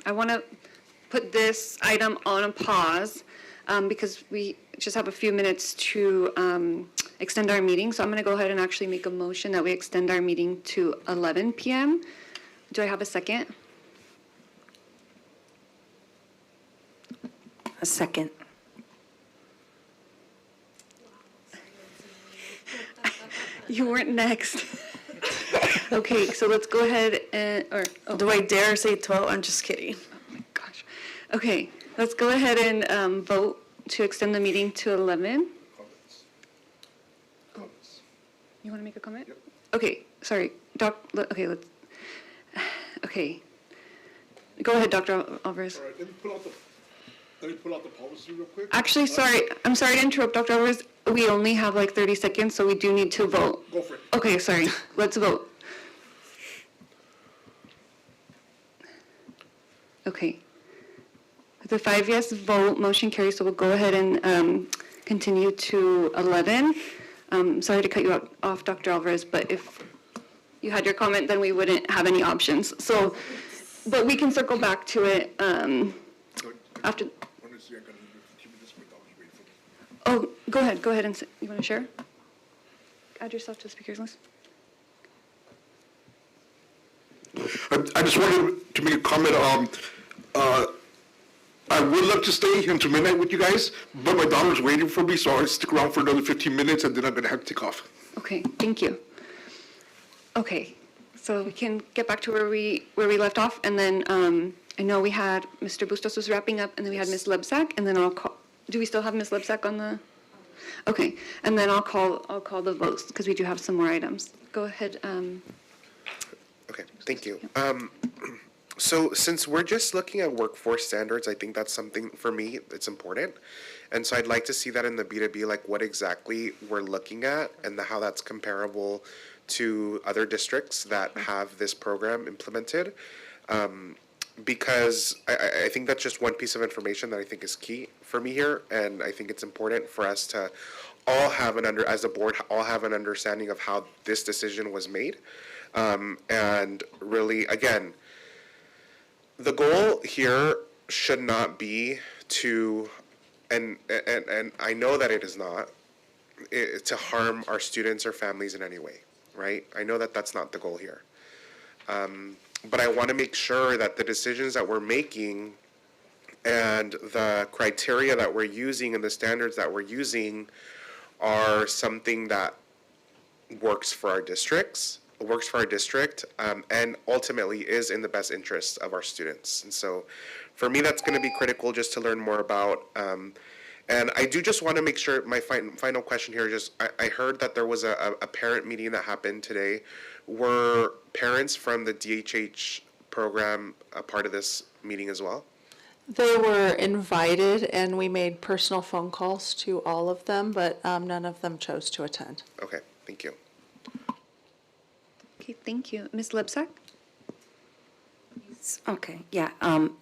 I want to put this item on a pause because we just have a few minutes to extend our meeting. So I'm going to go ahead and actually make a motion that we extend our meeting to 11 p.m. Do I have a second? A second. You weren't next. Okay, so let's go ahead and, Do I dare say 12? I'm just kidding. Oh my gosh. Okay, let's go ahead and vote to extend the meeting to 11. Oh. You want to make a comment? Yep. Okay, sorry. Okay, okay. Go ahead, Dr. Alvarez. All right, let me pull out the policy real quick. Actually, sorry. I'm sorry to interrupt, Dr. Alvarez. We only have like 30 seconds, so we do need to vote. Go for it. Okay, sorry. Let's vote. Okay. With a 5 yes vote, motion carries, so we'll go ahead and continue to 11. Sorry to cut you off, Dr. Alvarez, but if you had your comment, then we wouldn't have any options. So, but we can circle back to it after. Oh, go ahead and you want to share? Add yourself to the speakers list. I just wanted to make a comment. I would love to stay until midnight with you guys, but my daughter's waiting for me, so I'll stick around for another 15 minutes, and then I'm going to have to take off. Okay, thank you. Okay, so we can get back to where we left off, and then I know we had Mr. Bustos was wrapping up, and then we had Ms. Lebsack, and then I'll call. Do we still have Ms. Lebsack on the? Okay, and then I'll call the votes because we do have some more items. Go ahead. Okay, thank you. So since we're just looking at workforce standards, I think that's something, for me, that's important. And so I'd like to see that in the B2B, like what exactly we're looking at and how that's comparable to other districts that have this program implemented. Because I think that's just one piece of information that I think is key for me here. And I think it's important for us to all have as a board, all have an understanding of how this decision was made. And really, again, the goal here should not be to, and I know that it is not, to harm our students or families in any way, right? I know that that's not the goal here. But I want to make sure that the decisions that we're making and the criteria that we're using and the standards that we're using are something that works for our districts, and ultimately is in the best interest of our students. And so for me, that's going to be critical just to learn more about. And I do just want to make sure, my final question here, I heard that there was a parent meeting that happened today. Were parents from the DHH program a part of this meeting as well? They were invited, and we made personal phone calls to all of them, but none of them chose to attend. Okay, thank you. Okay, thank you. Ms. Lebsack? Okay, yeah.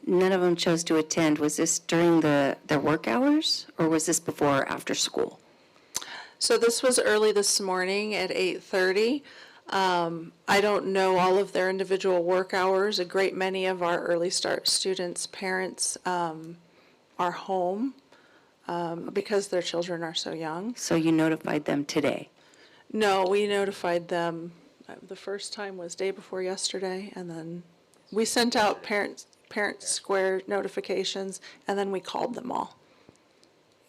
None of them chose to attend. Was this during their work hours, or was this before or after school? So this was early this morning at 8:30. I don't know all of their individual work hours. A great many of our early start students' parents are home because their children are so young. So you notified them today? No, we notified them, the first time was day before yesterday, and then we sent out parent square notifications, and then we called them all.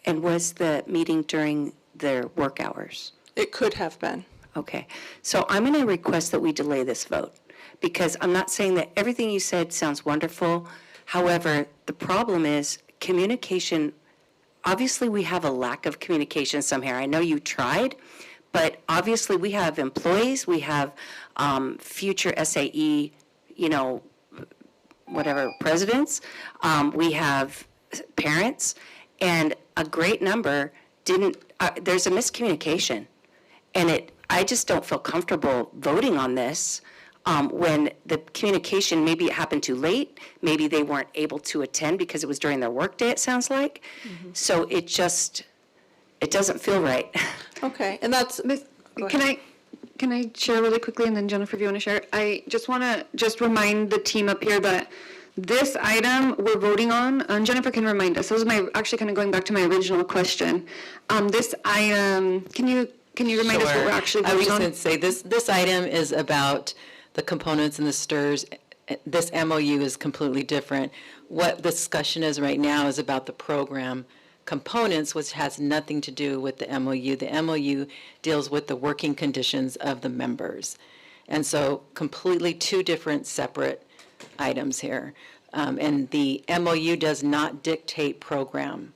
And was the meeting during their work hours? It could have been. Okay, so I'm going to request that we delay this vote because I'm not saying that everything you said sounds wonderful. However, the problem is communication. Obviously, we have a lack of communication somewhere. I know you tried, but obviously we have employees, we have future SAE, whatever, presidents, we have parents, and a great number didn't, there's a miscommunication. And I just don't feel comfortable voting on this when the communication, maybe it happened too late, maybe they weren't able to attend because it was during their workday, it sounds like. So it doesn't feel right. Okay, and that's, Can I share really quickly, and then Jennifer, if you want to share? I just want to remind the team up here that this item we're voting on, and Jennifer can remind us, this was actually kind of going back to my original question. This item, can you remind us what we're actually I was voting just on? going to say, this item is about the components and the STRS. This MOU is completely different. What the discussion is right now is about the program components, which has nothing to do with the MOU. The MOU deals with the working conditions of the members. And so completely two different separate items here. And the MOU does not dictate program.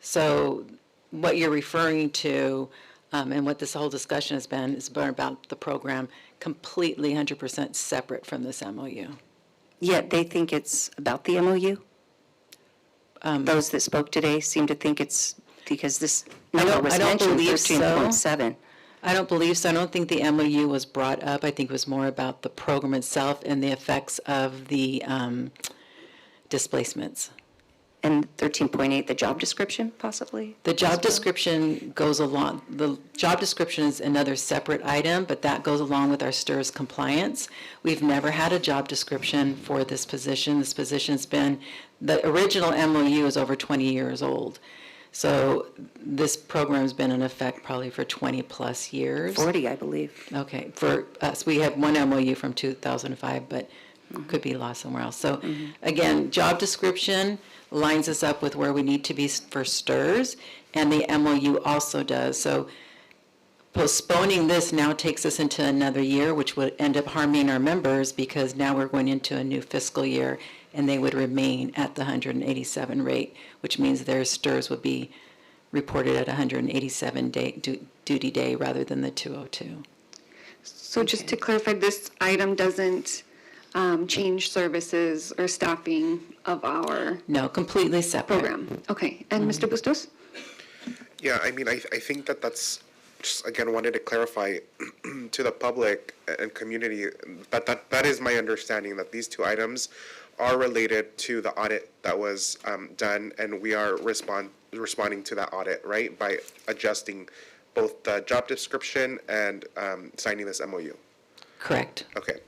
So what you're referring to, and what this whole discussion has been, is about the program completely 100% separate from this MOU. Yet they think it's about the MOU? Those that spoke today seem to think it's because this number was mentioned, 13.7. I don't believe so. I don't think the MOU was brought up. I think it was more about the program itself and the effects of the displacements. And 13.8, the job description, possibly? The job description goes along, the job description is another separate item, but that goes along with our STRS compliance. We've never had a job description for this position. This position's been, the original MOU is over 20 years old. So this program's been in effect probably for 20-plus years. 40, I believe. Okay, for us, we have one MOU from 2005, but could be lost somewhere else. So again, job description lines us up with where we need to be for STRS, and the MOU also does. So postponing this now takes us into another year, which would end up harming our members because now we're going into a new fiscal year, and they would remain at the 187 rate, which means their STRS would be reported at 187 duty day rather than the 202. So just to clarify, this item doesn't change services or staffing of our No, completely separate. program. Okay, and Mr. Bustos? Yeah, I mean, I think that's just, again, wanted to clarify to the public and community, but that is my understanding, that these two items are related to the audit that was done, and we are responding to that audit, right, by adjusting both the job description and signing this MOU. Correct. Okay.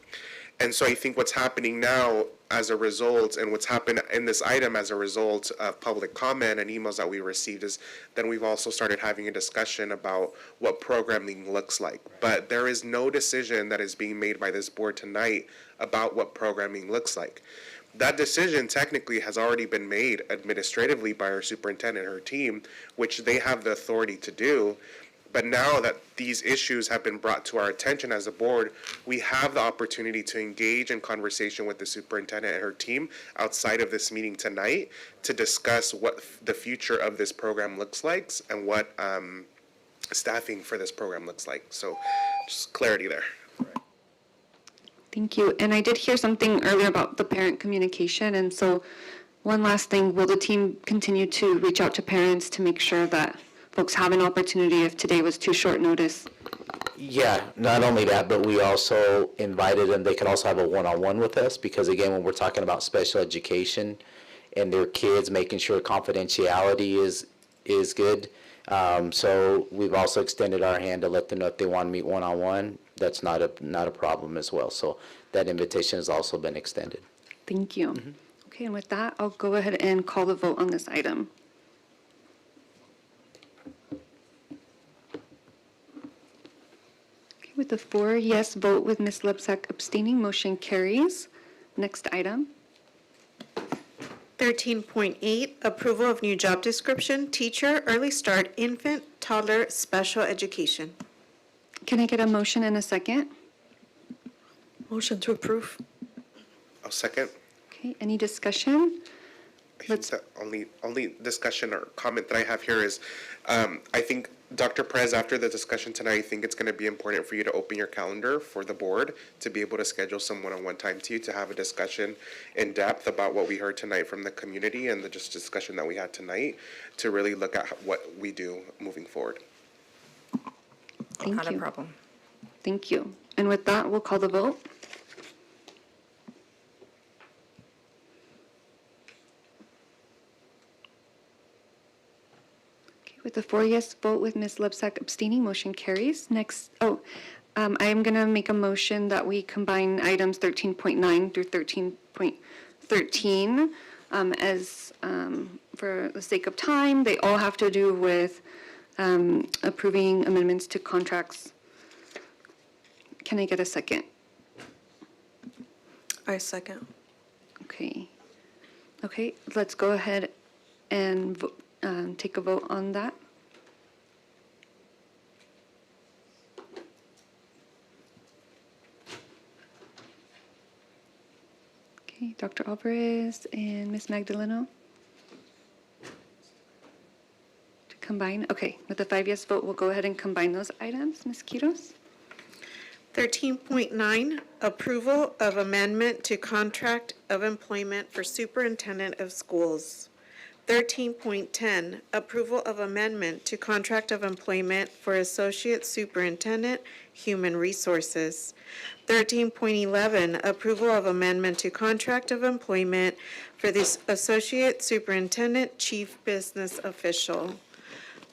And so I think what's happening now as a result, and what's happened in this item as a result of public comment and emails that we received, is then we've also started having a discussion about what programming looks like. But there is no decision that is being made by this board tonight about what programming looks like. That decision technically has already been made administratively by our superintendent and her team, which they have the authority to do. But now that these issues have been brought to our attention as a board, we have the opportunity to engage in conversation with the superintendent and her team outside of this meeting tonight to discuss what the future of this program looks like and what staffing for this program looks like. So just clarity there. Thank you. And I did hear something earlier about the parent communication. And so one last thing, will the team continue to reach out to parents to make sure that folks have an opportunity if today was too short notice? Yeah, not only that, but we also invited them, they could also have a one-on-one with us, because again, when we're talking about special education and their kids, making sure confidentiality is good. So we've also extended our hand to let them know if they want to meet one-on-one, that's not a problem as well. So that invitation has also been extended. Thank you. Okay, and with that, I'll go ahead and call the vote on this item. Okay, with a 4-yes vote with Ms. Lebsack abstaining, motion carries. Next item. 13.8, approval of new job description, teacher, early start, infant, toddler, special education. Can I get a motion and a second? Motion to approve. I'll second. Okay, any discussion? I think the only discussion or comment that I have here is, I think, Dr. Perez, after the discussion tonight, I think it's going to be important for you to open your calendar for the board to be able to schedule some one-on-one time to you to have a discussion in depth about what we heard tonight from the community and the just discussion that we had tonight to really look at what we do moving forward. Thank Not a you. problem. Thank you. And with that, we'll call the vote. Okay, with the 4 yes vote with Ms. Lebsack abstaining, motion carries. Next, I am going to make a motion that we combine items 13.9 through 13.13 as, for the sake of time, they all have to do with approving amendments to contracts. Can I get a second? I second. Okay. Okay, let's go ahead and take a vote on that. Okay, Dr. Alvarez and Ms. Magdaleno? To combine? Okay, with the 5 yes vote, we'll go ahead and combine those items. Ms. Quiros? 13.9, approval of amendment to contract of employment for superintendent of schools. 13.10, approval of amendment to contract of employment for associate superintendent, human resources. 13.11, approval of amendment to contract of employment for the associate superintendent, chief business official.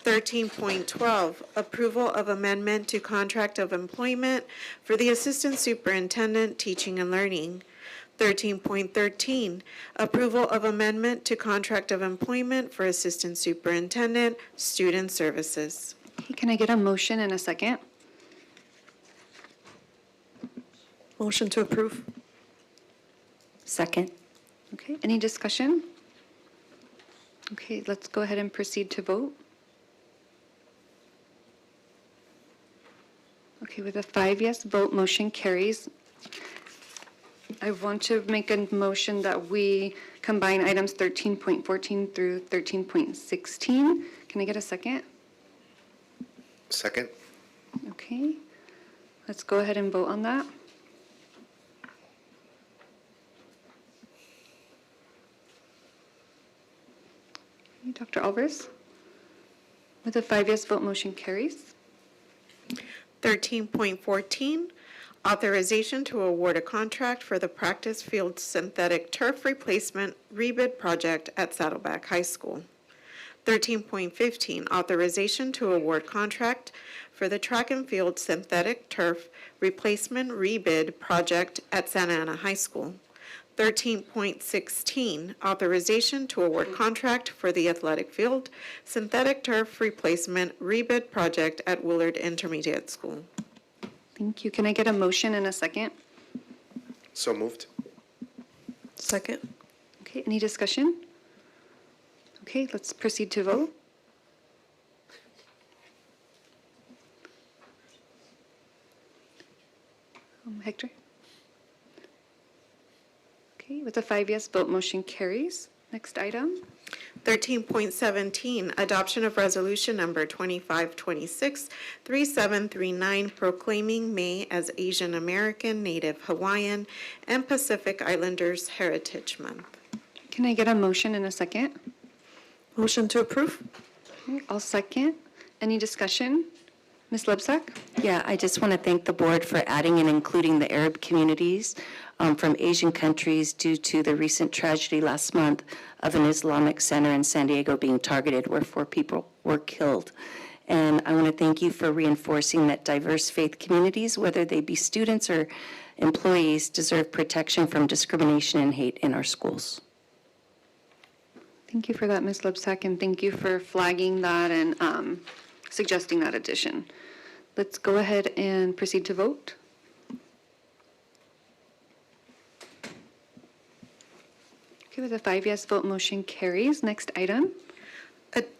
13.12, approval of amendment to contract of employment for the Assistant Superintendent, Teaching and Learning. 13.13, approval of amendment to contract of employment for Assistant Superintendent, Student Services. Okay, can I get a motion and a second? Motion to approve. Second. Okay, any discussion? Okay, let's go ahead and proceed to vote. Okay, with a 5 yes vote, motion carries. I want to make a motion that we combine items 13.14 through 13.16. Can I get a second? Second. Okay, let's go ahead and vote on that. Okay, Dr. Alvarez? With a 5 yes vote, motion carries. 13.14, authorization to award a contract for the practice field synthetic turf replacement rebid project at Saddleback High School. 13.15, authorization to award contract for the track and field synthetic turf replacement rebid project at Santa Ana High School. 13.16, authorization to award contract for the athletic field synthetic turf replacement rebid project at Willard Intermediate School. Thank you. Can I get a motion and a second? So moved. Second. Okay, any discussion? Okay, let's proceed to vote. Hector? Okay, with a 5 yes vote, motion carries. Next item. 13.17, adoption of resolution number 2526-3739, proclaiming May as Asian American, Native Hawaiian, and Pacific Islanders Heritage Month. Can I get a motion and a second? Motion to approve. Okay, I'll second. Any discussion? Ms. Lebsack? Yeah, I just want to thank the board for adding and including the Arab communities from Asian countries due to the recent tragedy last month of an Islamic center in San Diego being targeted where 4 people were killed. And I want to thank you for reinforcing that diverse faith communities, whether they be students or employees, deserve protection from discrimination and hate in our schools. Thank you for that, Ms. Lebsack, and thank you for flagging that and suggesting that addition. Let's go ahead and proceed to vote. Okay, with a 5 yes vote, motion carries. Next item.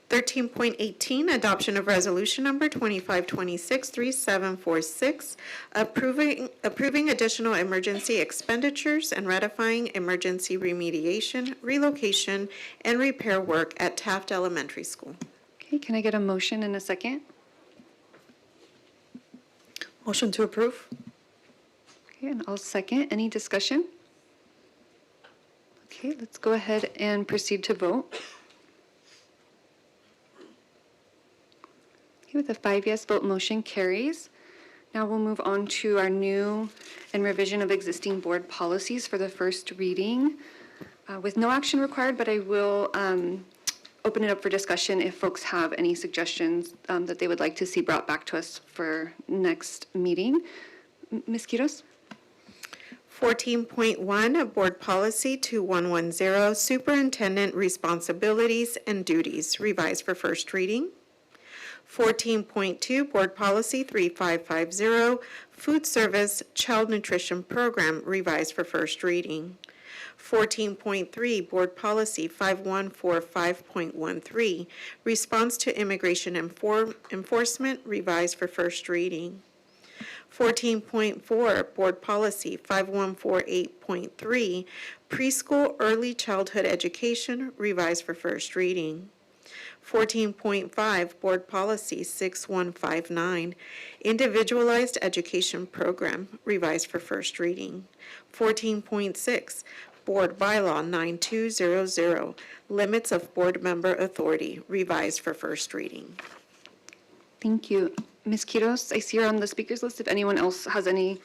13.18, adoption of resolution number 2526-3746, approving additional emergency expenditures and ratifying emergency remediation, relocation, and repair work at Taft Elementary School. Okay, can I get a motion and a second? Motion to approve? Okay, and I'll second. Any discussion? Okay, let's go ahead and proceed to vote. Okay, with a 5 yes vote, motion carries. Now we'll move on to our new and revision of existing board policies for the first reading. With no action required, but I will open it up for discussion if folks have any suggestions that they would like to see brought back to us for next meeting. Ms. Quiroz? 14.1, Board Policy 2110, Superintendent Responsibilities and Duties, revised for first reading. 14.2, Board Policy 3550, Food Service Child Nutrition Program, revised for first reading. 14.3, Board Policy 5145.13, Response to Immigration Enforcement, revised for first reading. 14.4, Board Policy 5148.3, Preschool Early Childhood Education, revised for first reading. 14.5, Board Policy 6159, Individualized Education Program, revised for first reading. 14.6, Board Bylaw 9200, Limits of Board Member Authority, revised for first reading. Thank you. Ms. Quiroz, I see you're on the speakers list. If anyone else has any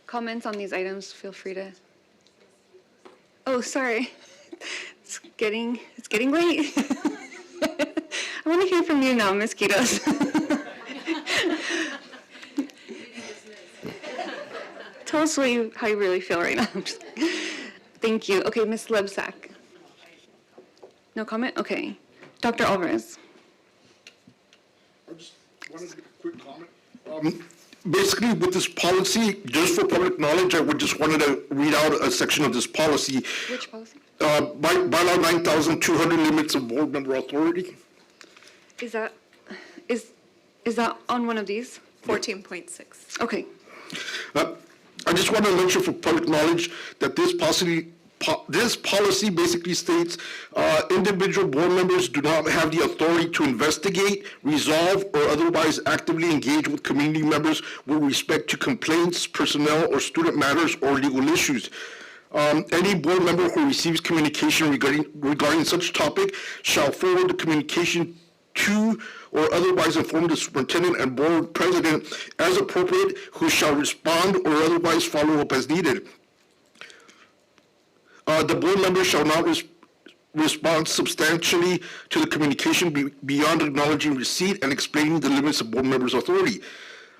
comments on these items, feel free to. Oh, sorry. It's getting late. I want to hear from you now, Ms. Quiroz. Tell us how you really feel right now. Thank you. Okay, Ms. Lebsack. No comment? Okay. Dr. Alvarez. I just wanted to get a quick comment. Basically, with this policy, just for public knowledge, I would just wanted to read out a section of this policy. Which policy? Bylaw 9,200, Limits of Board Member Authority. Is that on one of these? 14.6. Okay. I just want to mention for public knowledge that this policy basically states individual board members do not have the authority to investigate, resolve, or otherwise actively engage with community members with respect to complaints, personnel, or student matters or legal issues. Any board member who receives communication regarding such topic shall forward the communication to or otherwise inform the superintendent and board president as appropriate, who shall respond or otherwise follow up as needed. The board member shall not respond substantially to the communication beyond acknowledging receipt and explaining the limits of board members' authority.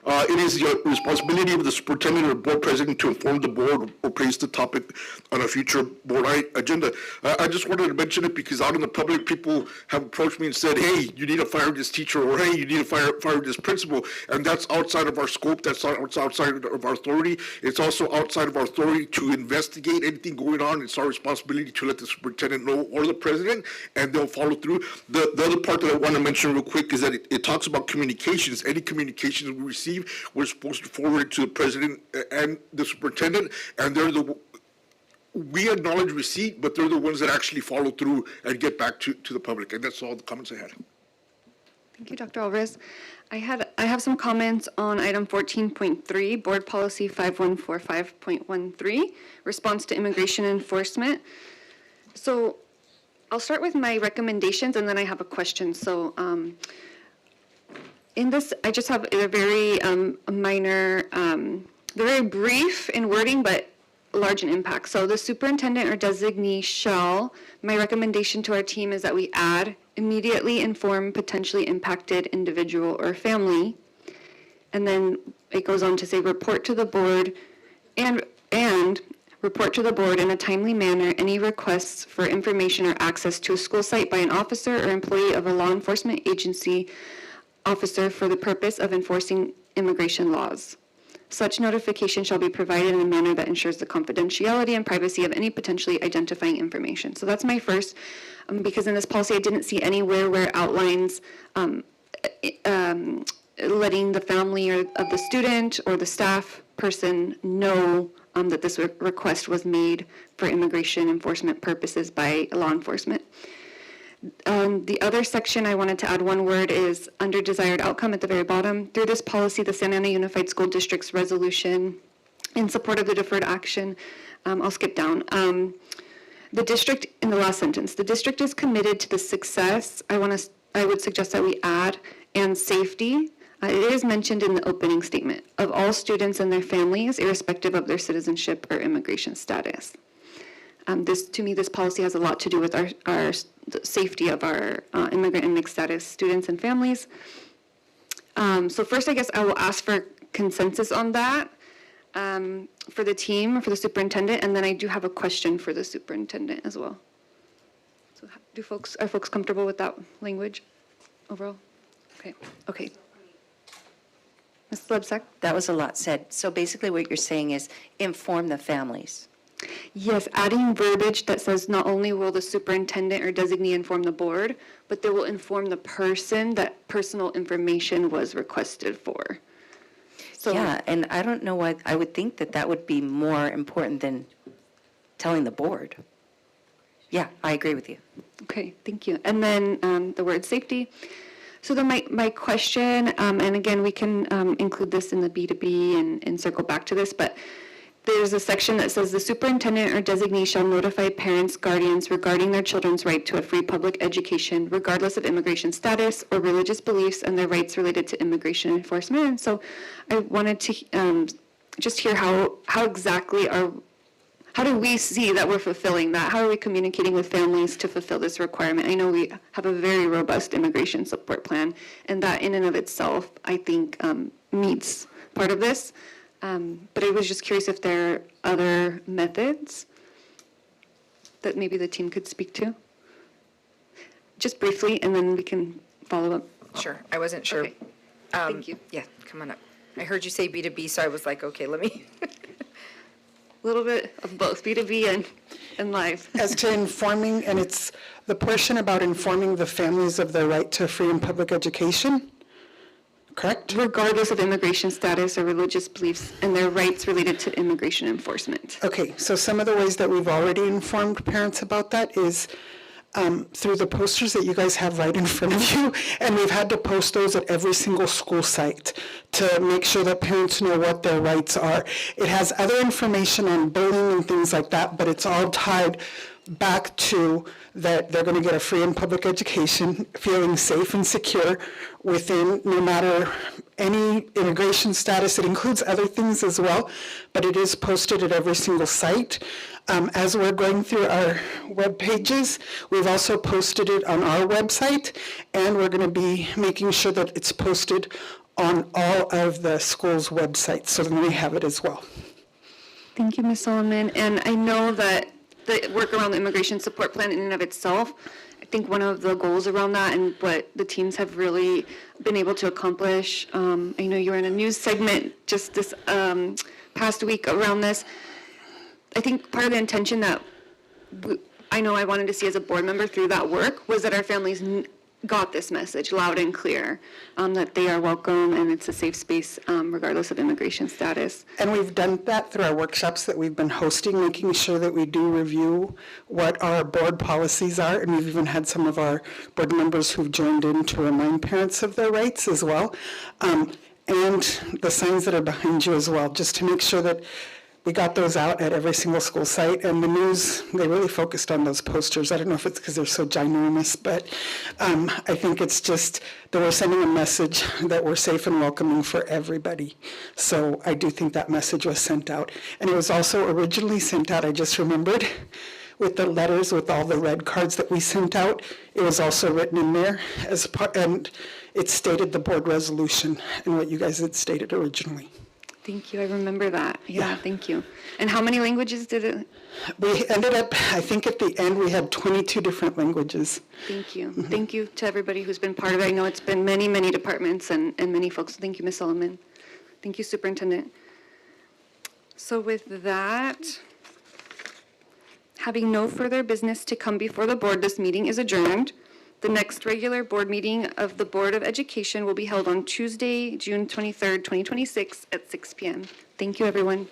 It is the responsibility of the superintendent or board president to inform the board or place the topic on a future board agenda. I just wanted to mention it because out in the public, people have approached me and said, hey, you need to fire this teacher, or hey, you need to fire this principal. And that's outside of our scope. That's outside of our authority. It's also outside of our authority to investigate anything going on. It's our responsibility to let the superintendent know or the president, and they'll follow through. The other part that I want to mention real quick is that it talks about communications. Any communications we receive, we're supposed to forward it to the president and the superintendent, and we acknowledge receipt, but they're the ones that actually follow through and get back to the public. And that's all the comments I had. Thank you, Dr. Alvarez. I have some comments on item 14.3, Board Policy 5145.13, Response to Immigration Enforcement. So I'll start with my recommendations, and then I have a question. So in this, I just have a very minor, very brief in wording, but large in impact. So the superintendent or designee shall, my recommendation to our team is that we add immediately inform potentially impacted individual or family. And then it goes on to say report to the board and report to the board in a timely manner any requests for information or access to a school site by an officer or employee of a law enforcement agency officer for the purpose of enforcing immigration laws. Such notification shall be provided in a manner that ensures the confidentiality and privacy of any potentially identifying information. So that's my first because in this policy, I didn't see anywhere where it outlines letting the family or of the student or the staff person know that this request was made for immigration enforcement purposes by law enforcement. The other section I wanted to add one word is under desired outcome at the very bottom. Through this policy, the Santa Ana Unified School District's resolution in support of the deferred action, I'll skip down. The district, in the last sentence, the district is committed to the success, I would suggest that we add, and safety. It is mentioned in the opening statement of all students and their families, irrespective of their citizenship or immigration status. To me, this policy has a lot to do with our safety of our immigrant and mixed status students and families. So first, I guess I will ask for consensus on that for the team, for the superintendent, and then I do have a question for the superintendent as well. So are folks comfortable with that language overall? Okay. Ms. Lebsack? That was a lot said. So basically what you're saying is inform the families. Yes, adding verbiage that says not only will the superintendent or designee inform the board, but they will inform the person that personal information was requested for. So, Yeah, and I don't know why, I would think that that would be more important than telling the board. Yeah, I agree with you. Okay, thank you. And then the word safety. So then my question, and again, we can include this in the B2B and circle back to this, but there's a section that says the superintendent or designee shall notify parents, guardians regarding their children's right to a free public education, regardless of immigration status or religious beliefs and their rights related to immigration enforcement. And so I wanted to just hear how exactly how do we see that we're fulfilling that? How are we communicating with families to fulfill this requirement? I know we have a very robust immigration support plan, and that in and of itself, I think, meets part of this. But I was just curious if there are other methods that maybe the team could speak to. Just briefly, and then we can follow up. Sure, I wasn't sure. Okay. Thank you. Yeah, come on up. I heard you say B2B, so I was like, okay, let me. A little bit of both, B2B and live. As to informing, and it's the portion about informing the families of their right to free and public education, correct? Regardless of immigration status or religious beliefs and their rights related to immigration enforcement. Okay, so some of the ways that we've already informed parents about that is through the posters that you guys have right in front of you, and we've had to post those at every single school site to make sure that parents know what their rights are. It has other information on bullying and things like that, but it's all tied back to that they're going to get a free and public education, feeling safe and secure within no matter any immigration status. It includes other things as well, but it is posted at every single site. As we're going through our web pages, we've also posted it on our website, and we're going to be making sure that it's posted on all of the schools' websites, so then we have it as well. Thank you, Ms. Solomon. And I know that the work around the immigration support plan in and of itself, I think one of the goals around that and what the teams have really been able to accomplish, I know you were in a news segment just this past week around this. I think part of the intention that I know I wanted to see as a board member through that work was that our families got this message loud and clear, that they are welcome and it's a safe space regardless of immigration status. And we've done that through our workshops that we've been hosting, making sure that we do review what our board policies are, and we've even had some of our board members who've joined in to remind parents of their rights as well, and the signs that are behind you as well, just to make sure that we got those out at every single school site. And the news, they really focused on those posters. I don't know if it's because they're so ginormous, but I think it's just that we're sending a message that we're safe and welcoming for everybody. So I do think that message was sent out. And it was also originally sent out, I just remembered, with the letters, with all the red cards that we sent out. It was also written in there as part, and it stated the board resolution and what you guys had stated originally. Thank you, I remember that. Yeah, thank you. And how many languages did it? We ended up, I think at the end, we had 22 different languages. Thank you. Thank you to everybody who's been part of it. I know it's been many, many departments and many folks. Thank you, Ms. Solomon. Thank you, Superintendent. So with that, Having no further business to come before the board, this meeting is adjourned. The next regular board meeting of the Board of Education will be held on Tuesday, June 23rd, 2026 at 6 p.m. Thank you, everyone.